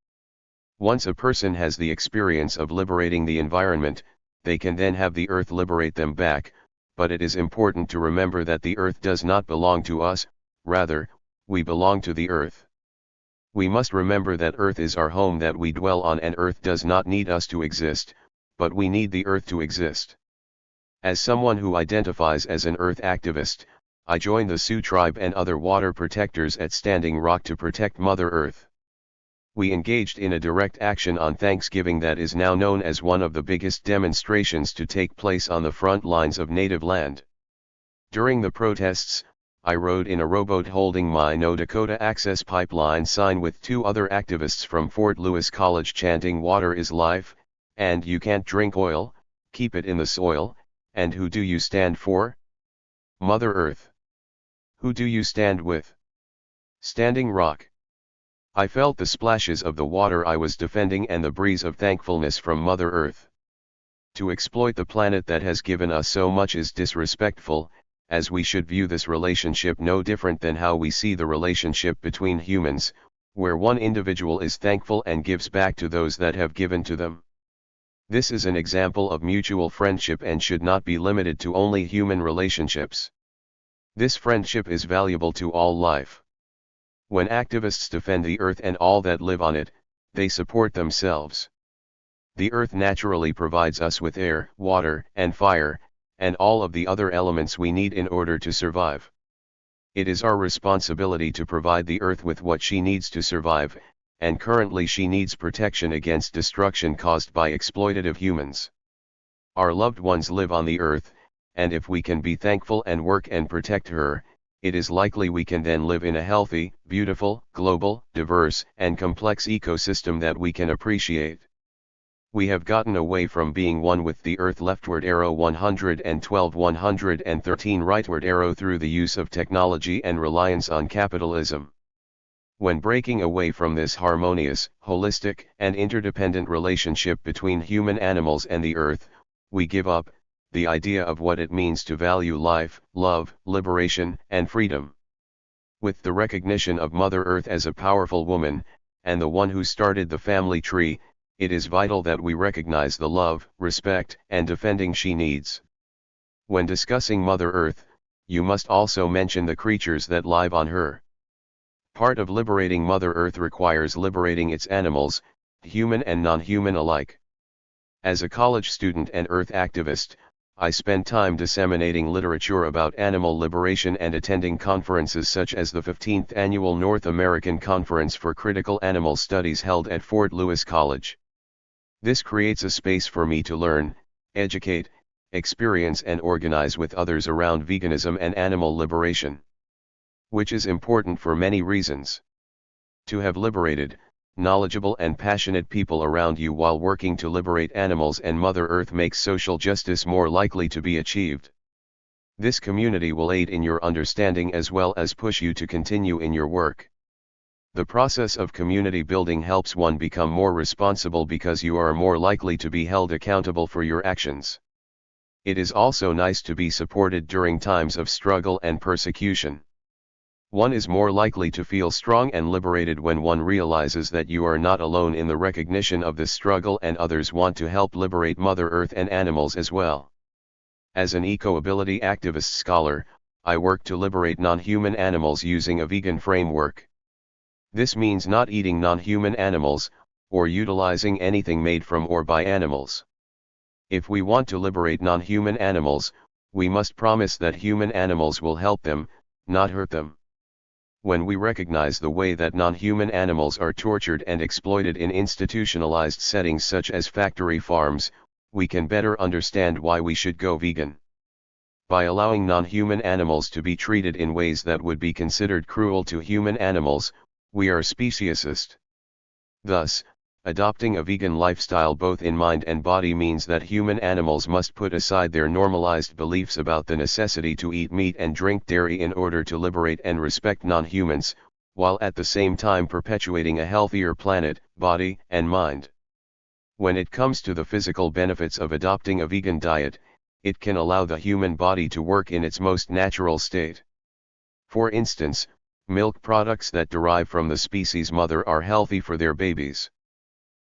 Once a person has the experience of liberating the environment, they can then have the earth liberate them back, but it is important to remember that the earth does not belong to us, rather, we belong to the earth. We must remember that earth is our home that we dwell on and earth does not need us to exist, but we need the earth to exist. As someone who identifies as an earth activist, I joined the Sioux tribe and other water protectors at Standing Rock to protect Mother Earth. We engaged in a direct action on Thanksgiving that is now known as one of the biggest demonstrations to take place on the front lines of native land. During the protests, I rode in a rowboat holding my No Dakota Access Pipeline sign with two other activists from Fort Lewis College chanting "Water is life," and "You can't drink oil, keep it in the soil," and "Who do you stand for? Mother Earth. Who do you stand with? Standing Rock." I felt the splashes of the water I was defending and the breeze of thankfulness from Mother Earth. To exploit the planet that has given us so much is disrespectful, as we should view this relationship no different than how we see the relationship between humans, where one individual is thankful and gives back to those that have given to them. This is an example of mutual friendship and should not be limited to only human relationships. This friendship is valuable to all life. When activists defend the earth and all that live on it, they support themselves. The earth naturally provides us with air, water, and fire, and all of the other elements we need in order to survive. It is our responsibility to provide the Earth with what she needs to survive, and currently she needs protection against destruction caused by exploitative humans. Our loved ones live on the Earth, and if we can be thankful and work and protect her, it is likely we can then live in a healthy, beautiful, global, diverse, and complex ecosystem that we can appreciate. We have gotten away from being one with the Earth leftward arrow 112 113 rightward arrow through the use of technology and reliance on capitalism. When breaking away from this harmonious, holistic, and interdependent relationship between human animals and the Earth, we give up the idea of what it means to value life, love, liberation, and freedom. With the recognition of Mother Earth as a powerful woman, and the one who started the family tree, it is vital that we recognize the love, respect, and defending she needs. When discussing Mother Earth, you must also mention the creatures that live on her. Part of liberating Mother Earth requires liberating its animals, human and non-human alike. As a college student and Earth activist, I spend time disseminating literature about animal liberation and attending conferences such as the 15th Annual North American Conference for Critical Animal Studies held at Fort Lewis College. This creates a space for me to learn, educate, experience and organize with others around veganism and animal liberation. Which is important for many reasons. To have liberated, knowledgeable and passionate people around you while working to liberate animals and Mother Earth makes social justice more likely to be achieved. This community will aid in your understanding as well as push you to continue in your work. The process of community building helps one become more responsible because you are more likely to be held accountable for your actions. It is also nice to be supported during times of struggle and persecution. One is more likely to feel strong and liberated when one realizes that you are not alone in the recognition of this struggle and others want to help liberate Mother Earth and animals as well. As an eco-ability activist scholar, I work to liberate non-human animals using a vegan framework. This means not eating non-human animals, or utilizing anything made from or by animals. If we want to liberate non-human animals, we must promise that human animals will help them, not hurt them. When we recognize the way that non-human animals are tortured and exploited in institutionalized settings such as factory farms, we can better understand why we should go vegan. By allowing non-human animals to be treated in ways that would be considered cruel to human animals, we are speciesist. Thus, adopting a vegan lifestyle both in mind and body means that human animals must put aside their normalized beliefs about the necessity to eat meat and drink dairy in order to liberate and respect non-humans, while at the same time perpetuating a healthier planet, body, and mind. When it comes to the physical benefits of adopting a vegan diet, it can allow the human body to work in its most natural state. For instance, milk products that derive from the species mother are healthy for their babies.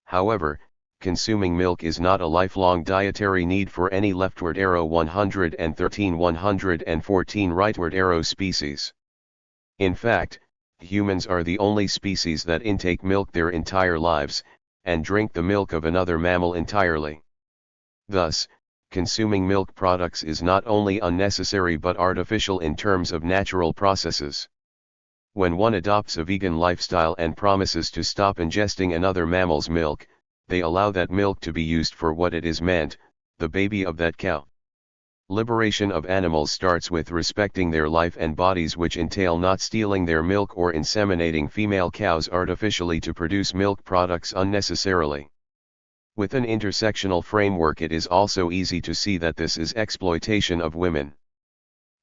However, consuming milk is not a lifelong dietary need for any leftward arrow 113-114 rightward arrow species. In fact, humans are the only species that intake milk their entire lives, and drink the milk of another mammal entirely. Thus, consuming milk products is not only unnecessary but artificial in terms of natural processes. When one adopts a vegan lifestyle and promises to stop ingesting another mammal's milk, they allow that milk to be used for what it is meant, the baby of that cow. Liberation of animals starts with respecting their life and bodies, which entail not stealing their milk or inseminating female cows artificially to produce milk products unnecessarily. With an intersectional framework, it is also easy to see that this is exploitation of women.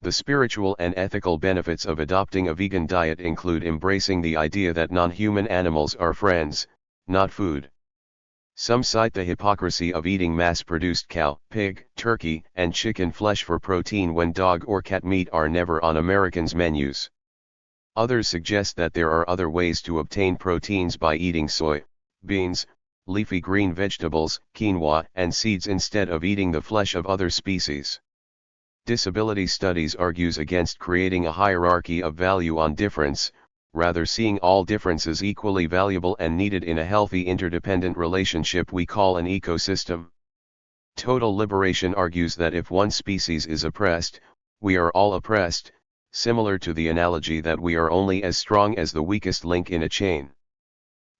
The spiritual and ethical benefits of adopting a vegan diet include embracing the idea that non-human animals are friends, not food. Some cite the hypocrisy of eating mass-produced cow, pig, turkey, and chicken flesh for protein when dog or cat meat are never on Americans' menus. Others suggest that there are other ways to obtain proteins by eating soy, beans, leafy green vegetables, quinoa, and seeds instead of eating the flesh of other species. Disability studies argues against creating a hierarchy of value on difference, rather seeing all differences equally valuable and needed in a healthy interdependent relationship we call an ecosystem. Total liberation argues that if one species is oppressed, we are all oppressed, similar to the analogy that we are only as strong as the weakest link in a chain.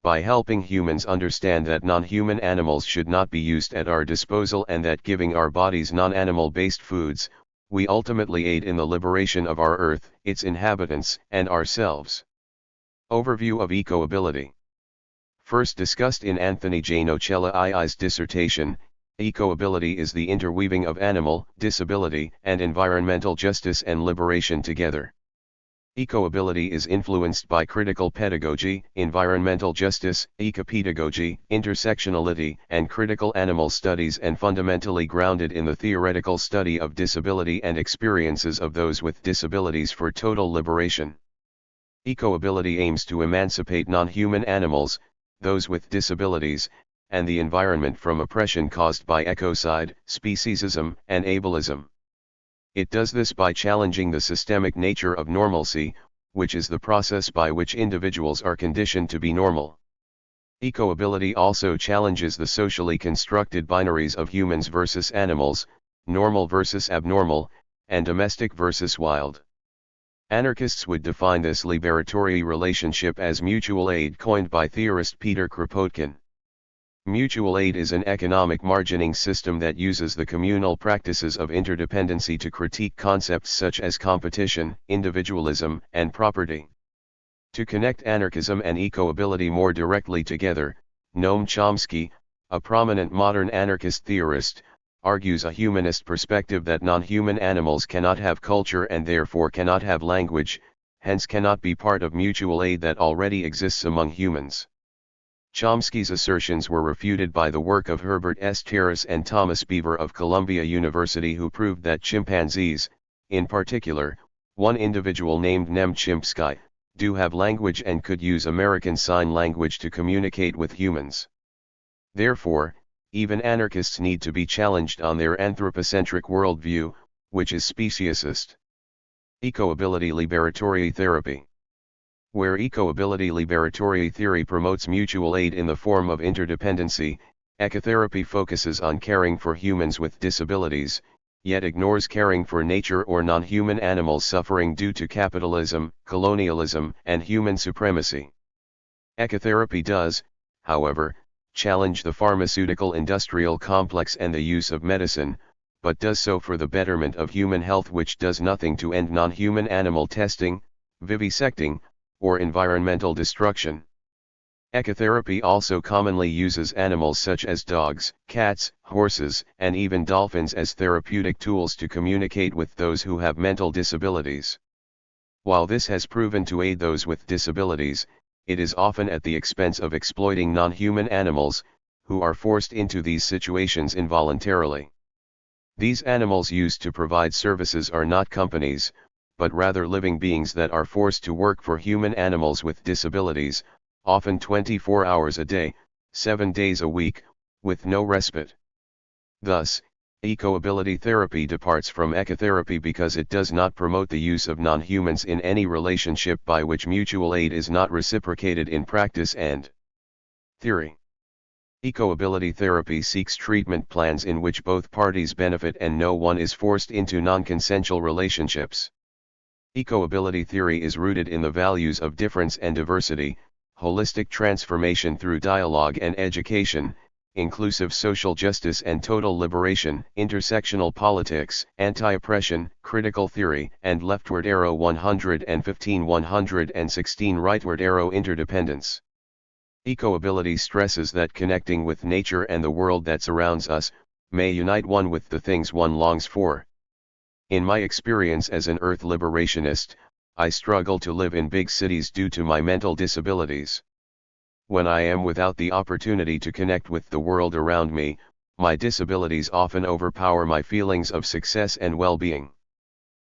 By helping humans understand that non-human animals should not be used at our disposal and that giving our bodies non-animal based foods, we ultimately aid in the liberation of our Earth, its inhabitants, and ourselves. Overview of eco-ability. First discussed in Anthony J. Nocella II's dissertation, eco-ability is the interweaving of animal, disability, and environmental justice and liberation together. Eco-ability is influenced by critical pedagogy, environmental justice, ecopedagogy, intersectionality, and critical animal studies, and fundamentally grounded in the theoretical study of disability and experiences of those with disabilities for total liberation. Eco-ability aims to emancipate non-human animals, those with disabilities, and the environment from oppression caused by ecocide, speciesism, and ableism. It does this by challenging the systemic nature of normalcy, which is the process by which individuals are conditioned to be normal. Eco-ability also challenges the socially constructed binaries of humans versus animals, normal versus abnormal, and domestic versus wild. Anarchists would define this liberatory relationship as mutual aid, coined by theorist Peter Kropotkin. Mutual aid is an economic margining system that uses the communal practices of interdependency to critique concepts such as competition, individualism, and property. To connect anarchism and eco-ability more directly together, Noam Chomsky, a prominent modern anarchist theorist, argues a humanist perspective that non-human animals cannot have culture and therefore cannot have language, hence cannot be part of mutual aid that already exists among humans. Chomsky's assertions were refuted by the work of Herbert S. Terrace and Thomas Beaver of Columbia University, who proved that chimpanzees, in particular, one individual named Nem Chimpsky, do have language and could use American Sign Language to communicate with humans. Therefore, even anarchists need to be challenged on their anthropocentric worldview, which is speciesist. Eco-ability liberatory therapy. Where eco-ability liberatory theory promotes mutual aid in the form of interdependency, ecotherapy focuses on caring for humans with disabilities, yet ignores caring for nature or non-human animals suffering due to capitalism, colonialism, and human supremacy. Ecotherapy does, however, challenge the pharmaceutical industrial complex and the use of medicine, but does so for the betterment of human health, which does nothing to end non-human animal testing, vivisecting, or environmental destruction. Ecotherapy also commonly uses animals such as dogs, cats, horses, and even dolphins as therapeutic tools to communicate with those who have mental disabilities. While this has proven to aid those with disabilities, it is often at the expense of exploiting non-human animals, who are forced into these situations involuntarily. These animals used to provide services are not companies, but rather living beings that are forced to work for human animals with disabilities, often 24 hours a day, 7 days a week, with no respite. Thus, eco-ability therapy departs from ecotherapy because it does not promote the use of non-humans in any relationship by which mutual aid is not reciprocated in practice and theory. Eco-ability therapy seeks treatment plans in which both parties benefit and no one is forced into non-consensual relationships. Eco-ability theory is rooted in the values of difference and diversity, holistic transformation through dialogue and education, inclusive social justice and total liberation, intersectional politics, anti-oppression, critical theory, and leftward arrow 115-116 rightward arrow interdependence. Eco-ability stresses that connecting with nature and the world that surrounds us, may unite one with the things one longs for. In my experience as an earth liberationist, I struggle to live in big cities due to my mental disabilities. When I am without the opportunity to connect with the world around me, my disabilities often overpower my feelings of success and well-being.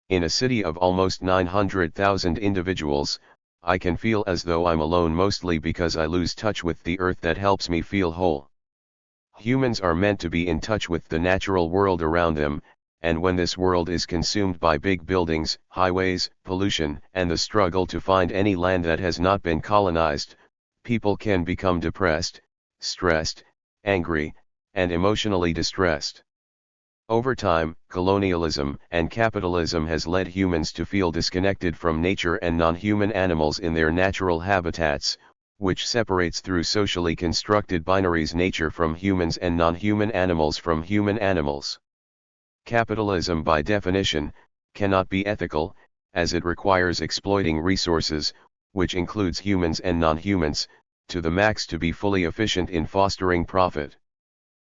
In a city of almost 900,000 individuals, I can feel as though I'm alone, mostly because I lose touch with the earth that helps me feel whole. Humans are meant to be in touch with the natural world around them, and when this world is consumed by big buildings, highways, pollution, and the struggle to find any land that has not been colonized, people can become depressed, stressed, angry, and emotionally distressed. Over time, colonialism and capitalism has led humans to feel disconnected from nature and non-human animals in their natural habitats, which separates through socially constructed binaries nature from humans and non-human animals from human animals. Capitalism by definition cannot be ethical, as it requires exploiting resources, which includes humans and non-humans, to the max to be fully efficient in fostering profit.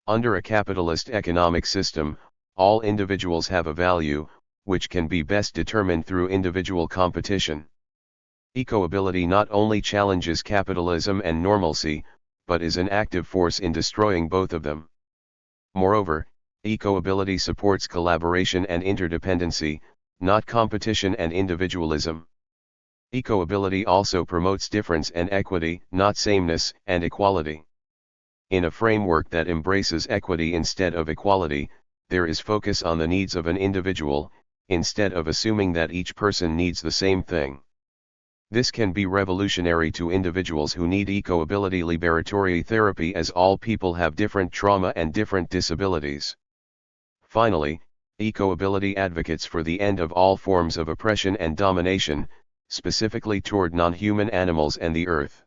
Under a capitalist economic system, all individuals have a value, which can be best determined through individual competition. Ecoability not only challenges capitalism and normalcy, but is an active force in destroying both of them. Moreover, ecoability supports collaboration and interdependency, not competition and individualism. Ecoability also promotes difference and equity, not sameness and equality. In a framework that embraces equity instead of equality, there is focus on the needs of an individual, instead of assuming that each person needs the same thing. This can be revolutionary to individuals who need ecoability liberatory therapy, as all people have different trauma and different disabilities. Finally, ecoability advocates for the end of all forms of oppression and domination, specifically toward non-human animals and the earth.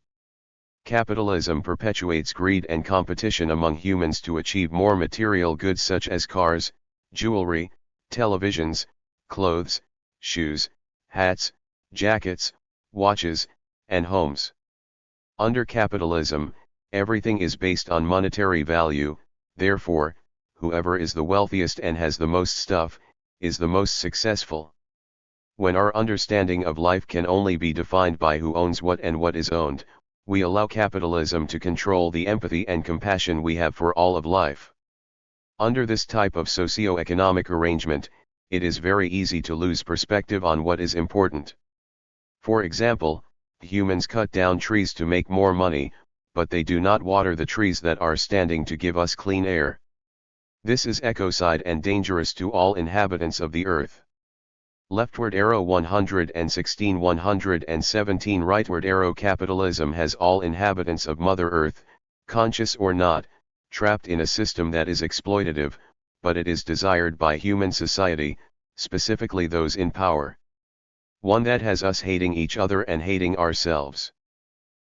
Capitalism perpetuates greed and competition among humans to achieve more material goods such as cars, jewelry, televisions, clothes, shoes, hats, jackets, watches, and homes. Under capitalism, everything is based on monetary value, therefore, whoever is the wealthiest and has the most stuff, is the most successful. When our understanding of life can only be defined by who owns what and what is owned, we allow capitalism to control the empathy and compassion we have for all of life. Under this type of socio-economic arrangement, it is very easy to lose perspective on what is important. For example, humans cut down trees to make more money, but they do not water the trees that are standing to give us clean air. This is ecocide and dangerous to all inhabitants of the earth. Leftward arrow 116 117 rightward arrow capitalism has all inhabitants of Mother Earth, conscious or not, trapped in a system that is exploitative, but it is desired by human society, specifically those in power. One that has us hating each other and hating ourselves.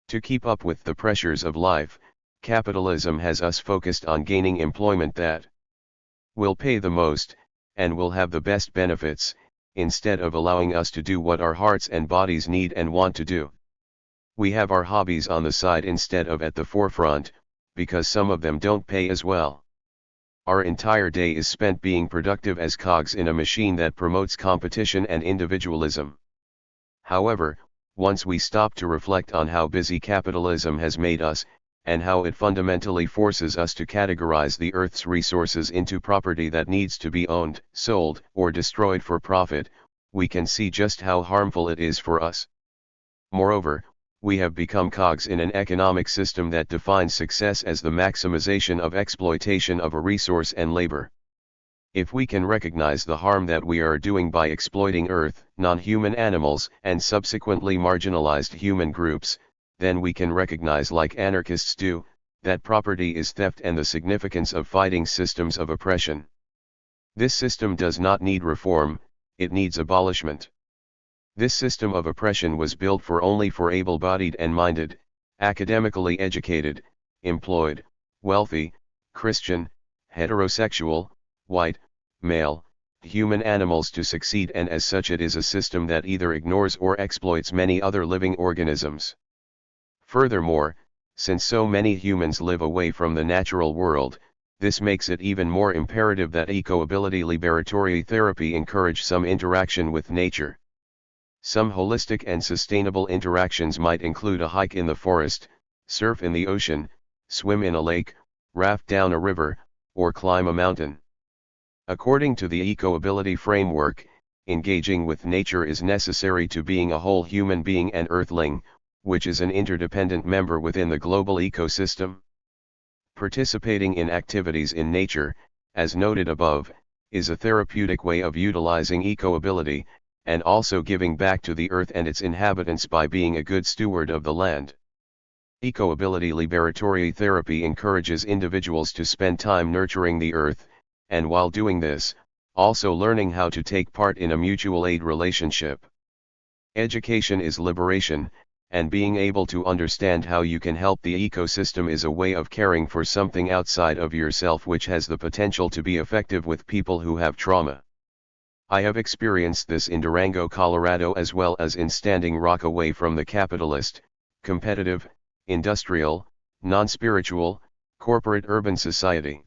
To keep up with the pressures of life, capitalism has us focused on gaining employment that will pay the most, and will have the best benefits, instead of allowing us to do what our hearts and bodies need and want to do. We have our hobbies on the side instead of at the forefront, because some of them don't pay as well. Our entire day is spent being productive as cogs in a machine that promotes competition and individualism. However, once we stop to reflect on how busy capitalism has made us, and how it fundamentally forces us to categorize the Earth's resources into property that needs to be owned, sold, or destroyed for profit, we can see just how harmful it is for us. Moreover, we have become cogs in an economic system that defines success as the maximization of exploitation of a resource and labor. If we can recognize the harm that we are doing by exploiting Earth, non-human animals, and subsequently marginalized human groups, then we can recognize, like anarchists do, that property is theft and the significance of fighting systems of oppression. This system does not need reform, it needs abolishment. This system of oppression was built only for able-bodied and minded, academically educated, employed, wealthy, Christian, heterosexual, white, male, human animals to succeed, and as such it is a system that either ignores or exploits many other living organisms. Furthermore, since so many humans live away from the natural world, this makes it even more imperative that ecoability liberatory therapy encourage some interaction with nature. Some holistic and sustainable interactions might include a hike in the forest, surf in the ocean, swim in a lake, raft down a river, or climb a mountain. According to the ecoability framework, engaging with nature is necessary to being a whole human being and earthling, which is an interdependent member within the global ecosystem. Participating in activities in nature, as noted above, is a therapeutic way of utilizing ecoability, and also giving back to the earth and its inhabitants by being a good steward of the land. Ecoability liberatory therapy encourages individuals to spend time nurturing the earth, and while doing this, also learning how to take part in a mutual aid relationship. Education is liberation, and being able to understand how you can help the ecosystem is a way of caring for something outside of yourself which has the potential to be effective with people who have trauma. I have experienced this in Durango, Colorado, as well as in Standing Rock away from the capitalist, competitive, industrial, non-spiritual, corporate urban society.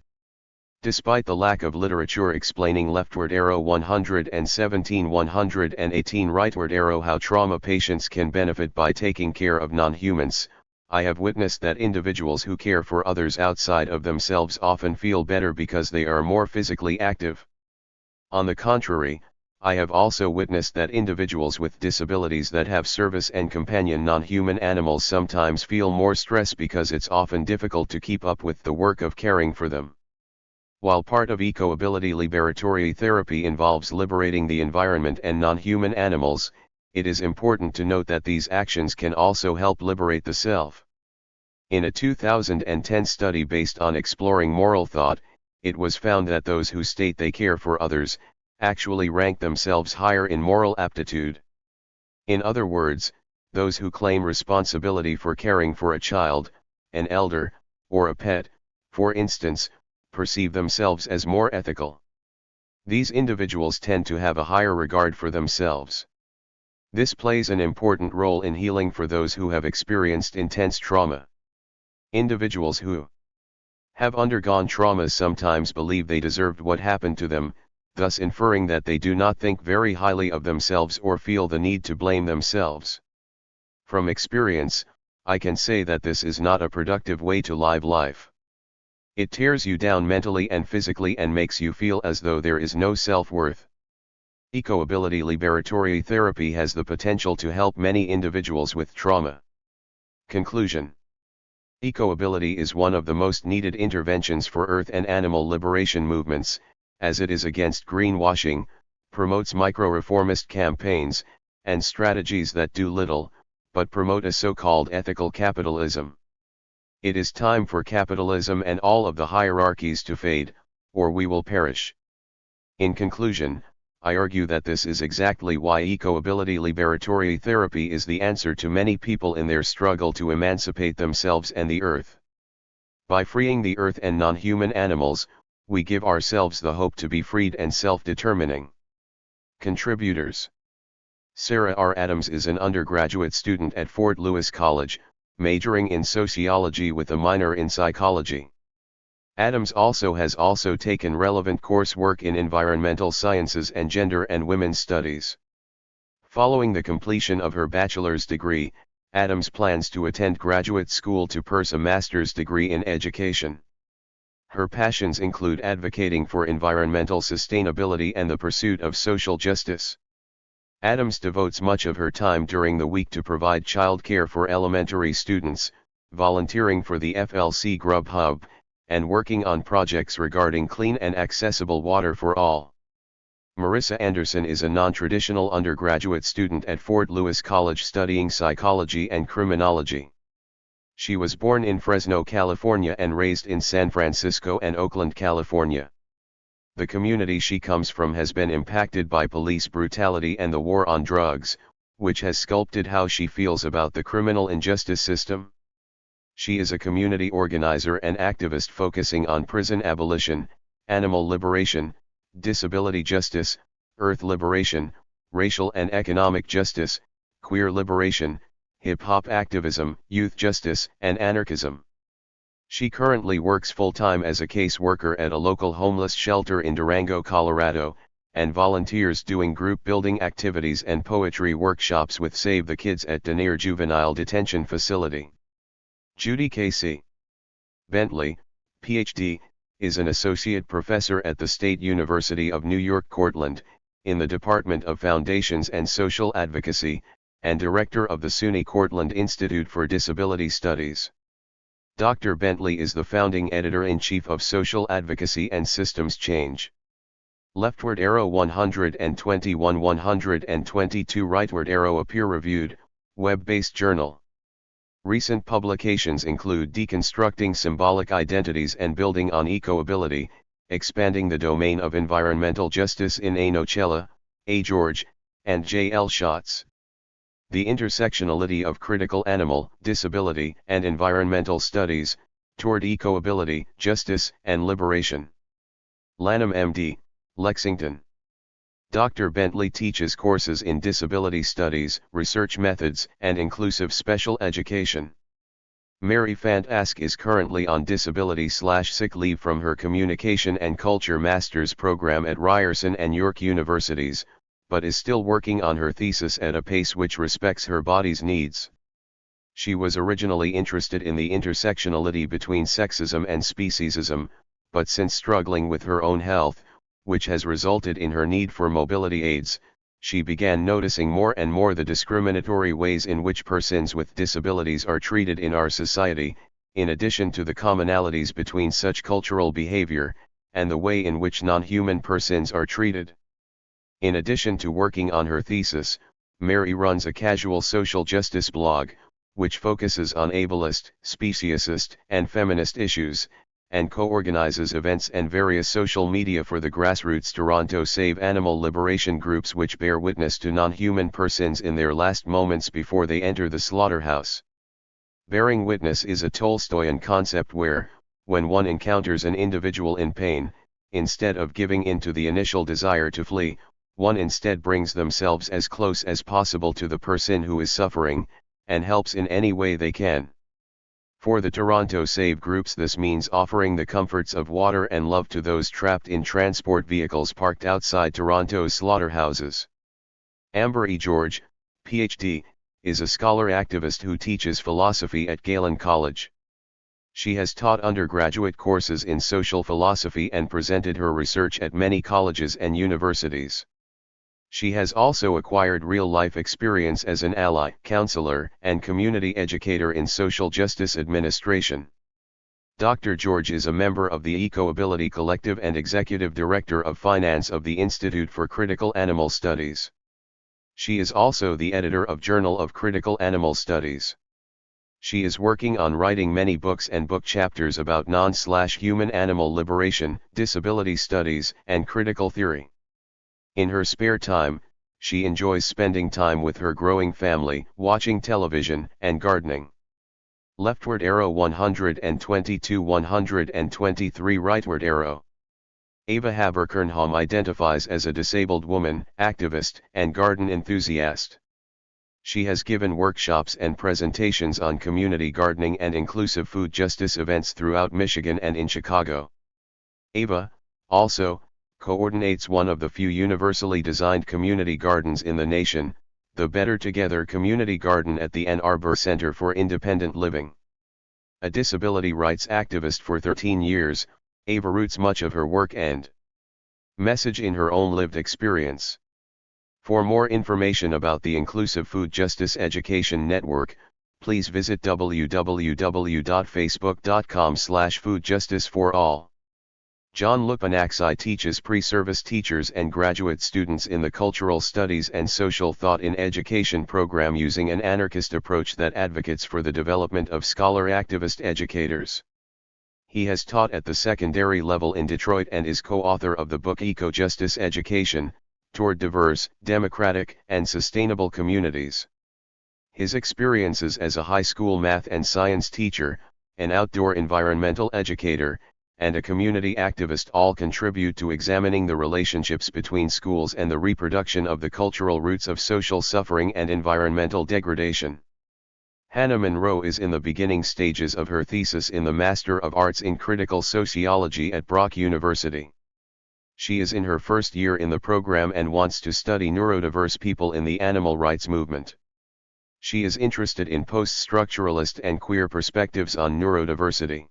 Despite the lack of literature explaining leftward arrow 117-118 rightward arrow how trauma patients can benefit by taking care of non-humans, I have witnessed that individuals who care for others outside of themselves often feel better because they are more physically active. On the contrary, I have also witnessed that individuals with disabilities that have service and companion non-human animals sometimes feel more stress because it's often difficult to keep up with the work of caring for them. While part of eco-ability liberatory therapy involves liberating the environment and non-human animals, it is important to note that these actions can also help liberate the self. In a 2010 study based on exploring moral thought, it was found that those who state they care for others, actually rank themselves higher in moral aptitude. In other words, those who claim responsibility for caring for a child, an elder, or a pet, for instance, perceive themselves as more ethical. These individuals tend to have a higher regard for themselves. This plays an important role in healing for those who have experienced intense trauma. Individuals who have undergone trauma sometimes believe they deserved what happened to them, thus inferring that they do not think very highly of themselves or feel the need to blame themselves. From experience, I can say that this is not a productive way to live life. It tears you down mentally and physically and makes you feel as though there is no self-worth. Eco-ability liberatory therapy has the potential to help many individuals with trauma. Conclusion. Eco-ability is one of the most needed interventions for earth and animal liberation movements, as it is against greenwashing, promotes micro-reformist campaigns, and strategies that do little, but promote a so-called ethical capitalism. It is time for capitalism and all of the hierarchies to fade, or we will perish. In conclusion, I argue that this is exactly why eco-ability liberatory therapy is the answer to many people in their struggle to emancipate themselves and the earth. By freeing the earth and non-human animals, we give ourselves the hope to be freed and self-determining. Contributors. Sarah R. Adams is an undergraduate student at Fort Lewis College, majoring in sociology with a minor in psychology. Adams has also taken relevant coursework in environmental sciences and gender and women's studies. Following the completion of her bachelor's degree, Adams plans to attend graduate school to pursue a master's degree in education. Her passions include advocating for environmental sustainability and the pursuit of social justice. Adams devotes much of her time during the week to provide childcare for elementary students, volunteering for the FLC Grub Hub, and working on projects regarding clean and accessible water for all. Marissa Anderson is a non-traditional undergraduate student at Fort Lewis College studying psychology and criminology. She was born in Fresno, California and raised in San Francisco and Oakland, California. The community she comes from has been impacted by police brutality and the war on drugs, which has sculpted how she feels about the criminal injustice system. She is a community organizer and activist focusing on prison abolition, animal liberation, disability justice, earth liberation, racial and economic justice, queer liberation, hip-hop activism, youth justice, and anarchism. She currently works full-time as a caseworker at a local homeless shelter in Durango, Colorado, and volunteers doing group-building activities and poetry workshops with Save the Kids at Denier Juvenile Detention Facility. Judy K.C. Bentley, Ph.D., is an associate professor at the State University of New York, Cortland, in the Department of Foundations and Social Advocacy, and director of the SUNY Cortland Institute for Disability Studies. Dr. Bentley is the founding editor-in-chief of Social Advocacy and Systems Change. Leftward arrow 121-122 rightward arrow a peer-reviewed, web-based journal. Recent publications include Deconstructing Symbolic Identities and Building on Eco-Ability, Expanding the Domain of Environmental Justice in A. Nocella, A. George, and J. L. Schatz. The Intersectionality of Critical Animal, Disability, and Environmental Studies, Toward Ecoability, Justice, and Liberation. Lanham M.D., Lexington. Dr. Bentley teaches courses in disability studies, research methods, and inclusive special education. Mary Fant Ask is currently on disability/sick leave from her Communication and Culture Master's program at Ryerson and York Universities, but is still working on her thesis at a pace which respects her body's needs. She was originally interested in the intersectionality between sexism and speciesism, but since struggling with her own health, which has resulted in her need for mobility aids, she began noticing more and more the discriminatory ways in which persons with disabilities are treated in our society, in addition to the commonalities between such cultural behavior, and the way in which non-human persons are treated. In addition to working on her thesis, Mary runs a casual social justice blog, which focuses on ableist, speciesist, and feminist issues, and co-organizes events and various social media for the grassroots Toronto Save Animal Liberation groups which bear witness to non-human persons in their last moments before they enter the slaughterhouse. Bearing witness is a Tolstoyan concept where, when one encounters an individual in pain, instead of giving in to the initial desire to flee, one instead brings themselves as close as possible to the person who is suffering, and helps in any way they can. For the Toronto Save groups this means offering the comforts of water and love to those trapped in transport vehicles parked outside Toronto's slaughterhouses. Amber E. George, Ph.D., is a scholar activist who teaches philosophy at Galen College. She has taught undergraduate courses in social philosophy and presented her research at many colleges and universities. She has also acquired real-life experience as an ally, counselor, and community educator in social justice administration. Dr. George is a member of the Ecoability Collective and Executive Director of Finance of the Institute for Critical Animal Studies. She is also the editor of Journal of Critical Animal Studies. She is working on writing many books and book chapters about non-human animal liberation, disability studies, and critical theory. In her spare time, she enjoys spending time with her growing family, watching television, and gardening. Leftward arrow 122-123 rightward arrow. Ava Haberkernholm identifies as a disabled woman, activist, and garden enthusiast. She has given workshops and presentations on community gardening and inclusive food justice events throughout Michigan and in Chicago. Ava, also, coordinates one of the few universally designed community gardens in the nation, the Better Together Community Garden at the Ann Arbor Center for Independent Living. A disability rights activist for 13 years, Ava roots much of her work and message in her own lived experience. For more information about the Inclusive Food Justice Education Network, please visit www.facebook.com/foodjusticeforall. John Lupanaxi teaches pre-service teachers and graduate students in the Cultural Studies and Social Thought in Education program using an anarchist approach that advocates for the development of scholar-activist educators. He has taught at the secondary level in Detroit and is co-author of the book Eco-Justice Education, Toward Diverse, Democratic, and Sustainable Communities. His experiences as a high school math and science teacher, an outdoor environmental educator, and a community activist all contribute to examining the relationships between schools and the reproduction of the cultural roots of social suffering and environmental degradation. Hannah Monroe is in the beginning stages of her thesis in the Master of Arts in Critical Sociology at Brock University. She is in her first year in the program and wants to study neurodiverse people in the animal rights movement. She is interested in post-structuralist and queer perspectives on neurodiversity.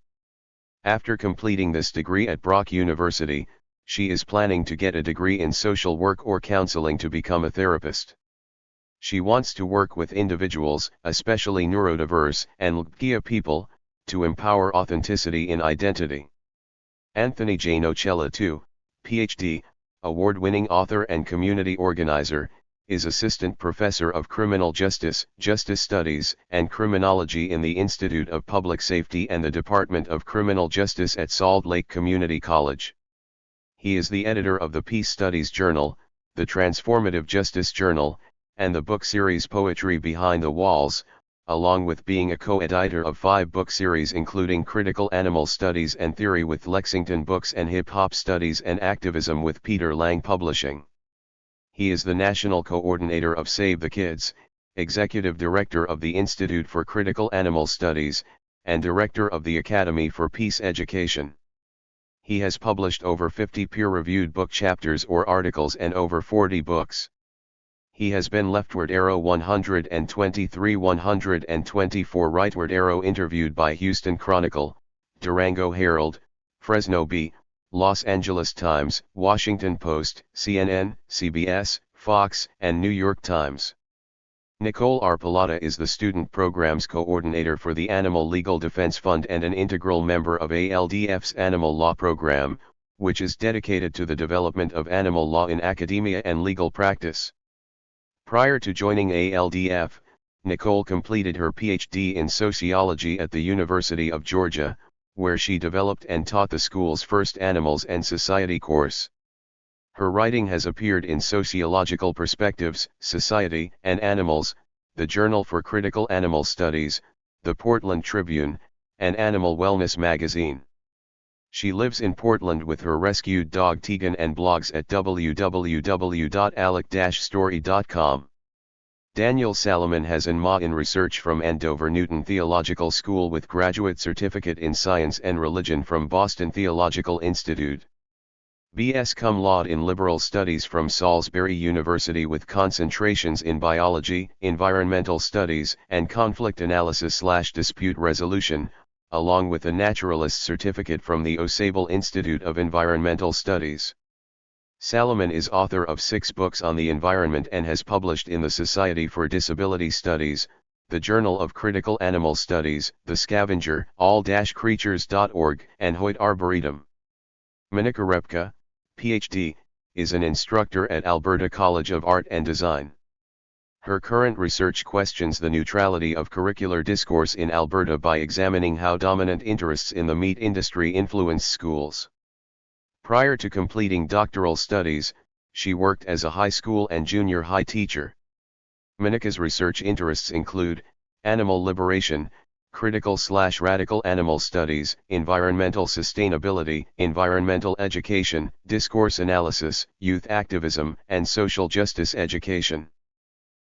After completing this degree at Brock University, she is planning to get a degree in social work or counseling to become a therapist. She wants to work with individuals, especially neurodiverse and LGBTQ people, to empower authenticity in identity. Anthony J. Nocella II, Ph.D., award-winning author and community organizer, is Assistant Professor of Criminal Justice, Justice Studies, and Criminology in the Institute of Public Safety and the Department of Criminal Justice at Salt Lake Community College. He is the editor of the Peace Studies Journal, the Transformative Justice Journal, and the book series Poetry Behind the Walls, along with being a co-editor of 5 book series including Critical Animal Studies and Theory with Lexington Books and Hip Hop Studies and Activism with Peter Lang Publishing. He is the national coordinator of Save the Kids, executive director of the Institute for Critical Animal Studies, and director of the Academy for Peace Education. He has published over 50 peer-reviewed book chapters or articles and over 40 books. He has been Leftward Arrow 123 124 Rightward Arrow interviewed by Houston Chronicle, Durango Herald, Fresno Bee, Los Angeles Times, Washington Post, CNN, CBS, Fox, and New York Times. Nicole Arpelata is the Student Programs Coordinator for the Animal Legal Defense Fund and an integral member of ALDF's Animal Law Program, which is dedicated to the development of animal law in academia and legal practice. Prior to joining ALDF, Nicole completed her PhD in sociology at the University of Georgia, where she developed and taught the school's first Animals and Society course. Her writing has appeared in Sociological Perspectives, Society and Animals, the Journal for Critical Animal Studies, the Portland Tribune, and Animal Wellness magazine. She lives in Portland with her rescued dog Tegan and blogs at www.alec-story.com. Daniel Salomon has an MA in Research from Andover Newton Theological School with Graduate Certificate in Science and Religion from Boston Theological Institute. B.S. Cum Laude in Liberal Studies from Salisbury University with concentrations in Biology, Environmental Studies, and Conflict Analysis/Dispute Resolution, along with a Naturalist Certificate from the Osable Institute of Environmental Studies. Salomon is author of 6 books on the environment and has published in the Society for Disability Studies, the Journal of Critical Animal Studies, The Scavenger, all-creatures.org, and Hoyt Arboretum. Monika Repka, Ph.D., is an instructor at Alberta College of Art and Design. Her current research questions the neutrality of curricular discourse in Alberta by examining how dominant interests in the meat industry influence schools. Prior to completing doctoral studies, she worked as a high school and junior high teacher. Monika's research interests include animal liberation, critical/radical animal studies, environmental sustainability, environmental education, discourse analysis, youth activism, and social justice education.